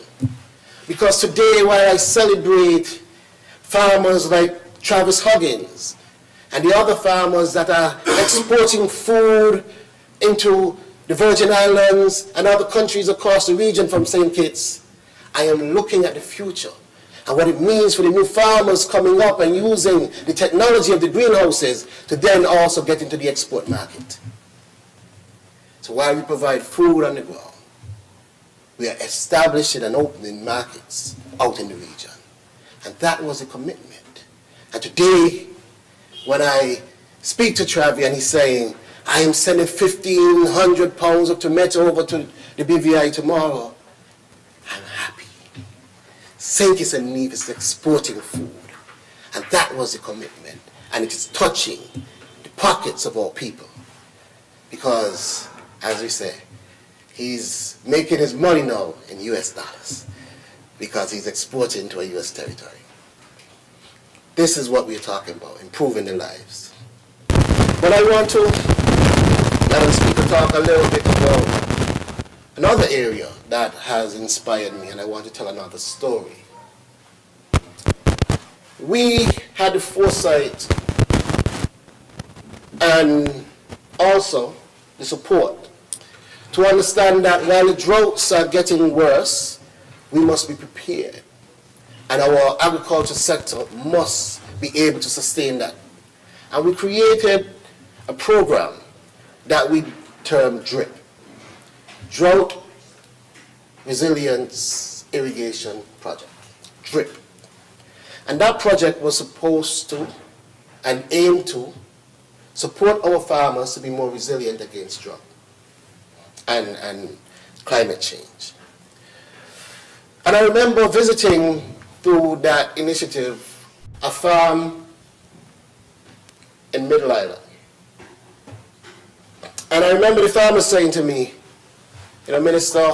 Because today, while I celebrate farmers like Travis Huggins and the other farmers that are exporting food into the Virgin Islands and other countries across the region from St. Kitts, I am looking at the future and what it means for the new farmers coming up and using the technology of the greenhouses to then also get into the export market. So while we provide food on the ground, we are establishing and opening markets out in the region. And that was a commitment. And today, when I speak to Travi and he's saying, I am sending 1,500 pounds of tomato over to the BVI tomorrow, I'm happy. St. Kitts and Nevis is exporting food. And that was the commitment. And it is touching the pockets of our people. Because, as we say, he's making his money now in US dollars because he's exporting to a US territory. This is what we're talking about, improving the lives. But I want to, Madam Speaker, talk a little bit about another area that has inspired me, and I want to tell another story. We had the foresight and also the support to understand that while the droughts are getting worse, we must be prepared. And our agriculture sector must be able to sustain that. And we created a program that we termed DRIP, Drought Resilience Irrigation Project, DRIP. And that project was supposed to and aimed to support our farmers to be more resilient against drought and climate change. And I remember visiting through that initiative a farm in Middle Island. And I remember the farmer saying to me, Minister,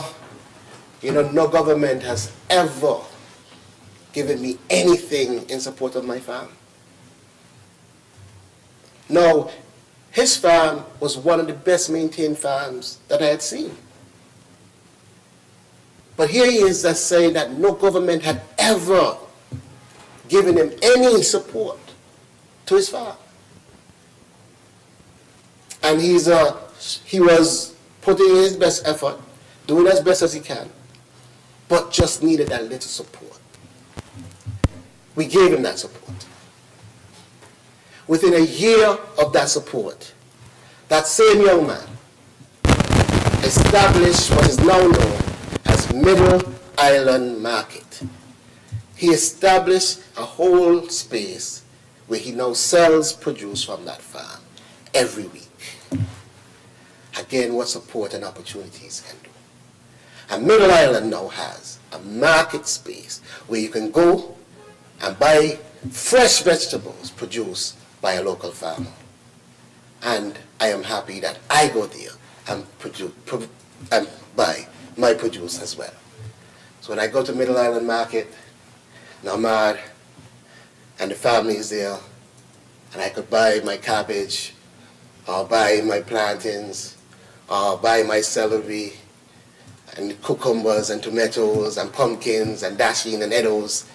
no government has ever given me anything in support of my farm. No, his farm was one of the best maintained farms that I had seen. But here he is that's saying that no government had ever given him any support to his farm. And he was putting in his best effort, doing as best as he can, but just needed that little support. We gave him that support. Within a year of that support, that same young man established what is now known as Middle Island Market. He established a whole space where he now sells produce from that farm every week. Again, what support and opportunities can do. And Middle Island now has a market space where you can go and buy fresh vegetables produced by a local farmer. And I am happy that I go there and buy my produce as well. So when I go to Middle Island Market, Namad and the family is there, and I could buy my cabbage, or buy my plantains, or buy my celery, and cucumbers and tomatoes and pumpkins and dasheen and edos.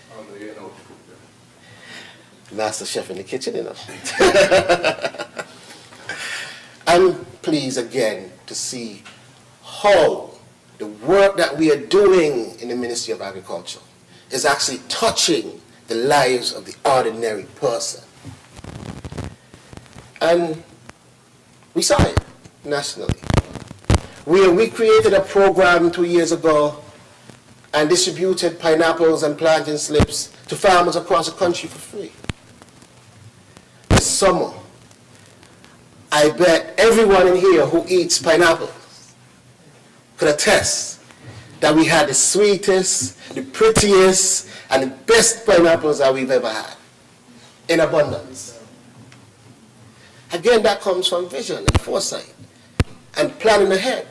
Master chef in the kitchen, I'm pleased again to see how the work that we are doing in the Ministry of Agriculture is actually touching the lives of the ordinary person. And we saw it nationally. We created a program 2 years ago and distributed pineapples and plantain slips to farmers across the country for free. This summer, I bet everyone in here who eats pineapples could attest that we had the sweetest, the prettiest, and the best pineapples that we've ever had, in abundance. Again, that comes from vision and foresight and planning ahead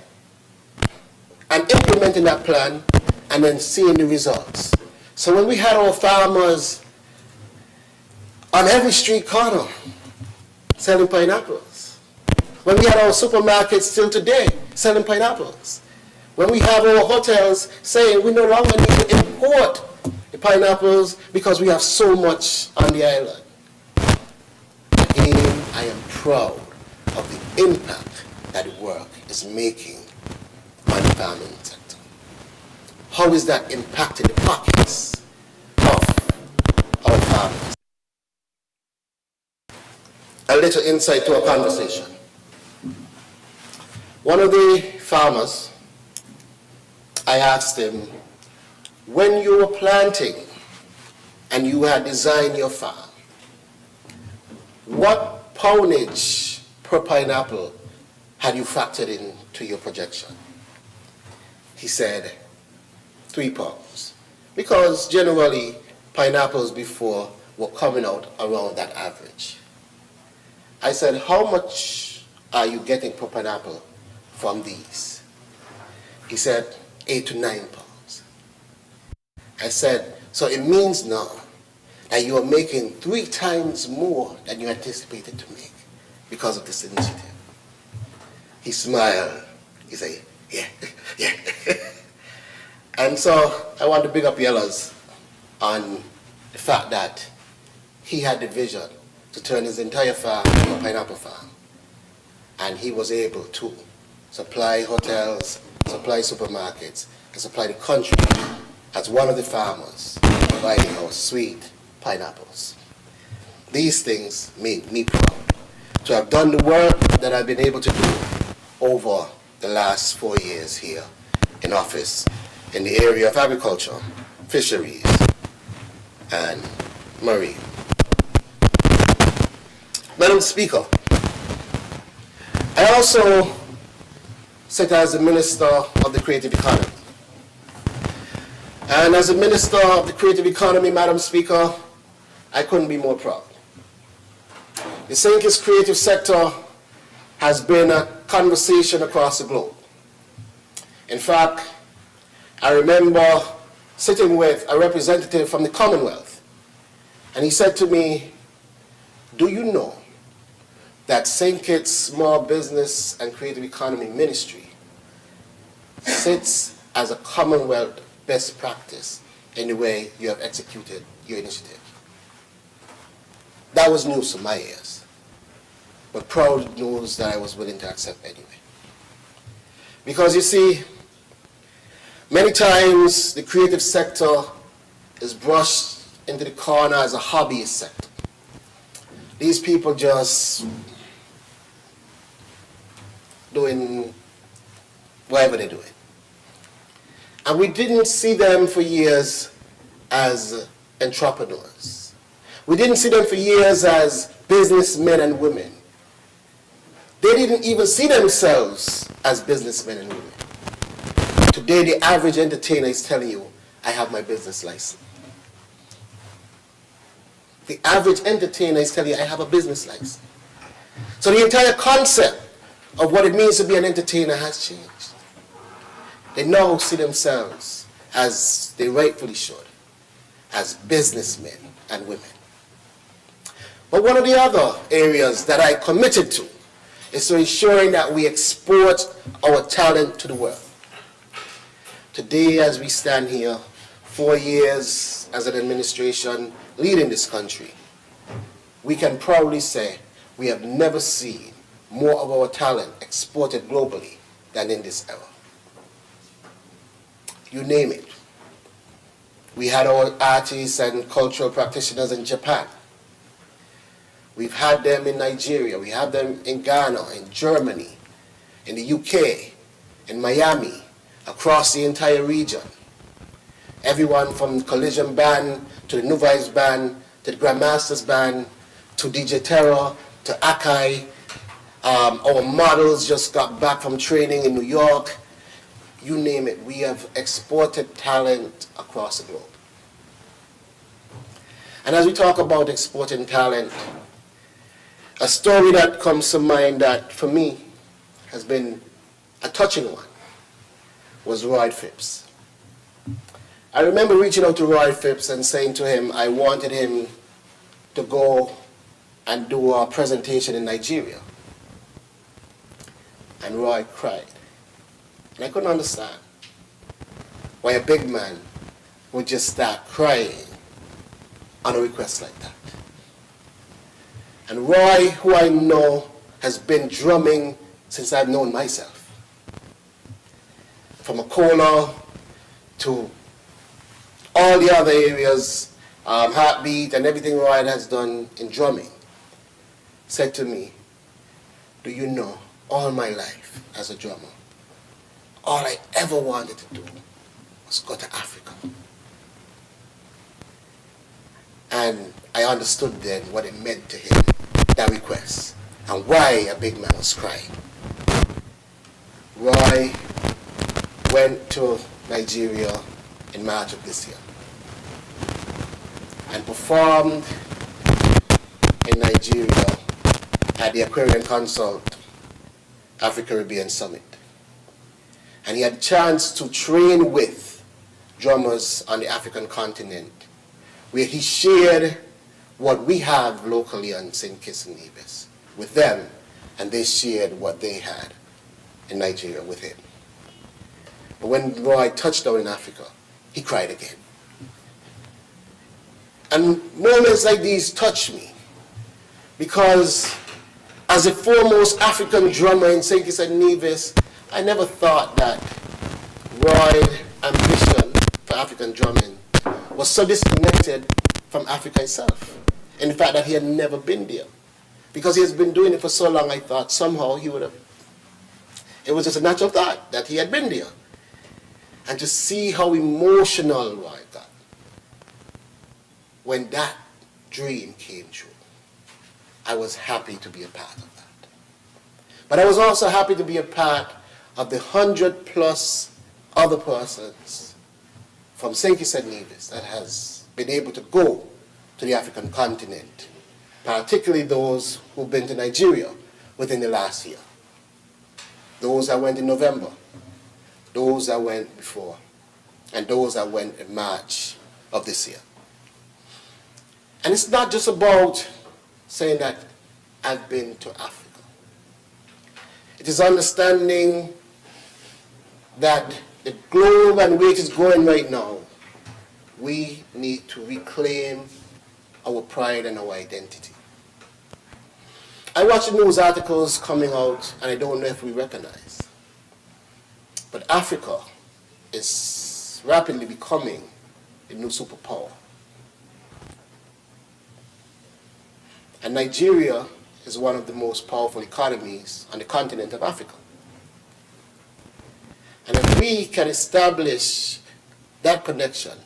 and implementing that plan and then seeing the results. So when we had our farmers on every street corner selling pineapples, when we had our supermarkets still today selling pineapples, when we have our hotels saying we no longer need to import the pineapples because we have so much on the island. Again, I am proud of the impact that the work is making on the farming sector. How is that impacting the pockets of our farmers? A little insight to our conversation. One of the farmers, I asked him, when you were planting and you had designed your farm, what poundage per pineapple had you factored into your projection? He said 3 pounds, because generally pineapples before were coming out around that average. I said, how much are you getting per pineapple from these? He said 8 to 9 pounds. I said, so it means now that you are making 3 times more than you anticipated to make because of this initiative. He smiled. He said, yeah, yeah. And so I want to big up Yellows on the fact that he had the vision to turn his entire farm into a pineapple farm. And he was able to supply hotels, supply supermarkets, and supply the country as one of the farmers providing our sweet pineapples. These things make me proud to have done the work that I've been able to do over the last 4 years here in office in the area of agriculture, fisheries, and marine. Madam Speaker, I also sit as the Minister of the Creative Economy. And as a Minister of the Creative Economy, Madam Speaker, I couldn't be more proud. The St. Kitts creative sector has been a conversation across the globe. In fact, I remember sitting with a representative from the Commonwealth, and he said to me, do you know that St. Kitts Small Business and Creative Economy Ministry sits as a Commonwealth best practice in the way you have executed your initiative? That was news to my ears, but proud news that I was willing to accept anyway. Because you see, many times the creative sector is brushed into the corner as a hobbyist sector. These people just doing whatever they're doing. And we didn't see them for years as entrepreneurs. We didn't see them for years as businessmen and women. They didn't even see themselves as businessmen and women. Today, the average entertainer is telling you, I have my business license. The average entertainer is telling you, I have a business license. So the entire concept of what it means to be an entertainer has changed. They now see themselves, as they rightfully should, as businessmen and women. But one of the other areas that I committed to is to ensuring that we export our talent to the world. Today, as we stand here, 4 years as an administration leading this country, we can proudly say we have never seen more of our talent exported globally than in this era. You name it. We had our artists and cultural practitioners in Japan. We've had them in Nigeria. We have them in Ghana, in Germany, in the UK, in Miami, across the entire region. Everyone from the Collision Band to the Nevis Band to the Grandmasters Band to DJ Terror to Akai. Our models just got back from training in New York. You name it, we have exported talent across the globe. And as we talk about exporting talent, A story that comes to mind that for me has been a touching one was Roy Phipps. I remember reaching out to Roy Phipps and saying to him I wanted him to go and do a presentation in Nigeria. And Roy cried. And I couldn't understand why a big man would just start crying on a request like that. And Roy, who I know has been drumming since I've known myself, from Akola to all the other areas, Heartbeat and everything Roy has done in drumming, said to me, do you know, all my life as a drummer, all I ever wanted to do was go to Africa. And I understood then what it meant to him, that request, and why a big man was crying. Roy went to Nigeria in March of this year and performed in Nigeria at the Aquarian Consult Africa-Caribbean Summit. And he had a chance to train with drummers on the African continent, where he shared what we have locally on St. Kitts and Nevis with them, and they shared what they had in Nigeria with him. But when Roy touched down in Africa, he cried again. And moments like these touch me, because as a foremost African drummer in St. Kitts and Nevis, I never thought that Roy's ambition for African drumming was so disconnected from Africa itself. In the fact that he had never been there. Because he has been doing it for so long, I thought somehow he would have, it was just a natural thought that he had been there. And to see how emotional Roy got when that dream came true, I was happy to be a part of that. But I was also happy to be a part of the 100+ other persons from St. Kitts and Nevis that has been able to go to the African continent, particularly those who've been to Nigeria within the last year. Those that went in November, those that went before, and those that went in March of this year. And it's not just about saying that I've been to Africa. It is understanding that the globe and where it is going right now, we need to reclaim our pride and our identity. I watch the news articles coming out, and I don't know if we recognize, but Africa is rapidly becoming a new superpower. And Nigeria is one of the most powerful economies on the continent of Africa. And if we can establish that connection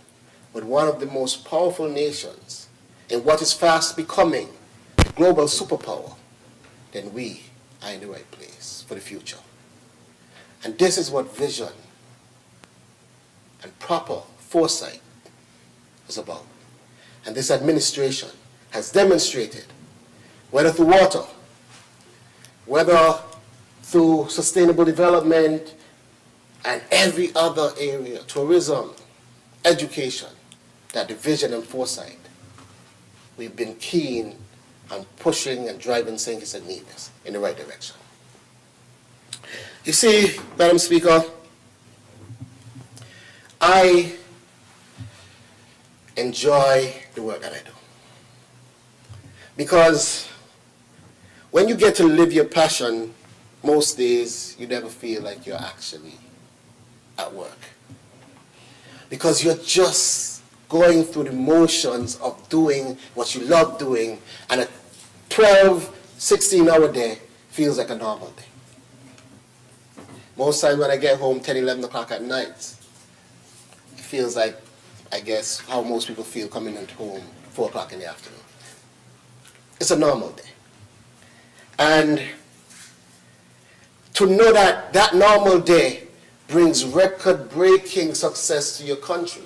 with one of the most powerful nations in what is fast becoming a global superpower, then we are in the right place for the future. And this is what vision and proper foresight is about. And this administration has demonstrated, whether through water, whether through sustainable development and every other area, tourism, education, that the vision and foresight, we've been keen on pushing and driving St. Kitts and Nevis in the right direction. You see, Madam Speaker, I enjoy the work that I do. Because when you get to live your passion, most days you never feel like you're actually at work. Because you're just going through the motions of doing what you love doing, and a 12, 16-hour day feels like a normal day. Most times when I get home 10, 11 o'clock at night, it feels like, I guess, how most people feel coming home 4 o'clock in the afternoon. It's a normal day. And to know that that normal day brings record-breaking success to your country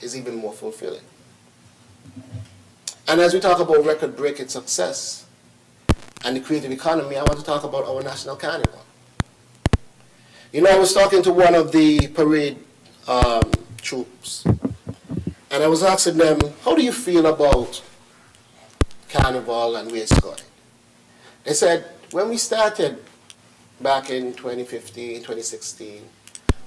is even more fulfilling. And as we talk about record-breaking success, and the creative economy, I want to talk about our national carnival. You know, I was talking to one of the parade troops, and I was asking them, how do you feel about carnival and where it's going? They said, when we started back in 2015, 2016,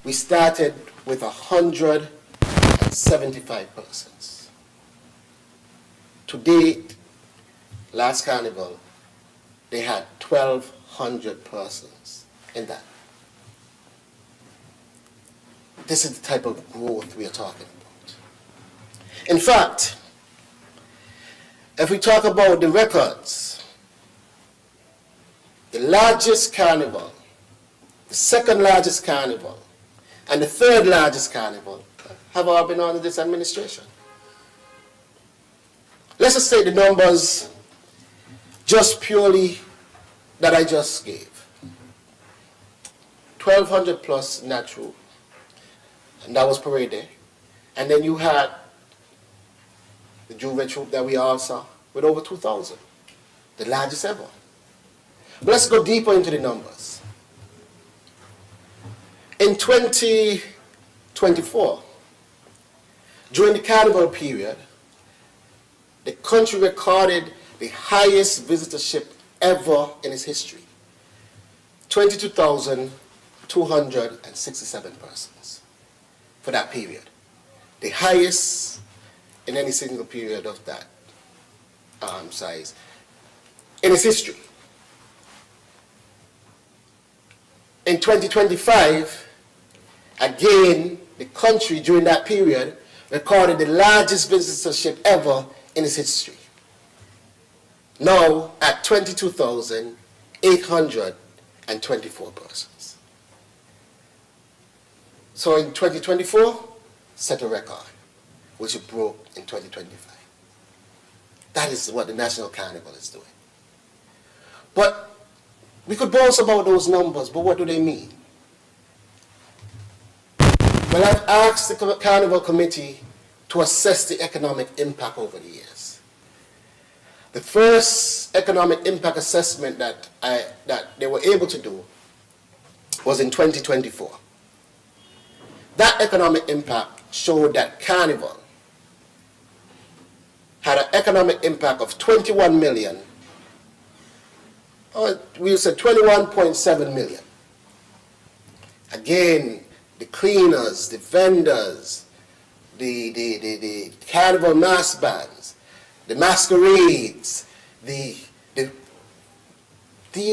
we started with 175 persons. To date, last carnival, they had 1,200 persons in that. This is the type of growth we are talking about. In fact, if we talk about the records, the largest carnival, the second largest carnival, and the third largest carnival have all been under this administration. Let's just say the numbers just purely that I just gave. 1,200 plus natural, and that was parade day. And then you had the Juve troop that we all saw with over 2,000, the largest ever. But let's go deeper into the numbers. In 2024, during the carnival period, the country recorded the highest visitorship ever in its history. 22,267 persons for that period. The highest in any single period of that size in its history. In 2025, again, the country during that period recorded the largest visitorship ever in its history. Now at 22,824 persons. So in 2024, set a record, which it broke in 2025. That is what the National Carnival is doing. But we could boast about those numbers, but what do they mean? Well, I've asked the Carnival Committee to assess the economic impact over the years. The first economic impact assessment that they were able to do was in 2024. That economic impact showed that Carnival had an economic impact of 21 million, or we'll say 21.7 million. Again, the cleaners, the vendors, the carnival mass bands, the masquerades, these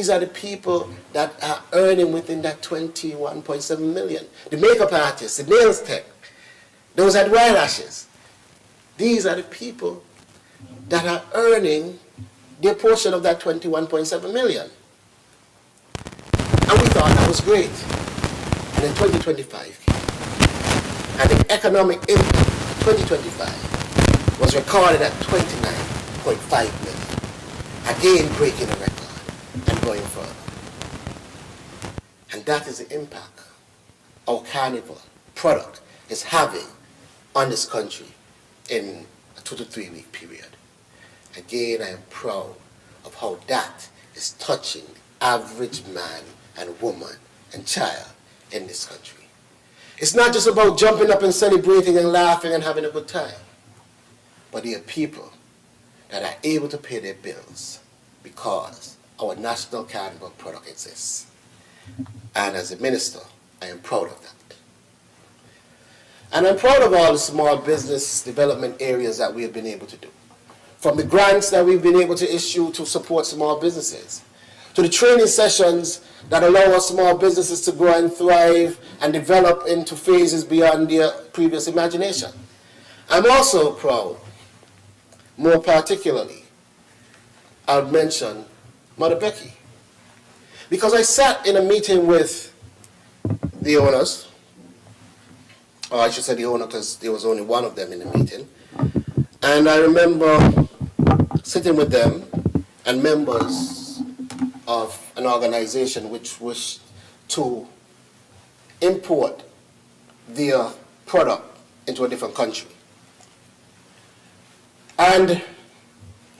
are the people that are earning within that 21.7 million. The makeup artists, the nails tech, those at Wild Ashes. These are the people that are earning their portion of that 21.7 million. And we thought that was great. And in 2025, and the economic impact in 2025 was recorded at 29.5 million. Again, breaking a record and going further. And that is the impact our carnival product is having on this country in a 2 to 3 week period. Again, I am proud of how that is touching the average man and woman and child in this country. It's not just about jumping up and celebrating and laughing and having a good time, but there are people that are able to pay their bills because our national carnival product exists. And as a minister, I am proud of that. And I'm proud of all the small business development areas that we have been able to do. From the grants that we've been able to issue to support small businesses, to the training sessions that allow our small businesses to grow and thrive and develop into phases beyond their previous imagination. I'm also proud, more particularly, I'll mention Mother Becky. Because I sat in a meeting with the owners, or I should say the owner because there was only one of them in the meeting, and I remember sitting with them and members of an organization which wished to import their product into a different country. And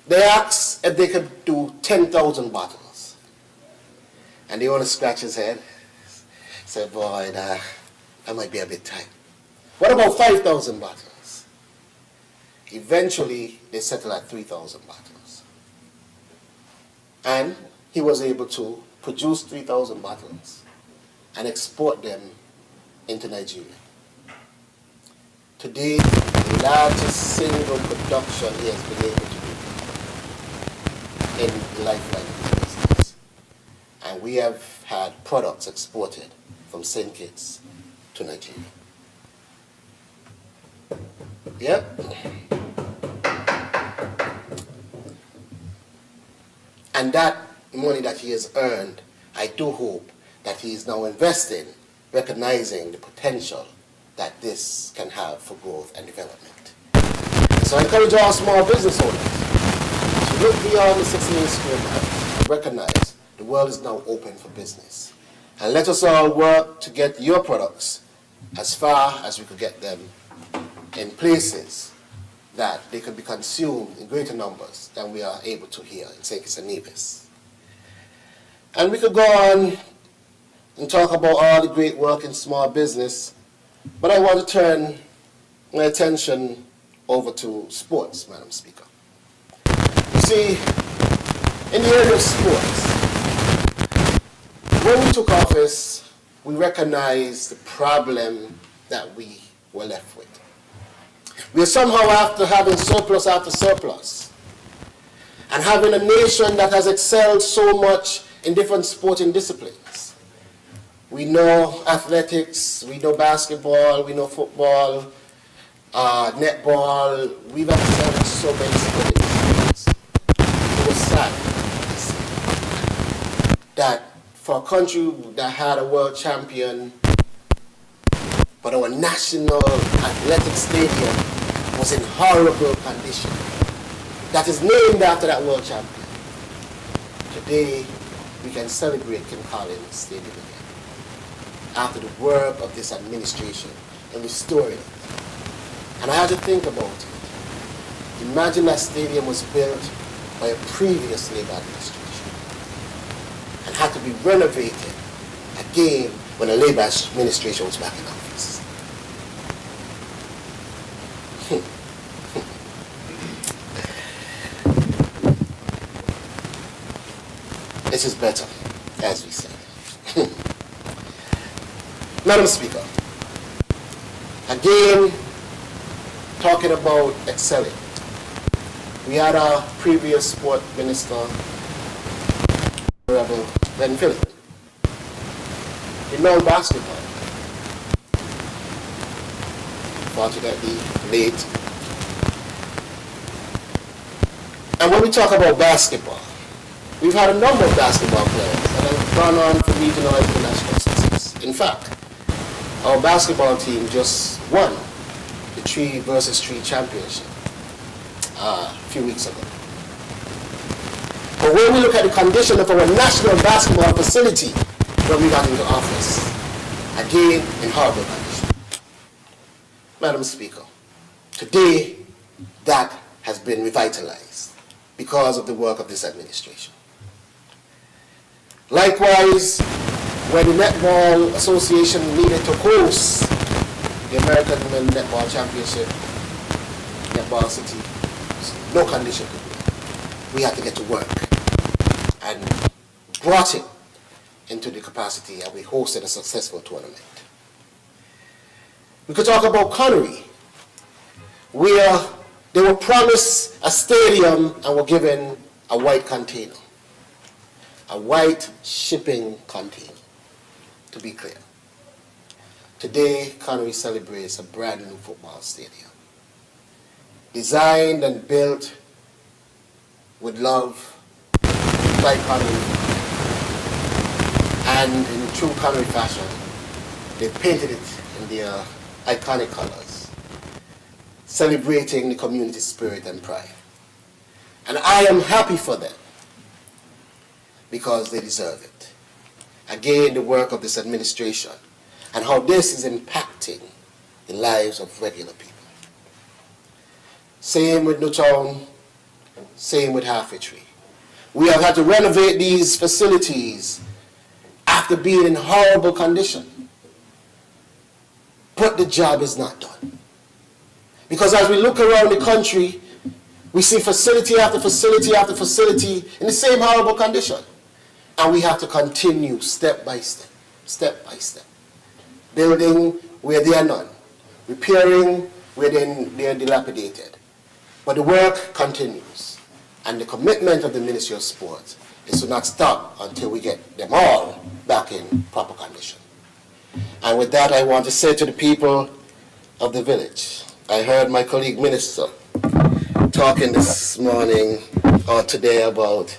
They asked if they could do 10,000 bottles. And the owner scratched his head, said, boy, that might be a bit tight. What about 5,000 bottles? Eventually, they settled at 3,000 bottles. And he was able to produce 3,000 bottles and export them into Nigeria. Today, the largest single production he has been able to do in the lifeline of his business. And we have had products exported from St. Kitts to Nigeria. Yep. And that money that he has earned, I do hope that he is now investing, recognizing the potential that this can have for growth and development. And so I encourage all small business owners to look beyond the 16 square miles and recognize the world is now open for business. And let us all work to get your products as far as we could get them in places that they can be consumed in greater numbers than we are able to here in St. Kitts and Nevis. And we could go on and talk about all the great work in small business, but I want to turn my attention over to sports, Madam Speaker. You see, in the area of sports, when we took office, we recognized the problem that we were left with. We are somehow after having surplus after surplus, and having a nation that has excelled so much in different sporting disciplines. We know athletics, we know basketball, we know football, netball. We've excelled in so many sporting disciplines. It was sad to see that for a country that had a world champion, but our national athletic stadium was in horrible condition. That is named after that world champion. Today, we can celebrate Kim Collins Stadium again, after the work of this administration in restoring it. And I had to think about it. Imagine that stadium was built by a previous Labour administration and had to be renovated again when the Labour administration was back in office. This is better, as we say. Madam Speaker, again, talking about excelling. We had our previous sport minister, Honorable Ben Philip. He known basketball. Fortunately, late. And when we talk about basketball, we've had a number of basketball players that have gone on for regional and international success. In fact, our basketball team just won the 3-versus-3 championship a few weeks ago. But when we look at the condition of our national basketball facility when we got into office, again in horrible condition. Madam Speaker, today that has been revitalized because of the work of this administration. Likewise, when the Netball Association needed to host the American Women Netball Championship, Netball City, no condition could be. We had to get to work and brought it into the capacity, and we hosted a successful tournament. We could talk about Connery, where they were promised a stadium and were given a white container, a white shipping container, to be clear. Today, Connery celebrates a brand new football stadium, designed and built with love by Connery. And in true Connery fashion, they painted it in their iconic colors, celebrating the community spirit and pride. And I am happy for them because they deserve it. Again, the work of this administration and how this is impacting the lives of regular people. Same with Newtown Same with Halfway. We have had to renovate these facilities after being in horrible condition. But the job is not done. Because as we look around the country, we see facility after facility after facility in the same horrible condition. And we have to continue step by step, building where there are none, repairing where they are dilapidated. But the work continues. And the commitment of the Ministry of Sport is to not stop until we get them all back in proper condition. And with that, I want to say to the people of the village, I heard my colleague minister talking this morning or today about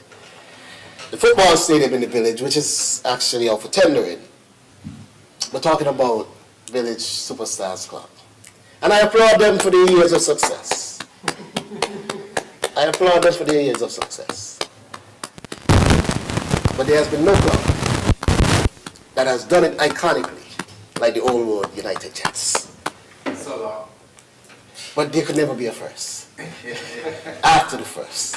the football stadium in the village, which is actually out for tendering. We're talking about Village Superstars Club. And I applaud them for their years of success. I applaud them for their years of success. But there has been no club that has done it iconically like the Old Road United Jets. But there could never be a first. After the first.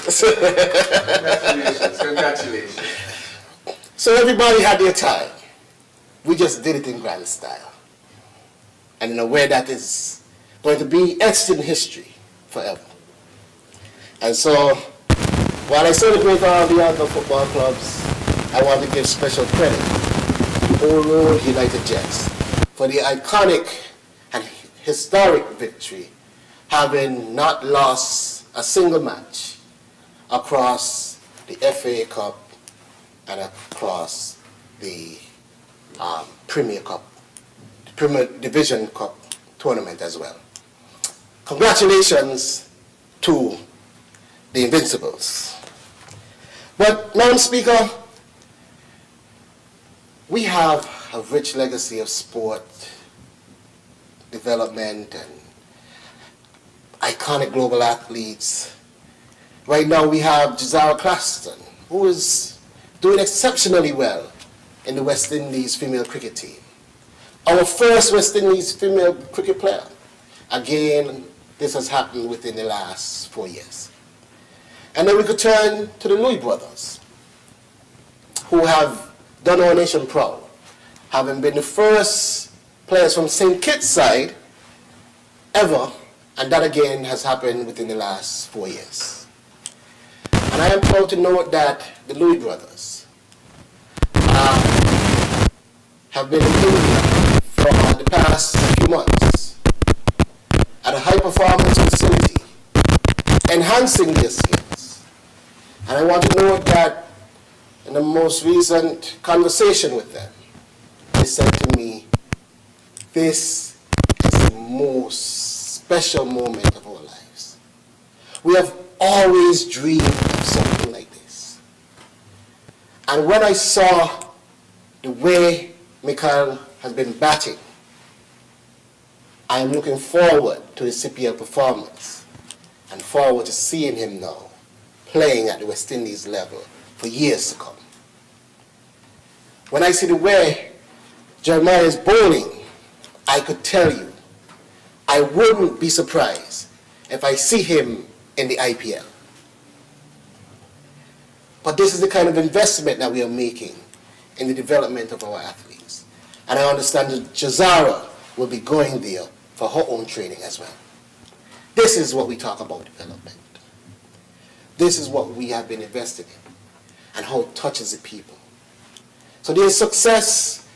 Congratulations. So everybody had their time. We just did it in grand style. And in a way that is going to be etched in history forever. And so, while I celebrate all the other football clubs, I want to give special credit to Old Road United Jets for the iconic and historic victory, having not lost a single match across the FA Cup and across the Premier Cup, the Premier Division Cup tournament as well. Congratulations to the Invincibles. But, Madam Speaker, we have a rich legacy of sport development and iconic global athletes. Right now we have Gisara Claxton, who is doing exceptionally well in the West Indies female cricket team. Our first West Indies female cricket player. Again, this has happened within the last 4 years. And then we could turn to the Louis brothers, who have done our nation proud, having been the first players from St. Kitts side ever, and that again has happened within the last 4 years. And I am proud to note that the Louis brothers have been in India for the past few months at a high-performance facility, enhancing their skills. And I want to note that in the most recent conversation with them, they said to me, this is the most special moment of our lives. We have always dreamed of something like this. And when I saw the way Mikhail has been batting, I am looking forward to his CPL performance and forward to seeing him now playing at the West Indies level for years to come. When I see the way Jeremiah is bowling, I could tell you, I wouldn't be surprised if I see him in the IPL. But this is the kind of investment that we are making in the development of our athletes. And I understand that Gisara will be going there for her own training as well. This is what we talk about development. This is what we have been investing in and how it touches the people. So there is success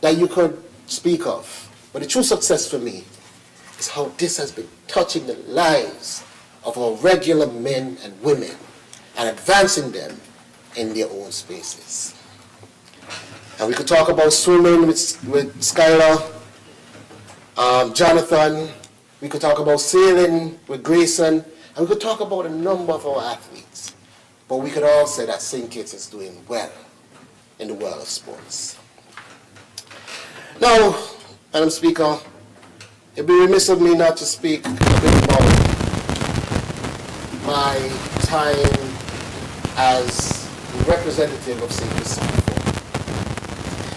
that you could speak of. But the true success for me is how this has been touching the lives of our regular men and women and advancing them in their own spaces. And we could talk about swimming with Skylar, Jonathan. We could talk about sailing with Grayson. And we could talk about a number of our athletes. But we could all say that St. Kitts is doing well in the world of sports. Now, Madam Speaker, it would be remiss of me not to speak a bit about my time as representative of St. Christopher.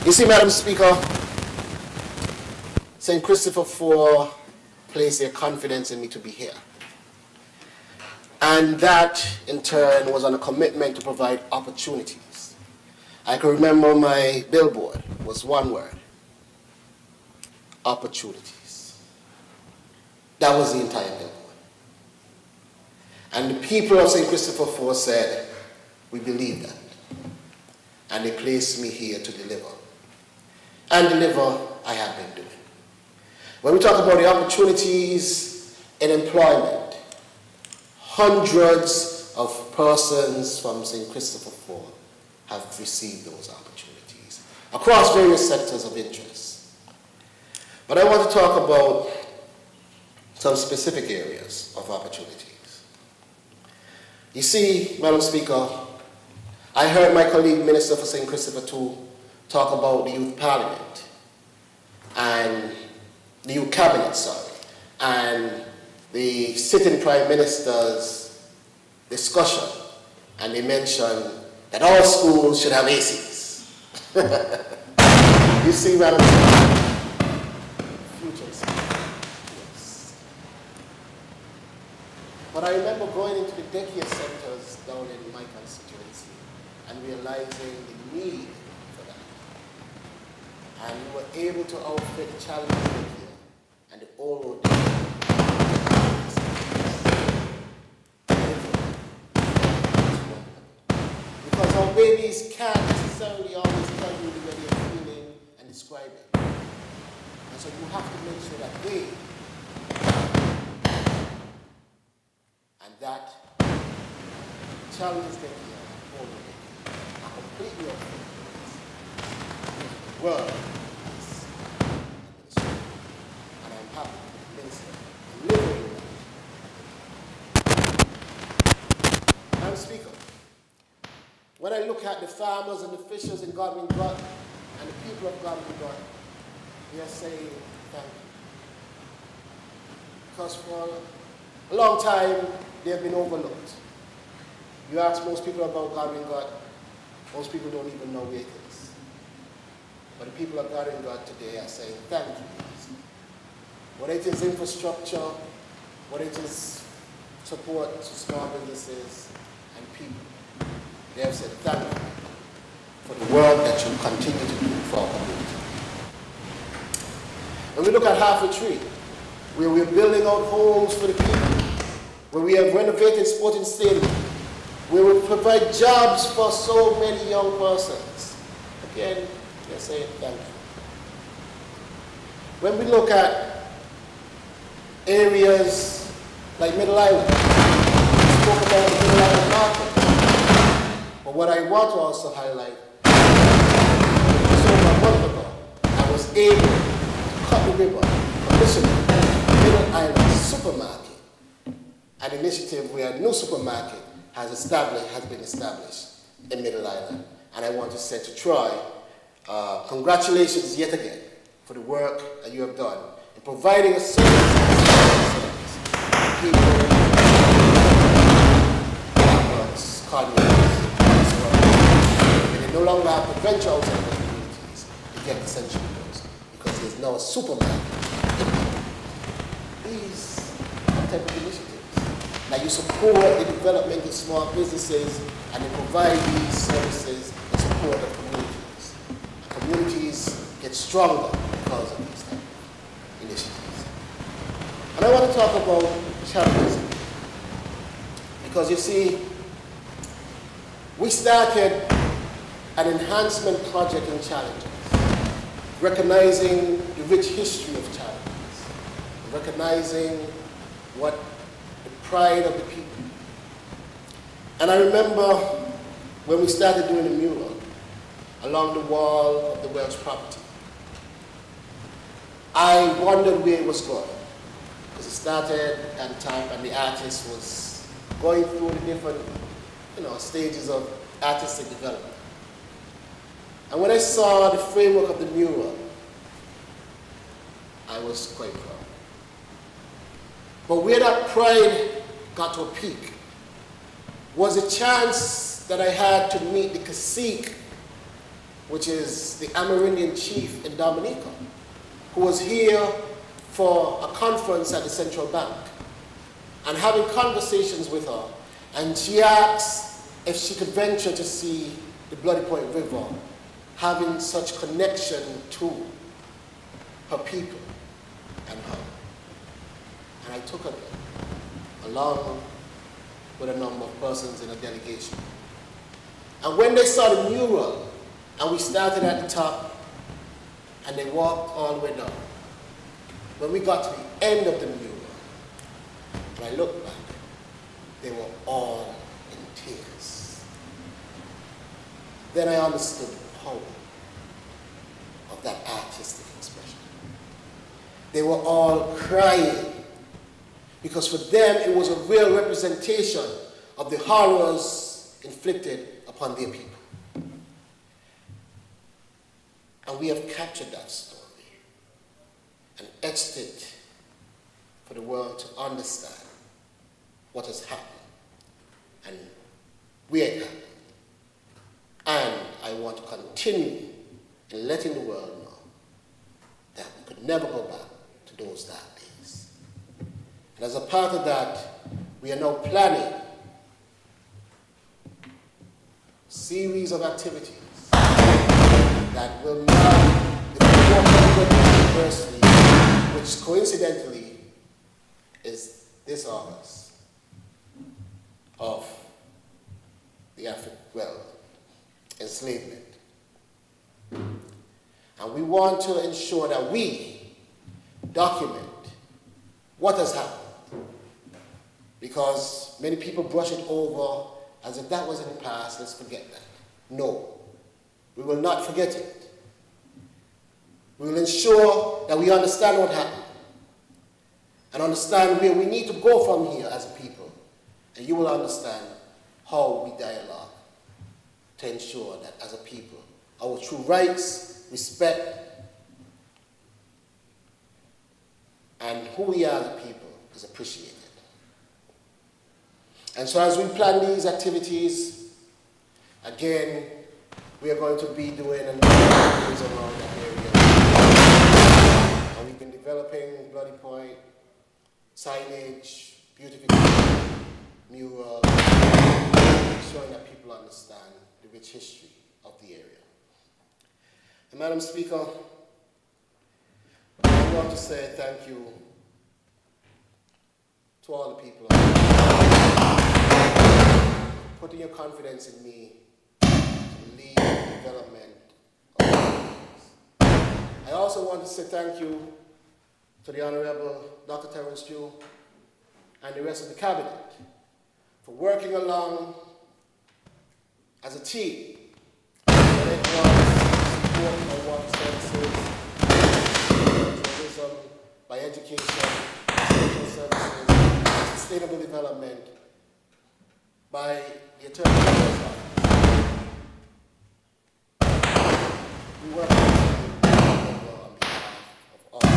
You see, Madam Speaker, St. Christopher IV placed their confidence in me to be here. And that, in turn, was on a commitment to provide opportunities. I can remember my billboard was one word: opportunities. That was the entire billboard. And the people of St. Christopher IV said, we believe that. And they placed me here to deliver. And deliver I have been doing. When we talk about the opportunities in employment, hundreds of persons from St. Christopher IV have received those opportunities across various sectors of interest. But I want to talk about some specific areas of opportunities. You see, Madam Speaker, I heard my colleague Minister for St. Christopher II talk about the Youth Parliament and the Youth Cabinet, and the sitting Prime Minister's discussion, and they mentioned that all schools should have ACs. You see, Madam Speaker, futures. Yes. But I remember going into the daycare centers down in my constituency and realizing the need for that. And we were able to outfit the challenge daycare and the oral daycare. Because our babies can't necessarily always tell you the way they're feeling and describe it. And so you have to make sure that they, and that challenges that we are completely open. Well, and I'm happy to minister delivering that. Madam Speaker, when I look at the farmers and the fishers in Godwin Gut and the people of Godwin Gut, we are saying thank you. Because for a long time, they have been overlooked. You ask most people about Godwin Gut, most people don't even know where it is. But the people of Godwin Gut today are saying thank you. Whether it is infrastructure, whether it is support to small businesses and people, they have said thank you for the work that you continue to do for our community. When we look at Half a Tree, where we're building out homes for the people, where we have renovated sporting stadiums, where we provide jobs for so many young persons. Again, they're saying thank you. When we look at areas like Middle Island, we spoke about the Middle Island market. But what I want to also highlight, so a month ago, I was able to cut the ribbon, commissioning Middle Island Supermarket, an initiative where a new supermarket has been established in Middle Island. And I want to say to Troy, congratulations yet again for the work that you have done in providing a service to people, cardiologists, and they no longer have to venture outside the communities to get essential goods because there's now a supermarket. These are type of initiatives. Now you support the development of small businesses and they provide these services in support of communities. Communities get stronger because of these type of initiatives. And I want to talk about challenges. Because you see, we started an enhancement project in challenges, recognizing the rich history of challenges, recognizing what the pride of the people. And I remember when we started doing the mural along the wall of the Welsh property, I wondered where it was going. Because it started at time and the artist was going through the different stages of artistic development. And when I saw the framework of the mural, I was quite proud. But where that pride got to a peak was a chance that I had to meet the cacique, which is the Amerindian chief in Dominica, who was here for a conference at the Central Bank. and having conversations with her, and she asked if she could venture to see the Bloody Point River, having such connection to her people and her. And I took her there, along with a number of persons in a delegation. And when they saw the mural, and we started at the top, and they walked all the way down, when we got to the end of the mural, and I looked back, they were all in tears. Then I understood the power of that artistic expression. They were all crying, because for them it was a real representation of the horrors inflicted upon their people. And we have captured that story and etched it for the world to understand what has happened and where it happened. And I want to continue in letting the world know that we could never go back to those dark days. And as a part of that, we are now planning a series of activities that will mark the 400th anniversary, which coincidentally is this August, of the enslavement. And we want to ensure that we document what has happened, because many people brush it over as if that was in the past, let's forget that. No, we will not forget it. We will ensure that we understand what happened and understand where we need to go from here as a people. And you will understand how we dialogue to ensure that as a people, our true rights, respect, and who we are as a people is appreciated. And so as we plan these activities, again, we are going to be doing a number of things around that area. And we've been developing Bloody Point, signage, beautification, mural, showing that people understand the rich history of the area. And Madam Speaker, I want to say thank you to all the people putting your confidence in me to lead the development of things. I also want to say thank you to the Honorable Dr. Terence Chu and the rest of the Cabinet for working along as a team, whether it was support by water services, tourism, by education, social services, sustainable development, by the Attorney General's office. We work on behalf of all.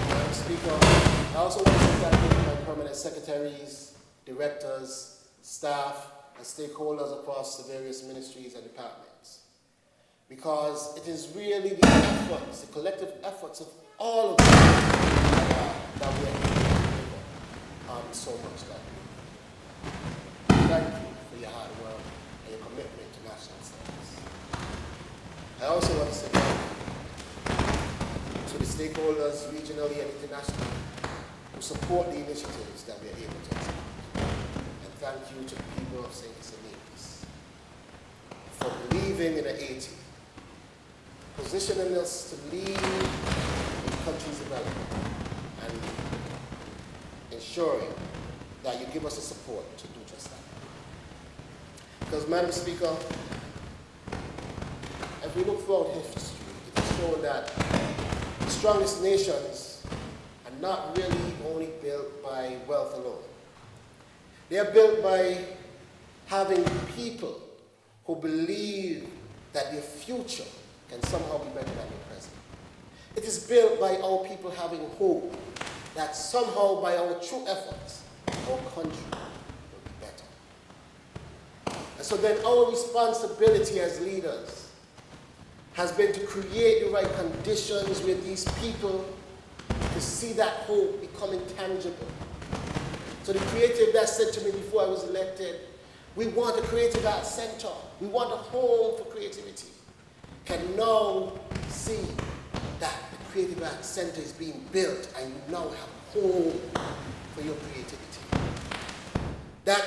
Madam Speaker, I also want to thank my permanent secretaries, directors, staff, and stakeholders across the various ministries and departments, because it is really the efforts, the collective efforts of all of us that we are able to deliver on so much that we do. Thank you for your hard work and your commitment to national service. I also want to say thank you to the stakeholders regionally and internationally who support the initiatives that we are able to execute. And thank you to the people of St. Kitts and Nevis for believing in the 80, positioning us to lead in the country's development, and ensuring that you give us the support to do just that. Because, Madam Speaker, if we look throughout history, it is shown that the strongest nations are not really only built by wealth alone. They are built by having people who believe that their future can somehow be better than their present. It is built by our people having hope that somehow by our true efforts, our country will be better. And so then our responsibility as leaders has been to create the right conditions where these people to see that hope becoming tangible. So the creative that said to me before I was elected, we want a creative arts center. We want a home for creativity. Can now see that the creative arts center is being built and you now have a home for your creativity. That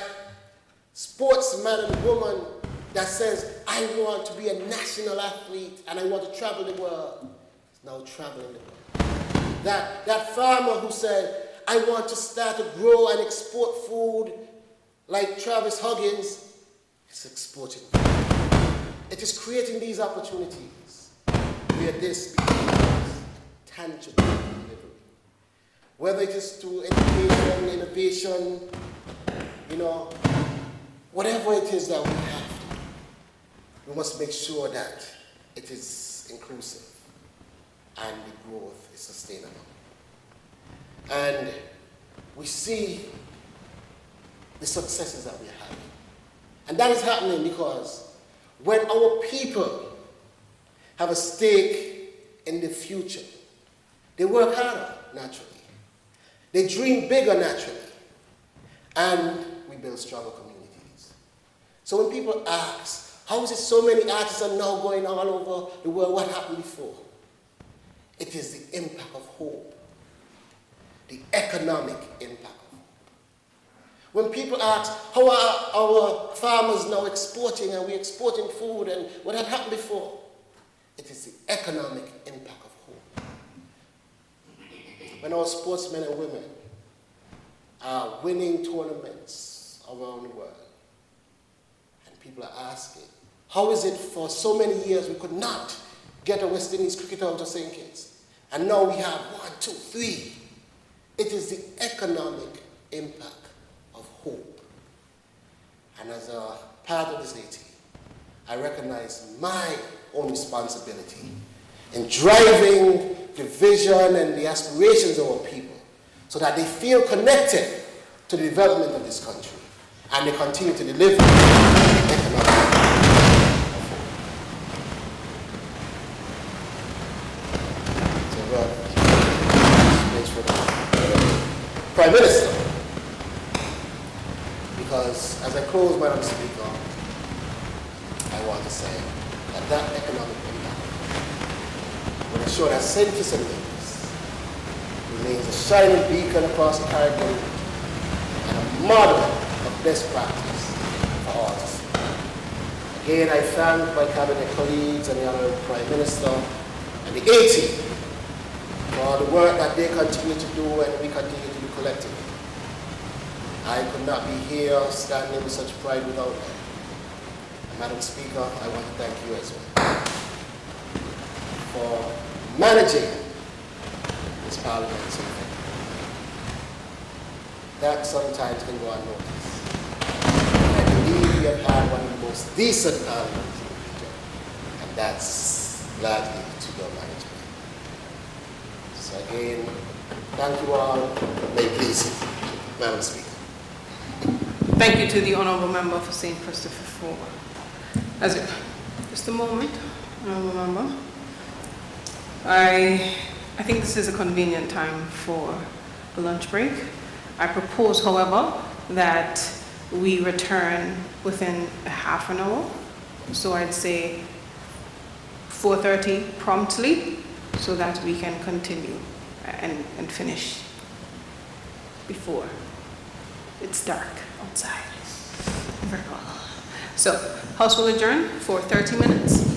sportsman and woman that says, I want to be a national athlete and I want to travel the world, is now traveling the world. That farmer who said, I want to start to grow and export food like Travis Huggins, is exporting food. It is creating these opportunities where this becomes tangible delivery. Whether it is through education, innovation, whatever it is that we have to do, we must make sure that it is inclusive and the growth is sustainable. And we see the successes that we are having. And that is happening because when our people have a stake in the future, they work harder, naturally. They dream bigger, naturally. And we build stronger communities. So when people ask, how is it so many artists are now going all over the world? What happened before? It is the impact of hope, the economic impact of hope. When people ask, how are our farmers now exporting? Are we exporting food? And what had happened before? It is the economic impact of hope. When our sportsmen and women are winning tournaments around the world, and people are asking, how is it for so many years we could not get a West Indies cricketer out of St. Kitts? And now we have 1, 2, 3. It is the economic impact of hope. And as a part of this AT, I recognize my own responsibility in driving the vision and the aspirations of our people so that they feel connected to the development of this country and they continue to deliver economic. Prime Minister, because as I close, Madam Speaker, I want to say that economic impact will ensure that St. Kitts and Nevis remains a shining beacon across the Caribbean and a model of best practice for all to see. Again, I thank my cabinet colleagues and the Honourable Prime Minister and the AT for the work that they continue to do and we continue to do collectively. I could not be here standing with such pride without them. And Madam Speaker, I want to thank you as well for managing this Parliament so effectively. That sometimes can go unnoticed. I believe we have had one of the most decent parliaments in the region, and that's largely to your management. So again, thank you all. May it please you, Madam Speaker. Thank you to the Honourable Member for St. Christopher Fall. Just a moment, Honourable Member. I think this is a convenient time for a lunch break. I propose, however, that we return within a half an hour. So I'd say 4:30 promptly, so that we can continue and finish before it's dark outside. Very well. So, House will adjourn for 30 minutes.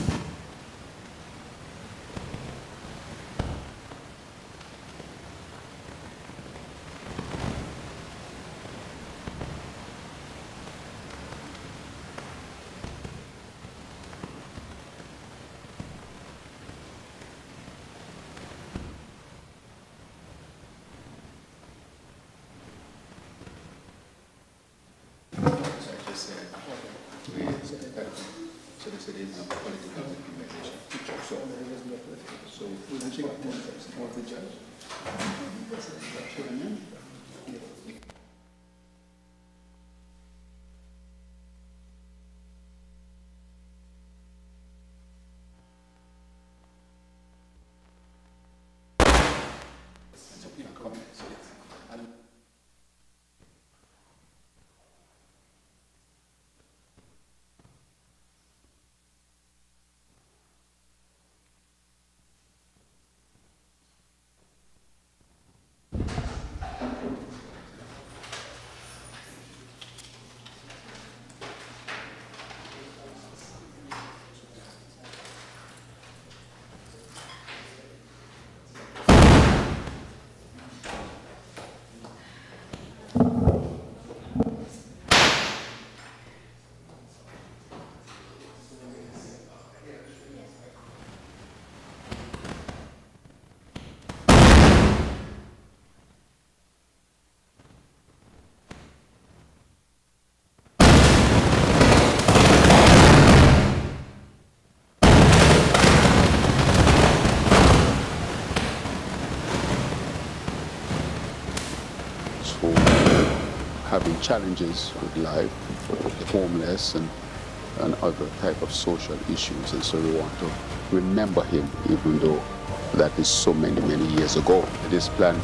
challenges with life, the homeless and other type of social issues. And so we want to remember him, even though that is so many, many years ago. This plan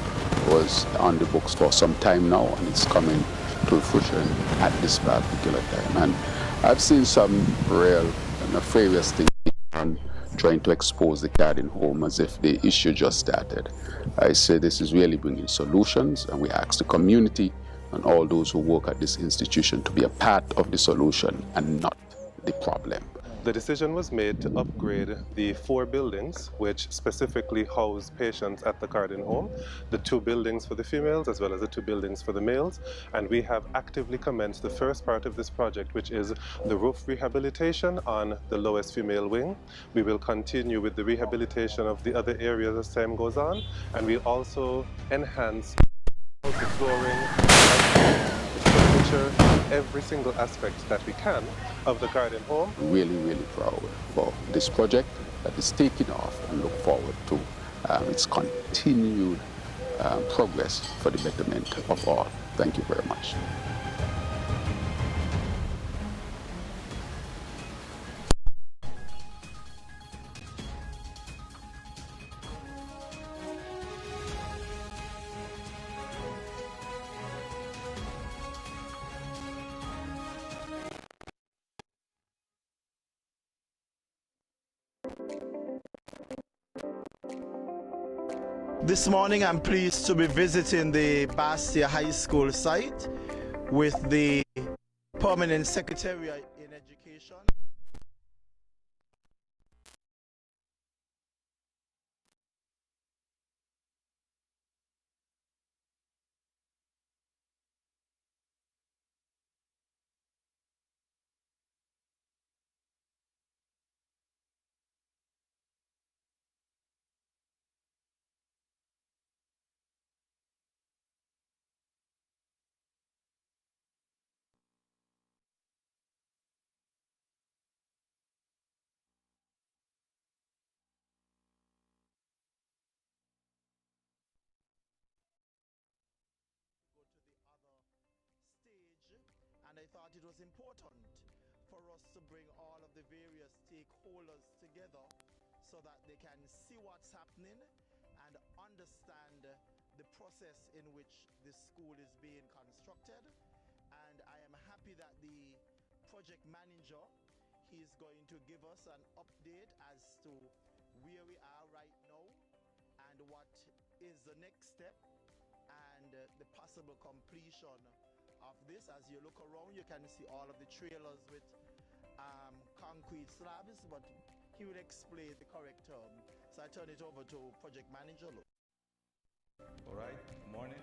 was on the books for some time now, and it's coming to fruition at this particular time. And I've seen some real nefarious things trying to expose the Cardin home as if the issue just started. I say this is really bringing solutions, and we ask the community and all those who work at this institution to be a part of the solution and not the problem. The decision was made to upgrade the 4 buildings which specifically house patients at the Cardin home, the 2 buildings for the females as well as the 2 buildings for the males, and we have actively commenced the first part of this project, which is the roof rehabilitation on the lowest female wing. We will continue with the rehabilitation of the other areas as time goes on, and we'll also enhance the flooring, the furniture, every single aspect that we can of the Cardin home. Really, really proud for this project that is taking off, and look forward to its continued progress for the betterment of all. Thank you very much. This morning I'm pleased to be visiting the Bastia High School site with the Permanent Secretary in Education. And I thought it was important for us to bring all of the various stakeholders together so that they can see what's happening and understand the process in which the school is being constructed. And I am happy that the project manager, he's going to give us an update as to where we are right now and what is the next step and the possible completion of this. As you look around, you can see all of the trailers with concrete slabs, but he will explain the correct term. So I turn it over to project manager. All right, good morning.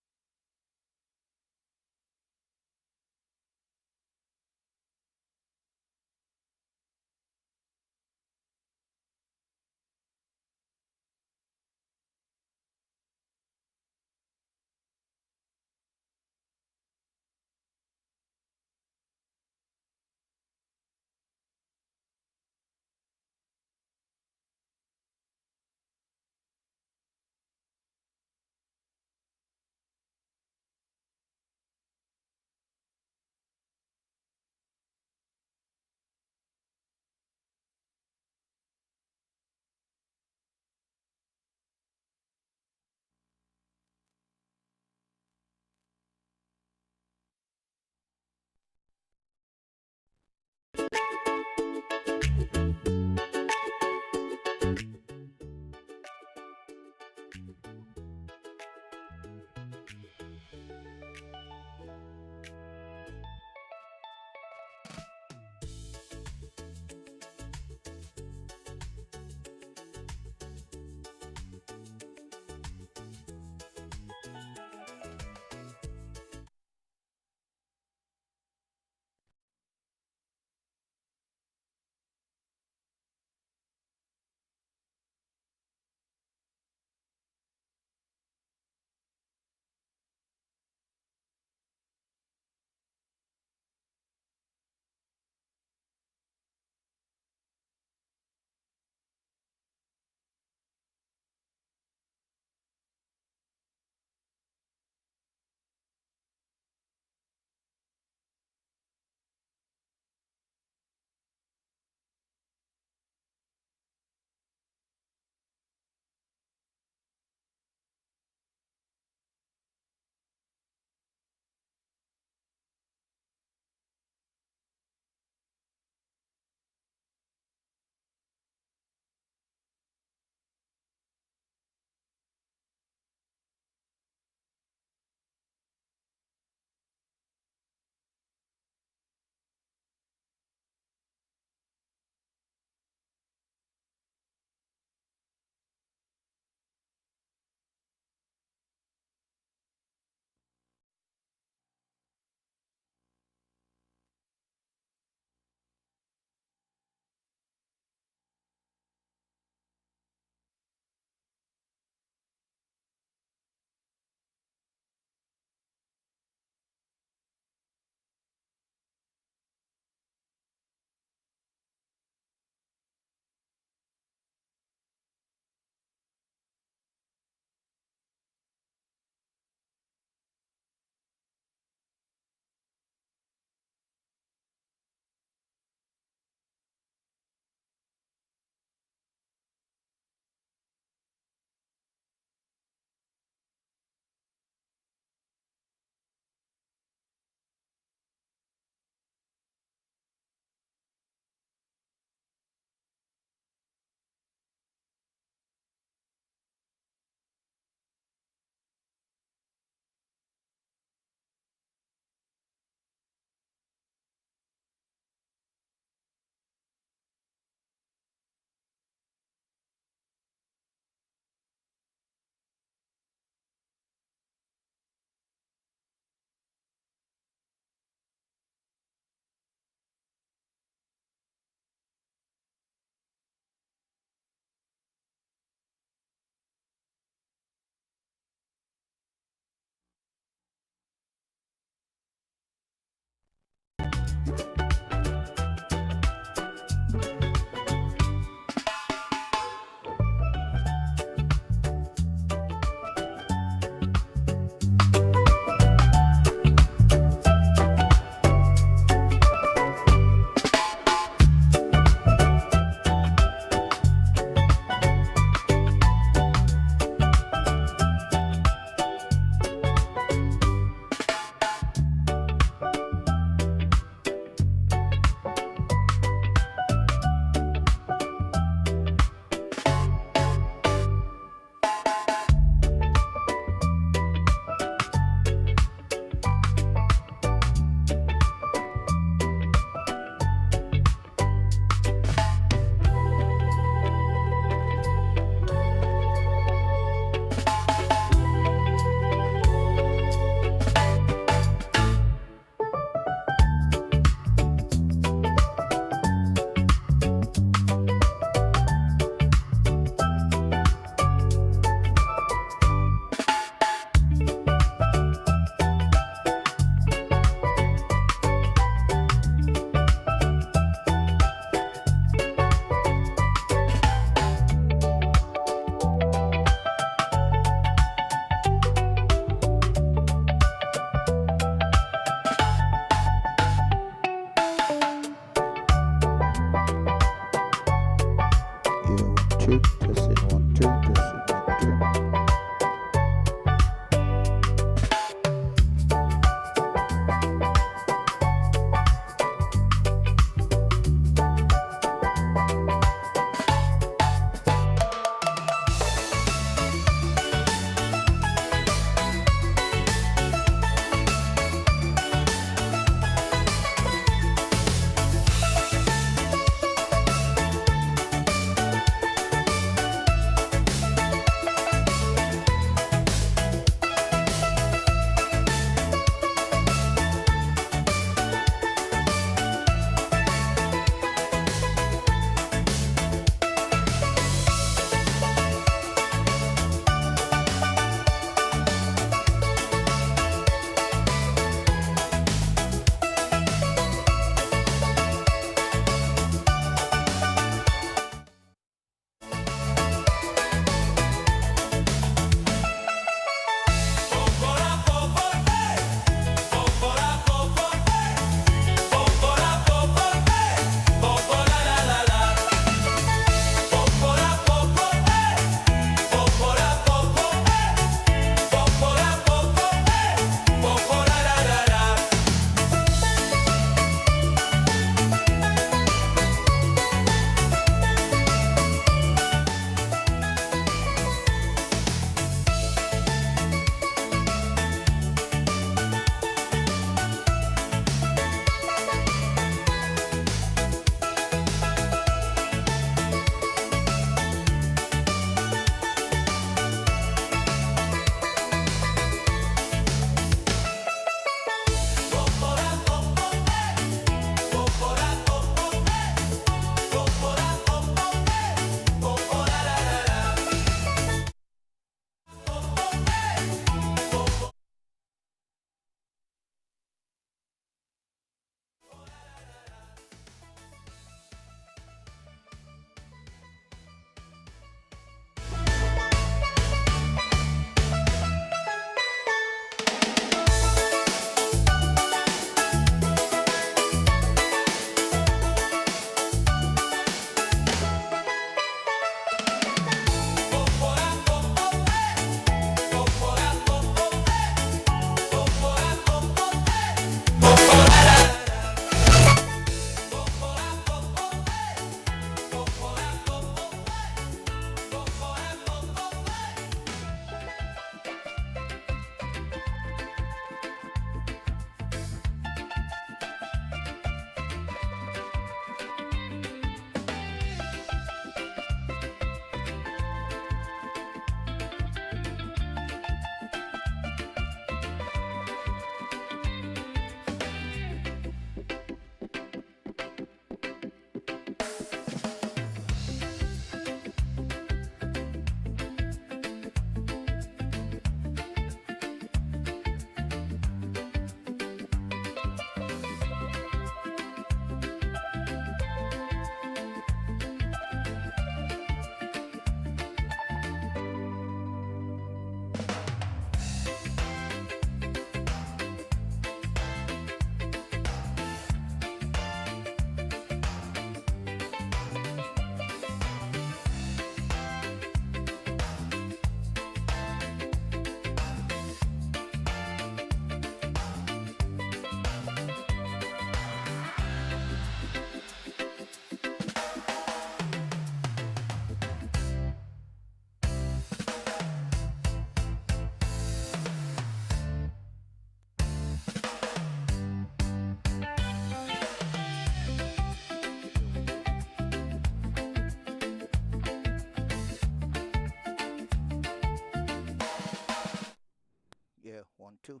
2.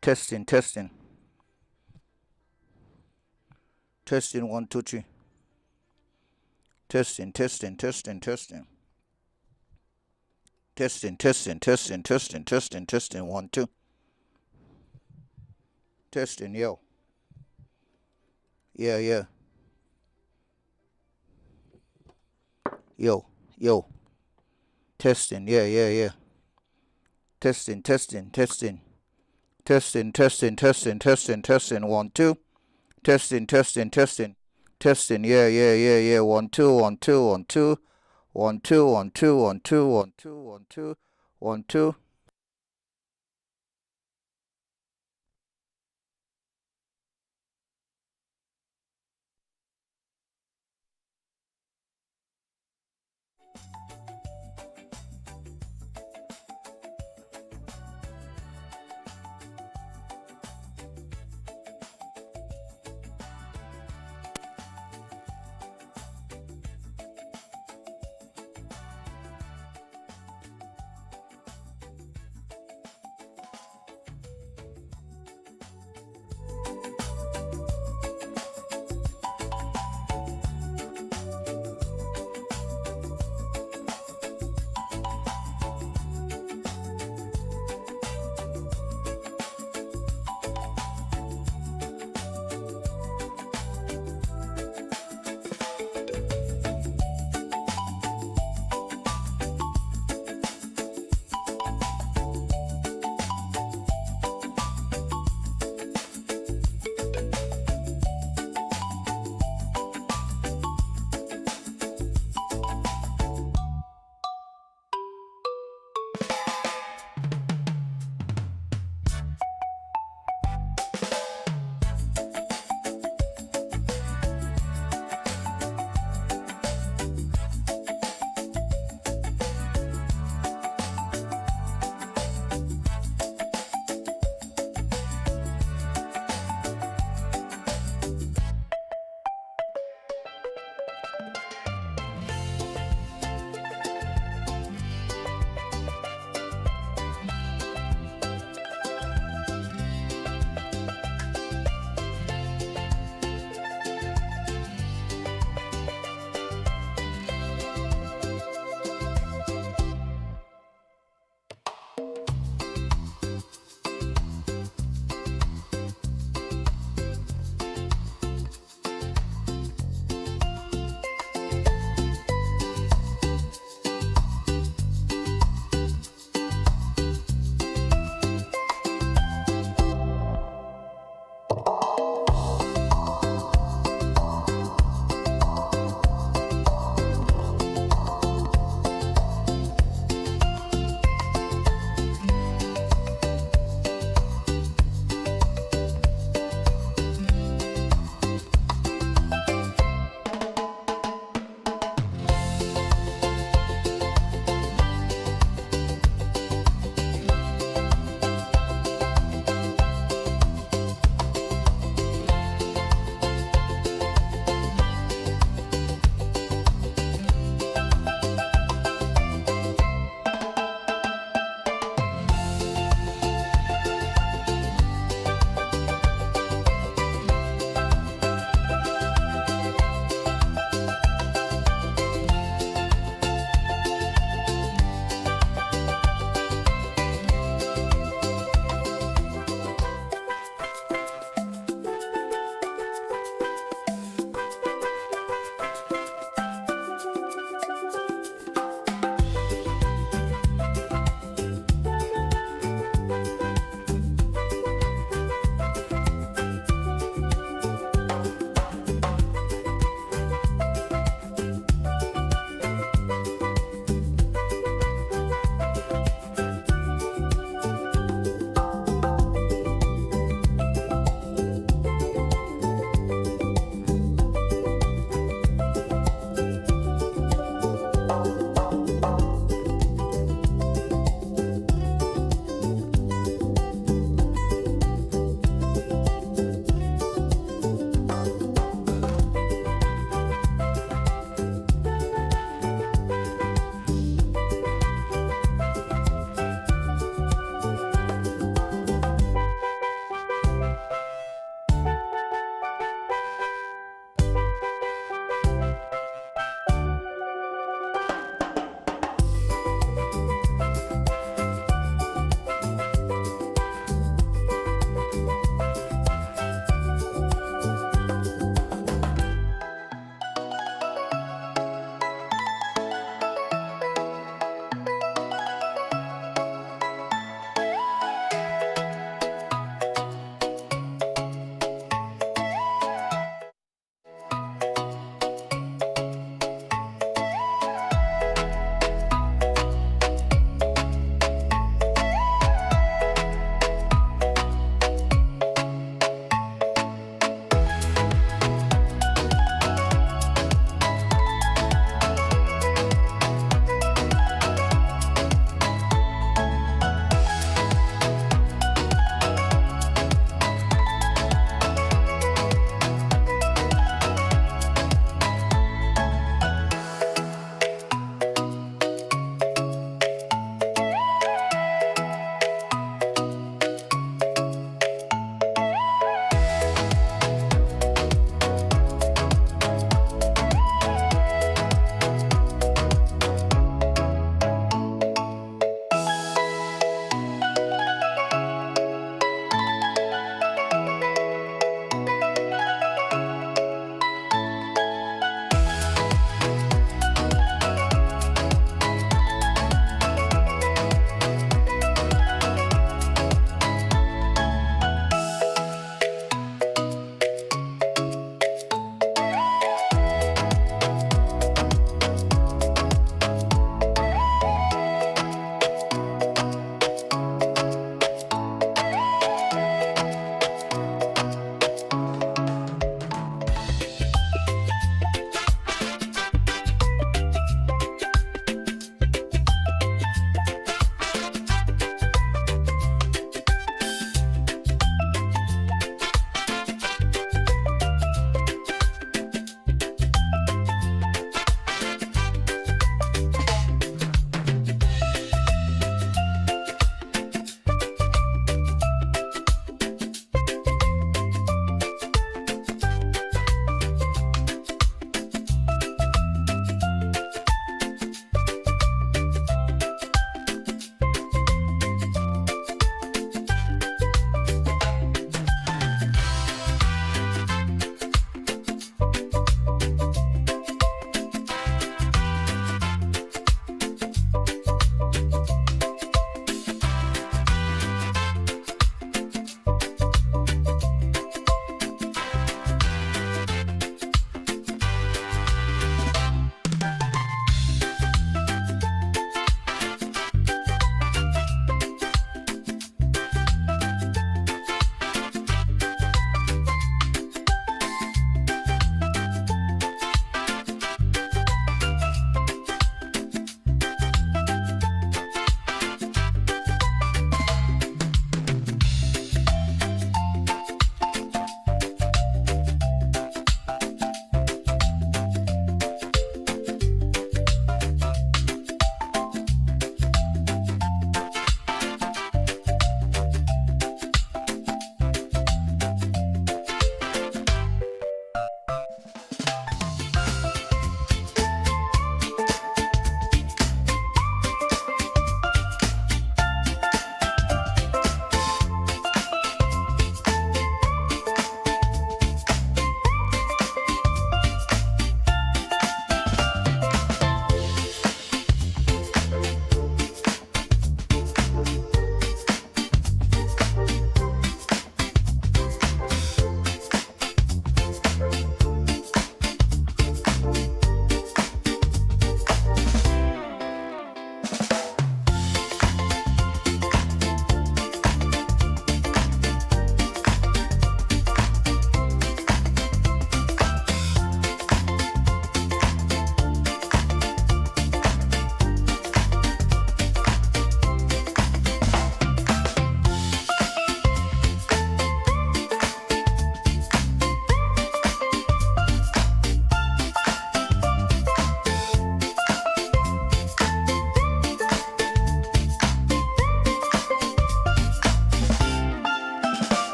Testing, testing. Testing, 1, 2, 3. Testing, testing, testing, testing. Testing, testing, testing, testing, testing, testing, 1, 2. Testing, yo. Yeah, yeah. Yo, yo. Testing, yeah, yeah, yeah. Testing, testing, testing. Testing, testing, testing, testing, testing, 1, 2. Testing, testing, testing. Testing, yeah, yeah, yeah, yeah. 1, 2, 1, 2, 1, 2. 1, 2, 1, 2, 1, 2, 1, 2, 1, 2, 1, 2.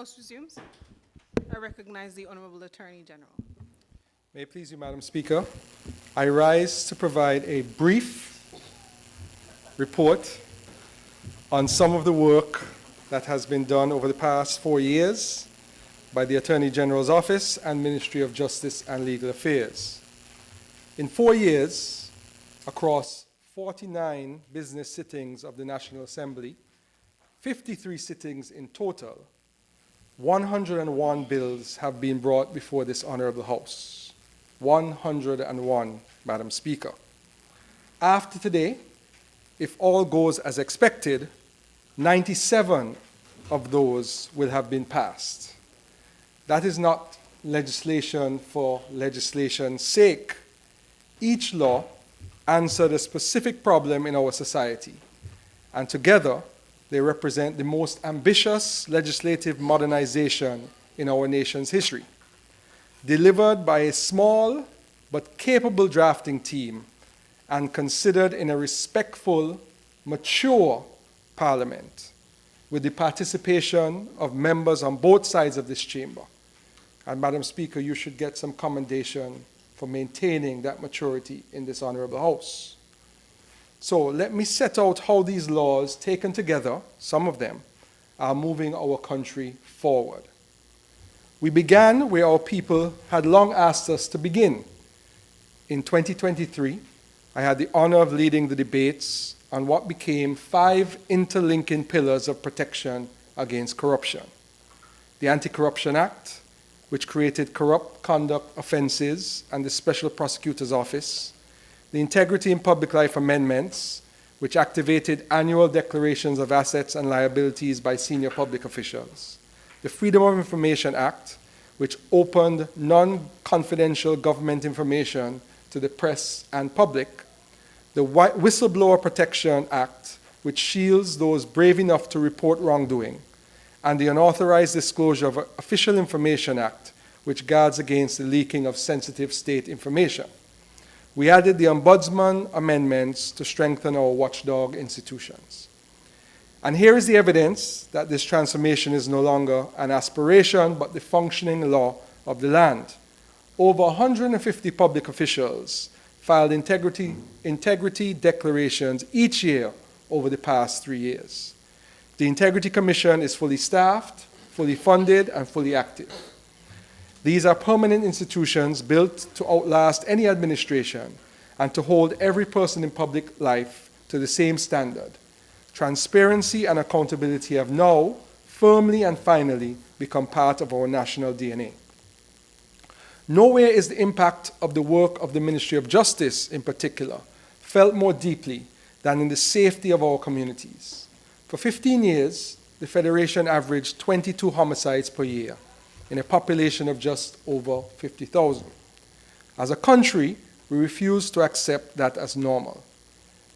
House resumes. I recognize the Honorable Attorney General. May it please you, Madam Speaker, I rise to provide a brief report on some of the work that has been done over the past 4 years by the Attorney General's Office and Ministry of Justice and Legal Affairs. In 4 years, across 49 business sittings of the National Assembly, 53 sittings in total, 101 bills have been brought before this Honorable House. 101, Madam Speaker. After today, if all goes as expected, 97 of those will have been passed. That is not legislation for legislation's sake. Each law answered a specific problem in our society, and together they represent the most ambitious legislative modernization in our nation's history, delivered by a small but capable drafting team and considered in a respectful, mature Parliament. with the participation of members on both sides of this chamber. And Madam Speaker, you should get some commendation for maintaining that maturity in this Honorable House. So let me set out how these laws, taken together, some of them, are moving our country forward. We began where our people had long asked us to begin. In 2023, I had the honor of leading the debates on what became 5 interlinking pillars of protection against corruption. The Anti-Corruption Act, which created corrupt conduct offenses and the Special Prosecutor's Office. The Integrity in Public Life Amendments, which activated annual declarations of assets and liabilities by senior public officials. The Freedom of Information Act, which opened non-confidential government information to the press and public. The Whistleblower Protection Act, which shields those brave enough to report wrongdoing, and the Unauthorized Disclosure of Official Information Act, which guards against the leaking of sensitive state information. We added the Ombudsman amendments to strengthen our watchdog institutions. And here is the evidence that this transformation is no longer an aspiration, but the functioning law of the land. Over 150 public officials filed integrity declarations each year over the past 3 years. The Integrity Commission is fully staffed, fully funded, and fully active. These are permanent institutions built to outlast any administration and to hold every person in public life to the same standard. Transparency and accountability have now firmly and finally become part of our national DNA. Nowhere is the impact of the work of the Ministry of Justice in particular felt more deeply than in the safety of our communities. For 15 years, the Federation averaged 22 homicides per year in a population of just over 50,000. As a country, we refused to accept that as normal.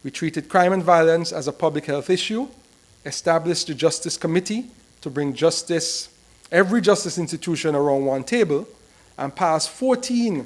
We treated crime and violence as a public health issue, established the Justice Committee to bring every justice institution around one table, and passed 14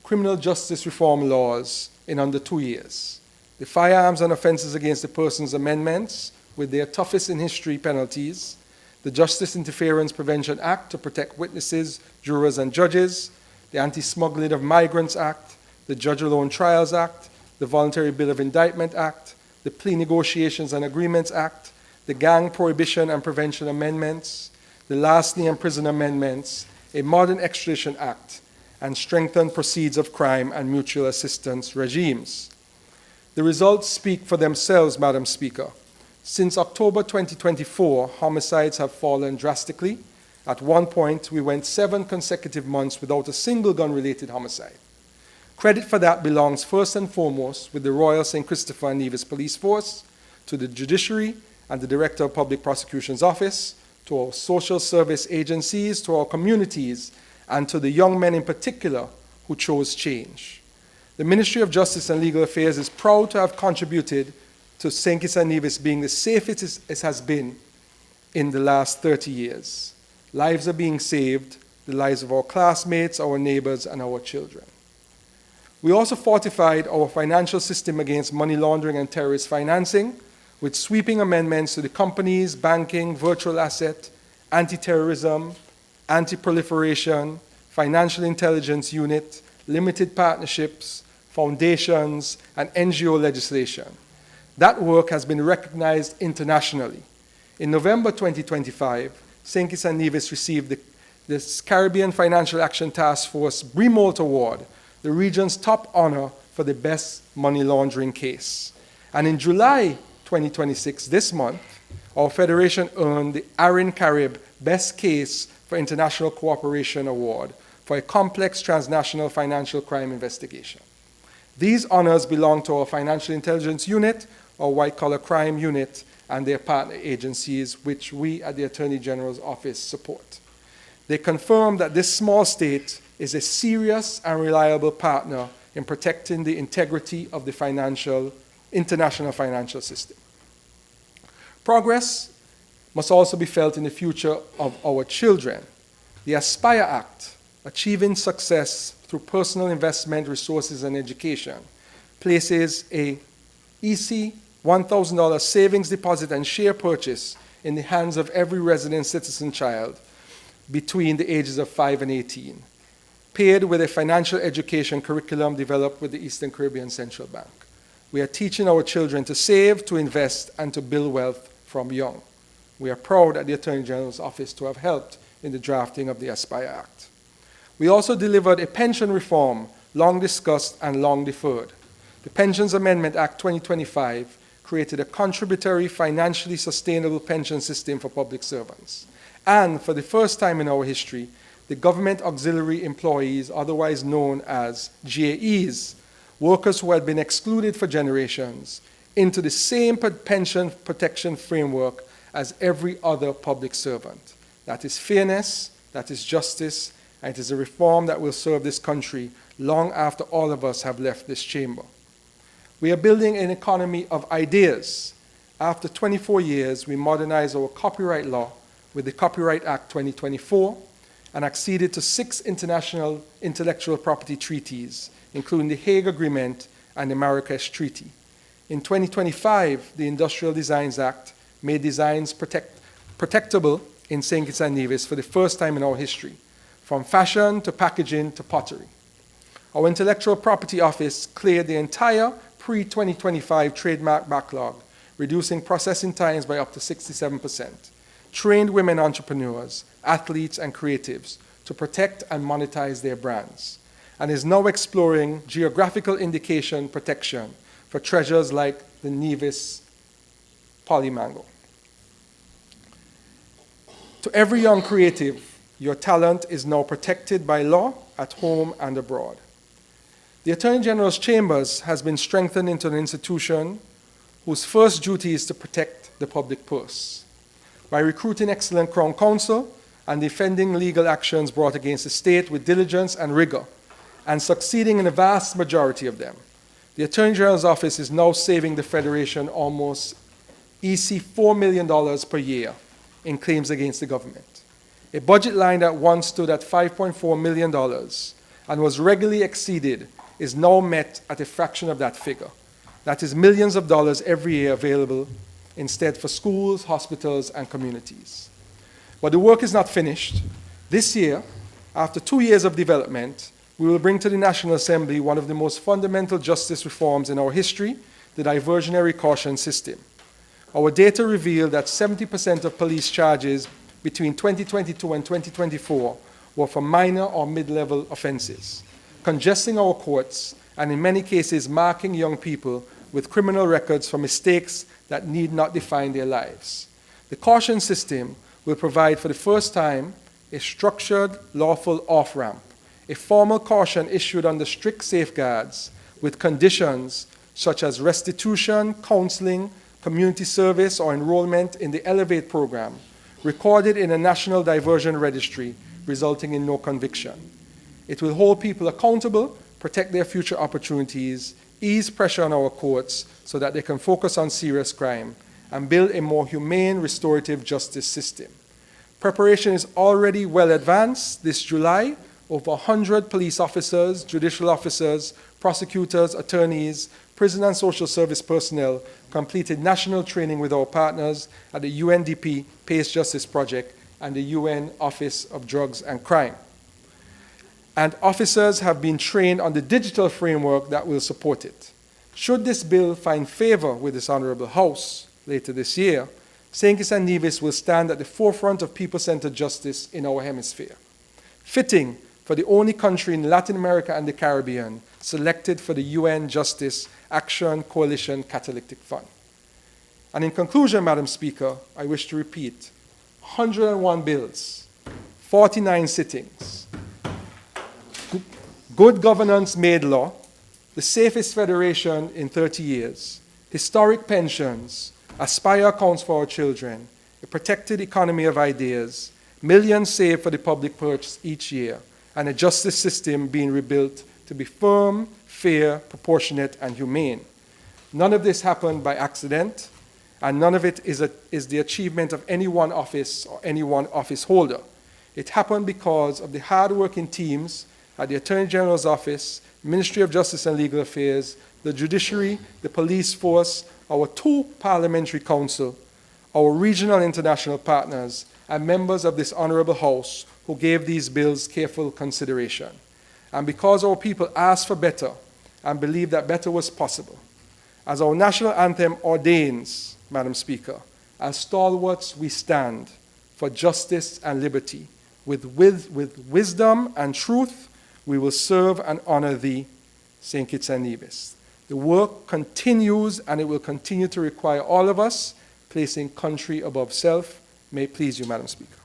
criminal justice reform laws in under 2 years. The Firearms and Offenses Against the Persons Amendments, with their toughest in history penalties, the Justice Interference Prevention Act to protect witnesses, jurors, and judges, the Anti-Smuggling of Migrants Act, the Judge-Alone Trials Act, the Voluntary Bill of Indictment Act, the Plea Negotiations and Agreements Act, the Gang Prohibition and Prevention Amendments, the Larceny and Prison Amendments, a Modern Extradition Act, and strengthened proceeds of crime and mutual assistance regimes. The results speak for themselves, Madam Speaker. Since October 2024, homicides have fallen drastically. At one point, we went 7 consecutive months without a single gun-related homicide. Credit for that belongs first and foremost with the Royal St. Christopher and Nevis Police Force, to the Judiciary and the Director of Public Prosecution's Office, to our social service agencies, to our communities, and to the young men in particular who chose change. The Ministry of Justice and Legal Affairs is proud to have contributed to St. Kitts and Nevis being the safest it has been in the last 30 years. Lives are being saved, the lives of our classmates, our neighbors, and our children. We also fortified our financial system against money laundering and terrorist financing with sweeping amendments to the Companies, Banking, Virtual Asset, Anti-Terrorism, Anti-Proliferation, Financial Intelligence Unit, Limited Partnerships, Foundations, and NGO legislation. That work has been recognized internationally. In November 2025, St. Kitts and Nevis received the Caribbean Financial Action Task Force Bremolt Award, the region's top honor for the best money laundering case. And in July 2026, this month, our federation earned the Arin Carib Best Case for International Cooperation Award for a complex transnational financial crime investigation. These honors belong to our Financial Intelligence Unit, our White Collar Crime Unit, and their partner agencies, which we at the Attorney General's Office support. They confirm that this small state is a serious and reliable partner in protecting the integrity of the international financial system. Progress must also be felt in the future of our children. The Aspire Act, Achieving Success Through Personal Investment, Resources, and Education, places a EC $1,000 savings deposit and share purchase in the hands of every resident citizen child between the ages of 5 and 18, paired with a financial education curriculum developed with the Eastern Caribbean Central Bank. We are teaching our children to save, to invest, and to build wealth from young. We are proud at the Attorney General's Office to have helped in the drafting of the Aspire Act. We also delivered a pension reform long discussed and long deferred. The Pensions Amendment Act 2025 created a contributory, financially sustainable pension system for public servants. And for the first time in our history, the government auxiliary employees, otherwise known as GAEs, workers who had been excluded for generations, into the same pension protection framework as every other public servant. That is fairness, that is justice, and it is a reform that will serve this country long after all of us have left this chamber. We are building an economy of ideas. After 24 years, we modernized our copyright law with the Copyright Act 2024 and acceded to 6 international intellectual property treaties, including the Hague Agreement and the Marrakesh Treaty. In 2025, the Industrial Designs Act made designs protectable in St. Kitts and Nevis for the first time in our history, from fashion to packaging to pottery. Our Intellectual Property Office cleared the entire pre-2025 trademark backlog, reducing processing times by up to 67%, trained women entrepreneurs, athletes, and creatives to protect and monetize their brands, and is now exploring geographical indication protection for treasures like the Nevis polymango. To every young creative, your talent is now protected by law at home and abroad. The Attorney General's Chambers has been strengthened into an institution whose first duty is to protect the public purse. By recruiting excellent Crown Counsel and defending legal actions brought against the state with diligence and rigor, and succeeding in a vast majority of them, the Attorney General's Office is now saving the Federation almost $4 million per year in claims against the government. A budget line that once stood at $5.4 million and was regularly exceeded is now met at a fraction of that figure. That is millions of dollars every year available instead for schools, hospitals, and communities. But the work is not finished. This year, after 2 years of development, we will bring to the National Assembly one of the most fundamental justice reforms in our history, the diversionary caution system. Our data reveal that 70% of police charges between 2022 and 2024 were for minor or mid-level offenses, congesting our courts and in many cases marking young people with criminal records for mistakes that need not define their lives. The caution system will provide for the first time a structured, lawful off-ramp, a formal caution issued under strict safeguards with conditions such as restitution, counseling, community service, or enrollment in the Elevate program, recorded in a national diversion registry, resulting in no conviction. It will hold people accountable, protect their future opportunities, ease pressure on our courts so that they can focus on serious crime, and build a more humane restorative justice system. Preparation is already well advanced. This July, over 100 police officers, judicial officers, prosecutors, attorneys, prison and social service personnel completed national training with our partners at the UNDP Pace Justice Project and the UN Office of Drugs and Crime. And officers have been trained on the digital framework that will support it. Should this bill find favor with this Honorable House later this year, St. Kitts and Nevis will stand at the forefront of people-centered justice in our hemisphere. Fitting for the only country in Latin America and the Caribbean selected for the UN Justice Action Coalition Catalytic Fund. And in conclusion, Madam Speaker, I wish to repeat, 101 bills, 49 sittings, good governance made law, the safest federation in 30 years, historic pensions, Aspire accounts for our children, a protected economy of ideas, millions saved for the public purse each year, and a justice system being rebuilt to be firm, fair, proportionate, and humane. None of this happened by accident, and none of it is the achievement of any one office or any one office holder. It happened because of the hard-working teams at the Attorney General's Office, Ministry of Justice and Legal Affairs, the Judiciary, the Police Force, our 2 Parliamentary Council, our regional and international partners, and members of this honorable House who gave these bills careful consideration. And because our people asked for better and believed that better was possible, as our national anthem ordains, Madam Speaker, as stalwarts we stand for justice and liberty. With wisdom and truth, we will serve and honor thee, St. Kitts and Nevis. The work continues, and it will continue to require all of us, placing country above self. May it please you, Madam Speaker.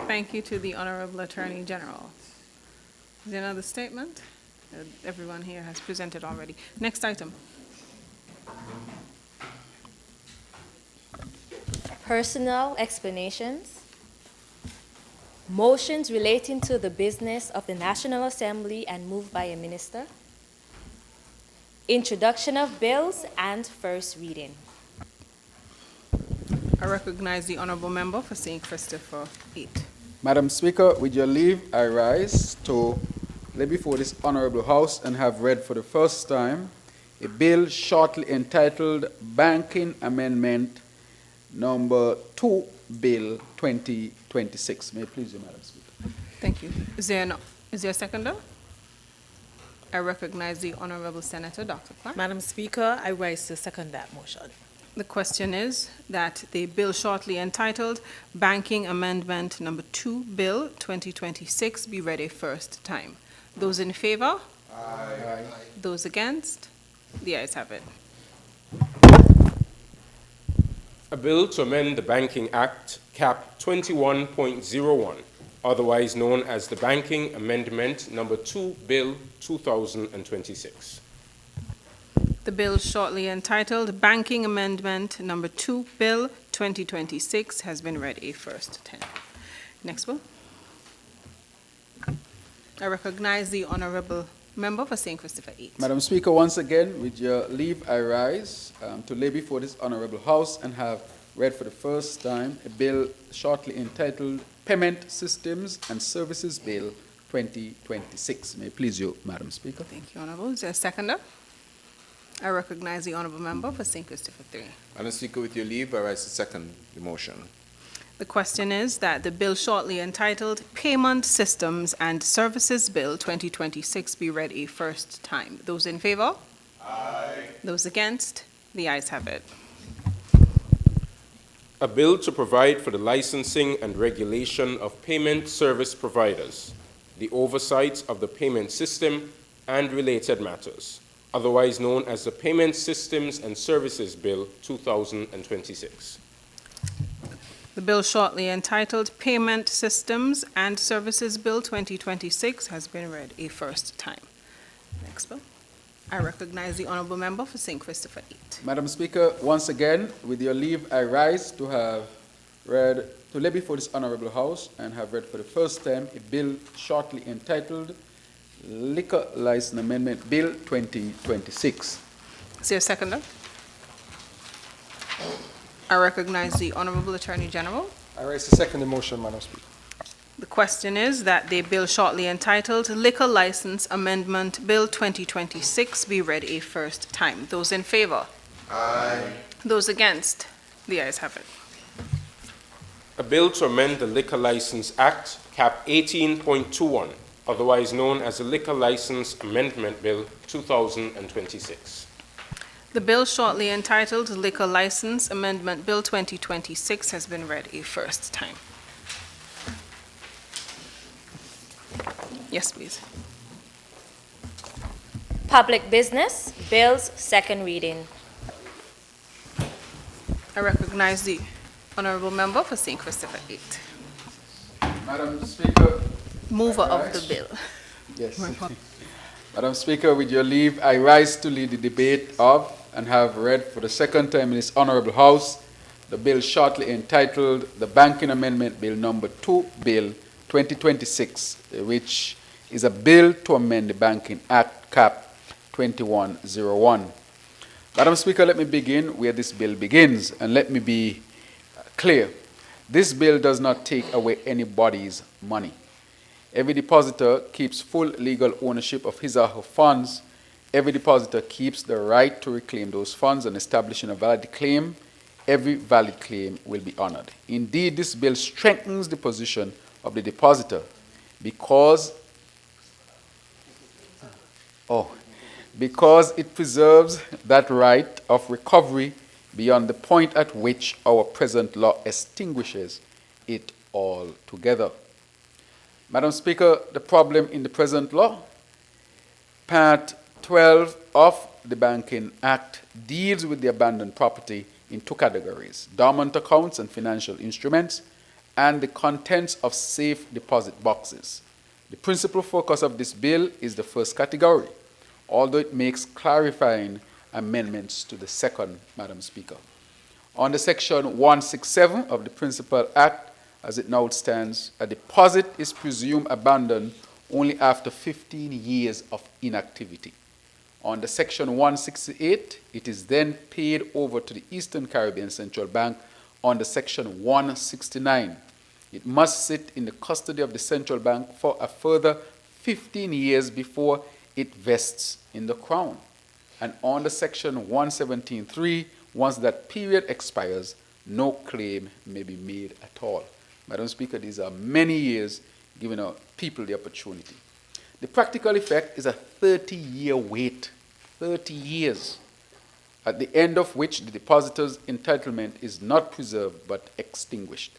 Thank you to the Honorable Attorney General. Is there another statement? Everyone here has presented already. Next item. Personal explanations. Motions relating to the business of the National Assembly and moved by a minister. Introduction of bills and first reading. I recognize the Honorable Member for St. Christopher 8. Madam Speaker, with your leave, I rise to lay before this Honorable House and have read for the first time a bill shortly entitled Banking Amendment Number 2, Bill 2026. May it please you, Madam Speaker. Thank you. Is there a seconder? I recognize the Honorable Senator Dr. Clark. Madam Speaker, I rise to second that motion. The question is that the bill shortly entitled Banking Amendment Number 2, Bill 2026 be read a first time. Those in favor? Aye. Those against? The ayes have it. A bill to amend the Banking Act, Cap 21.01, otherwise known as the Banking Amendment Number 2, Bill 2026. The bill shortly entitled Banking Amendment Number 2, Bill 2026 has been read a first time. Next bill. I recognize the Honorable Member for St. Christopher 8. Madam Speaker, once again, with your leave, I rise to lay before this Honorable House and have read for the first time a bill shortly entitled Payment Systems and Services Bill 2026. May it please you, Madam Speaker. Thank you, Honorable. Is there a seconder? I recognize the Honorable Member for St. Christopher 3. Madam Speaker, with your leave, I rise to second the motion. The question is that the bill shortly entitled Payment Systems and Services Bill 2026 be read a first time. Those in favor? Aye. Those against? The ayes have it. A bill to provide for the licensing and regulation of payment service providers, the oversight of the payment system, and related matters, otherwise known as the Payment Systems and Services Bill 2026. The bill shortly entitled Payment Systems and Services Bill 2026 has been read a first time. Next bill. I recognize the Honorable Member for St. Christopher 8. Madam Speaker, once again, with your leave, I rise to lay before this Honorable House and have read for the first time a bill shortly entitled Liquor License Amendment Bill 2026. Is there a seconder? I recognize the Honorable Attorney General. I rise to second the motion, Madam Speaker. The question is that the bill shortly entitled Liquor License Amendment Bill 2026 be read a first time. Those in favor? Aye. Those against? The ayes have it. A bill to amend the Liquor License Act, Cap 18.21, otherwise known as the Liquor License Amendment Bill 2026. The bill shortly entitled Liquor License Amendment Bill 2026 has been read a first time. Yes, please. Public business, bills, second reading. I recognize the Honorable Member for St. Christopher 8. Madam Speaker. Mover of the bill. Yes. Madam Speaker, with your leave, I rise to lead the debate of and have read for the second time in this Honorable House the bill shortly entitled the Banking Amendment Bill Number 2, Bill 2026, which is a bill to amend the Banking Act, Cap 2101. Madam Speaker, let me begin where this bill begins, and let me be clear. This bill does not take away anybody's money. Every depositor keeps full legal ownership of his or her funds Every depositor keeps the right to reclaim those funds, and establishing a valid claim, every valid claim will be honored. Indeed, this bill strengthens the position of the depositor because it preserves that right of recovery beyond the point at which our present law extinguishes it altogether. Madam Speaker, the problem in the present law, Part 12 of the Banking Act deals with the abandoned property in two categories: dormant accounts and financial instruments, and the contents of safe deposit boxes. The principal focus of this bill is the first category, although it makes clarifying amendments to the second, Madam Speaker. Under Section 167 of the Principal Act, as it now stands, a deposit is presumed abandoned only after 15 years of inactivity. Under Section 168, it is then paid over to the Eastern Caribbean Central Bank under Section 169. It must sit in the custody of the Central Bank for a further 15 years before it vests in the Crown. And under Section 117.3, once that period expires, no claim may be made at all. Madam Speaker, these are many years giving our people the opportunity. The practical effect is a 30-year wait, 30 years, at the end of which the depositor's entitlement is not preserved but extinguished.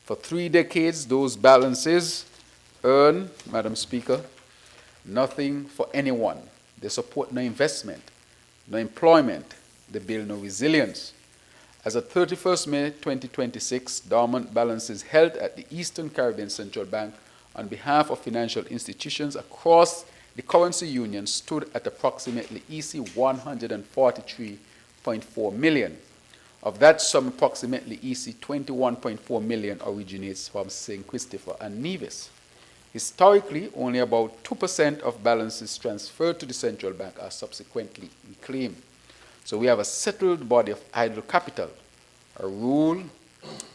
For 3 decades, those balances earn, Madam Speaker, nothing for anyone. They support no investment, no employment. They build no resilience. As of 31st May 2026, dormant balances held at the Eastern Caribbean Central Bank on behalf of financial institutions across the currency union stood at approximately EC 143.4 million. Of that sum, approximately EC 21.4 million originates from St. Christopher and Nevis. Historically, only about 2% of balances transferred to the central bank are subsequently reclaimed. So we have a settled body of idle capital, a rule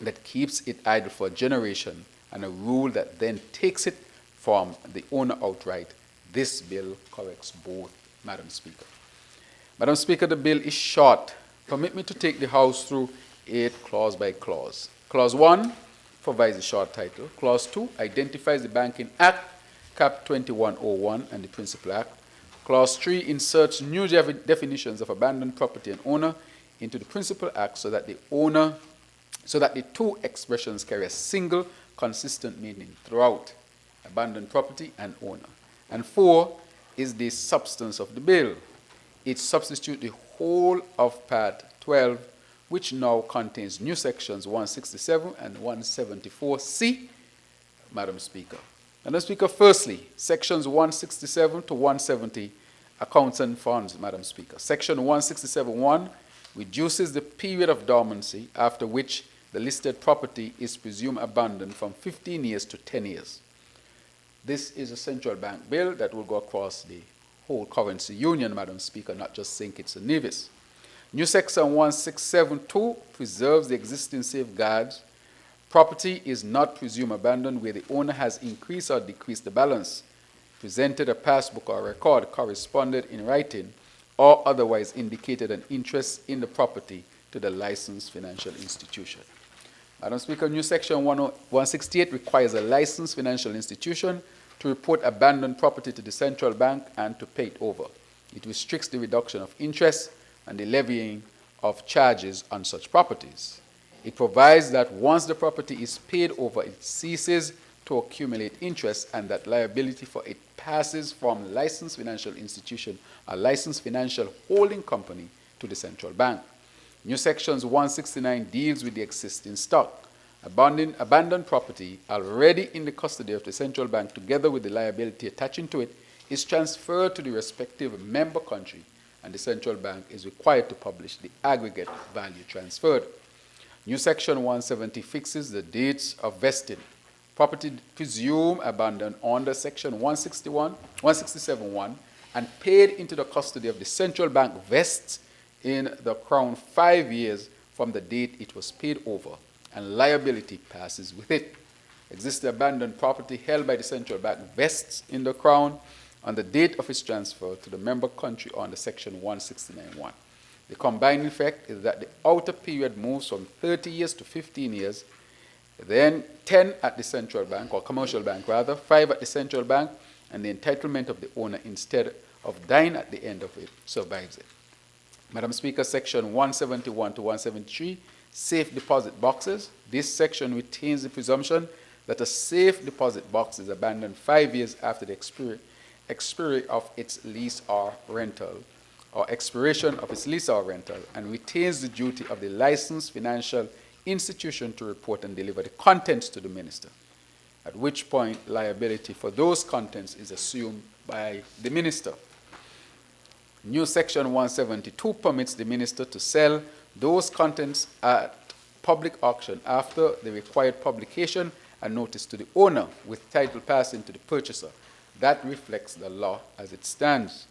that keeps it idle for a generation, and a rule that then takes it from the owner outright. This bill corrects both, Madam Speaker. Madam Speaker, the bill is short. Permit me to take the House through it clause by clause. Clause 1 provides a short title. Clause 2 identifies the Banking Act, Cap 2101, and the Principal Act. Clause 3 inserts new definitions of abandoned property and owner into the Principal Act so that the two expressions carry a single consistent meaning throughout: abandoned property and owner. And 4 is the substance of the bill. It substitutes the whole of Part 12, which now contains new sections 167 and 174C, Madam Speaker. Madam Speaker, firstly, sections 167 to 170, accounts and funds, Madam Speaker. Section 167.1 reduces the period of dormancy after which the listed property is presumed abandoned from 15 years to 10 years. This is a central bank bill that will go across the whole currency union, Madam Speaker, not just St. Kitts and Nevis. New section 167.2 preserves the existing safeguards. Property is not presumed abandoned where the owner has increased or decreased the balance, presented a passbook or record, corresponded in writing, or otherwise indicated an interest in the property to the licensed financial institution. Madam Speaker, new section 168 requires a licensed financial institution to report abandoned property to the central bank and to pay it over. It restricts the reduction of interest and the levying of charges on such properties. It provides that once the property is paid over, it ceases to accumulate interest and that liability for it passes from licensed financial institution, a licensed financial holding company, to the central bank. New sections 169 deals with the existing stock. Abandoned property already in the custody of the central bank together with the liability attaching to it is transferred to the respective member country, and the central bank is required to publish the aggregate value transferred. New section 170 fixes the dates of vesting. Property presumed abandoned under section 167.1 and paid into the custody of the central bank vests in the Crown 5 years from the date it was paid over, and liability passes with it. Existing abandoned property held by the central bank vests in the Crown on the date of its transfer to the member country under Section 169(1). The combined effect is that the outer period moves from 30 years to 15 years, then 10 at the central bank, or commercial bank rather, 5 at the central bank, and the entitlement of the owner instead of dying at the end of it survives it. Madam Speaker, Section 171 to 173, safe deposit boxes. This section retains the presumption that a safe deposit box is abandoned 5 years after the expiry of its lease or rental, or expiration of its lease or rental, and retains the duty of the licensed financial institution to report and deliver the contents to the minister, at which point liability for those contents is assumed by the minister. New Section 172 permits the minister to sell those contents at public auction after the required publication and notice to the owner, with title passing to the purchaser. That reflects the law as it stands.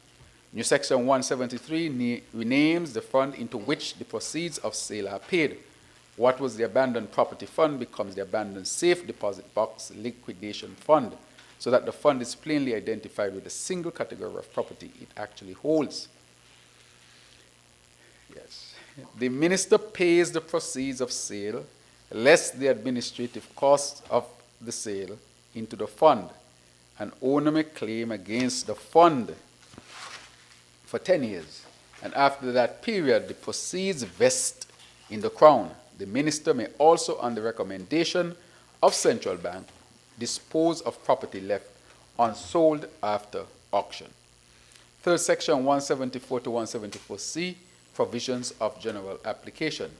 New Section 173 renames the fund into which the proceeds of sale are paid. What was the abandoned property fund becomes the abandoned safe deposit box liquidation fund, so that the fund is plainly identified with a single category of property it actually holds. Yes. The minister pays the proceeds of sale less the administrative costs of the sale into the fund. An owner may claim against the fund for 10 years, and after that period, the proceeds vest in the Crown. The minister may also, on the recommendation of central bank, dispose of property left unsold after auction. Third Section 174 to 174C, provisions of general application.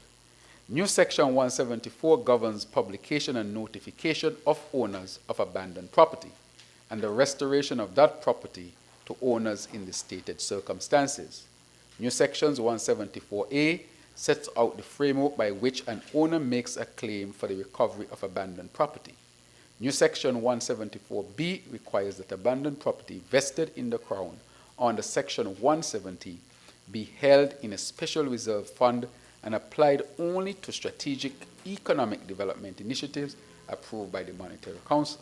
New Section 174 governs publication and notification of owners of abandoned property and the restoration of that property to owners in the stated circumstances. New Sections 174A sets out the framework by which an owner makes a claim for the recovery of abandoned property. New Section 174B requires that abandoned property vested in the Crown under Section 170 be held in a special reserve fund and applied only to strategic economic development initiatives approved by the Monetary Council.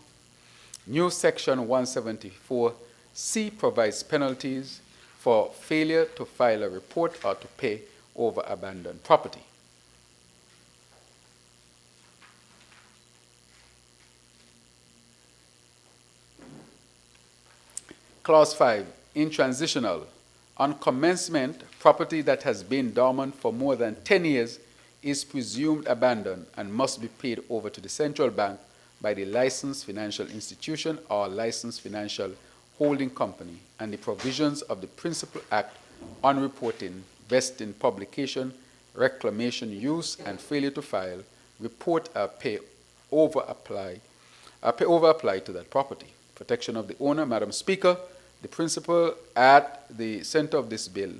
New Section 174C provides penalties for failure to file a report or to pay over abandoned property. Clause 5, in transitional, on commencement, property that has been dormant for more than 10 years is presumed abandoned and must be paid over to the central bank by the licensed financial institution or licensed financial holding company, and the provisions of the Principal Act on reporting, vesting, publication, reclamation, use, and failure to file, report or pay over apply to that property. Protection of the owner, Madam Speaker, the principle at the center of this bill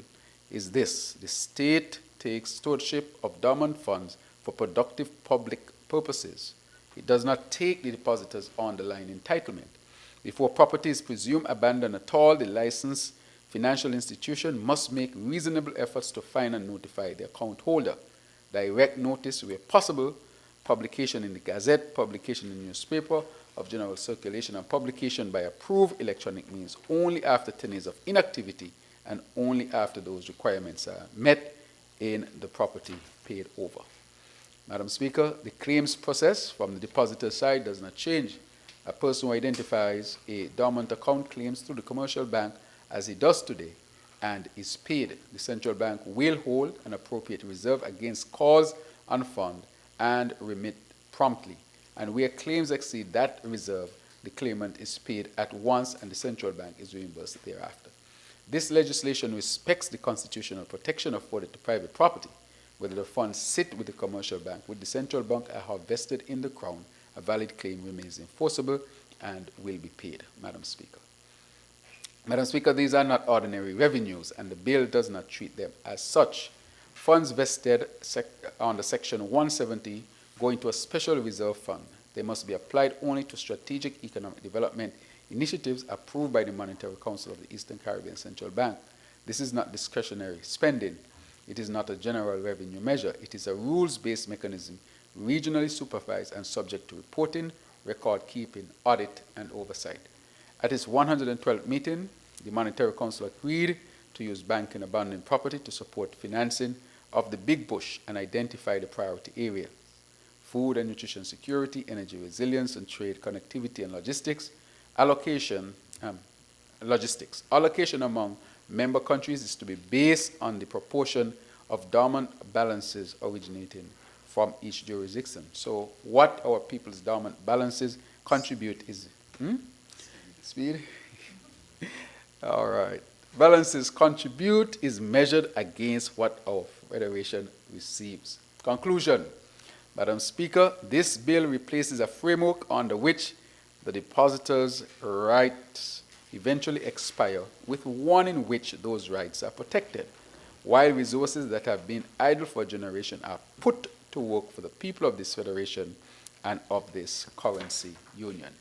is this: the state takes stewardship of dormant funds for productive public purposes. It does not take the depositor's underlying entitlement. Before property is presumed abandoned at all, the licensed financial institution must make reasonable efforts to find and notify the account holder. Direct notice where possible, publication in the Gazette, publication in the newspaper of general circulation, and publication by approved electronic means only after 10 years of inactivity and only after those requirements are met in the property paid over. Madam Speaker, the claims process from the depositor's side does not change. A person who identifies a dormant account claims through the commercial bank as he does today and is paid. The central bank will hold an appropriate reserve against cause and fund and remit promptly. And where claims exceed that reserve, the claimant is paid at once and the central bank is reimbursed thereafter. This legislation respects the constitutional protection afforded to private property. Whether the funds sit with the commercial bank, with the central bank, or have vested in the Crown, a valid claim remains enforceable and will be paid. Madam Speaker. Madam Speaker, these are not ordinary revenues, and the bill does not treat them as such. Funds vested under Section 170 go into a special reserve fund. They must be applied only to strategic economic development initiatives approved by the Monetary Council of the Eastern Caribbean Central Bank. This is not discretionary spending. It is not a general revenue measure. It is a rules-based mechanism, regionally supervised and subject to reporting, record keeping, audit, and oversight. At its 112th meeting, The Monetary Council agreed to use bank and abandoned property to support financing of the Big Bush and identify the priority area: food and nutrition security, energy resilience, and trade connectivity and logistics. Allocation among member countries is to be based on the proportion of dormant balances originating from each jurisdiction. So what our people's dormant balances contribute is, speed? All right. Balances contribute is measured against what our federation receives. Conclusion. Madam Speaker, this bill replaces a framework under which the depositor's rights eventually expire with one in which those rights are protected, while resources that have been idle for a generation are put to work for the people of this federation and of this currency union.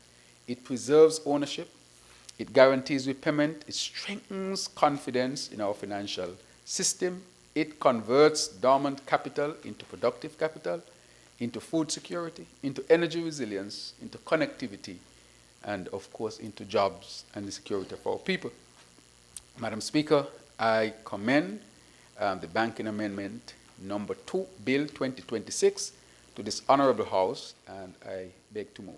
It preserves ownership, it guarantees repayment, it strengthens confidence in our financial system, it converts dormant capital into productive capital, into food security, into energy resilience, into connectivity, and of course into jobs and the security for our people. Madam Speaker, I commend the Banking Amendment number 2, Bill 2026, to this Honorable House, and I beg to move.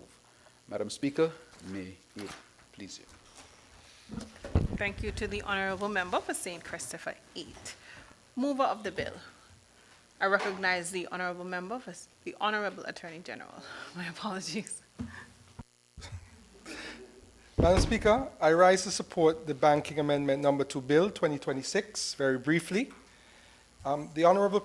Madam Speaker, may it please you. Thank you to the Honorable Member for St. Christopher 8. Mover of the bill. I recognize the Honorable Member for the Honorable Attorney General. My apologies. Madam Speaker, I rise to support the Banking Amendment number 2 Bill 2026, very briefly. The Honorable,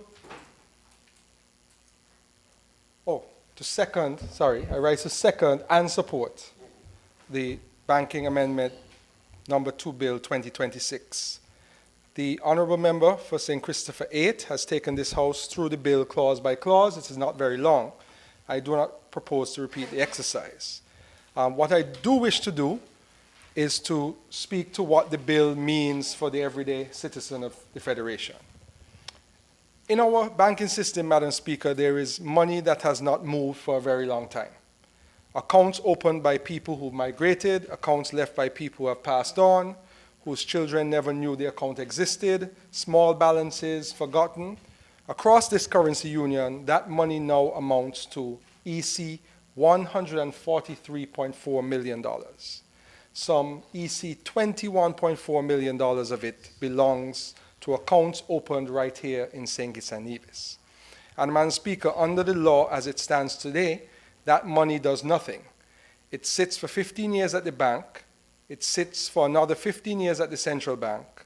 I rise to second and support the Banking Amendment number 2 Bill 2026. The Honorable Member for St. Christopher 8 has taken this House through the bill clause by clause. It is not very long. I do not propose to repeat the exercise. What I do wish to do is to speak to what the bill means for the everyday citizen of the Federation. In our banking system, Madam Speaker, there is money that has not moved for a very long time. Accounts opened by people who migrated, accounts left by people who have passed on, whose children never knew the account existed, small balances forgotten. Across this currency union, that money now amounts to EC $143.4 million. Some EC $21.4 million of it belongs to accounts opened right here in St. Kitts and Nevis. And Madam Speaker, under the law as it stands today, that money does nothing. It sits for 15 years at the bank. It sits for another 15 years at the central bank,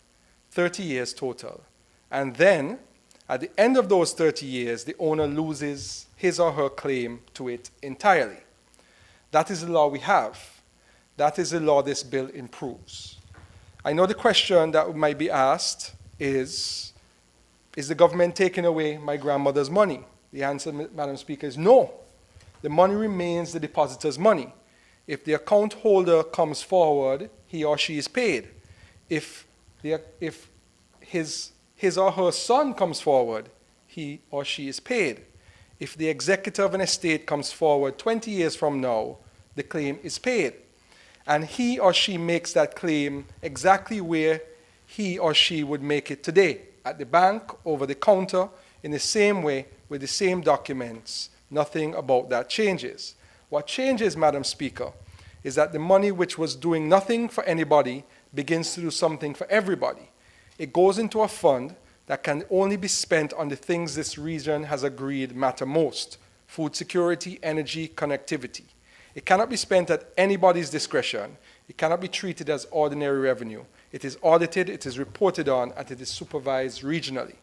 30 years total. And then, at the end of those 30 years, the owner loses his or her claim to it entirely. That is the law we have. That is the law this bill improves. I know the question that might be asked is the government taking away my grandmother's money? The answer, Madam Speaker, is no. The money remains the depositor's money. If the account holder comes forward, he or she is paid. If his or her son comes forward, he or she is paid. If the executor of an estate comes forward 20 years from now, the claim is paid. And he or she makes that claim exactly where he or she would make it today, at the bank, over the counter, in the same way, with the same documents. Nothing about that changes. What changes, Madam Speaker, is that the money which was doing nothing for anybody begins to do something for everybody. It goes into a fund that can only be spent on the things this region has agreed matter most: food security, energy, connectivity. It cannot be spent at anybody's discretion. It cannot be treated as ordinary revenue. It is audited, it is reported on, and it is supervised regionally.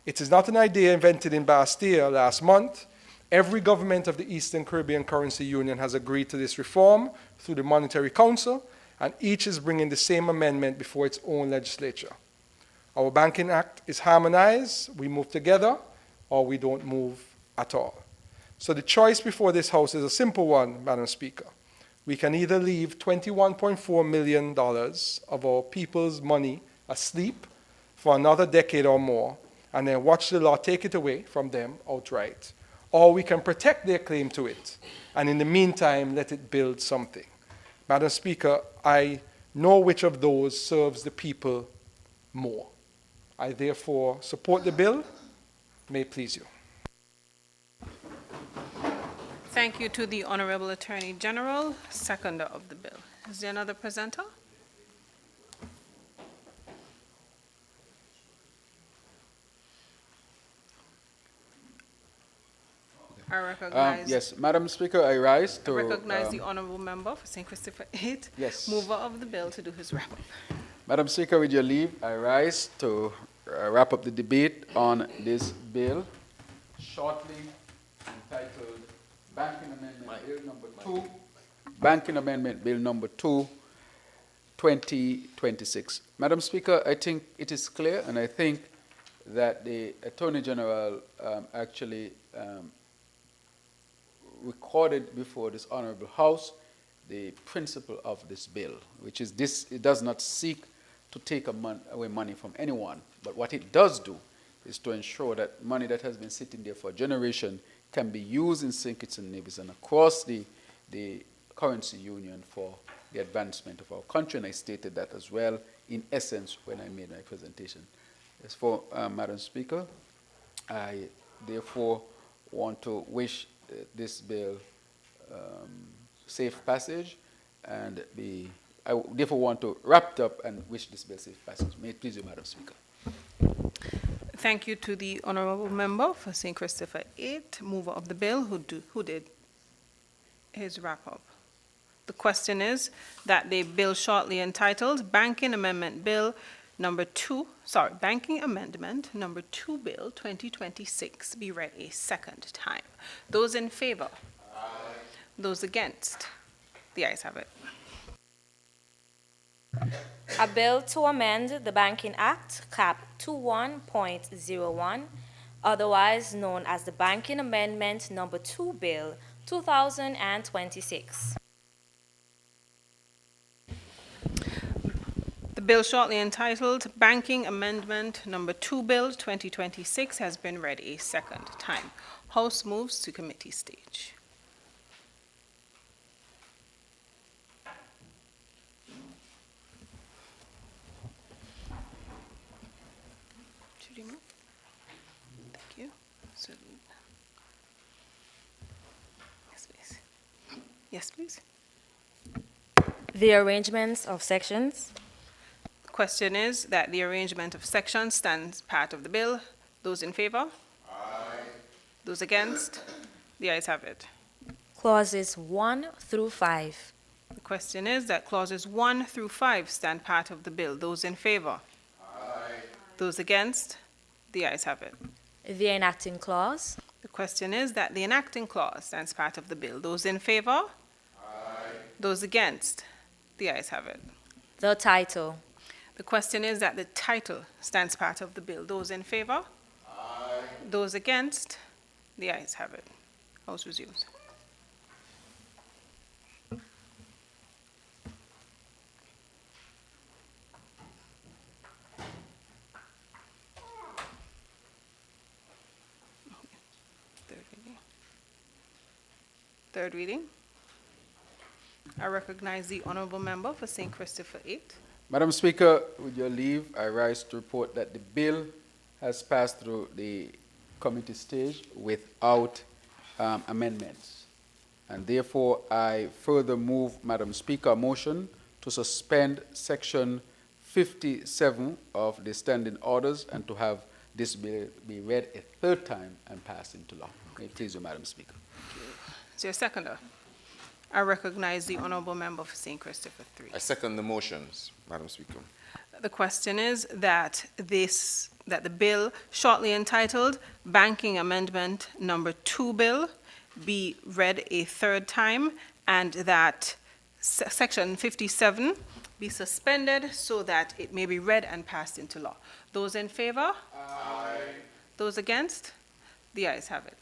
It is not an idea invented in Bastille last month. Every government of the Eastern Caribbean Currency Union has agreed to this reform through the Monetary Council, and each is bringing the same amendment before its own legislature. Our Banking Act is harmonized. We move together, or we don't move at all. So the choice before this House is a simple one, Madam Speaker. We can either leave $21.4 million of our people's money asleep for another decade or more, and then watch the law take it away from them outright, or we can protect their claim to it, and in the meantime, let it build something. Madam Speaker, I nor which of those serves the people more. I therefore support the bill. May it please you. Thank you to the Honorable Attorney General, seconder of the bill. Is there another presenter? I recognize. Yes, Madam Speaker, I rise to. I recognize the honourable member for St. Christopher 8, Yes. mover of the bill, to do his wrap-up. Madam Speaker, with your leave, I rise to wrap up the debate on this bill, shortly entitled Banking Amendment Bill Number 2, Banking Amendment Bill Number 2, 2026. Madam Speaker, I think it is clear, and I think that the Attorney General actually recorded before this Honorable House the principle of this bill, which is this: it does not seek to take away money from anyone, but what it does do is to ensure that money that has been sitting there for a generation can be used in St. Kitts and Nevis and across the currency union for the advancement of our country, and I stated that as well in essence when I made my presentation. As for Madam Speaker, I therefore want to wish this bill safe passage, and I therefore want to wrap it up and wish this bill safe passage. May it please you, Madam Speaker. Thank you to the honourable member for St. Christopher 8, mover of the bill, who did his wrap-up. The question is that the bill shortly entitled Banking Amendment Bill Number 2, Banking Amendment Number 2 Bill 2026 be read a second time. Those in favor? Aye. Those against? The ayes have it. A bill to amend the Banking Act, Cap 21.01, otherwise known as the Banking Amendment Number 2 Bill 2026. The bill shortly entitled Banking Amendment Number 2 Bill 2026 has been read a second time. House moves to committee stage. Should you move? Thank you. So, yes, please. Yes, please. The arrangements of sections. Question is that the arrangement of sections stands part of the bill. Those in favor? Aye. Those against? The ayes have it. Clauses 1 through 5. The question is that clauses 1 through 5 stand part of the bill. Those in favor? Aye. Those against? The ayes have it. The enacting clause. The question is that the enacting clause stands part of the bill. Those in favor? Aye. Those against? The ayes have it. The title. The question is that the title stands part of the bill. Those in favor? Aye. Those against? The ayes have it. House resumes. Third reading. I recognize the honourable member for St. Christopher 8. Madam Speaker, with your leave, I rise to report that the bill has passed through the committee stage without amendments. And therefore, I further move, Madam Speaker, a motion to suspend Section 57 of the standing orders and to have this bill be read a third time and passed into law. May it please you, Madam Speaker. Is there a seconder? I recognize the honourable member for St. Christopher 3. I second the motions, Madam Speaker. The question is that the bill shortly entitled Banking Amendment Number 2 Bill be read a third time, and that Section 57 be suspended so that it may be read and passed into law. Those in favor? Aye. Those against? The ayes have it.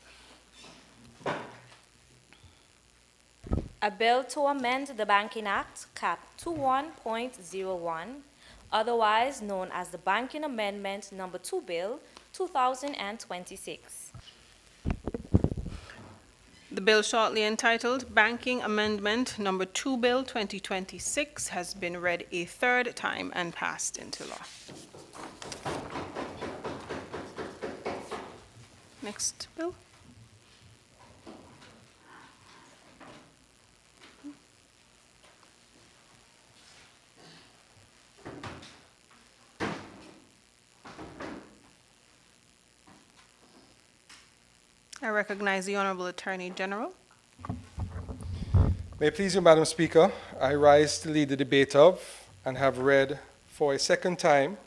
A bill to amend the Banking Act, Cap 21.01, otherwise known as the Banking Amendment Number 2 Bill 2026. The bill shortly entitled Banking Amendment Number 2 Bill 2026 has been read a third time and passed into law. Next bill. I recognize the Honorable Attorney General. May it please you, Madam Speaker, I rise to lead the debate of and have read for a second time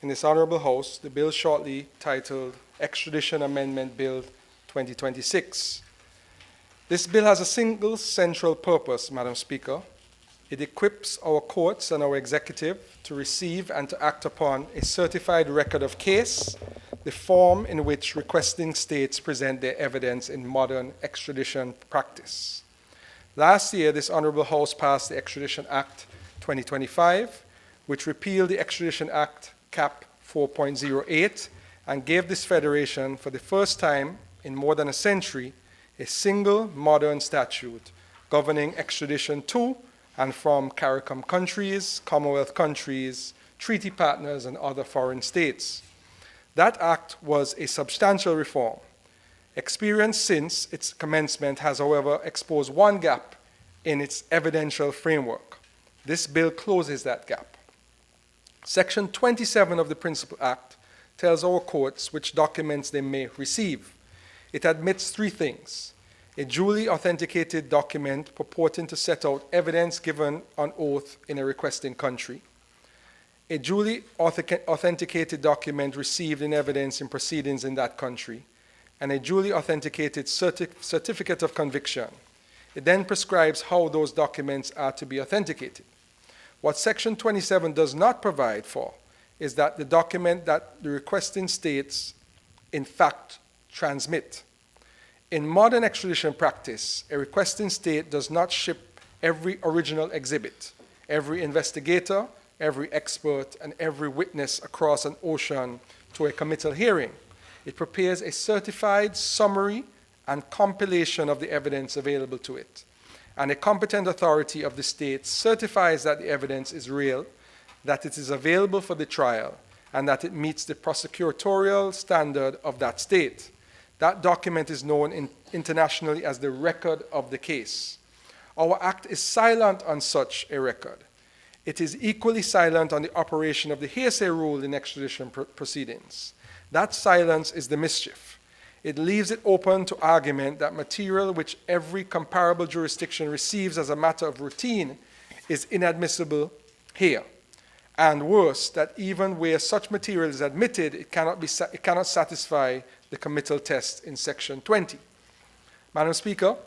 in this Honorable House the bill shortly titled Extradition Amendment Bill 2026. This bill has a single central purpose, Madam Speaker. It equips our courts and our executive to receive and to act upon a certified record of case, the form in which requesting states present their evidence in modern extradition practice. Last year, this Honorable House passed the Extradition Act 2025, which repealed the Extradition Act Cap 4.08 and gave this federation, for the first time in more than a century, a single modern statute governing extradition to and from CARICOM countries, Commonwealth countries, treaty partners, and other foreign states. That act was a substantial reform. Experience since its commencement has, however, exposed one gap in its evidential framework. This bill closes that gap. Section 27 of the Principal Act tells our courts which documents they may receive. It admits three things: a duly authenticated document purporting to set out evidence given on oath in a requesting country, a duly authenticated document received in evidence in proceedings in that country, and a duly authenticated certificate of conviction. It then prescribes how those documents are to be authenticated. What Section 27 does not provide for is that the document that the requesting states in fact transmit. In modern extradition practice, a requesting state does not ship every original exhibit, every investigator, every expert, and every witness across an ocean to a committal hearing. It prepares a certified summary and compilation of the evidence available to it. And a competent authority of the state certifies that the evidence is real, that it is available for the trial, and that it meets the prosecutorial standard of that state. That document is known internationally as the record of the case. Our Act is silent on such a record. It is equally silent on the operation of the hearsay rule in extradition proceedings. That silence is the mischief. It leaves it open to argument that material which every comparable jurisdiction receives as a matter of routine is inadmissible here. And worse, that even where such material is admitted, it cannot satisfy the committal test in Section 20. Madam Speaker,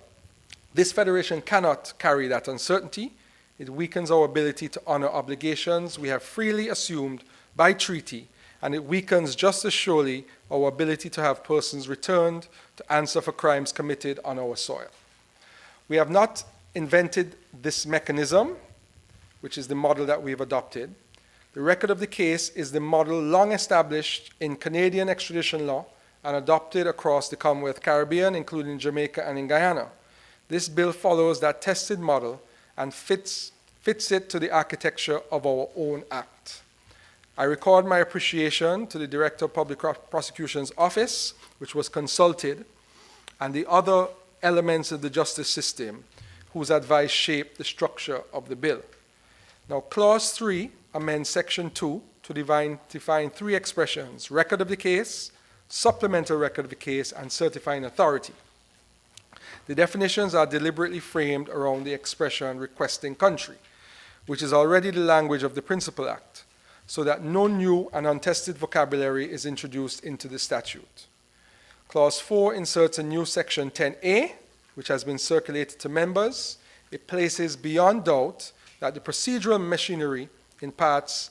this federation cannot carry that uncertainty. It weakens our ability to honor obligations we have freely assumed by treaty, and it weakens just as surely our ability to have persons returned to answer for crimes committed on our soil. We have not invented this mechanism, which is the model that we've adopted. The record of the case is the model long established in Canadian extradition law and adopted across the Commonwealth Caribbean, including Jamaica and in Guyana. This bill follows that tested model and fits it to the architecture of our own Act. I record my appreciation to the Director of Public Prosecution's Office, which was consulted, and the other elements of the justice system whose advice shaped the structure of the bill. Now, Clause 3 amends Section 2 to define three expressions: record of the case, supplemental record of the case, and certifying authority. The definitions are deliberately framed around the expression requesting country, which is already the language of the Principal Act, so that no new and untested vocabulary is introduced into the statute. Clause 4 inserts a new Section 10A, which has been circulated to members. It places beyond doubt that the procedural machinery in parts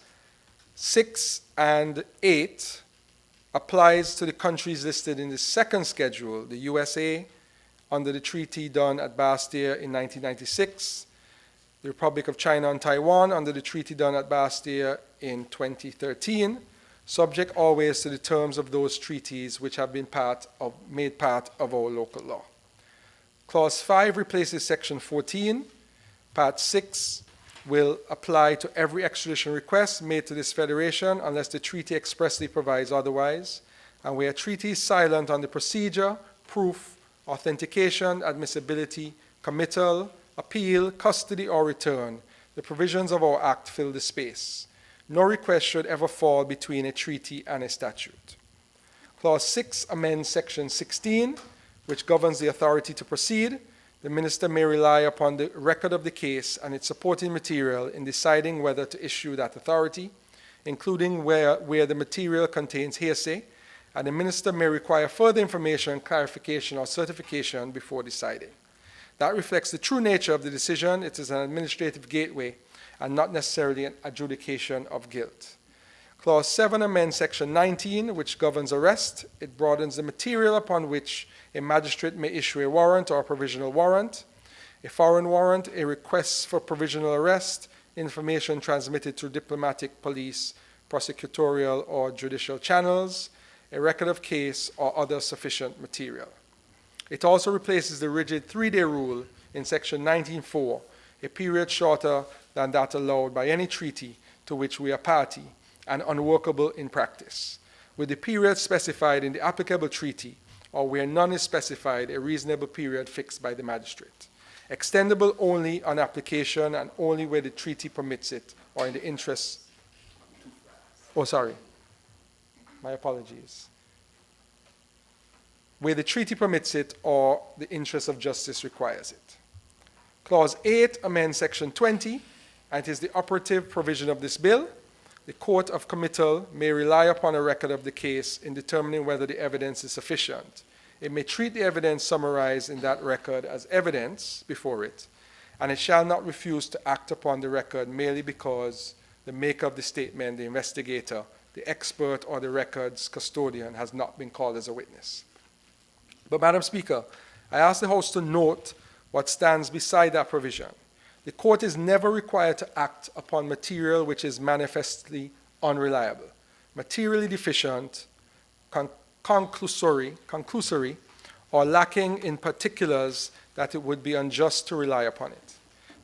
6 and 8 applies to the countries listed in the second schedule, the USA, under the treaty done at Bastia in 1996, the Republic of China and Taiwan under the treaty done at Bastia in 2013, subject always to the terms of those treaties which have been made part of our local law. Clause 5 replaces Section 14. Part 6 will apply to every extradition request made to this federation unless the treaty expressly provides otherwise, and where a treaty is silent on the procedure, proof, authentication, admissibility, committal, appeal, custody, or return, the provisions of our Act fill the space. No request should ever fall between a treaty and a statute. Clause 6 amends Section 16, which governs the authority to proceed. The minister may rely upon the record of the case and its supporting material in deciding whether to issue that authority, including where the material contains hearsay, and the minister may require further information, clarification, or certification before deciding. That reflects the true nature of the decision. It is an administrative gateway and not necessarily an adjudication of guilt. Clause 7 amends Section 19, which governs arrest. It broadens the material upon which a magistrate may issue a warrant or a provisional warrant. A foreign warrant, a request for provisional arrest, information transmitted through diplomatic, police, prosecutorial, or judicial channels, a record of case, or other sufficient material. It also replaces the rigid 3-day rule in Section 19.4, a period shorter than that allowed by any treaty to which we are party, and unworkable in practice, with the period specified in the applicable treaty, or where none is specified, a reasonable period fixed by the magistrate. Extendable only on application and only where the treaty permits it, or in the interest. Oh, sorry. My apologies. Where the treaty permits it or the interest of justice requires it. Clause 8 amends Section 20, and it is the operative provision of this bill. The court of committal may rely upon a record of the case in determining whether the evidence is sufficient. It may treat the evidence summarized in that record as evidence before it, and it shall not refuse to act upon the record merely because the maker of the statement, the investigator, the expert, or the record's custodian has not been called as a witness. But, Madam Speaker, I ask the House to note what stands beside that provision. The court is never required to act upon material which is manifestly unreliable, materially deficient, conclusory, or lacking in particulars that it would be unjust to rely upon it.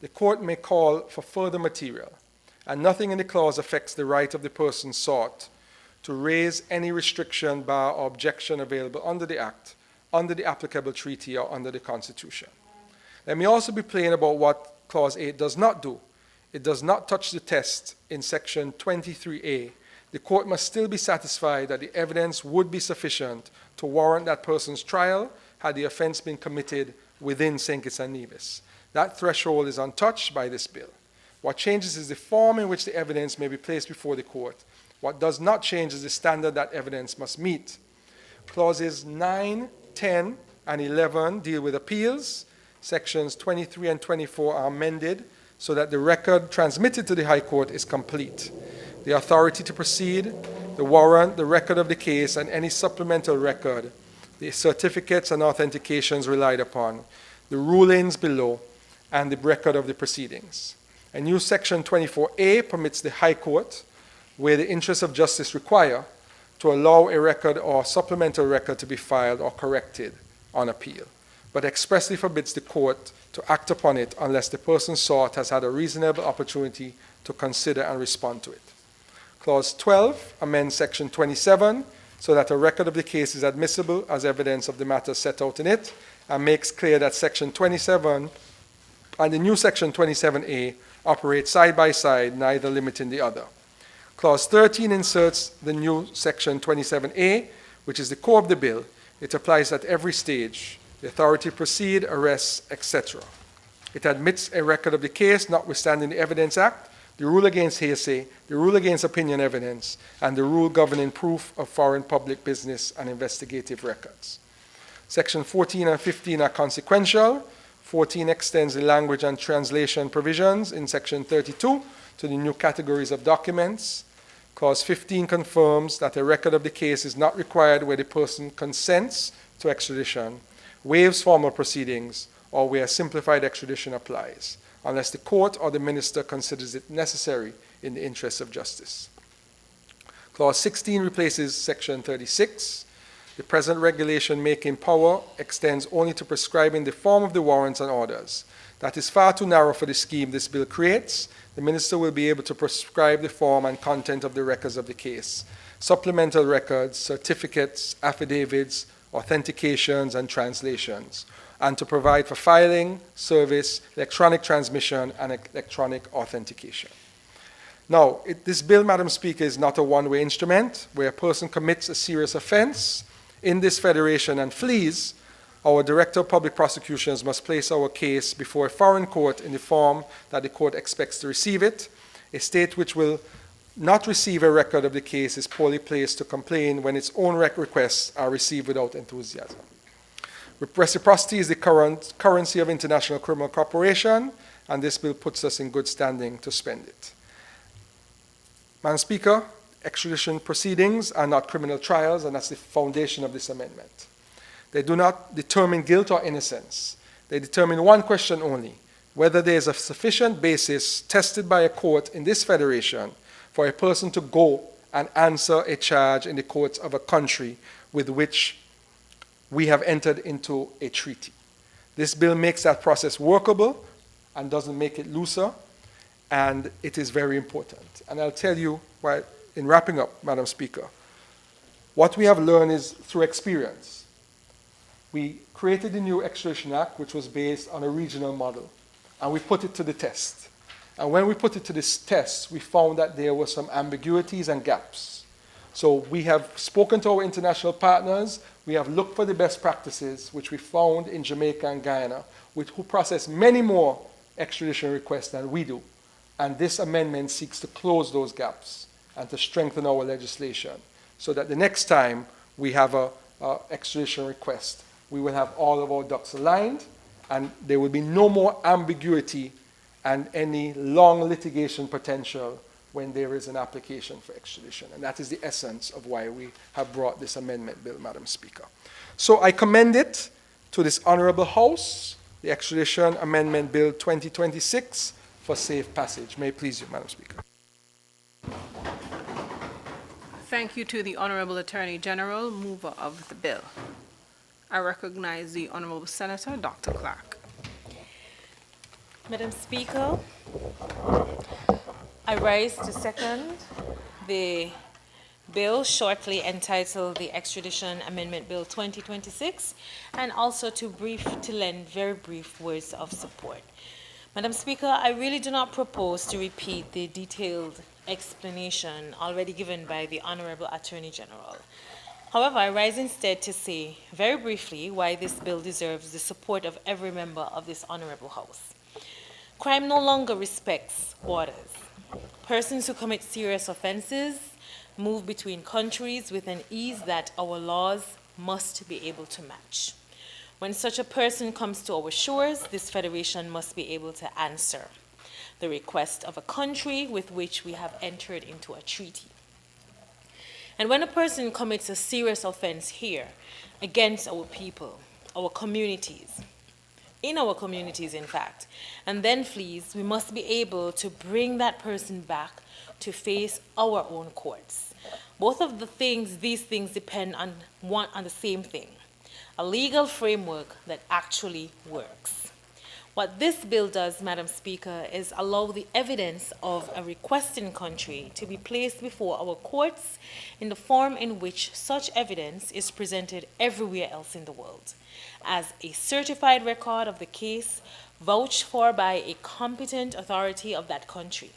The court may call for further material, and nothing in the clause affects the right of the person sought to raise any restriction, bar, or objection available under the Act, under the applicable treaty, or under the Constitution. Let me also be plain about what Clause 8 does not do. It does not touch the test in Section 23A. The court must still be satisfied that the evidence would be sufficient to warrant that person's trial had the offense been committed within St. Kitts and Nevis. That threshold is untouched by this bill. What changes is the form in which the evidence may be placed before the court. What does not change is the standard that evidence must meet. Clauses 9, 10, and 11 deal with appeals. Sections 23 and 24 are amended so that the record transmitted to the High Court is complete. The authority to proceed, the warrant, the record of the case, and any supplemental record, the certificates and authentications relied upon, the rulings below, and the record of the proceedings. A new Section 24A permits the High Court, where the interests of justice require, to allow a record or supplemental record to be filed or corrected on appeal, but expressly forbids the court to act upon it unless the person sought has had a reasonable opportunity to consider and respond to it. Clause 12 amends Section 27 so that a record of the case is admissible as evidence of the matter set out in it, and makes clear that Section 27 and the new Section 27A operate side by side, neither limiting the other. Clause 13 inserts the new Section 27A, which is the core of the bill. It applies at every stage: the authority to proceed, arrests, etc. It admits a record of the case, notwithstanding the Evidence Act, the rule against hearsay, the rule against opinion evidence, and the rule governing proof of foreign public business and investigative records. Section 14 and 15 are consequential. 14 extends the language and translation provisions in Section 32 to the new categories of documents. Clause 15 confirms that a record of the case is not required where the person consents to extradition, waives formal proceedings, or where simplified extradition applies, unless the court or the minister considers it necessary in the interests of justice. Clause 16 replaces Section 36. The present regulation making power extends only to prescribing the form of the warrants and orders. That is far too narrow for the scheme this bill creates. The minister will be able to prescribe the form and content of the records of the case, supplemental records, certificates, affidavits, authentications, and translations, and to provide for filing, service, electronic transmission, and electronic authentication. Now, this bill, Madam Speaker, is not a one-way instrument. Where a person commits a serious offense in this federation and flees, our Director of Public Prosecutions must place our case before a foreign court in the form that the court expects to receive it. A state which will not receive a record of the case is poorly placed to complain when its own requests are received without enthusiasm. Reciprocity is the currency of international criminal cooperation, and this bill puts us in good standing to spend it. Madam Speaker, extradition proceedings are not criminal trials, and that's the foundation of this amendment. They do not determine guilt or innocence. They determine one question only: whether there is a sufficient basis tested by a court in this federation for a person to go and answer a charge in the courts of a country with which we have entered into a treaty. This bill makes that process workable and doesn't make it looser, and it is very important. And I'll tell you, in wrapping up, Madam Speaker, what we have learned is through experience. We created the new Extradition Act, which was based on a regional model, and we put it to the test. And when we put it to this test, we found that there were some ambiguities and gaps. So we have spoken to our international partners. We have looked for the best practices, which we found in Jamaica and Guyana, who process many more extradition requests than we do. And this amendment seeks to close those gaps and to strengthen our legislation so that the next time we have an extradition request, we will have all of our ducks aligned, and there will be no more ambiguity and any long litigation potential when there is an application for extradition. And that is the essence of why we have brought this amendment bill, Madam Speaker. So I commend it to this honorable House, the Extradition Amendment Bill 2026, for safe passage. May it please you, Madam Speaker. Thank you to the Honorable Attorney General, mover of the bill. I recognize the Honorable Senator, Dr. Clark. Madam Speaker, I rise to second the bill shortly entitled the Extradition Amendment Bill 2026, and also to lend very brief words of support. Madam Speaker, I really do not propose to repeat the detailed explanation already given by the Honorable Attorney General. However, I rise instead to say very briefly why this bill deserves the support of every member of this honorable House. Crime no longer respects borders. Persons who commit serious offenses move between countries with an ease that our laws must be able to match. When such a person comes to our shores, this federation must be able to answer the request of a country with which we have entered into a treaty. And when a person commits a serious offense here against our people, our communities, in our communities, in fact, and then flees, we must be able to bring that person back to face our own courts. Both of these things depend on the same thing: a legal framework that actually works. What this bill does, Madam Speaker, is allow the evidence of a requesting country to be placed before our courts in the form in which such evidence is presented everywhere else in the world, as a certified record of the case vouched for by a competent authority of that country.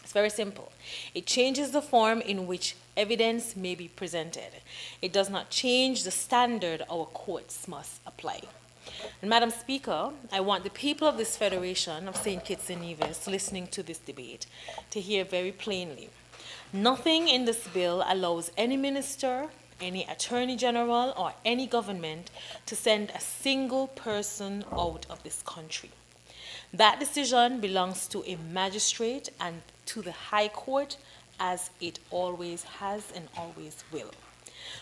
It's very simple. It changes the form in which evidence may be presented. It does not change the standard our courts must apply. And Madam Speaker, I want the people of this Federation of St. Kitts and Nevis listening to this debate to hear very plainly: nothing in this bill allows any minister, any attorney general, or any government to send a single person out of this country. That decision belongs to a magistrate and to the High Court, as it always has and always will.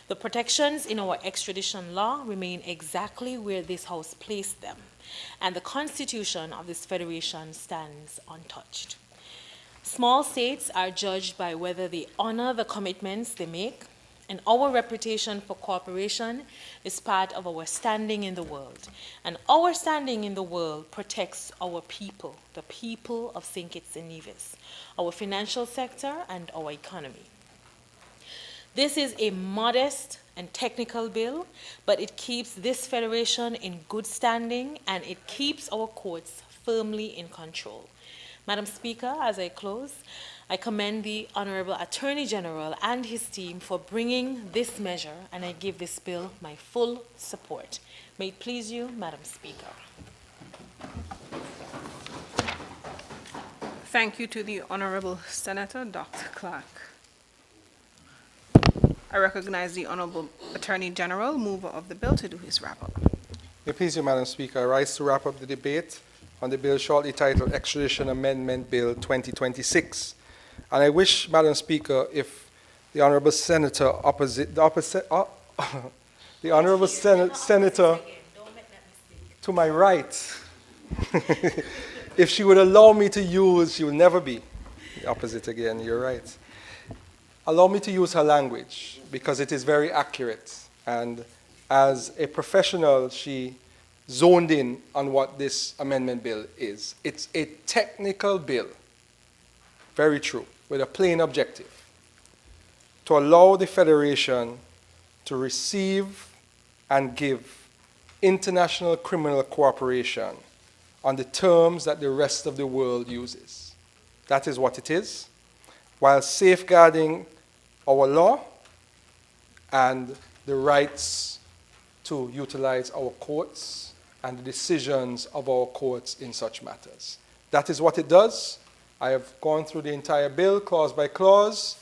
The protections in our extradition law remain exactly where this House placed them, and the Constitution of this Federation stands untouched. Small states are judged by whether they honor the commitments they make And our reputation for cooperation is part of our standing in the world. And our standing in the world protects our people, the people of St. Kitts and Nevis, our financial sector and our economy. This is a modest and technical bill, but it keeps this federation in good standing and it keeps our courts firmly in control. Madam Speaker, as I close, I commend the Honorable Attorney General and his team for bringing this measure, and I give this bill my full support. May it please you, Madam Speaker. Thank you to the Honorable Senator Dr. Clark. I recognize the Honorable Attorney General, mover of the bill, to do his wrap-up. May it please you, Madam Speaker, I rise to wrap up the debate on the bill shortly titled Extradition Amendment Bill 2026. And I wish, Madam Speaker, if the Honorable Senator the Honorable Senator to my right, if she would allow me to use, she will never be the opposite again, you're right. Allow me to use her language because it is very accurate. And as a professional, she zoned in on what this amendment bill is. It's a technical bill, very true, with a plain objective, to allow the Federation to receive and give international criminal cooperation on the terms that the rest of the world uses. That is what it is, while safeguarding our law and the rights to utilize our courts and the decisions of our courts in such matters. That is what it does. I have gone through the entire bill, clause by clause.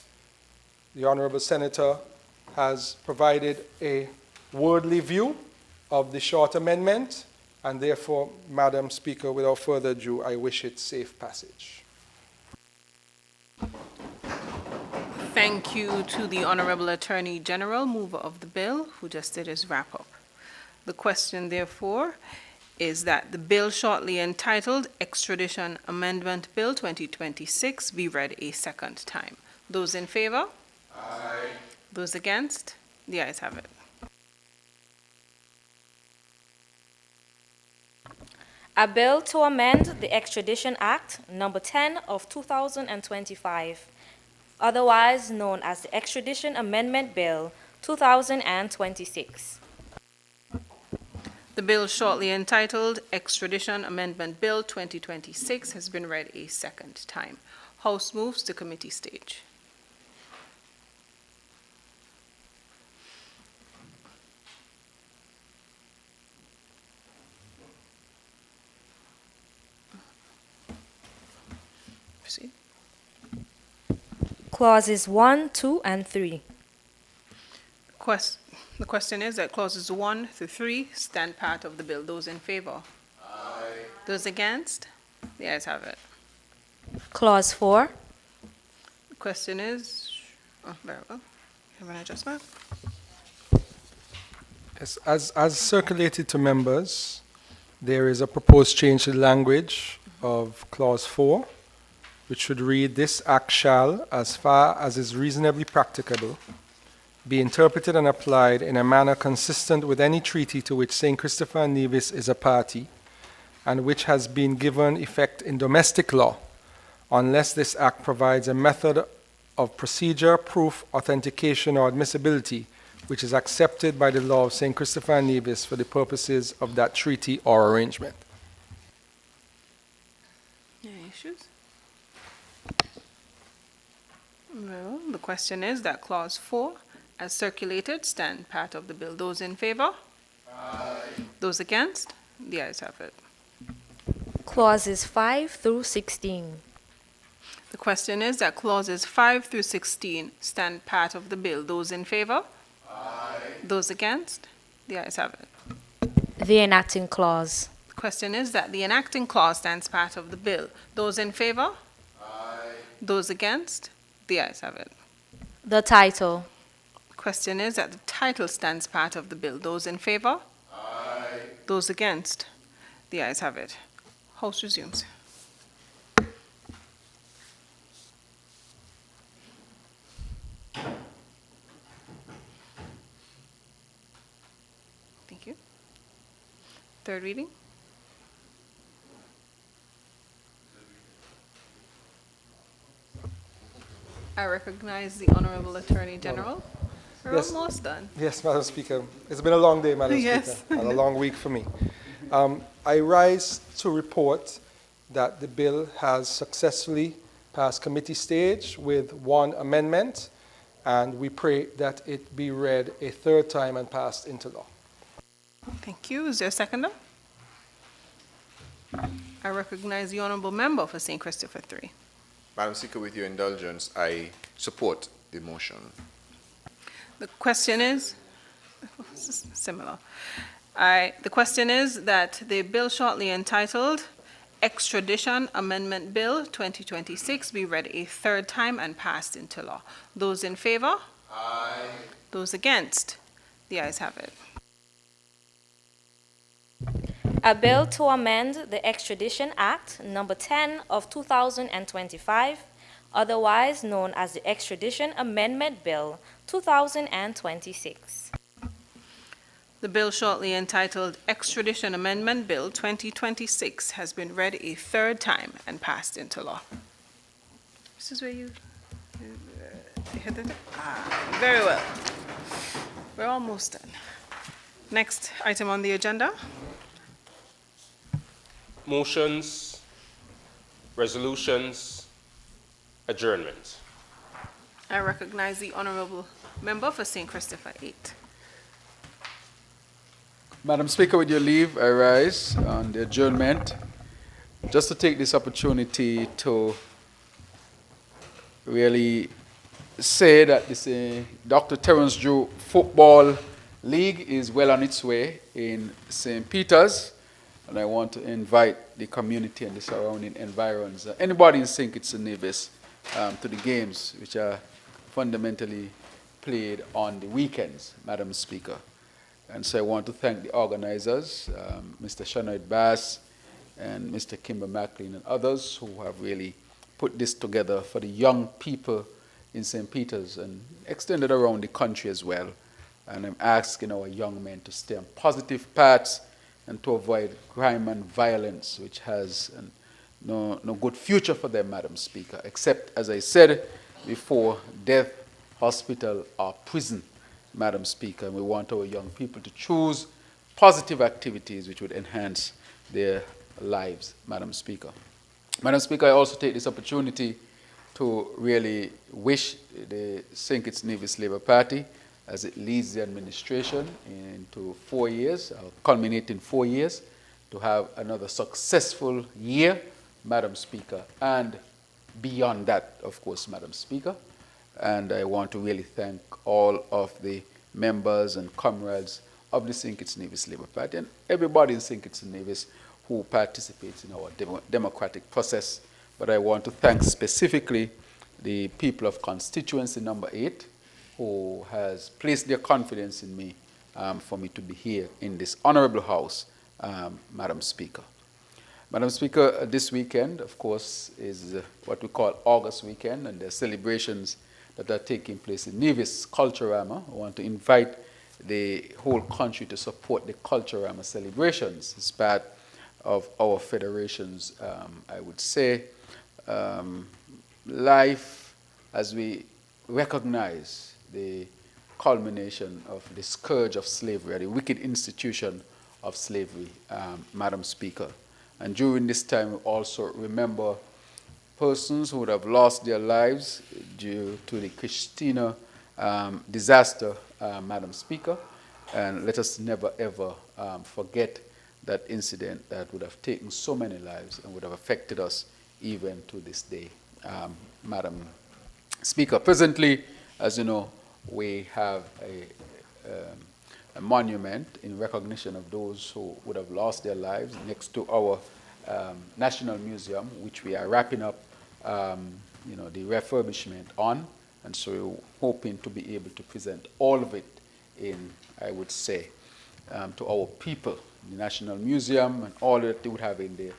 The Honorable Senator has provided a wordly view of the short amendment, and therefore, Madam Speaker, without further ado, I wish it safe passage. Thank you to the Honorable Attorney General, mover of the bill, who just did his wrap-up. The question, therefore, is that the bill shortly entitled Extradition Amendment Bill 2026 be read a second time. Those in favor? Aye. Those against? The ayes have it. A bill to amend the Extradition Act, number 10 of 2025, otherwise known as the Extradition Amendment Bill 2026. The bill shortly entitled Extradition Amendment Bill 2026 has been read a second time. House moves to committee stage. Proceed. Clauses 1, 2, and 3. The question is that clauses 1 through 3 stand part of the bill. Those in favor? Aye. Those against? The ayes have it. Clause 4. The question is, very well. Have an adjustment? Yes, as circulated to members, there is a proposed change to the language of clause 4, which should read, "This act shall, as far as is reasonably practicable, be interpreted and applied in a manner consistent with any treaty to which St. Christopher and Nevis is a party, and which has been given effect in domestic law, unless this act provides a method of procedure, proof, authentication, or admissibility, which is accepted by the law of St. Christopher and Nevis for the purposes of that treaty or arrangement." Any issues? Well, the question is that clause 4, as circulated, stand part of the bill. Those in favor? Aye. Those against? The ayes have it. Clauses 5 through 16. The question is that clauses 5 through 16 stand part of the bill. Those in favor? Aye. Those against? The ayes have it. The enacting clause. The question is that the enacting clause stands part of the bill. Those in favor? Aye. Those against? The ayes have it. The title. The question is that the title stands part of the bill. Those in favor? Aye. Those against? The ayes have it. House resumes. Third reading. I recognize the Honorable Attorney General. We're Yes. almost done. Yes, Madam Speaker. It's been a long day, Madam Yes. Speaker, and a long week for me. I rise to report that the bill has successfully passed committee stage with one amendment, and we pray that it be read a third time and passed into law. Thank you. Is there a seconder? I recognize the Honorable Member for St. Christopher 3. Madam Speaker, with your indulgence, I support the motion. The question is, similar. The question is that the bill shortly entitled Extradition Amendment Bill 2026 be read a third time and passed into law. Those in favor? Aye. Those against? The ayes have it. A bill to amend the Extradition Act, number 10 of 2025, otherwise known as the Extradition Amendment Bill 2026. The bill shortly entitled Extradition Amendment Bill 2026 has been read a third time and passed into law. This is where you hit it? Very well. We're almost done. Next item on the agenda. Motions, resolutions, adjournment. I recognize the Honorable Member for St. Christopher 8. Madam Speaker, with your leave, I rise on the adjournment just to take this opportunity to really say that this Dr. Terence Drew Football League is well on its way in St. Peter's, and I want to invite the community and the surrounding environs, anybody in St. Kitts and Nevis, to the games which are fundamentally played on the weekends, Madam Speaker. And so I want to thank the organizers, Mr. Shanoid Bass and Mr. Kimber Maclean and others who have really put this together for the young people in St. Peter's and extended around the country as well. And I'm asking our young men to stay on positive paths and to avoid crime and violence, which has no good future for them, Madam Speaker, except, as I said before, death, hospital, or prison, Madam Speaker. And we want our young people to choose positive activities which would enhance their lives, Madam Speaker. Madam Speaker, I also take this opportunity to really wish the St. Kitts Nevis Labour Party, as it leads the administration into 4 years, culminating 4 years, to have another successful year, Madam Speaker, and beyond that, of course, Madam Speaker. And I want to really thank all of the members and comrades of the St. Kitts Nevis Labour Party and everybody in St. Kitts Nevis who participates in our democratic process. But I want to thank specifically the people of constituency number 8, who has placed their confidence in me for me to be here in this honorable house, Madam Speaker. Madam Speaker, this weekend, of course, is what we call August weekend, and there are celebrations that are taking place in Nevis Culturama. I want to invite the whole country to support the Culturama celebrations. It's part of our federation's, I would say, life as we recognize the culmination of the scourge of slavery, the wicked institution of slavery, Madam Speaker. And during this time, we also remember persons who would have lost their lives due to the Christina disaster, Madam Speaker. And let us never, ever forget that incident that would have taken so many lives and would have affected us even to this day, Madam Speaker. Presently, as you know, we have a monument in recognition of those who would have lost their lives next to our National Museum, which we are wrapping up the refurbishment on. And so we're hoping to be able to present all of it in, I would say, to our people, the National Museum and all that they would have in there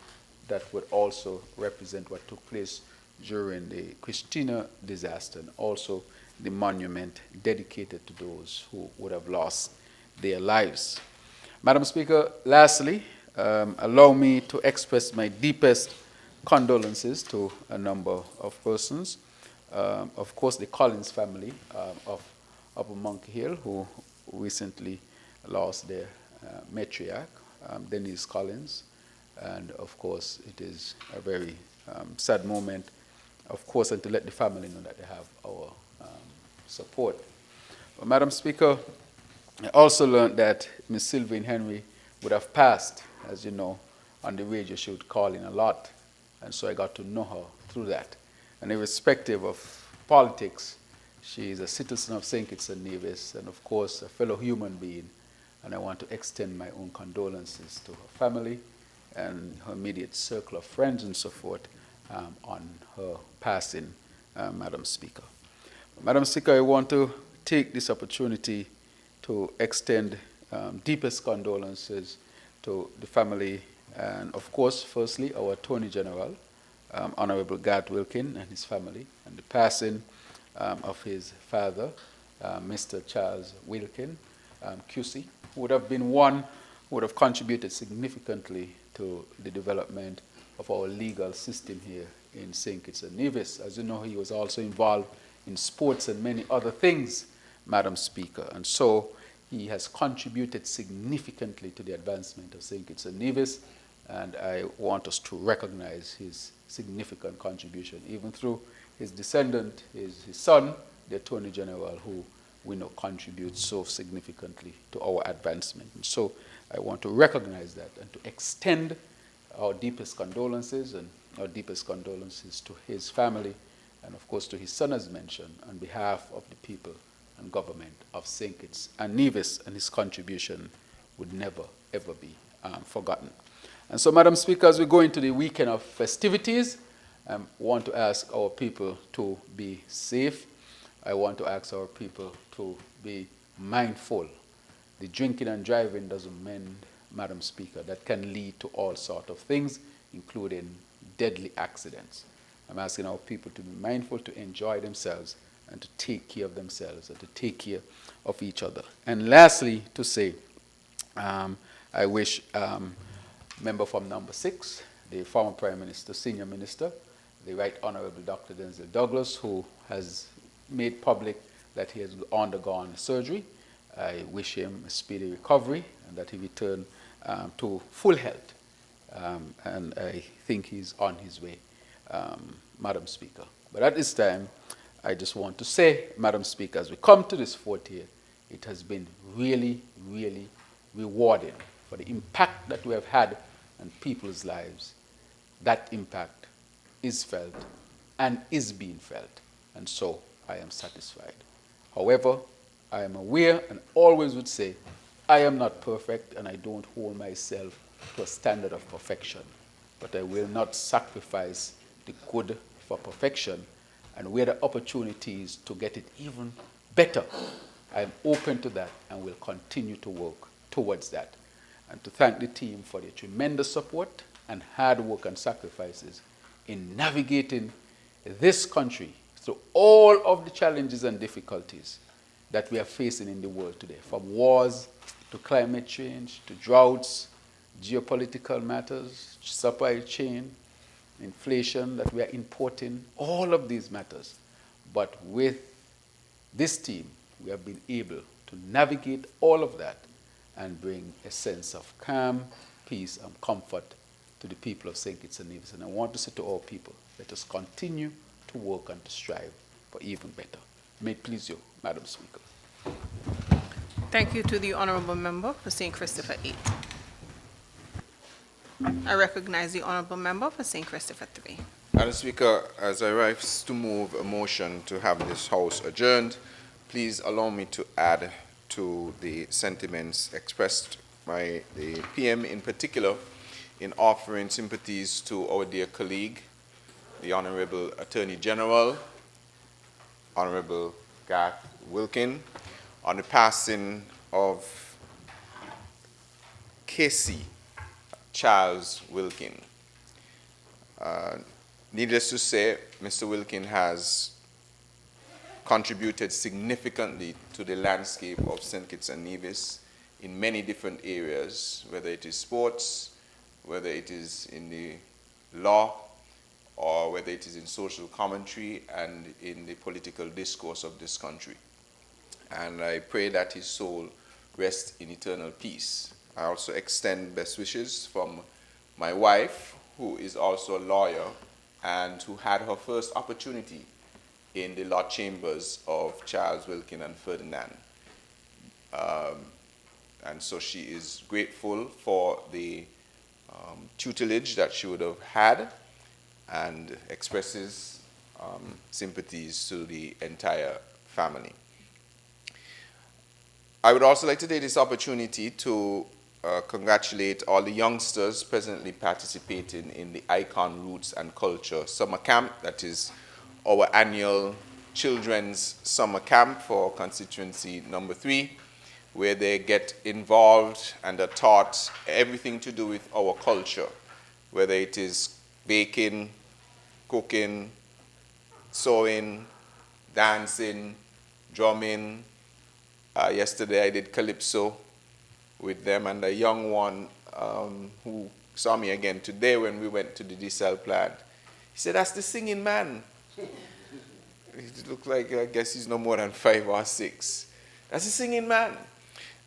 that would also represent what took place during the Christina disaster, and also the monument dedicated to those who would have lost their lives. Madam Speaker, lastly, allow me to express my deepest condolences to a number of persons. Of course, the Collins family of Upper Monkey Hill, who recently lost their matriarch, Denise Collins. And of course, it is a very sad moment, of course, and to let the family know that they have our support. But, Madam Speaker, I also learned that Ms. Sylvain Henry would have passed, as you know, on the radio. She would call in a lot, and so I got to know her through that. And irrespective of politics, she is a citizen of St. Kitts and Nevis, and of course, a fellow human being. And I want to extend my own condolences to her family and her immediate circle of friends and so forth on her passing, Madam Speaker. Madam Speaker, I want to take this opportunity to extend deepest condolences to the family and, of course, firstly, our Attorney General, Honorable Garth Wilkin and his family, and the passing of his father, Mr. Charles Wilkin, QC, who would have been one who would have contributed significantly to the development of our legal system here in St. Kitts and Nevis. As you know, he was also involved in sports and many other things, Madam Speaker. And so he has contributed significantly to the advancement of St. Kitts and Nevis, and I want us to recognize his significant contribution, even through his descendant, his son, the Attorney General, who we know contributes so significantly to our advancement. And so I want to recognize that and to extend our deepest condolences to his family and, of course, to his son, as mentioned, on behalf of the people and government of St. Kitts and Nevis, and his contribution would never, ever be forgotten. And so, Madam Speaker, as we go into the weekend of festivities, I want to ask our people to be safe. I want to ask our people to be mindful. The drinking and driving doesn't mend, Madam Speaker. That can lead to all sorts of things, including deadly accidents. I'm asking our people to be mindful, to enjoy themselves, and to take care of themselves, and to take care of each other. And lastly, to say, I wish member from number 6, the former Prime Minister, Senior Minister, the Right Honorable Dr. Denzel Douglas, who has made public that he has undergone surgery. I wish him a speedy recovery and that he return to full health. And I think he's on his way, Madam Speaker. But at this time, I just want to say, Madam Speaker, as we come to this 4th year, it has been really, really rewarding for the impact that we have had on people's lives. That impact is felt and is being felt, and so I am satisfied. However, I am aware and always would say, I am not perfect and I don't hold myself to a standard of perfection, but I will not sacrifice the good for perfection, and where the opportunities to get it even better, I am open to that and will continue to work towards that. And to thank the team for their tremendous support and hard work and sacrifices in navigating this country through all of the challenges and difficulties that we are facing in the world today, from wars to climate change, to droughts, geopolitical matters, supply chain, inflation that we are importing, all of these matters. But with this team, we have been able to navigate all of that and bring a sense of calm, peace, and comfort to the people of St. Kitts and Nevis. And I want to say to all people, let us continue to work and to strive for even better. May it please you, Madam Speaker. Thank you to the Honourable Member for St. Christopher 8. I recognize the Honourable Member for St. Christopher 3. Madam Speaker, as I rise to move a motion to have this House adjourned, please allow me to add to the sentiments expressed by the PM in particular in offering sympathies to our dear colleague, the Honorable Attorney General, Honorable Garth Wilkin, on the passing of Casey Charles Wilkin. Needless to say, Mr. Wilkin has contributed significantly to the landscape of St. Kitts and Nevis in many different areas, whether it is sports, whether it is in the law or whether it is in social commentary and in the political discourse of this country. And I pray that his soul rest in eternal peace. I also extend best wishes from my wife, who is also a lawyer and who had her first opportunity in the law chambers of Charles Wilkin and Ferdinand. And so she is grateful for the tutelage that she would have had and expresses sympathies to the entire family. I would also like to take this opportunity to congratulate all the youngsters presently participating in the Icon Roots and Culture Summer Camp. That is our annual children's summer camp for constituency number 3, where they get involved and are taught everything to do with our culture, whether it is baking, cooking, sewing, dancing, drumming. Yesterday I did calypso with them, and a young one who saw me again today when we went to the diesel plant, he said, "That's the singing man." He looked like, I guess he's no more than 5 or 6. That's the singing man.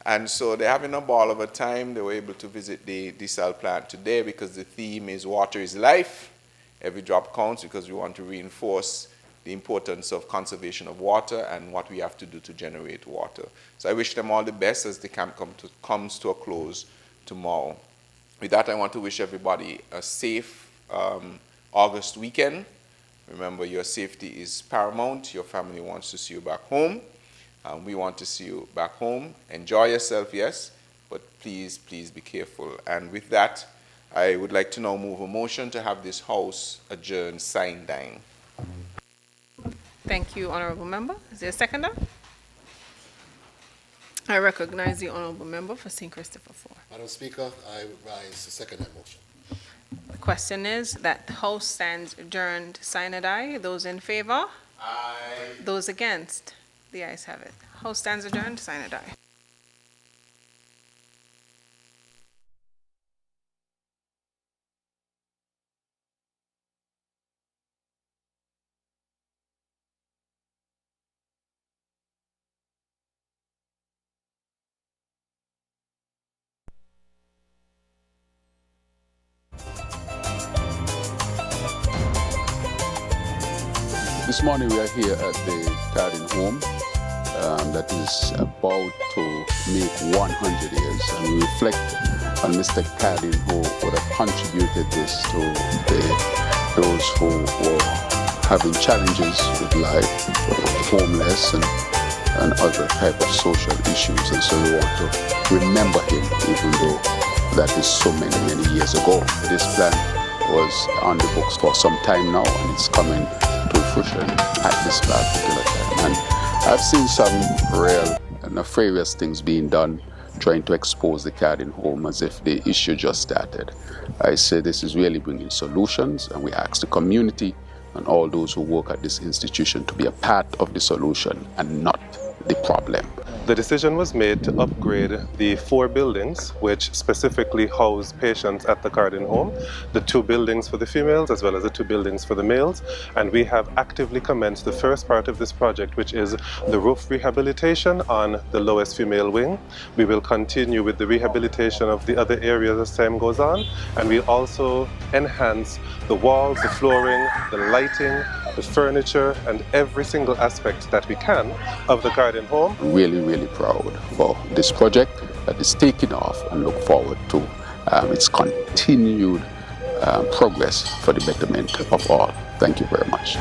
And so they're having a ball of a time. They were able to visit the diesel plant today because the theme is water is life. Every drop counts, because we want to reinforce the importance of conservation of water and what we have to do to generate water. So I wish them all the best as the camp comes to a close tomorrow. With that, I want to wish everybody a safe August weekend. Remember, your safety is paramount. Your family wants to see you back home. We want to see you back home. Enjoy yourself, yes, but please, please be careful. And with that, I would like to now move a motion to have this House adjourn sine die. Thank you, Honorable Member. Is there a seconder? I recognize the Honorable Member for St. Christopher 4. Madam Speaker, I rise to second that motion. The question is that the House stands adjourned sine die. Those in favor? Aye. Those against? The ayes have it. House stands adjourned sine die. This morning we are here at the Cardin home that is about to make 100 years, and we reflect on Mr. Cardin, who would have contributed this to those who were having challenges with life, homeless and other type of social issues, and so we want to remember him, even though that is so many years ago. This plan was on the books for some time now, and it's coming to fruition at this particular time. And I've seen some real nefarious things being done, trying to expose the Cardin home as if the issue just started. I say this is really bringing solutions, and we ask the community and all those who work at this institution to be a part of the solution and not the problem. The decision was made to upgrade the 4 buildings which specifically house patients at the Cardin home, the 2 buildings for the females as well as the 2 buildings for the males, and we have actively commenced the first part of this project, which is the roof rehabilitation on the lowest female wing. We will continue with the rehabilitation of the other areas as time goes on, and we'll also enhance the walls, the flooring, the lighting, the furniture, and every single aspect that we can of the Cardin home. Really proud for this project that is taking off, and look forward to its continued progress for the betterment of all. Thank you very much.